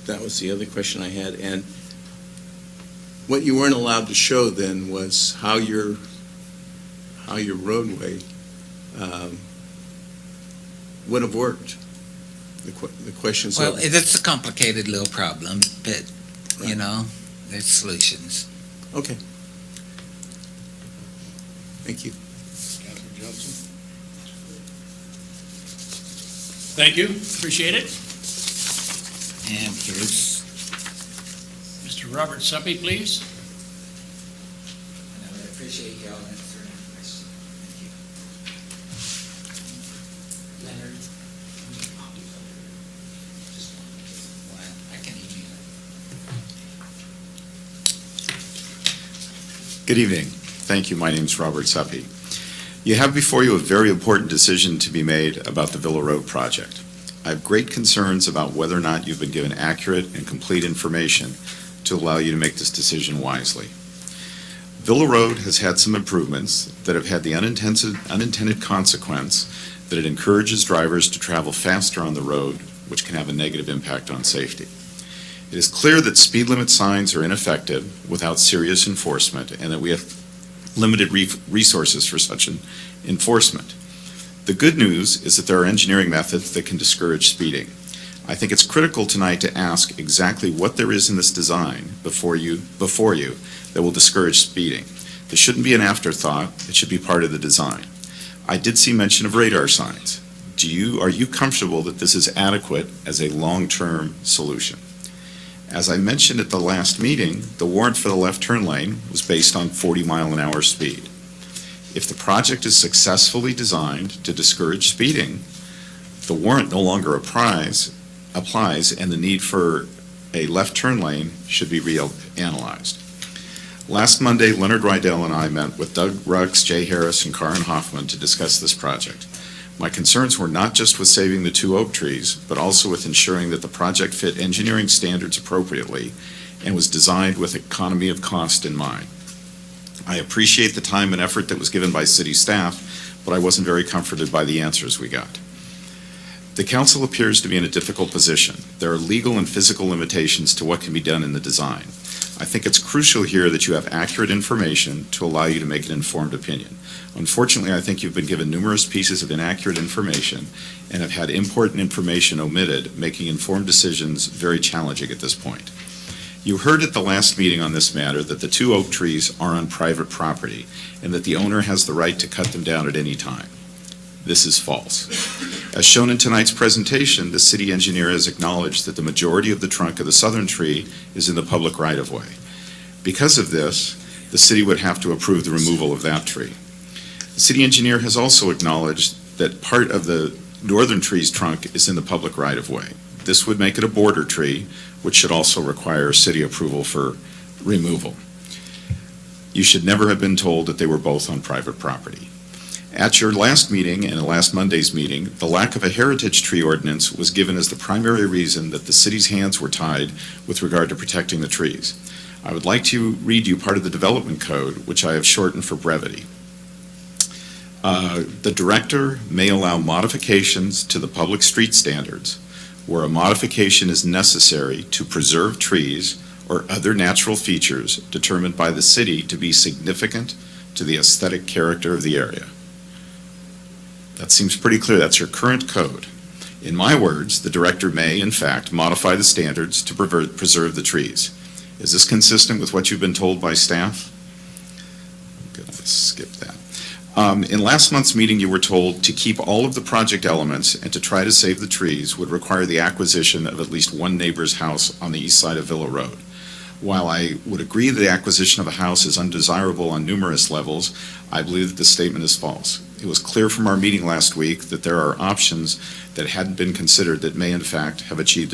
That was the other question I had. And what you weren't allowed to show then was how your roadway would have worked. The questions. Well, it's a complicated little problem, but, you know, there's solutions. Okay. Thank you. Councilor Johnson? Thank you, appreciate it. And here's, Mr. Robert Suppy, please. I would appreciate y'all answering the question. Thank you. Leonard? I can email it. Good evening. Thank you. My name is Robert Suppy. You have before you a very important decision to be made about the Villa Road project. I have great concerns about whether or not you've been given accurate and complete information to allow you to make this decision wisely. Villa Road has had some improvements that have had the unintended consequence that it encourages drivers to travel faster on the road, which can have a negative impact on safety. It is clear that speed limit signs are ineffective without serious enforcement, and that we have limited resources for such an enforcement. The good news is that there are engineering methods that can discourage speeding. I think it's critical tonight to ask exactly what there is in this design before you that will discourage speeding. This shouldn't be an afterthought, it should be part of the design. I did see mention of radar signs. Are you comfortable that this is adequate as a long-term solution? As I mentioned at the last meeting, the warrant for the left turn lane was based on 40-mile-an-hour speed. If the project is successfully designed to discourage speeding, the warrant no longer applies, and the need for a left turn lane should be reanalyzed. Last Monday, Leonard Rydell and I met with Doug Ruggs, Jay Harris, and Karen Hoffman to discuss this project. My concerns were not just with saving the 2 oak trees, but also with ensuring that the project fit engineering standards appropriately and was designed with economy of cost in mind. I appreciate the time and effort that was given by city staff, but I wasn't very comforted by the answers we got. The council appears to be in a difficult position. There are legal and physical limitations to what can be done in the design. I think it's crucial here that you have accurate information to allow you to make an informed opinion. Unfortunately, I think you've been given numerous pieces of inaccurate information and have had important information omitted, making informed decisions very challenging at this point. You heard at the last meeting on this matter that the 2 oak trees are on private property and that the owner has the right to cut them down at any time. This is false. As shown in tonight's presentation, the city engineer has acknowledged that the majority of the trunk of the southern tree is in the public right-of-way. Because of this, the city would have to approve the removal of that tree. The city engineer has also acknowledged that part of the northern tree's trunk is in the public right-of-way. This would make it a border tree, which should also require city approval for removal. You should never have been told that they were both on private property. At your last meeting and last Monday's meeting, the lack of a heritage tree ordinance was given as the primary reason that the city's hands were tied with regard to protecting the trees. I would like to read you part of the development code, which I have shortened for brevity. The director may allow modifications to the public street standards where a modification is necessary to preserve trees or other natural features determined by the city to be significant to the aesthetic character of the area. That seems pretty clear. That's your current code. In my words, the director may, in fact, modify the standards to preserve the trees. Is this consistent with what you've been told by staff? I'm going to skip that. In last month's meeting, you were told to keep all of the project elements and to try to save the trees would require the acquisition of at least one neighbor's house on the east side of Villa Road. While I would agree that the acquisition of a house is undesirable on numerous levels, I believe that this statement is false. It was clear from our meeting last week that there are options that hadn't been considered that may in fact have achieved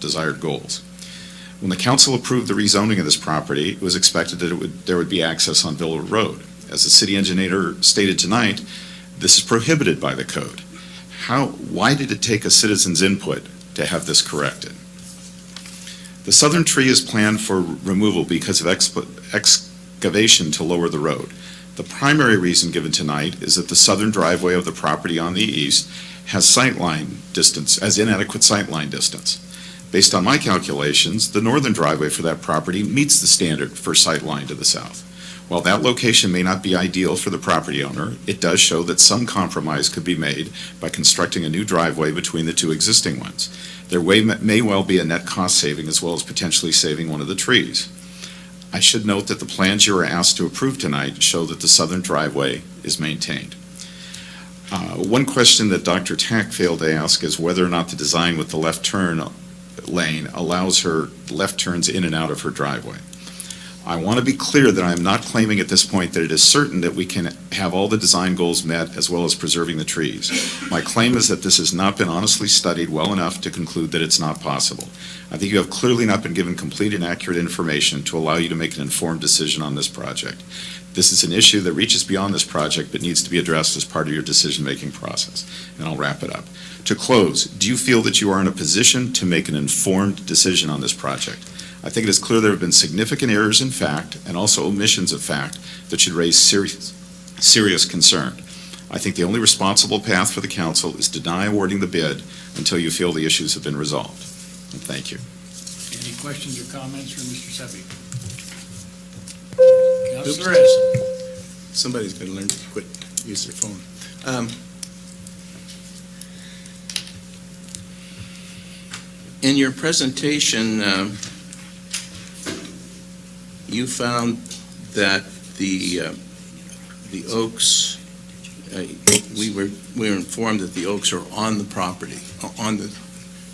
desired goals. When the council approved the rezoning of this property, it was expected that there would be access on Villa Road. As the city engineer stated tonight, this is prohibited by the code. Why did it take a citizen's input to have this corrected? The southern tree is planned for removal because of excavation to lower the road. The primary reason given tonight is that the southern driveway of the property on the east has inadequate sightline distance. Based on my calculations, the northern driveway for that property meets the standard for sightline to the south. While that location may not be ideal for the property owner, it does show that some compromise could be made by constructing a new driveway between the 2 existing ones. There may well be a net cost saving as well as potentially saving one of the trees. I should note that the plans you are asked to approve tonight show that the southern driveway is maintained. One question that Dr. Tack failed to ask is whether or not the design with the left turn lane allows her left turns in and out of her driveway. I want to be clear that I am not claiming at this point that it is certain that we can have all the design goals met as well as preserving the trees. My claim is that this has not been honestly studied well enough to conclude that it's not possible. I think you have clearly not been given complete and accurate information to allow you to make an informed decision on this project. This is an issue that reaches beyond this project but needs to be addressed as part of your decision-making process. And I'll wrap it up. To close, do you feel that you are in a position to make an informed decision on this project? I think it is clear there have been significant errors in fact and also omissions of fact that should raise serious concern. I think the only responsible path for the council is to deny awarding the bid until you feel the issues have been resolved. And thank you. Any questions or comments from Mr. Seppy? Councilor Essen. Somebody's going to learn to quit, use their phone. In your presentation, you found that the oaks, we were informed that the oaks are on the property,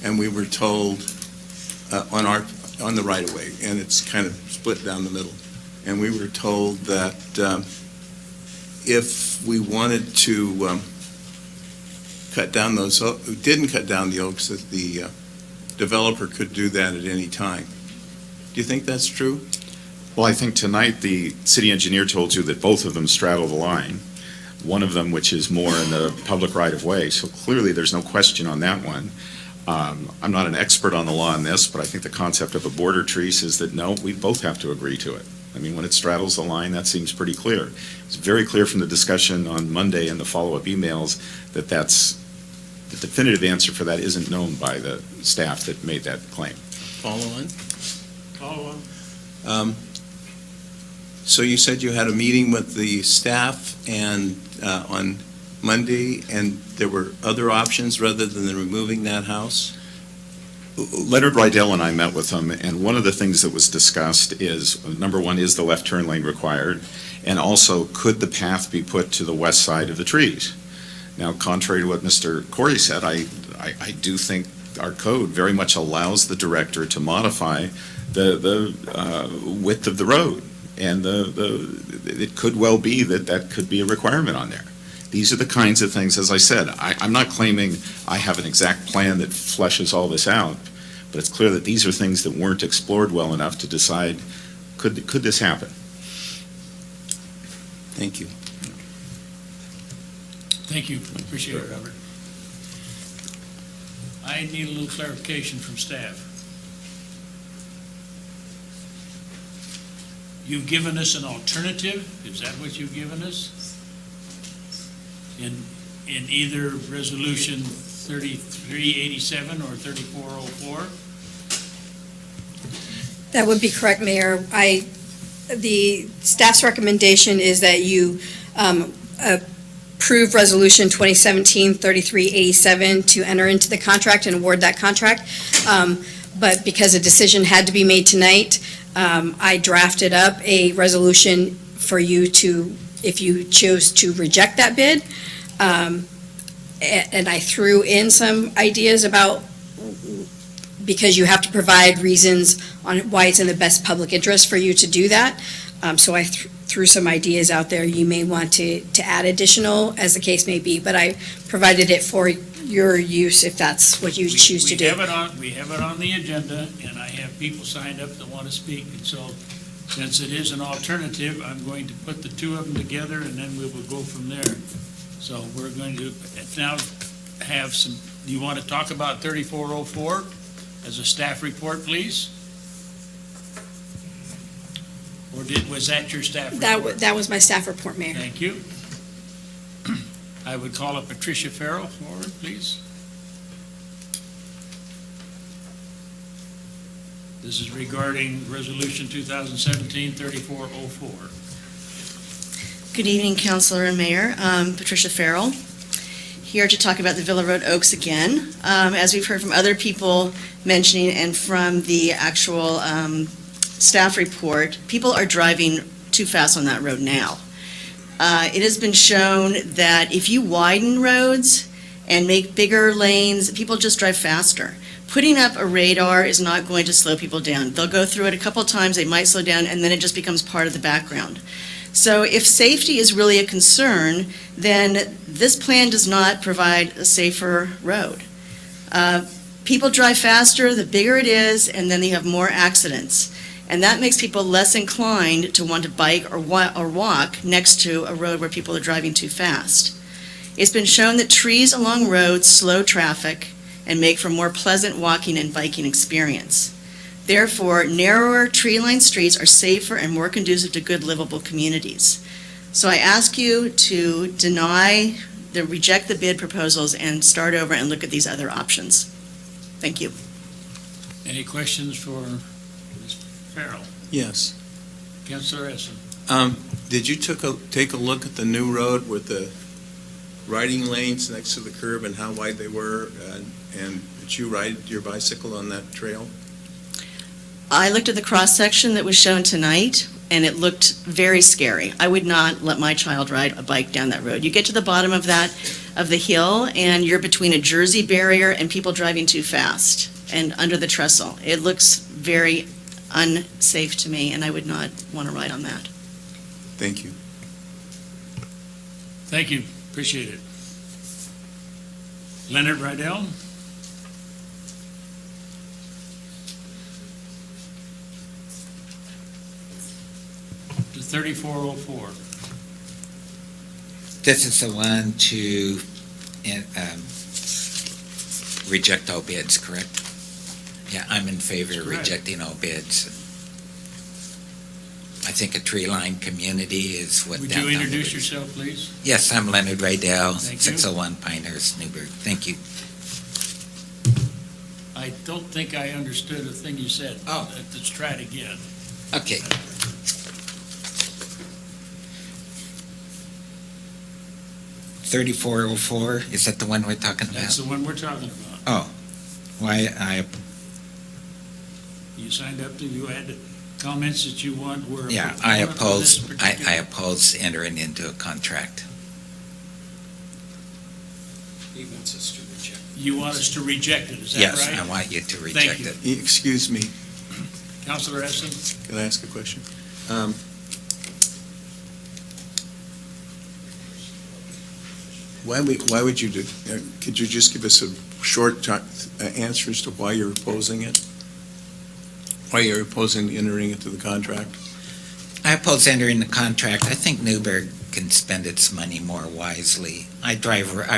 and we were told on the right of way, and it's kind of split down the middle. And we were told that if we wanted to cut down those, didn't cut down the oaks, that the developer could do that at any time. Do you think that's true? Well, I think tonight the city engineer told you that both of them straddle the line, one of them which is more in the public right-of-way, so clearly there's no question on that one. I'm not an expert on the law on this, but I think the concept of a border tree says that no, we both have to agree to it. I mean, when it straddles the line, that seems pretty clear. It's very clear from the discussion on Monday and the follow-up emails that that's the definitive answer for that isn't known by the staff that made that claim. Follow on? Follow on. So you said you had a meeting with the staff and on Monday, and there were other options rather than removing that house? Leonard Rydell and I met with him, and one of the things that was discussed is, number one, is the left turn lane required? And also, could the path be put to the west side of the trees? Now, contrary to what Mr. Corey said, I do think our code very much allows the director to modify the width of the road. And it could well be that that could be a requirement on there. These are the kinds of things, as I said, I'm not claiming I have an exact plan that fleshes all this out, but it's clear that these are things that weren't explored well enough to decide, could this happen? Thank you. Thank you. Appreciate it, Robert. I need a little clarification from staff. You've given us an alternative? Is that what you've given us? In either resolution 3387 or 3404? That would be correct, Mayor. The staff's recommendation is that you approve Resolution 2017-3387 to enter into the contract and award that contract. But because a decision had to be made tonight, I drafted up a resolution for you to, if you chose to reject that bid. And I threw in some ideas about, because you have to provide reasons on why it's in the best public interest for you to do that. So I threw some ideas out there. You may want to add additional, as the case may be, but I provided it for your use if that's what you choose to do. We have it on the agenda, and I have people signed up that want to speak, and so since it is an alternative, I'm going to put the two of them together, and then we will go from there. So we're going to now have some, do you want to talk about 3404 as a staff report, please? Or was that your staff report? That was my staff report, Mayor. Thank you. I would call up Patricia Farrell forward, please. This is regarding Resolution 2017-3404. Good evening, Councilor and Mayor. Patricia Farrell, here to talk about the Villa Road Oaks again. As we've heard from other people mentioning and from the actual staff report, people are driving too fast on that road now. It has been shown that if you widen roads and make bigger lanes, people just drive faster. Putting up a radar is not going to slow people down. They'll go through it a couple times, they might slow down, and then it just becomes part of the background. So if safety is really a concern, then this plan does not provide a safer road. People drive faster, the bigger it is, and then you have more accidents. And that makes people less inclined to want to bike or walk next to a road where people are driving too fast. It's been shown that trees along roads slow traffic and make for more pleasant walking and biking experience. Therefore, narrower tree-lined streets are safer and more conducive to good livable communities. So I ask you to reject the bid proposals and start over and look at these other options. Thank you. Any questions for Ms. Farrell? Yes. Councilor Essen? Did you take a look at the new road with the riding lanes next to the curb and how wide they were? And did you ride your bicycle on that trail? I looked at the cross-section that was shown tonight, and it looked very scary. I would not let my child ride a bike down that road. You get to the bottom of the hill, and you're between a Jersey barrier and people driving too fast and under the trestle. It looks very unsafe to me, and I would not want to ride on that. Thank you. Thank you, appreciate it. Leonard Rydell? To 3404. This is the one to reject all bids, correct? Yeah, I'm in favor of rejecting all bids. I think a tree-lined community is what Would downtown you introduce Newberg is. yourself, please? Yes, I'm Leonard Rydell, Thank you. 601 Pinehurst, Newberg. Thank you. I don't think I understood a thing you said. Oh. Let's try it again. Okay. $3404, is that the one we're talking about? That's the one we're talking about. Oh, why, You signed up to, you had comments that you want were. yeah, I on this oppose, particular- I oppose entering into a contract. He wants us to reject. You want us to reject it, is that Yes, right? I want you to reject you. it. Excuse me, Councilor Essen? can I ask a question? Why would you do, could you just give us a short answer as to why you're opposing it? Why you're opposing entering into the contract? I oppose entering the contract. I think Newberg can spend its money more wisely. I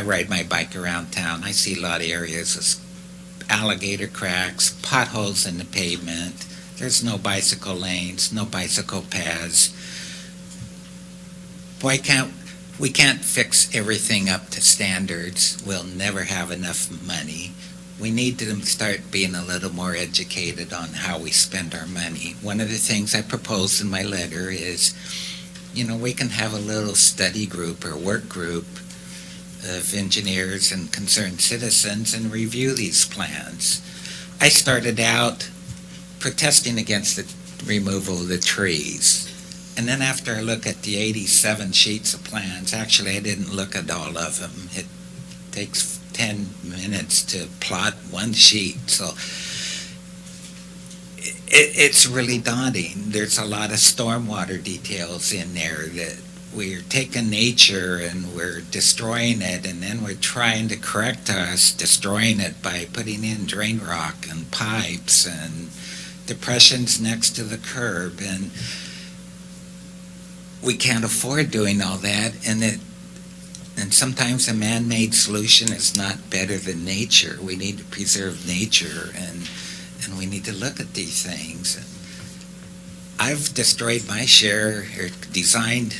ride my bike around town. I see a lot of areas with alligator cracks, potholes in the pavement. There's no bicycle lanes, no bicycle paths. We can't fix everything up to standards. We'll never have enough money. We need to start being a little more educated on how we spend our money. One of the things I proposed in my letter is, we can have a little study group or work group of engineers and concerned citizens and review these plans. I started out protesting against the removal of the trees. And then after I look at the 87 sheets of plans, actually I didn't look at all of them. It takes 10 minutes to plot one sheet, so it's really daunting. There's a lot of stormwater details in there that we're taking nature and we're destroying it, and then we're trying to correct us destroying it by putting in drain rock and pipes and depressions next to the curb, and we can't afford doing all that, and sometimes a man-made solution is not better than nature. We need to preserve nature, and we need to look at these things. I've destroyed my share, or designed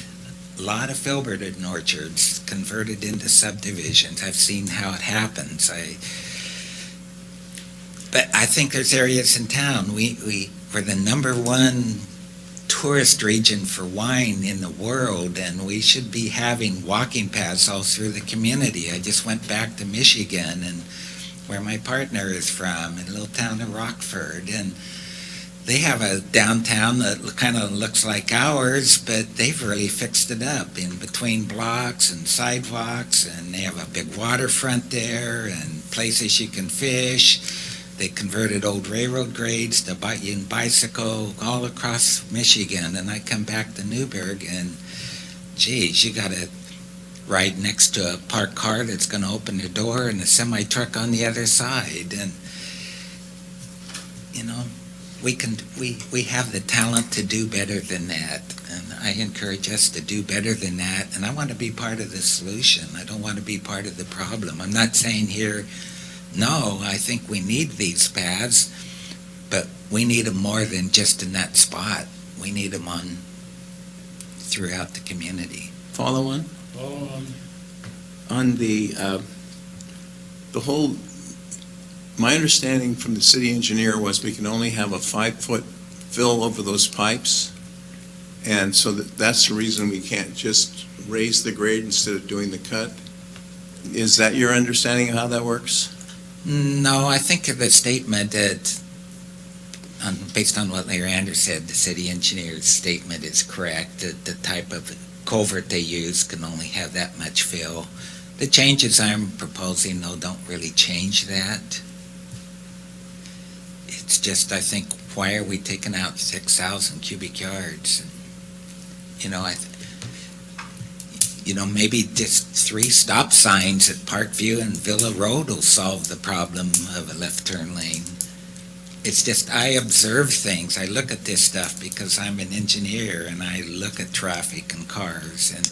a lot of filberted orchards, converted into subdivisions. I've seen how it happens. But I think there's areas in town, we're the #1 tourist region for wine in the world, and we should be having walking paths all through the community. I just went back to Michigan, and where my partner is from, in a little town of Rockford, and they have a downtown that kind of looks like ours, but they've really fixed it up in between blocks and sidewalks, and they have a big waterfront there and places you can fish. They converted old railroad grades to bicycle all across Michigan, and I come back to Newberg, and geez, you got to ride next to a parked car that's going to open the door and a semi-truck on the other side, and we have the talent to do better than that, and I encourage us to do better than that, and I want to be part of the solution. I don't want to be part of the problem. I'm not saying here, no, I think we need these paths, but we need them more than just in that spot. We need them throughout the community. Follow on? On the whole, my understanding from the city engineer was we can only have a 5-foot fill over those pipes. And so that's the reason we can't just raise the grade instead of doing the cut. Is that your understanding of how that works? No, I think of the statement that, based on what Larry Anders said, the city engineer's statement is correct, that the type of culvert they use can only have that much fill. The changes I'm proposing, though, don't really change that. It's just, I think, why are we taking out 6,000 cubic yards? Maybe just 3 stop signs at Parkview and Villa Road will solve the problem of a left turn lane. It's just, I observe things. I look at this stuff because I'm an engineer and I look at traffic and cars. And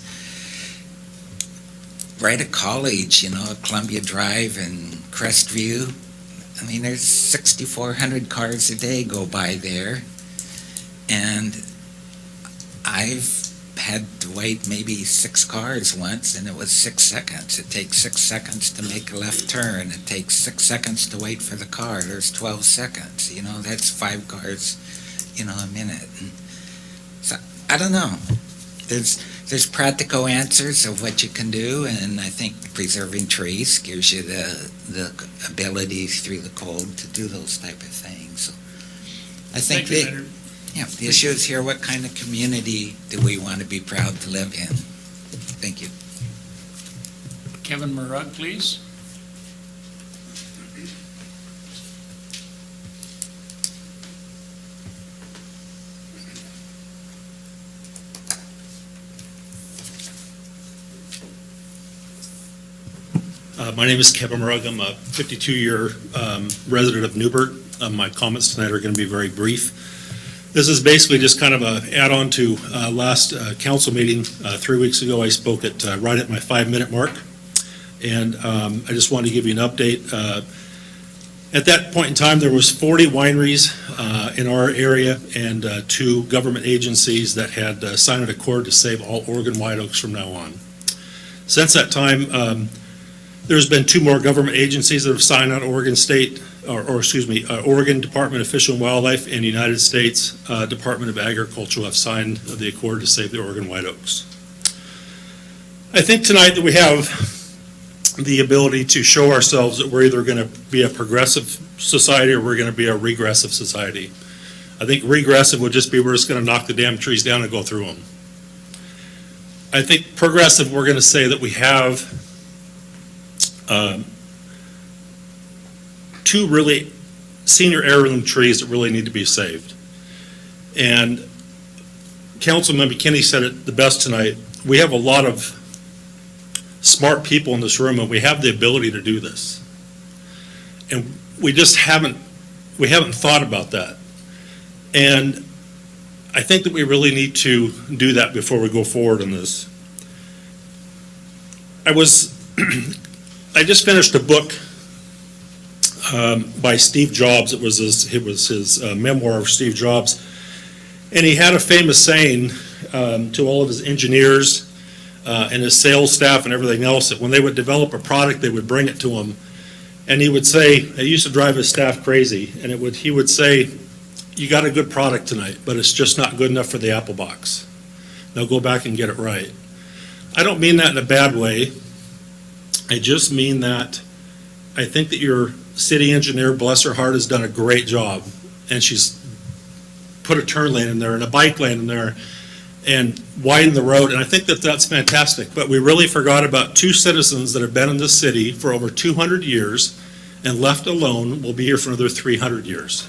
right at college, at Columbia Drive and Crestview, I mean, there's 6,400 cars a day go by there. And I've had to wait maybe 6 cars once, and it was 6 seconds. It takes 6 seconds to make a left turn. It takes 6 seconds to wait for the car. There's 12 seconds. That's 5 cars, a minute. And so I don't know. There's practical answers of what you can do, and I think preserving trees gives you the ability through the code to do those type of things. So I think the issue is here, what kind of community do we want to be proud to live in? Thank you. Kevin Murrug, please. My name is Kevin Murrug. I'm a 52-year resident of Newberg. My comments tonight are going to be very brief. This is basically just kind of an add-on to last council meeting. 3 weeks ago, I spoke right at my 5-minute mark, and I just wanted to give you an update. At that point in time, there was 40 wineries in our area and 2 government agencies that had signed an accord to save all Oregon white oaks from now on. Since that time, there's been 2 more government agencies that have signed on. Oregon Department of Fish and Wildlife and United States Department of Agriculture have signed the accord to save the Oregon white oaks. I think tonight that we have the ability to show ourselves that we're either going to be a progressive society or we're going to be a regressive society. I think regressive would just be we're just going to knock the damn trees down and go through them. I think progressive, we're going to say that we have 2 really senior heirloom trees that really need to be saved. And Councilman McKinney said it the best tonight. We have a lot of smart people in this room, and we have the ability to do this. And we just haven't thought about that. And I think that we really need to do that before we go forward on this. I just finished a book by Steve Jobs. It was his memoir of Steve Jobs, and he had a famous saying to all of his engineers and his sales staff and everything else, that when they would develop a product, they would bring it to him, and he would say, it used to drive his staff crazy, and he would say, "You got a good product tonight, but it's just not good enough for the apple box. Now go back and get it right." I don't mean that in a bad way. I just mean that I think that your city engineer, bless her heart, has done a great job. And she's put a turn lane in there and a bike lane in there and widened the road. And I think that that's fantastic. But we really forgot about 2 citizens that have been in this city for over 200 years and left alone will be here for another 300 years.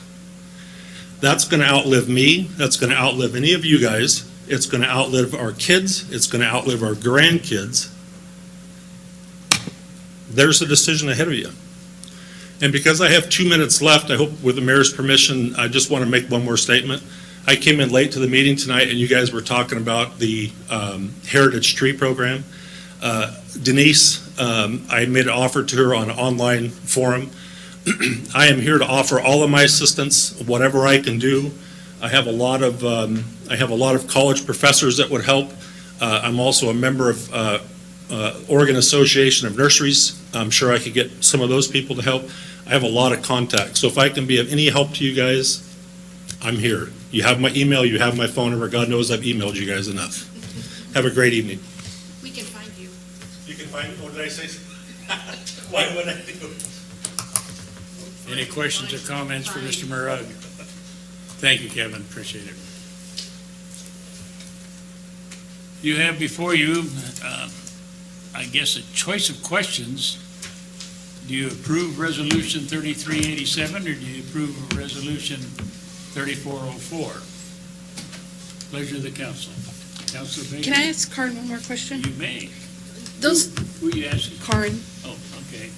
That's going to outlive me. That's going to outlive any of you guys. It's going to outlive our kids. It's going to outlive our grandkids. There's a decision ahead of you. And because I have 2 minutes left, I hope with the mayor's permission, I just want to make one more statement. I came in late to the meeting tonight, and you guys were talking about the Heritage Tree Program. Denise, I made an offer to her on an online forum. I am here to offer all of my assistance, whatever I can do. I have a lot of college professors that would help. I'm also a member of Oregon Association of Nurseries. I'm sure I could get some of those people to help. I have a lot of contacts, so if I can be of any help to you guys, I'm here. You have my email, you have my phone number. God knows I've emailed you guys enough. Have a great evening. We can find you. You can find me. What did I say? What would I do? Any questions or comments for Mr. Murug? Thank you, Kevin, appreciate it. You have before you, I guess, a choice of questions. Do you approve Resolution 3387, or do you approve Resolution 3404? Pleasure of the council. Councilor Baker? Can I ask Karen one more question? You may. Those, Who are you asking? Karen, Oh, okay.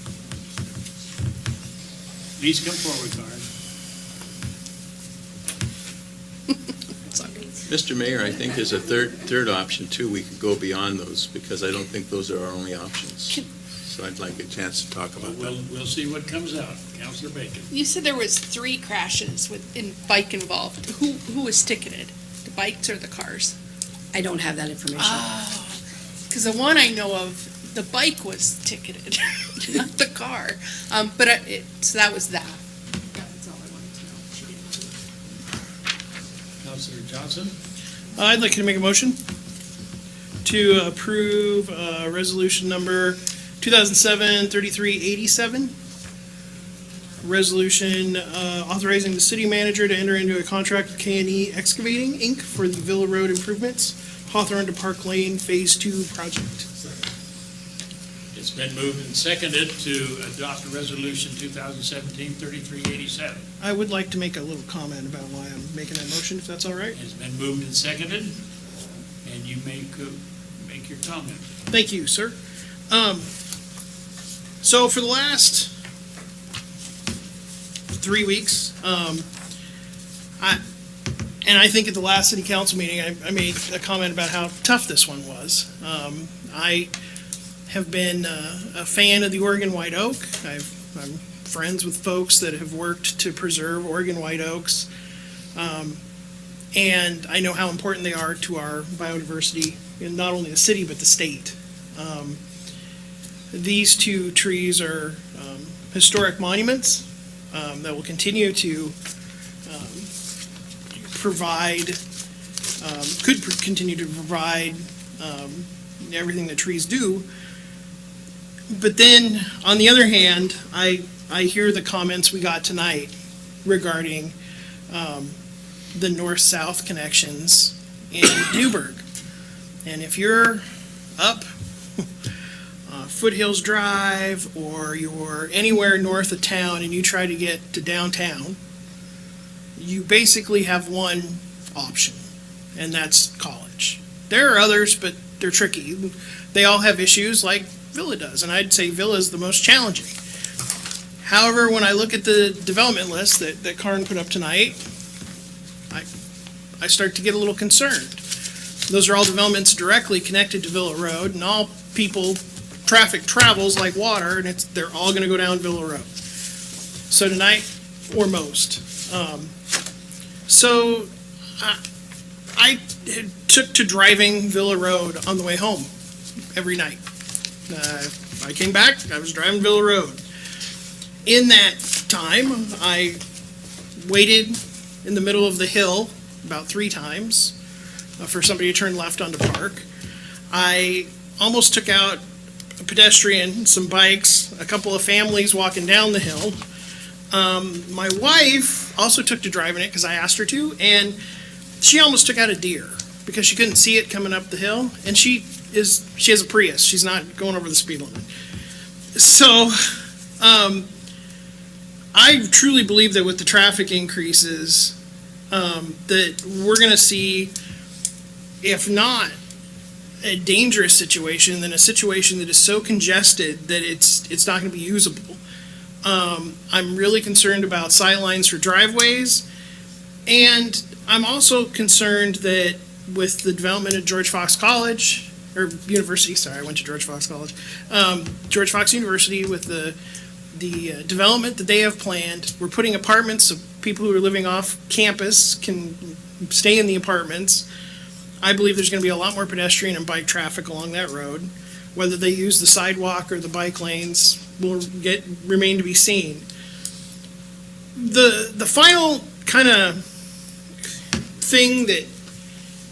Please come forward, Karen. Mr. Mayor, I think there's a third option too. We could go beyond those because I don't think those are our only options. So I'd like a chance to talk about that. We'll see what comes out. Councilor Bacon. you said there was 3 crashes in bike involved. Who was ticketed? The bikes or the cars? I don't have that information. Oh, because the one I know of, the bike was ticketed, not the car. So that was that. That's all I wanted to know. She didn't do it. Councilor Johnson? I'd like to make a motion to approve resolution number 2007-3387. Resolution authorizing the city manager to enter into a contract with K&E Excavating, Inc. for the Villa Road improvements, Hawthorne to Park Lane Phase 2 project. It's been moved and seconded to adopt Resolution 2017-3387. I would like to make a little comment about why I'm making that motion, if that's all right. It's been moved and seconded, and you make your comment. Thank you, sir. So for the last 3 weeks, I think at the last city council meeting, I made a comment about how tough this one was. I have been a fan of the Oregon white oak. I'm friends with folks that have worked to preserve Oregon white oaks. And I know how important they are to our biodiversity in not only the city, but the state. These 2 trees are historic monuments that will continue to continue to provide everything that trees do. But then, on the other hand, I hear the comments we got tonight regarding the north-south connections in Newberg. And if you're up Foothills Drive or you're anywhere north of town and you try to get to downtown, you basically have one option, and that's College. There are others, but they're tricky. They all have issues like Villa does, and I'd say Villa is the most challenging. However, when I look at the development list that Karen put up tonight, I start to get a little concerned. Those are all developments directly connected to Villa Road, and all traffic travels like water, and they're all going to go down Villa Road. So tonight, or most. So I took to driving Villa Road on the way home every night. I came back, I was driving Villa Road. In that time, I waited in the middle of the hill about 3 times for somebody to turn left onto Park. I almost took out a pedestrian, some bikes, a couple of families walking down the hill. My wife also took to driving it because I asked her to, and she almost took out a deer because she couldn't see it coming up the hill, and she has a Prius. She's not going over the speed limit. So I truly believe that with the traffic increases, that we're going to see, if not a dangerous situation, then a situation that is so congested that it's not going to be usable. I'm really concerned about sight lines for driveways, and I'm also concerned that with the development of George Fox College, or University, sorry, I went to George Fox College, George Fox University, with the development that they have planned, we're putting apartments so people who are living off campus can stay in the apartments. I believe there's going to be a lot more pedestrian and bike traffic along that road. Whether they use the sidewalk or the bike lanes will remain to be seen. The final kind of thing that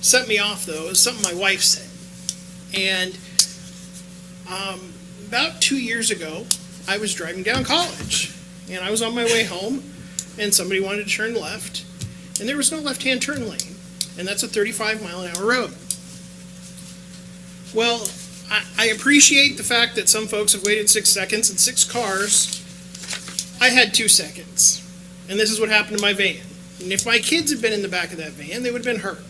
set me off, though, is something my wife said. And about 2 years ago, I was driving down College, and I was on my way home, and somebody wanted to turn left, and there was no left-hand turn lane, and that's a 35-mile-an-hour road. Well, I appreciate the fact that some folks have waited 6 seconds and 6 cars. I had 2 seconds, and this is what happened to my van. And if my kids had been in the back of that van, they would have been hurt.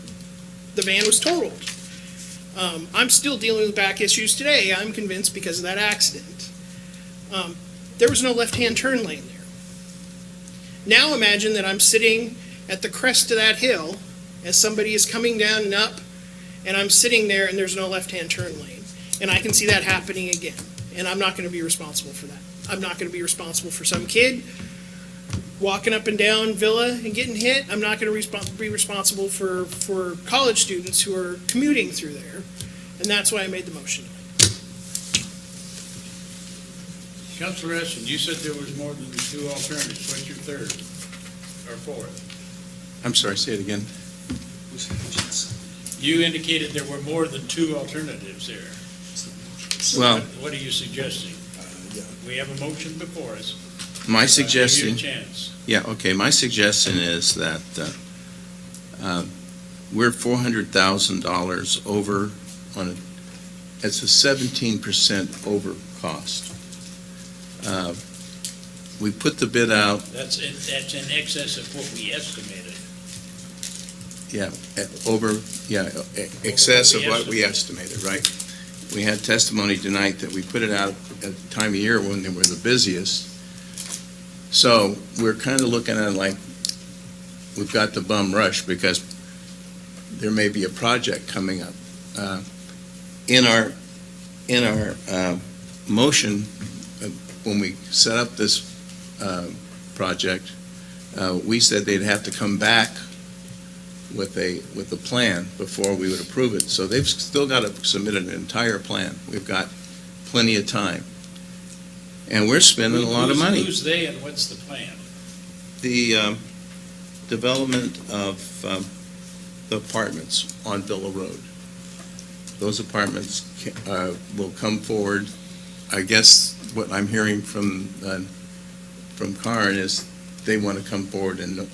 The van was totaled. I'm still dealing with back issues today, I'm convinced, because of that accident. There was no left-hand turn lane there. Now imagine that I'm sitting at the crest of that hill as somebody is coming down and up, and I'm sitting there and there's no left-hand turn lane. And I can see that happening again. And I'm not going to be responsible for that. I'm not going to be responsible for some kid walking up and down Villa and getting hit. I'm not going to be responsible for college students who are commuting through there. And that's why I made the motion. Councilor Essen, you said there was more than the 2 alternatives. What's your third or fourth? I'm sorry, say it again. You indicated there were more than 2 alternatives there. So Well, what are you suggesting? We have a motion before us. my suggestion. Give you a chance. Yeah, okay, my suggestion is that we're $400,000 over on it's a 17% over cost. We put the bid out, That's in excess of what we estimated. excess of what we estimated, right? We had testimony tonight that we put it out at the time of year when they were the busiest. So we're kind of looking at it like we've got the bum rush because there may be a project coming up. In our motion, when we set up this project, we said they'd have to come back with a plan before we would approve it. So they've still got to submit an entire plan. We've got plenty of time. And we're spending a lot of money. Who's they and what's the plan? The development of the apartments on Villa Road. Those apartments will come forward. I guess what I'm hearing from Karen is they want to come forward in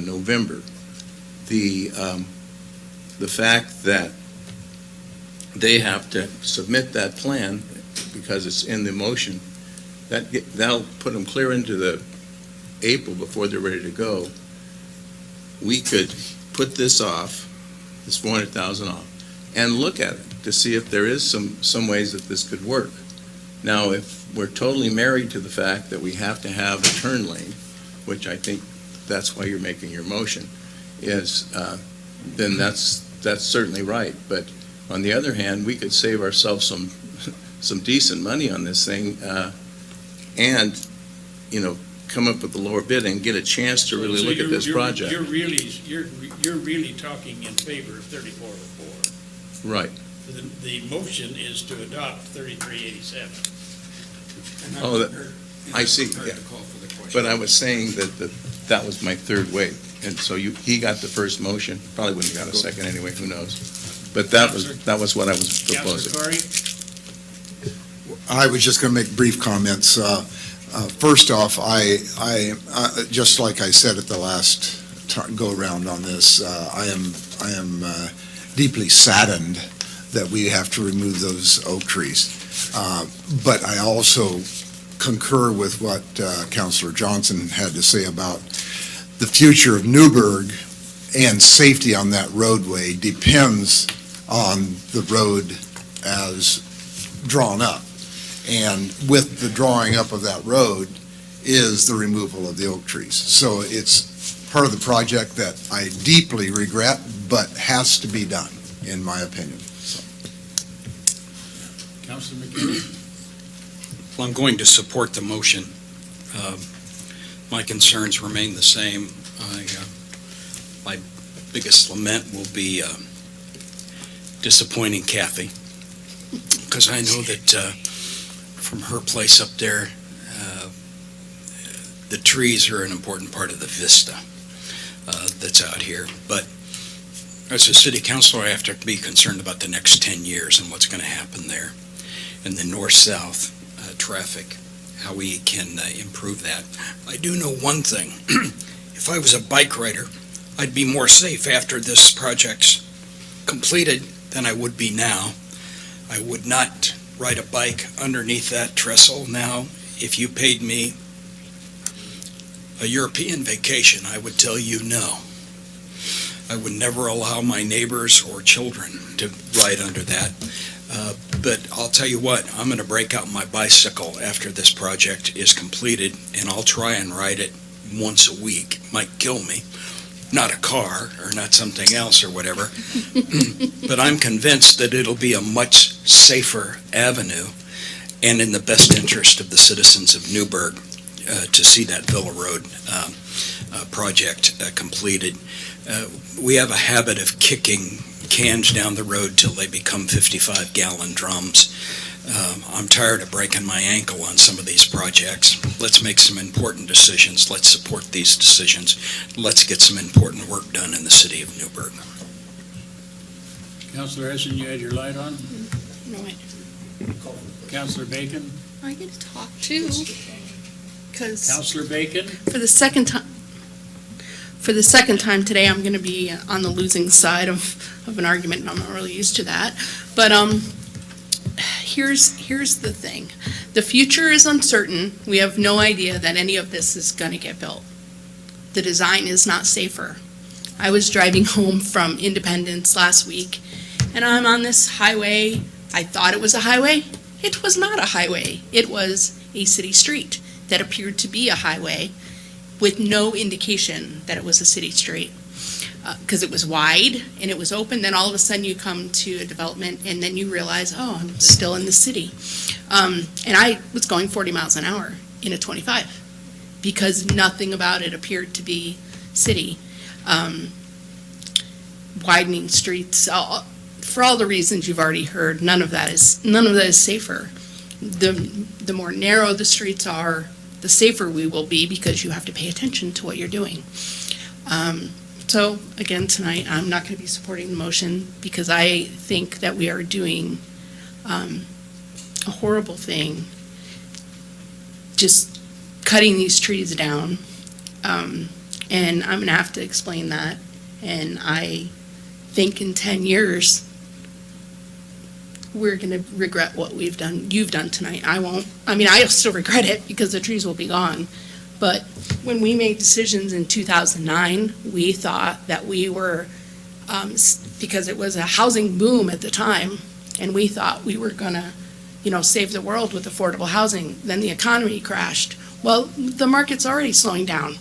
November. The fact that they have to submit that plan because it's in the motion, that'll put them clear into the April before they're ready to go. We could put this off, this 400,000 off, and look at it to see if there is some ways that this could work. Now, if we're totally married to the fact that we have to have a turn lane, which I think that's why you're making your motion, is then that's certainly right. But on the other hand, we could save ourselves some decent money on this thing, and come up with the lower bid and get a chance to really look at this project. You're really talking in favor of 3404. Right. The motion is to adopt 3387. Oh, I see. Yeah. But I was saying that was my third way, and so he got the first motion. Probably wouldn't have got a second anyway. Who knows? But that was what I was proposing. I was just going to make brief comments. First off, I just like I said at the last go around on this, I am deeply saddened that we have to remove those oak trees. But I also concur with what Councilor Johnson had to say about the future of Newberg, and safety on that roadway depends on the road as drawn up. And with the drawing up of that road is the removal of the oak trees. So it's part of the project that I deeply regret, but has to be done, in my opinion. So, Councilor McKinney? Well, I'm going to support the motion. My concerns remain the same. My biggest lament will be disappointing Kathy, because I know that from her place up there, the trees are an important part of the vista that's out here. But as a city councilor, I have to be concerned about the next 10 years and what's going to happen there. And the north-south traffic, how we can improve that. I do know one thing. If I was a bike rider, I'd be more safe after this project's completed than I would be now. I would not ride a bike underneath that trestle now. If you paid me a European vacation, I would tell you no. I would never allow my neighbors or children to ride under that. But I'll tell you what, I'm going to break out my bicycle after this project is completed, and I'll try and ride it once a week. Might kill me. Not a car or not something else or whatever. But I'm convinced that it'll be a much safer avenue and in the best interest of the citizens of Newberg to see that Villa Road project completed. We have a habit of kicking cans down the road till they become 55-gallon drums. I'm tired of breaking my ankle on some of these projects. Let's make some important decisions. Let's support these decisions. Let's get some important work done in the city of Newberg. Councilor Essen, you had your light on? No, Councilor Bacon? I get to talk too, because Councilor Bacon? for the second time today, I'm going to be on the losing side of an argument, and I'm not really used to that. But here's the thing. The future is uncertain. We have no idea that any of this is going to get built. The design is not safer. I was driving home from Independence last week, and I'm on this highway. I thought it was a highway. It was not a highway. It was a city street that appeared to be a highway with no indication that it was a city street, because it was wide and it was open. Then all of a sudden you come to a development and then you realize, oh, I'm still in the city. And I was going 40 miles an hour in a 25 because nothing about it appeared to be city. Widening streets, for all the reasons you've already heard, none of that is safer. The more narrow the streets are, the safer we will be, because you have to pay attention to what you're doing. So again, tonight, I'm not going to be supporting the motion because I think that we are doing a horrible thing, just cutting these trees down. And I'm going to have to explain that. And I think in 10 years, we're going to regret what you've done tonight. I won't. I mean, I'll still regret it because the trees will be gone. But when we made decisions in 2009, we thought that we were, because it was a housing boom at the time, and we thought we were going to, save the world with affordable housing. Then the economy crashed. Well, the market's already slowing down.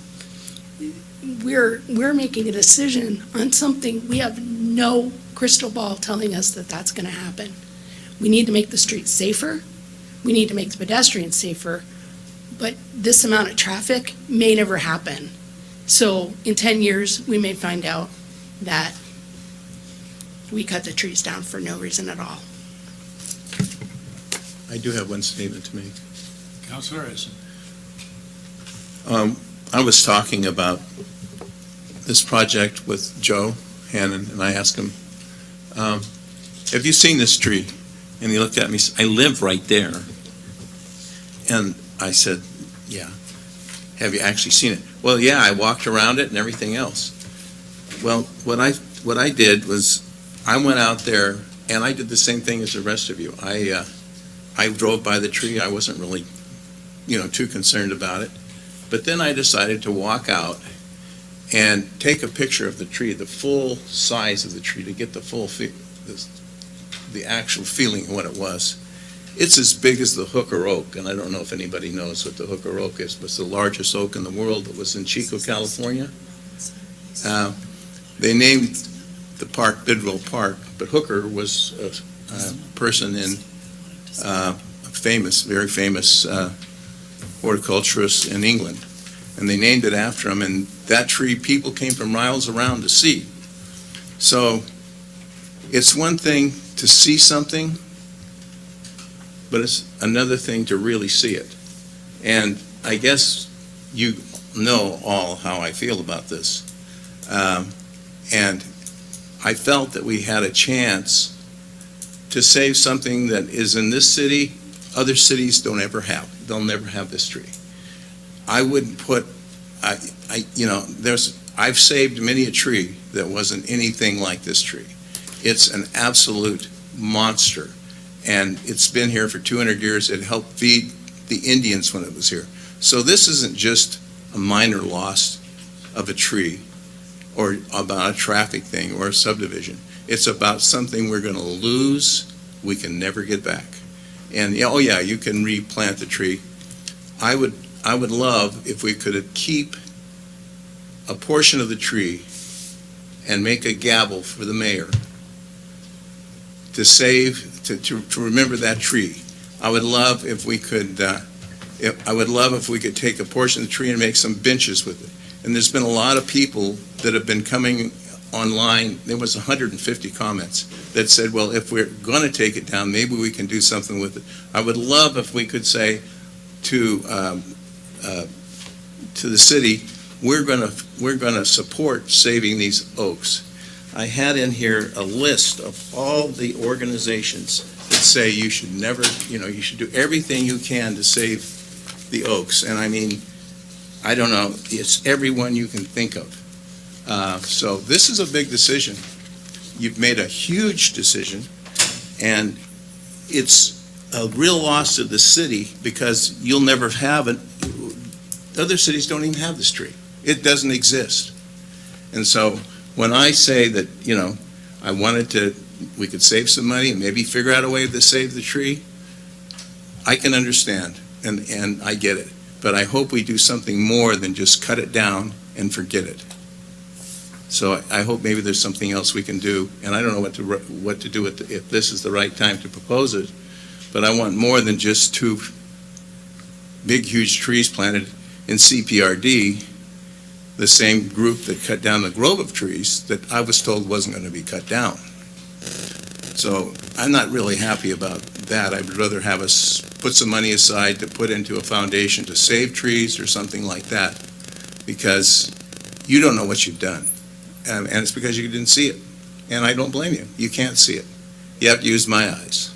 We're making a decision on something we have no crystal ball telling us that that's going to happen. We need to make the streets safer. We need to make the pedestrians safer. But this amount of traffic may never happen. So in 10 years, we may find out that we cut the trees down for no reason at all. I do have one statement to make. Councilor Essen. I was talking about this project with Joe Hannon, and I asked him, have you seen this tree? And he looked at me and said, I live right there. And I said, yeah. Have you actually seen it? Well, yeah, I walked around it and everything else. Well, what I did was I went out there and I did the same thing as the rest of you. I drove by the tree. I wasn't really, too concerned about it. But then I decided to walk out and take a picture of the tree, the full size of the tree, to get the full the actual feeling of what it was. It's as big as the Hooker Oak, and I don't know if anybody knows what the Hooker Oak is, but it's the largest oak in the world. It was in Chico, California. They named the park Bidwell Park, but Hooker was a person in a famous, very famous horticulturist in England, and they named it after him, and that tree people came from miles around to see. So it's one thing to see something, but it's another thing to really see it. And I guess you know all how I feel about this. And I felt that we had a chance to save something that is in this city, other cities don't ever have. They'll never have this tree. I wouldn't put, I've saved many a tree that wasn't anything like this tree. It's an absolute monster. And it's been here for 200 years. It helped feed the Indians when it was here. So this isn't just a minor loss of a tree or about a traffic thing or a subdivision. It's about something we're going to lose, we can never get back. And oh yeah, you can replant the tree. I would love if we could keep a portion of the tree and make a gavel for the mayor to save, to remember that tree. I would love if we could take a portion of the tree and make some benches with it. And there's been a lot of people that have been coming online. There was 150 comments that said, well, if we're going to take it down, maybe we can do something with it. I would love if we could say to the city, we're going to support saving these oaks. I had in here a list of all the organizations that say you should never, you should do everything you can to save the oaks. And I mean, I don't know, it's everyone you can think of. So this is a big decision. You've made a huge decision, and it's a real loss to the city because you'll never have it. Other cities don't even have this tree. It doesn't exist. And so when I say that, I wanted we could save some money and maybe figure out a way to save the tree, I can understand, and I get it. But I hope we do something more than just cut it down and forget it. So I hope maybe there's something else we can do, and I don't know what to do if this is the right time to propose it, but I want more than just 2 big, huge trees planted in CPRD, the same group that cut down the grove of trees that I was told wasn't going to be cut down. So I'm not really happy about that. I would rather have us put some money aside to put into a foundation to save trees or something like that, because you don't know what you've done. And it's because you didn't see it. And I don't blame you. You can't see it. You have to use my eyes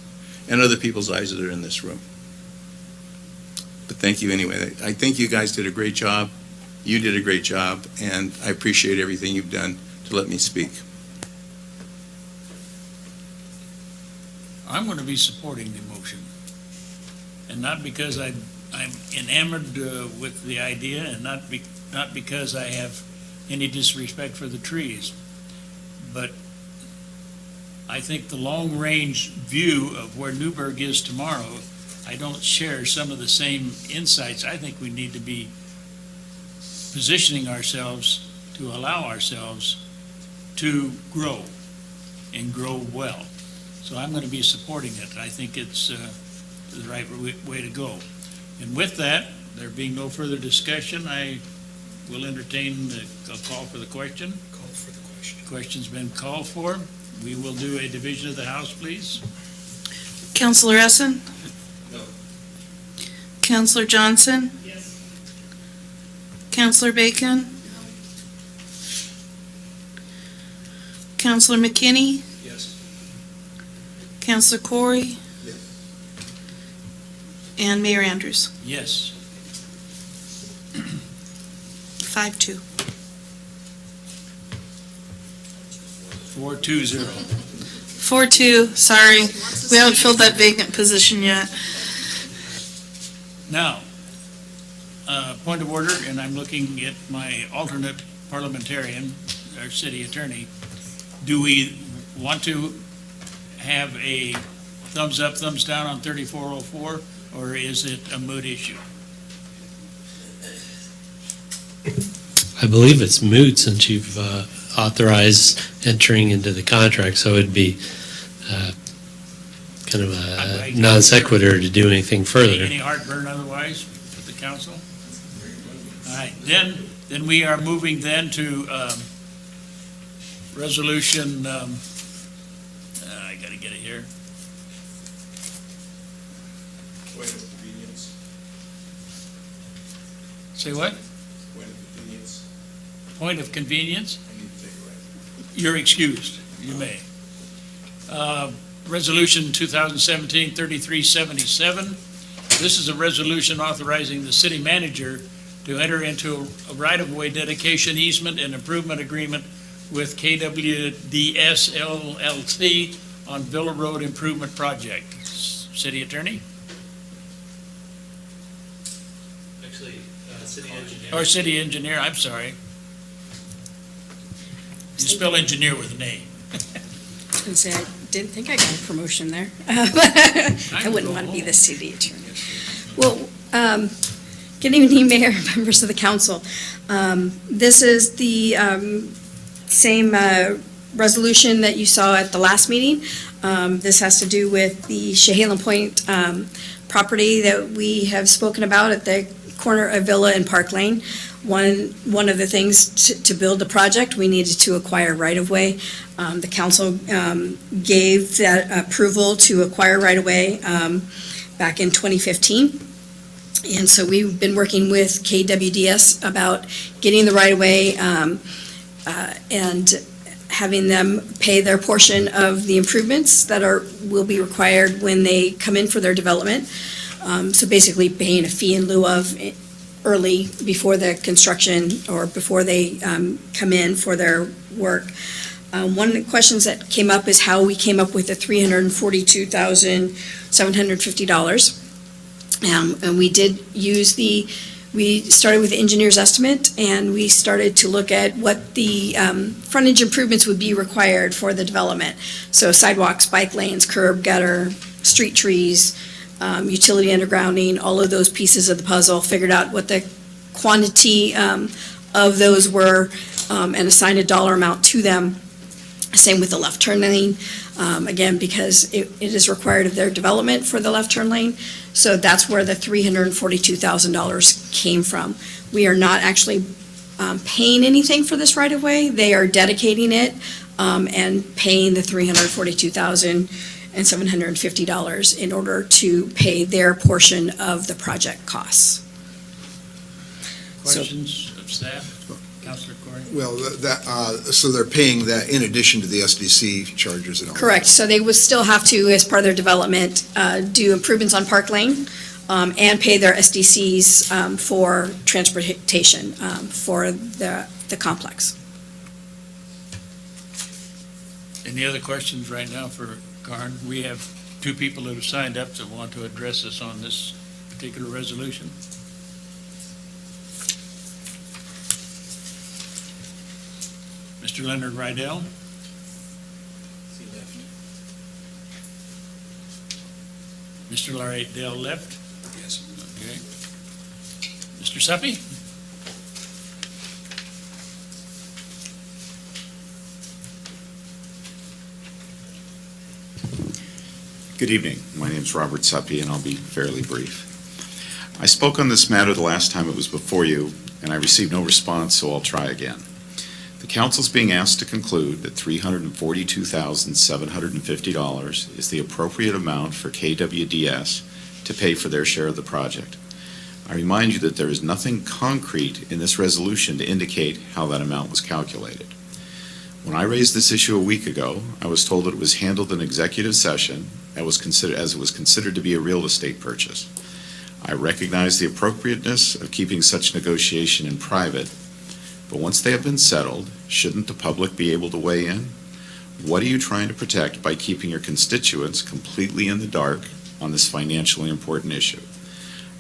and other people's eyes that are in this room. But thank you anyway. I think you guys did a great job. You did a great job, and I appreciate everything you've done to let me speak. I'm going to be supporting the motion. And not because I'm enamored with the idea, and not because I have any disrespect for the trees. But I think the long-range view of where Newberg is tomorrow, I don't share some of the same insights. I think we need to be positioning ourselves to allow ourselves to grow and grow well. So I'm going to be supporting it. I think it's the right way to go. And with that, there being no further discussion, I will entertain a call for the question. Call for the question. Question's been called for. We will do a division of the House, please. Counselor Essen? No. Counselor Johnson? Yes. Counselor Bacon? Counselor McKinney? Yes. Counselor Corey? Yes. And Mayor Andrews? Yes. 5-2. 4-2-0. 4-2, sorry. We haven't filled that vacant position yet. Now, point of order, and I'm looking at my alternate parliamentarian, our city attorney. Do we want to have a thumbs up, thumbs down on 3404, or is it a moot issue? I believe it's moot since you've authorized entering into the contract, so it'd be kind of a non sequitur to do anything further. Any heartburn otherwise with the council? All right, then we are moving then to resolution, I gotta get it here. Point of convenience. Say what? Point of convenience. Point of convenience? I need to take a right. You're excused. You may. Resolution 2017-3377. This is a resolution authorizing the city manager to enter into a right-of-way dedication easement and improvement agreement with KWDS LLC on Villa Road Improvement Project. City Attorney? Actually, city engineer. Or City Engineer, I'm sorry. You spell engineer with a name. I was going to say, I didn't think I got a promotion there. I wouldn't want to be the city attorney. Well, good evening, Mayor, members of the council. This is the same resolution that you saw at the last meeting. This has to do with the Chehalen Point property that we have spoken about at the corner of Villa and Park Lane. One of the things to build the project, we needed to acquire right-of-way. The council gave that approval to acquire right-of-way back in 2015. And so we've been working with KWDS about getting the right-of-way and having them pay their portion of the improvements that will be required when they come in for their development. So basically paying a fee in lieu of early before the construction or before they come in for their work. One of the questions that came up is how we came up with the $342,750. And we did use we started with the engineer's estimate, and we started to look at what the frontage improvements would be required for the development. So sidewalks, bike lanes, curb, gutter, street trees, utility undergrounding, all of those pieces of the puzzle, figured out what the quantity of those were, and assigned a dollar amount to them. Same with the left turn lane, again, because it is required of their development for the left turn lane. So that's where the $342,000 came from. We are not actually paying anything for this right-of-way. They are dedicating it and paying the $342,750 in order to pay their portion of the project costs. Questions of staff? Councilor Corey? Well, so they're paying that in addition to the SDC charges and all? Correct. So they would still have to, as part of their development, do improvements on Park Lane and pay their SDCs for transportation for the complex. Any other questions right now for Karn? We have two people that have signed up that want to address us on this particular resolution. Mr. Leonard Rydell? Mr. Rydell left? Yes. Okay. Mr. Suppy? Good evening. My name is Robert Suppy, and I'll be fairly brief. I spoke on this matter the last time it was before you, and I received no response, so I'll try again. The council's being asked to conclude that $342,750 is the appropriate amount for KWDS to pay for their share of the project. I remind you that there is nothing concrete in this resolution to indicate how that amount was calculated. When I raised this issue a week ago, I was told that it was handled in executive session as it was considered to be a real estate purchase. I recognize the appropriateness of keeping such negotiation in private, but once they have been settled, shouldn't the public be able to weigh in? What are you trying to protect by keeping your constituents completely in the dark on this financially important issue?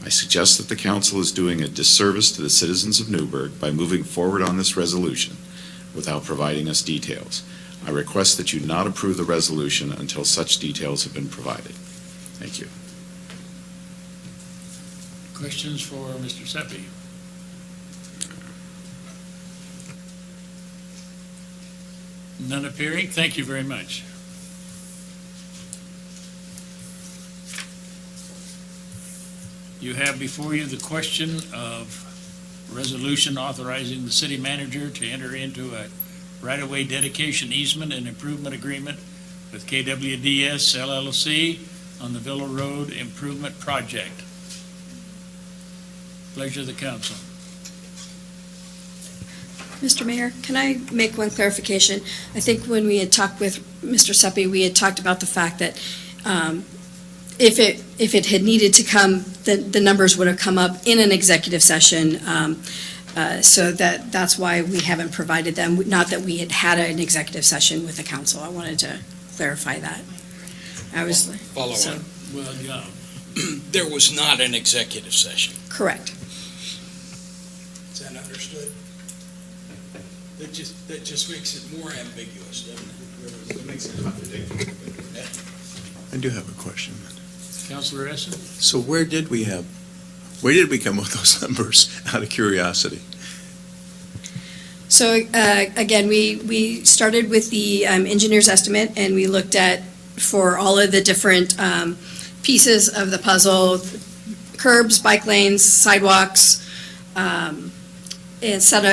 I suggest that the council is doing a disservice to the citizens of Newberg by moving forward on this resolution without providing us details. I request that you not approve the resolution until such details have been provided. Thank you. Questions for Mr. Seppi? None appearing. Thank you very much. You have before you the question of resolution authorizing the city manager to enter into a right-of-way dedication easement and improvement agreement with KWDS LLC on the Villa Road Improvement Project. Pleasure of the council. Mr. Mayor, can I make one clarification? I think when we had talked with Mr. Seppi, we had talked about the fact that if it had needed to come, the numbers would have come up in an executive session. So that's why we haven't provided them, not that we had an executive session with the council. I wanted to clarify that. Follow so- on. Well, yeah. There was not an executive session. Correct. Is that understood? That just makes it more ambiguous, doesn't it? It makes it contradictory. I do have a question. Councilor Essen? So where did we come up with those numbers, out of curiosity? So again, we started with the engineer's estimate, and we looked at, for all of the different pieces of the puzzle, curbs, bike lanes, sidewalks, and set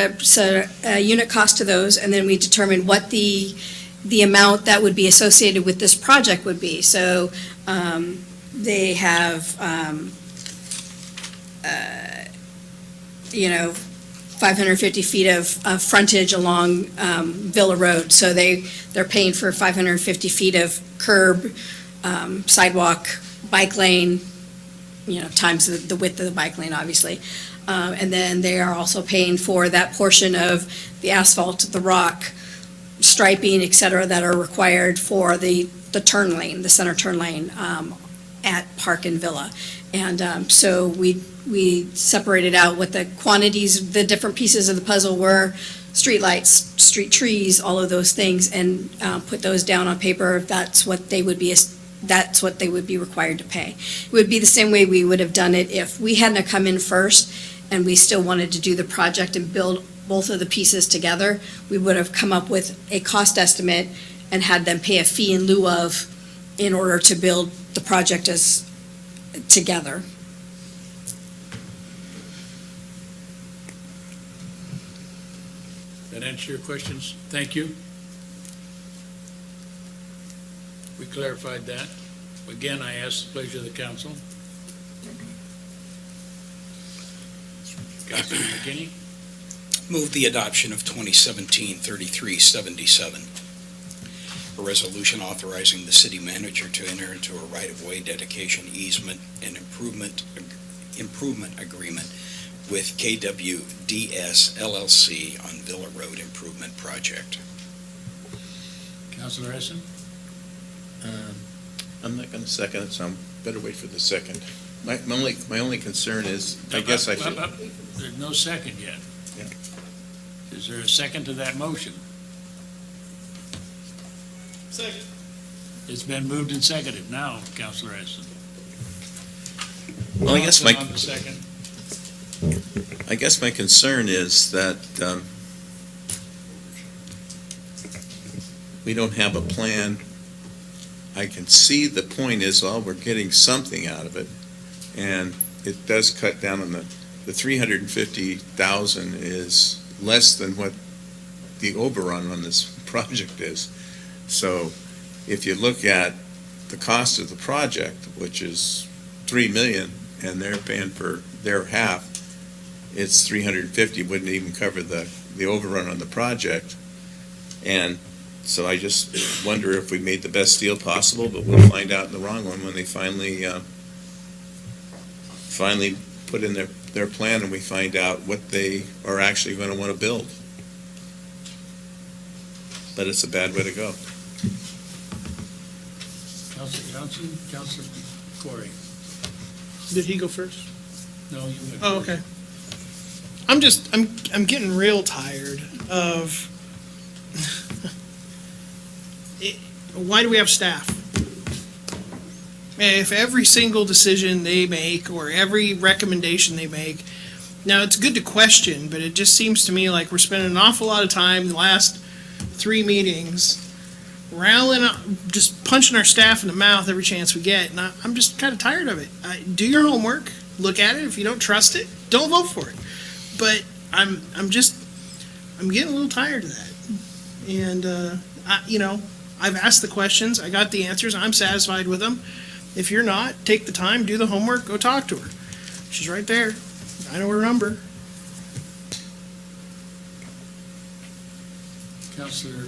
a unit cost to those, and then we determined what the amount that would be associated with this project would be. So they have, 550 feet of frontage along Villa Road. So they're paying for 550 feet of curb, sidewalk, bike lane, times the width of the bike lane, obviously. And then they are also paying for that portion of the asphalt, the rock, striping, et cetera, that are required for the turn lane, the center turn lane at Park and Villa. And so we separated out what the quantities, the different pieces of the puzzle were, street lights, street trees, all of those things, and put those down on paper. That's what they would be required to pay. It would be the same way we would have done it if we hadn't come in first and we still wanted to do the project and build both of the pieces together. We would have come up with a cost estimate and had them pay a fee in lieu of, in order to build the project as together. That answer your questions? Thank you. We clarified that. Again, I ask the pleasure of the council. Councilor McKinney? Move the adoption of 2017-3377, a resolution authorizing the city manager to enter into a right-of-way dedication easement and improvement agreement with KWDS LLC on Villa Road Improvement Project. Councilor Essen? I'm not going to second it, so I'm better wait for the second. My only concern is, I guess I should. There's no second yet. Yeah. Is there a second to that motion? Second. It's been moved and seconded. Now, Councilor Essen. Well, I guess On the second. I guess my concern is that we don't have a plan. I can see the point is, we're getting something out of it, and it does cut down on the 350,000 is less than what the overrun on this project is. So if you look at the cost of the project, which is $3 million, and they're paying for their half, it's 350, wouldn't even cover the overrun on the project. And so I just wonder if we made the best deal possible, but we'll find out in the wrong one when they finally put in their plan and we find out what they are actually going to want to build. But it's a bad way to go. Councilor Johnson, Councilor Corey. Did he go first? No, you went. Oh, okay. I'm getting real tired of why do we have staff? If every single decision they make or every recommendation they make, now it's good to question, but it just seems to me like we're spending an awful lot of time the last 3 meetings, rallying, just punching our staff in the mouth every chance we get, and I'm just kind of tired of it. Do your homework, look at it. If you don't trust it, don't vote for it. But I'm getting a little tired of that. And, I've asked the questions, I got the answers, I'm satisfied with them. If you're not, take the time, do the homework, go talk to her. She's right there. I know her number. Councilor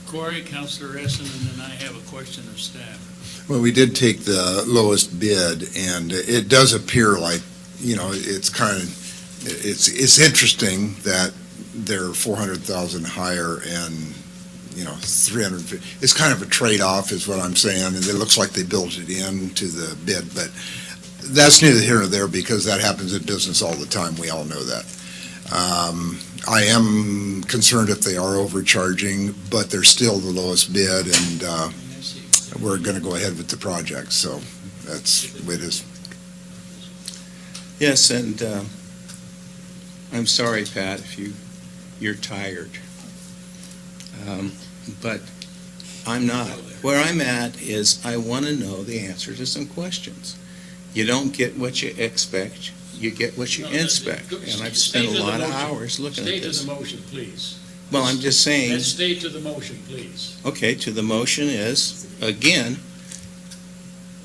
Corey, Councilor Essen, and then I have a question of staff. Well, we did take the lowest bid, and it does appear like, it's kind of, it's interesting that they're 400,000 higher and, 350. It's kind of a trade-off is what I'm saying, and it looks like they built it into the bid, but that's neither here nor there because that happens in business all the time. We all know that. I am concerned if they are overcharging, but they're still the lowest bid, and we're going to go ahead with the project, so that's the way it is. Yes, and I'm sorry, Pat, if you're tired. But I'm not. Where I'm at is I want to know the answer to some questions. You don't get what you expect, you get what you inspect. And I've spent a lot of hours looking at this. Stay to the motion, please. Well, I'm just saying. Let's stay to the motion, please. Okay, to the motion is, again,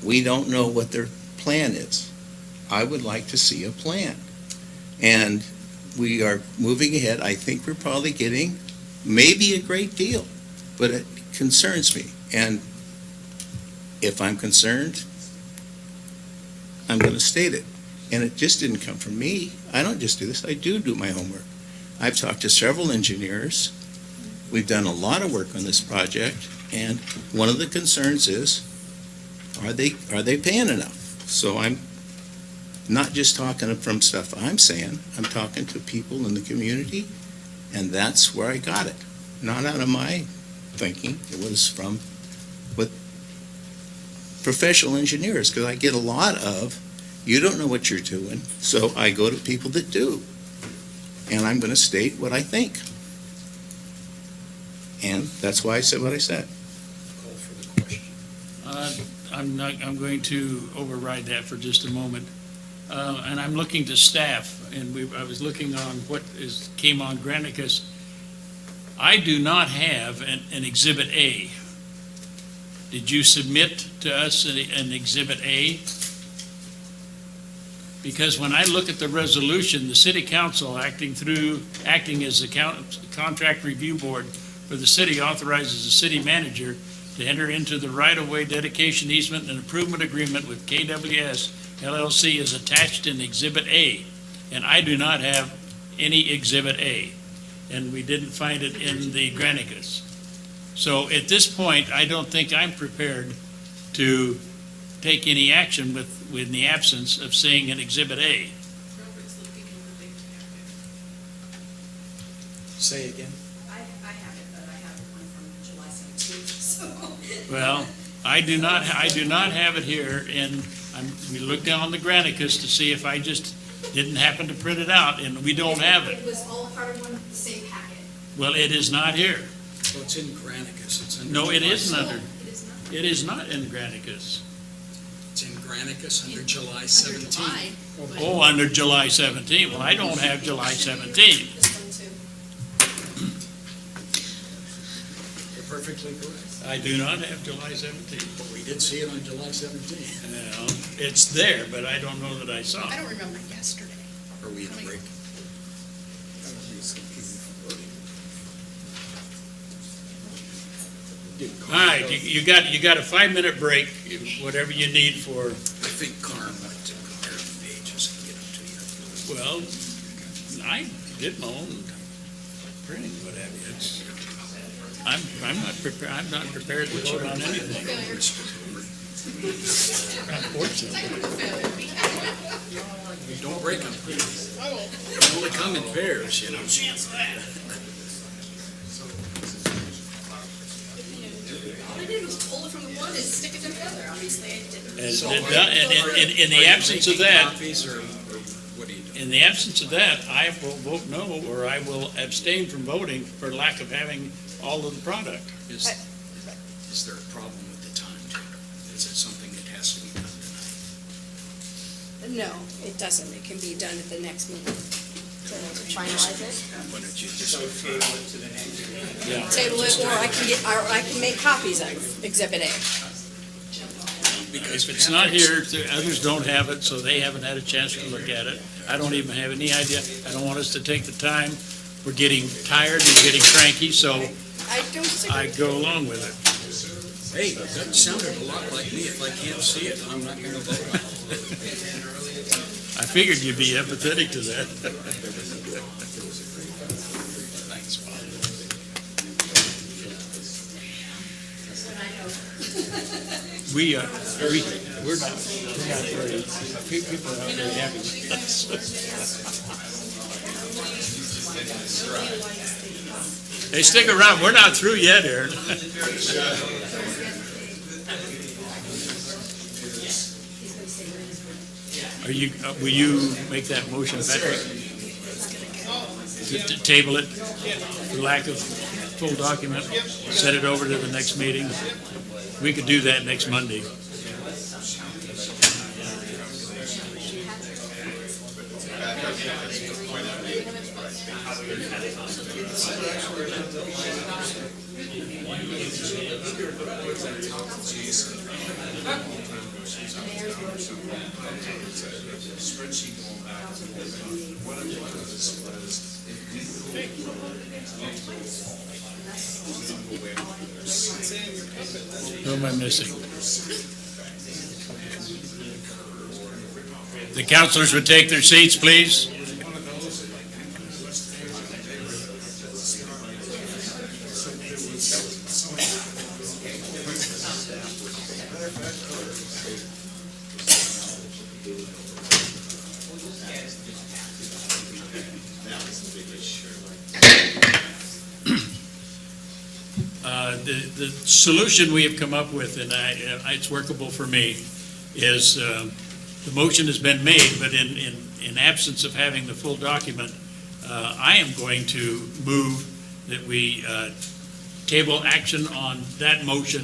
we don't know what their plan is. I would like to see a plan. And we are moving ahead. I think we're probably getting maybe a great deal, but it concerns me. And if I'm concerned, I'm going to state it. And it just didn't come from me. I don't just do this. I do my homework. I've talked to several engineers. We've done a lot of work on this project, and one of the concerns is, are they paying enough? So I'm not just talking from stuff I'm saying, I'm talking to people in the community, and that's where I got it. Not out of my thinking, it was from with professional engineers, because I get a lot of, you don't know what you're doing, so I go to people that do. And I'm going to state what I think. And that's why I said what I said. Call for the question. I'm going to override that for just a moment. And I'm looking to staff, and I was looking on what came on Granicus. I do not have an Exhibit A. Did you submit to us an Exhibit A? Because when I look at the resolution, the city council acting as the contract review board for the city authorizes the city manager to enter into the right-of-way dedication easement and improvement agreement with KWS LLC is attached in Exhibit A. And I do not have any Exhibit A. And we didn't find it in the Granicus. So at this point, I don't think I'm prepared to take any action with the absence of seeing an Exhibit A. Say again. I have it, but I have one from July 17th, so. Well, I do not have it here, and we looked down the Granicus to see if I just didn't happen to print it out, and we don't have it. It was all part of the same packet. Well, it is not here. So it's in Granicus. It's under No, it July isn't 7th. under, it is not in Granicus. It's in Granicus under July 17th. Oh, under July 17th. Well, I don't have July 17th. You're perfectly correct. I do not have July 17th. But we did see it on July 17th. Well, it's there, but I don't know that I saw I it. don't remember yesterday. Are we in a break? All right, you got a 5-minute break, whatever you need for, I think Carm went to compare the pages and get them to you. well, I did my own printing, what have you. I'm not prepared to vote on anything. Unfortunately. Don't break them. They only come in pairs, you know. All I did was pull it from the one and stick it to the other, obviously I didn't. And in the absence of that, Copies or what do you do? in the absence of that, I will vote no, or I will abstain from voting for lack of having all of the product. Is there a problem with the timetable? Is it something that has to be done tonight? No, it doesn't. It can be done at the next meeting. To finalize it. Why don't you just Yeah. Table it, or I can make copies of Exhibit A. If it's not here, the others don't have it, so they haven't had a chance to look at it. I don't even have any idea. I don't want us to take the time. We're getting tired and getting cranky, so I don't disagree. I go along with it. Hey, that sounded a lot like me. If I can't see it, I'm not going to vote on it. I figured you'd be empathetic to that. Thanks, Bob. We're not very, people are not very happy with us. Hey, stick around, we're not through yet, Aaron. Will you make that motion, Patrick? To table it for lack of full document, set it over to the next meeting? We could do that next Monday. Who am I missing? The councilors would take their seats, please. The solution we have come up with, and it's workable for me, is the motion has been made, but in absence of having the full document, I am going to move that we table action on that motion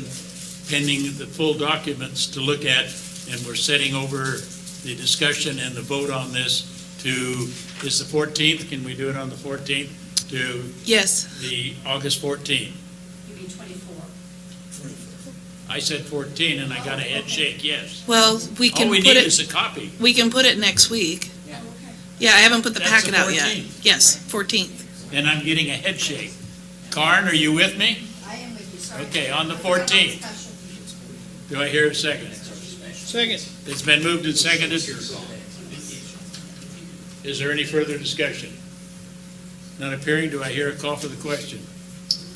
pending the full documents to look at, and we're setting over the discussion and the vote on this to, is the 14th, can we do it on the 14th? To Yes. the August 14th. I said 14 and I got a head shake, yes. Well, we can All we put need it, is a copy. we can put it next week. Yeah, I haven't put the That's packet the out yet. 14th. Yes, 14th. And I'm getting a head shake. Karn, are you with me? I am with you, sorry. Okay, on the 14th. Do I hear a second? Second. It's been moved and seconded. Is there any further discussion? None appearing, do I hear a call for the question?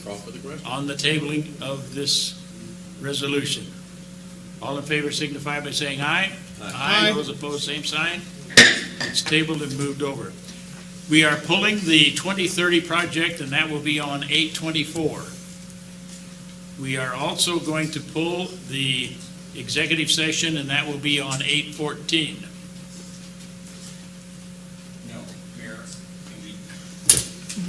Call for the question. On the tabling of this resolution. All in favor signify by saying aye. Aye. Those opposed, same sign. It's tabled and moved over. We are pulling the 2030 project, and that will be on 8/24. We are also going to pull the executive session, and that will be on 8/14. No, Mayor, can we,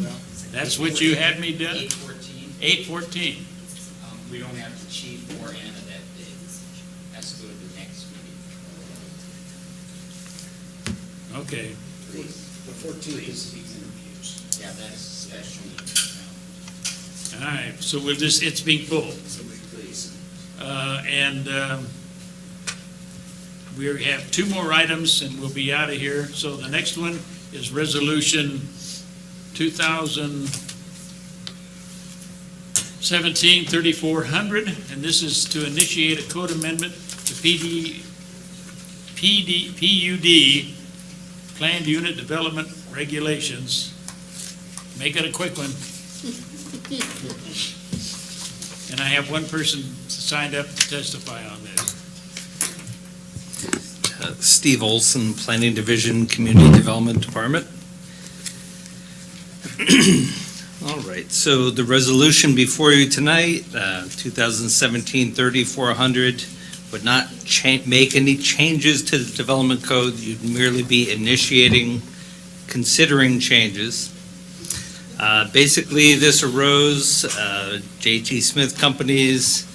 well, That's what you had me done? 8/14, 8/14. we don't have the chief or Anna that day. Has to go to the next meeting. Okay. The 14th is the interviews. Yeah, that's special. All right, so we'll just, it's being pulled. Please. We have two more items and we'll be out of here. So the next one is Resolution 2017-3400, and this is to initiate a code amendment to PUD, Planned Unit Development Regulations. Make it a quick one. And I have one person signed up to testify on this. Steve Olson, Planning Division, Community Development Department. All right, so the resolution before you tonight, 2017-3400, would not make any changes to the development code. You'd merely be initiating considering changes. Basically, this arose, J.T. Smith Companies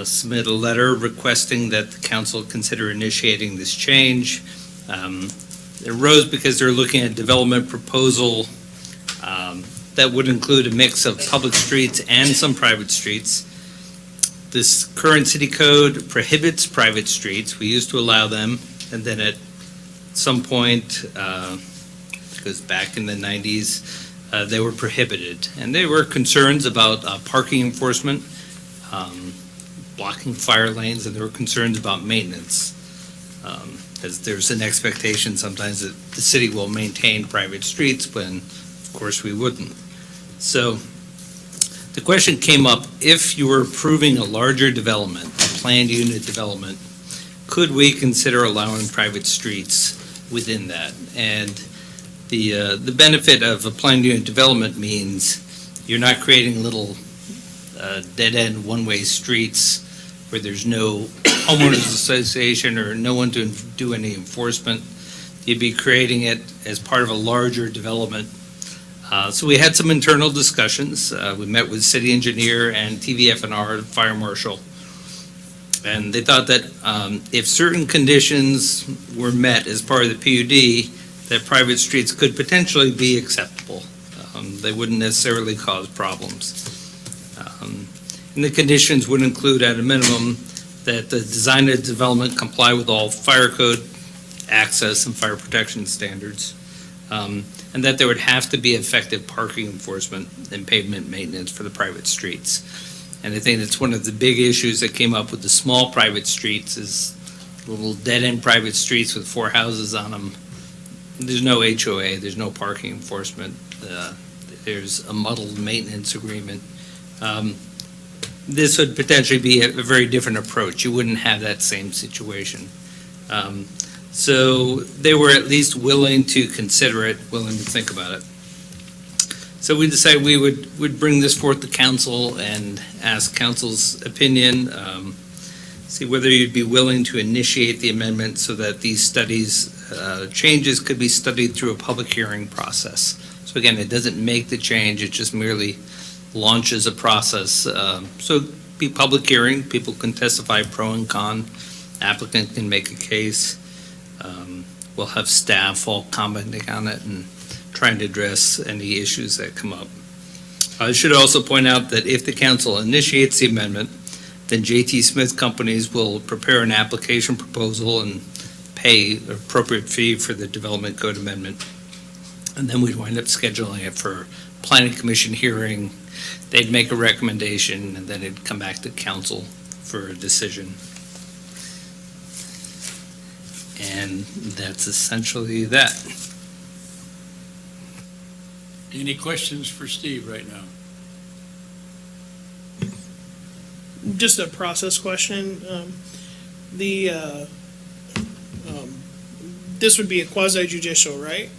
submitted a letter requesting that the council consider initiating this change. It arose because they're looking at a development proposal that would include a mix of public streets and some private streets. This current city code prohibits private streets. We used to allow them, and then at some point, because back in the 90s, they were prohibited. And there were concerns about parking enforcement, blocking fire lanes, and there were concerns about maintenance. As there's an expectation sometimes that the city will maintain private streets when, of course, we wouldn't. So the question came up, if you were approving a larger development, a planned unit development, could we consider allowing private streets within that? And the benefit of a planned unit development means you're not creating little dead-end one-way streets where there's no homeowners association or no one to do any enforcement. You'd be creating it as part of a larger development. So we had some internal discussions. We met with city engineer and TVF&R fire marshal. And they thought that if certain conditions were met as part of the PUD, that private streets could potentially be acceptable. They wouldn't necessarily cause problems. And the conditions would include, at a minimum, that the design and development comply with all fire code access and fire protection standards, and that there would have to be effective parking enforcement and pavement maintenance for the private streets. And I think that's one of the big issues that came up with the small private streets is little dead-end private streets with 4 houses on them. There's no HOA, there's no parking enforcement, there's a muddled maintenance agreement. This would potentially be a very different approach. You wouldn't have that same situation. So they were at least willing to consider it, willing to think about it. So we decided we would bring this forth to council and ask council's opinion, see whether you'd be willing to initiate the amendment so that these studies, changes could be studied through a public hearing process. So again, it doesn't make the change, it just merely launches a process. So be public hearing, people can testify pro and con, applicant can make a case. We'll have staff all commenting on it and trying to address any issues that come up. I should also point out that if the council initiates the amendment, then J.T. Smith Companies will prepare an application proposal and pay an appropriate fee for the development code amendment. And then we'd wind up scheduling it for planning commission hearing. They'd make a recommendation and then it'd come back to council for a decision. And that's essentially that. Any questions for Steve right now? Just a process question. This would be a quasi judicial, right?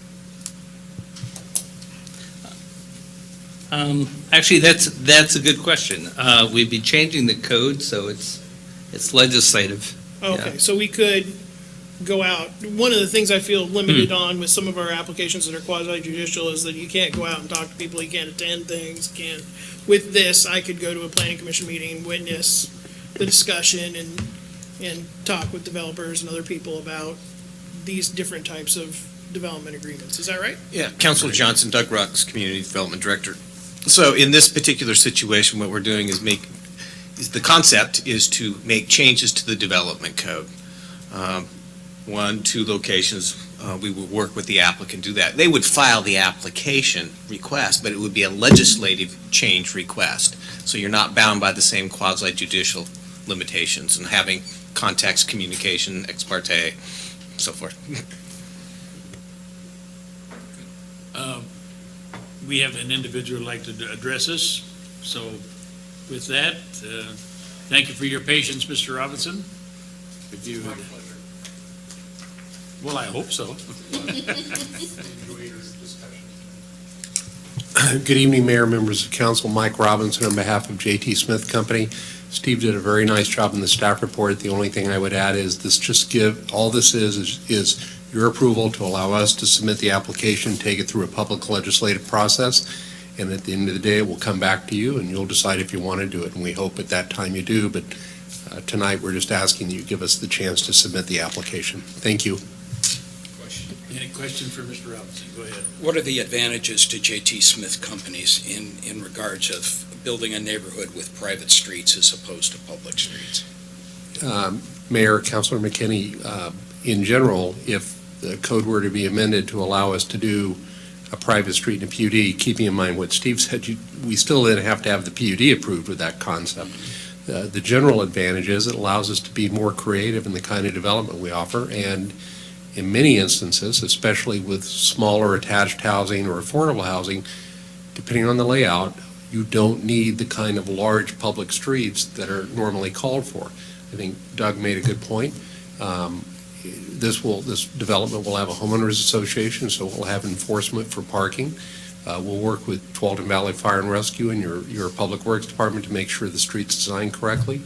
Actually, that's a good question. We'd be changing the code, so it's legislative. Okay, Yeah. so we could go out. One of the things I feel limited on with some of our applications that are quasi judicial is that you can't go out and talk to people, you can't attend things, can't. With this, I could go to a planning commission meeting, witness the discussion and talk with developers and other people about these different types of development agreements. Is that right? Yeah, Councilor Johnson, Doug Rux, Community Development Director. So in this particular situation, what we're doing is the concept is to make changes to the development code. 1, 2 locations, we would work with the applicant, do that. They would file the application request, but it would be a legislative change request. So you're not bound by the same quasi-judicial limitations and having context, communication, ex parte, so forth. We have an individual who'd like to address us. So with that, thank you for your patience, Mr. Robinson. If you would. Well, I hope so. Good evening, Mayor, members of council. Mike Robinson on behalf of J.T. Smith Company. Steve did a very nice job in the staff report. The only thing I would add is all this is your approval to allow us to submit the application, take it through a public legislative process, and at the end of the day, it will come back to you, and you'll decide if you want to do it. And we hope at that time you do, but tonight, we're just asking that you give us the chance to submit the application. Thank you. Any question for Mr. Robinson? Go ahead. What are the advantages to J.T. Smith companies in regards of building a neighborhood with private streets as opposed to public streets? Mayor, Councilor McKinney, in general, if the code were to be amended to allow us to do a private street and a PUD, keeping in mind what Steve said, we still then have to have the PUD approved with that concept. The general advantage is it allows us to be more creative in the kind of development we offer, and in many instances, especially with smaller attached housing or affordable housing, depending on the layout, you don't need the kind of large public streets that are normally called for. I think Doug made a good point. This development will have a homeowners association, so we'll have enforcement for parking. We'll work with Tualatin Valley Fire and Rescue and your Public Works Department to make sure the street's designed correctly.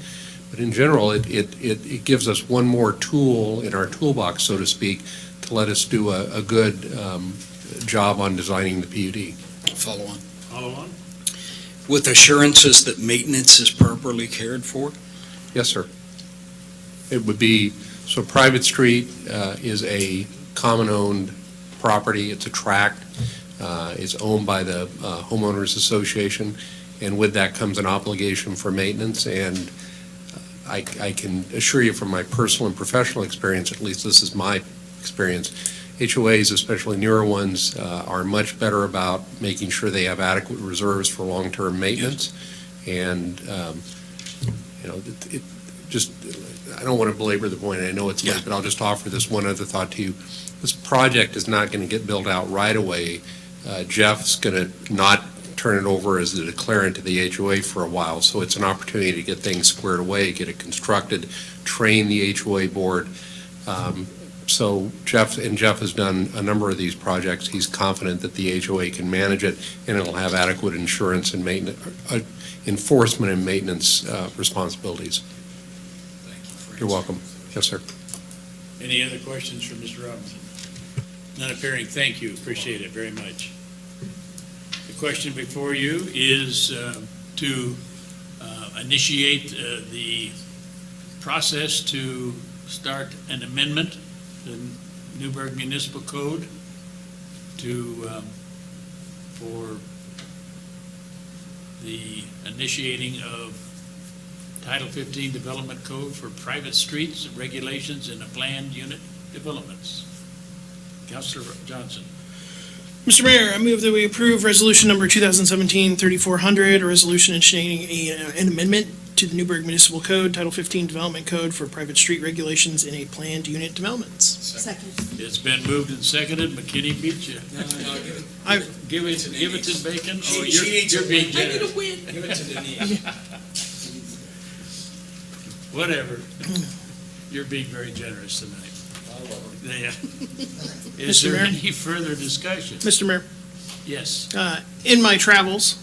But in general, it gives us one more tool in our toolbox, so to speak, to let us do a good job on designing the PUD. Follow on. Follow on? With assurances that maintenance is properly cared for? Yes, sir. It would be, so private street is a common-owned property. It's a tract. It's owned by the homeowners association, and with that comes an obligation for maintenance. And I can assure you from my personal and professional experience, at least this is my experience, HOAs, especially newer ones, are much better about making sure they have adequate reserves for long-term maintenance. And, I don't want to belabor the point. I know it's late, but I'll just offer this one other thought to you. This project is not going to get built out right away. Jeff's going to not turn it over as a declarant to the HOA for a while, so it's an opportunity to get things squared away, get it constructed, train the HOA board. So Jeff has done a number of these projects. He's confident that the HOA can manage it, and it'll have adequate insurance and maintenance, enforcement and maintenance responsibilities. You're welcome. Yes, sir. Any other questions for Mr. Robinson? None appearing. Thank you. Appreciate it very much. The question before you is to initiate the process to start an amendment to the Newberg Municipal Code for the initiating of Title 15 Development Code for private streets, regulations, and planned unit developments. Councilor Johnson. Mr. Mayor, I move that we approve resolution number 2017-3400, a resolution initiating an amendment to the Newberg Municipal Code, Title 15 Development Code for private street regulations in a planned unit developments. Second. It's been moved and seconded. McKinney beat you. Give it to Bacon. Oh, you're being generous. I need a win. Give it to Denise. Whatever. You're being very generous tonight. I love her. Yeah. Is there any further discussion? Mr. Mayor, Yes. in my travels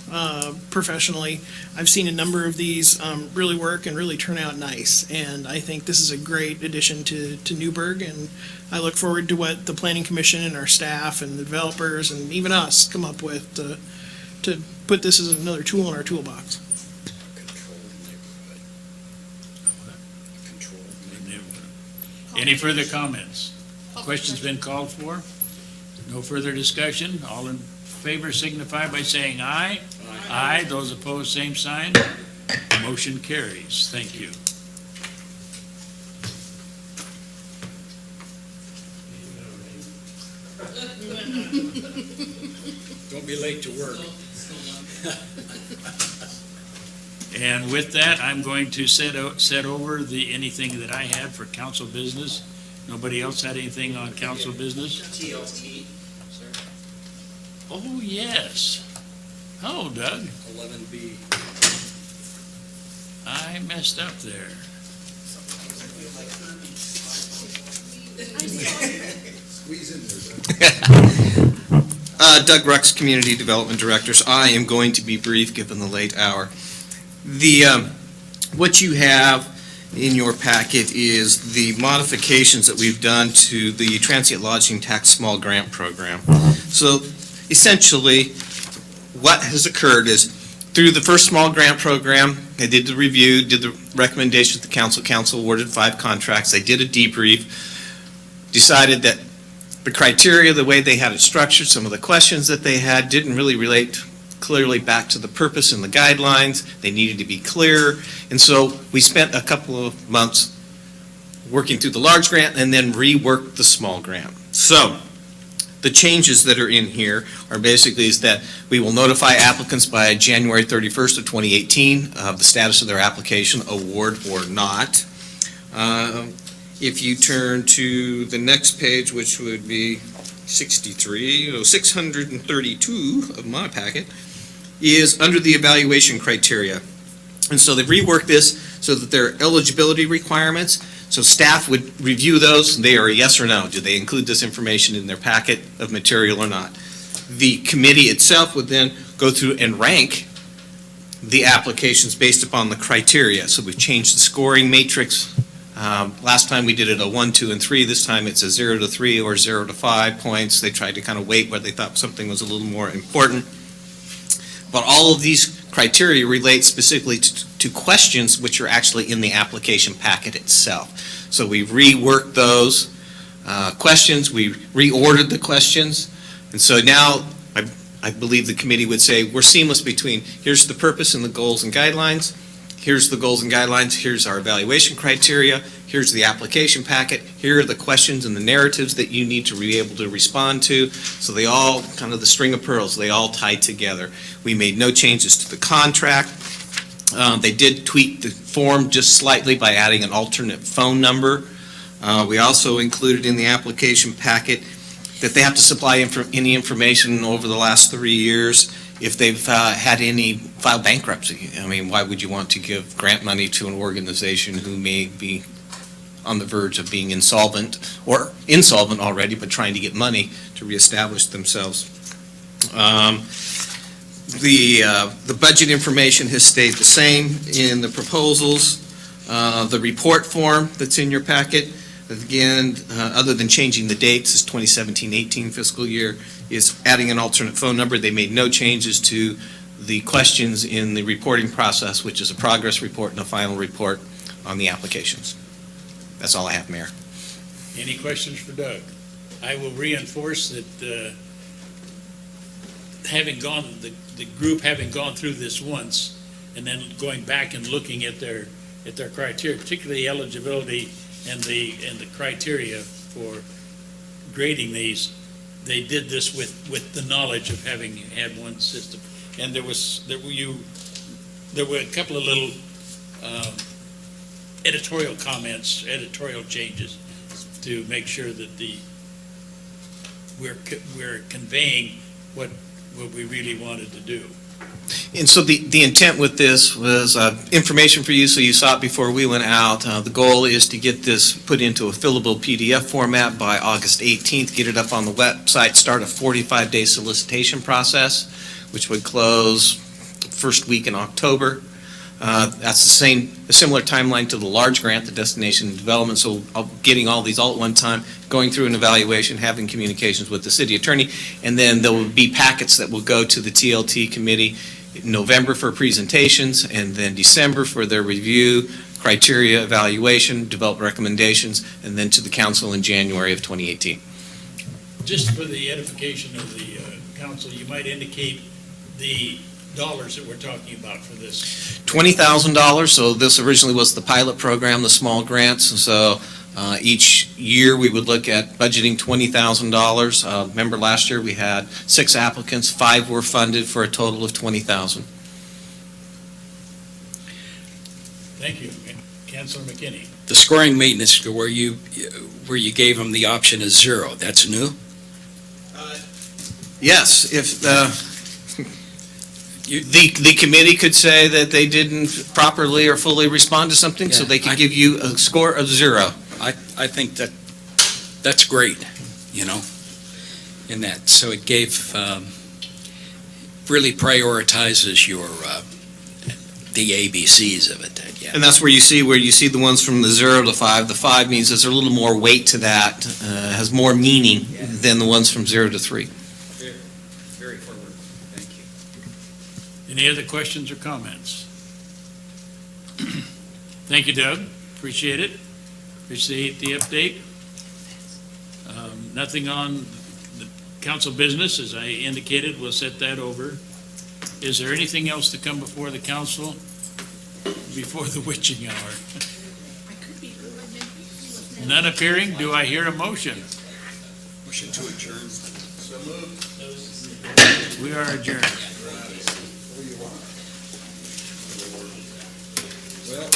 professionally, I've seen a number of these really work and really turn out nice. And I think this is a great addition to Newberg. And I look forward to what the Planning Commission and our staff and the developers and even us come up with to put this as another tool in our toolbox. Any further comments? Questions been called for? No further discussion? All in favor signify by saying aye. Aye. Those opposed, same sign. Motion carries. Thank you. Don't be late to work. And with that, I'm going to set over anything that I had for council business. Nobody else had anything on council business? TLT, sir. Oh, yes. Oh, Doug, 11B. I messed up there. Doug Rux, Community Development Directors. I am going to be brief given the late hour. What you have in your packet is the modifications that we've done to the transient lodging tax small grant program. So essentially, what has occurred is through the first small grant program, they did the review, did the recommendation to the council. Council awarded 5 contracts. They did a debrief, decided that the criteria, the way they had it structured, some of the questions that they had didn't really relate clearly back to the purpose and the guidelines. They needed to be clear. And so we spent a couple of months working through the large grant and then reworked the small grant. So the changes that are in here are basically is that we will notify applicants by January 31st of 2018 of the status of their application, award or not. If you turn to the next page, which would be 632 of my packet, is under the evaluation criteria. And so they've reworked this so that there are eligibility requirements. So staff would review those. They are a yes or no. Do they include this information in their packet of material or not? The committee itself would then go through and rank the applications based upon the criteria. So we've changed the scoring matrix. Last time we did it a 1, 2, and 3. This time it's a 0 to 3 or 0 to 5 points. They tried to kind of weight where they thought something was a little more important. But all of these criteria relate specifically to questions which are actually in the application packet itself. So we've reworked those questions, we reordered the questions, and so now I believe the committee would say we're seamless between here's the purpose and the goals and guidelines, here's the goals and guidelines, here's our evaluation criteria, here's the application packet, here are the questions and the narratives that you need to be able to respond to. So they all, kind of the string of pearls, they all tie together. We made no changes to the contract. They did tweak the form just slightly by adding an alternate phone number. We also included in the application packet that they have to supply any information over the last 3 years if they've had any filed bankruptcy. I mean, why would you want to give grant money to an organization who may be on the verge of being insolvent or insolvent already, but trying to get money to reestablish themselves? The budget information has stayed the same in the proposals. The report form that's in your packet, again, other than changing the dates, is 2017-18 fiscal year, is adding an alternate phone number. They made no changes to the questions in the reporting process, which is a progress report and a final report on the applications. That's all I have, Mayor. Any questions for Doug? I will reinforce that the group having gone through this once and then going back and looking at their criteria, particularly eligibility and the criteria for grading these, they did this with the knowledge of having had one system. And there were a couple of little editorial comments, editorial changes to make sure that we're conveying what we really wanted to do. And so the intent with this was information for you, so you saw it before we went out. The goal is to get this put into a fillable PDF format by August 18th, get it up on the website, start a 45-day solicitation process, which would close first week in October. That's a similar timeline to the large grant, the destination development, so getting all these all at one time, going through an evaluation, having communications with the city attorney, and then there will be packets that will go to the TLT committee in November for presentations, and then December for their review, criteria evaluation, develop recommendations, and then to the council in January of 2018. Just for the edification of the council, you might indicate the dollars that we're talking about for this. $20,000, so this originally was the pilot program, the small grants, and so each year we would look at budgeting $20,000. Remember last year we had 6 applicants, 5 were funded for a total of $20,000. Thank you. Councilor McKinney. The scoring maintenance where you gave them the option of 0, that's new? Yes, if the committee could say that they didn't properly or fully respond to something, so they could give you a score of 0. I think that's great, in that. So it really prioritizes the ABCs of it, then, yeah. And that's where you see the ones from the 0 to 5. The 5 means there's a little more weight to that, has more meaning than the ones from 0 to 3. Very forward. Thank you. Any other questions or comments? Thank you, Doug. Appreciate it. Appreciate the update. Nothing on the council business, as I indicated, we'll set that over. Is there anything else to come before the council before the witching hour? None appearing. Do I hear a motion? Motion to adjourn. So moved. We are adjourned. Well,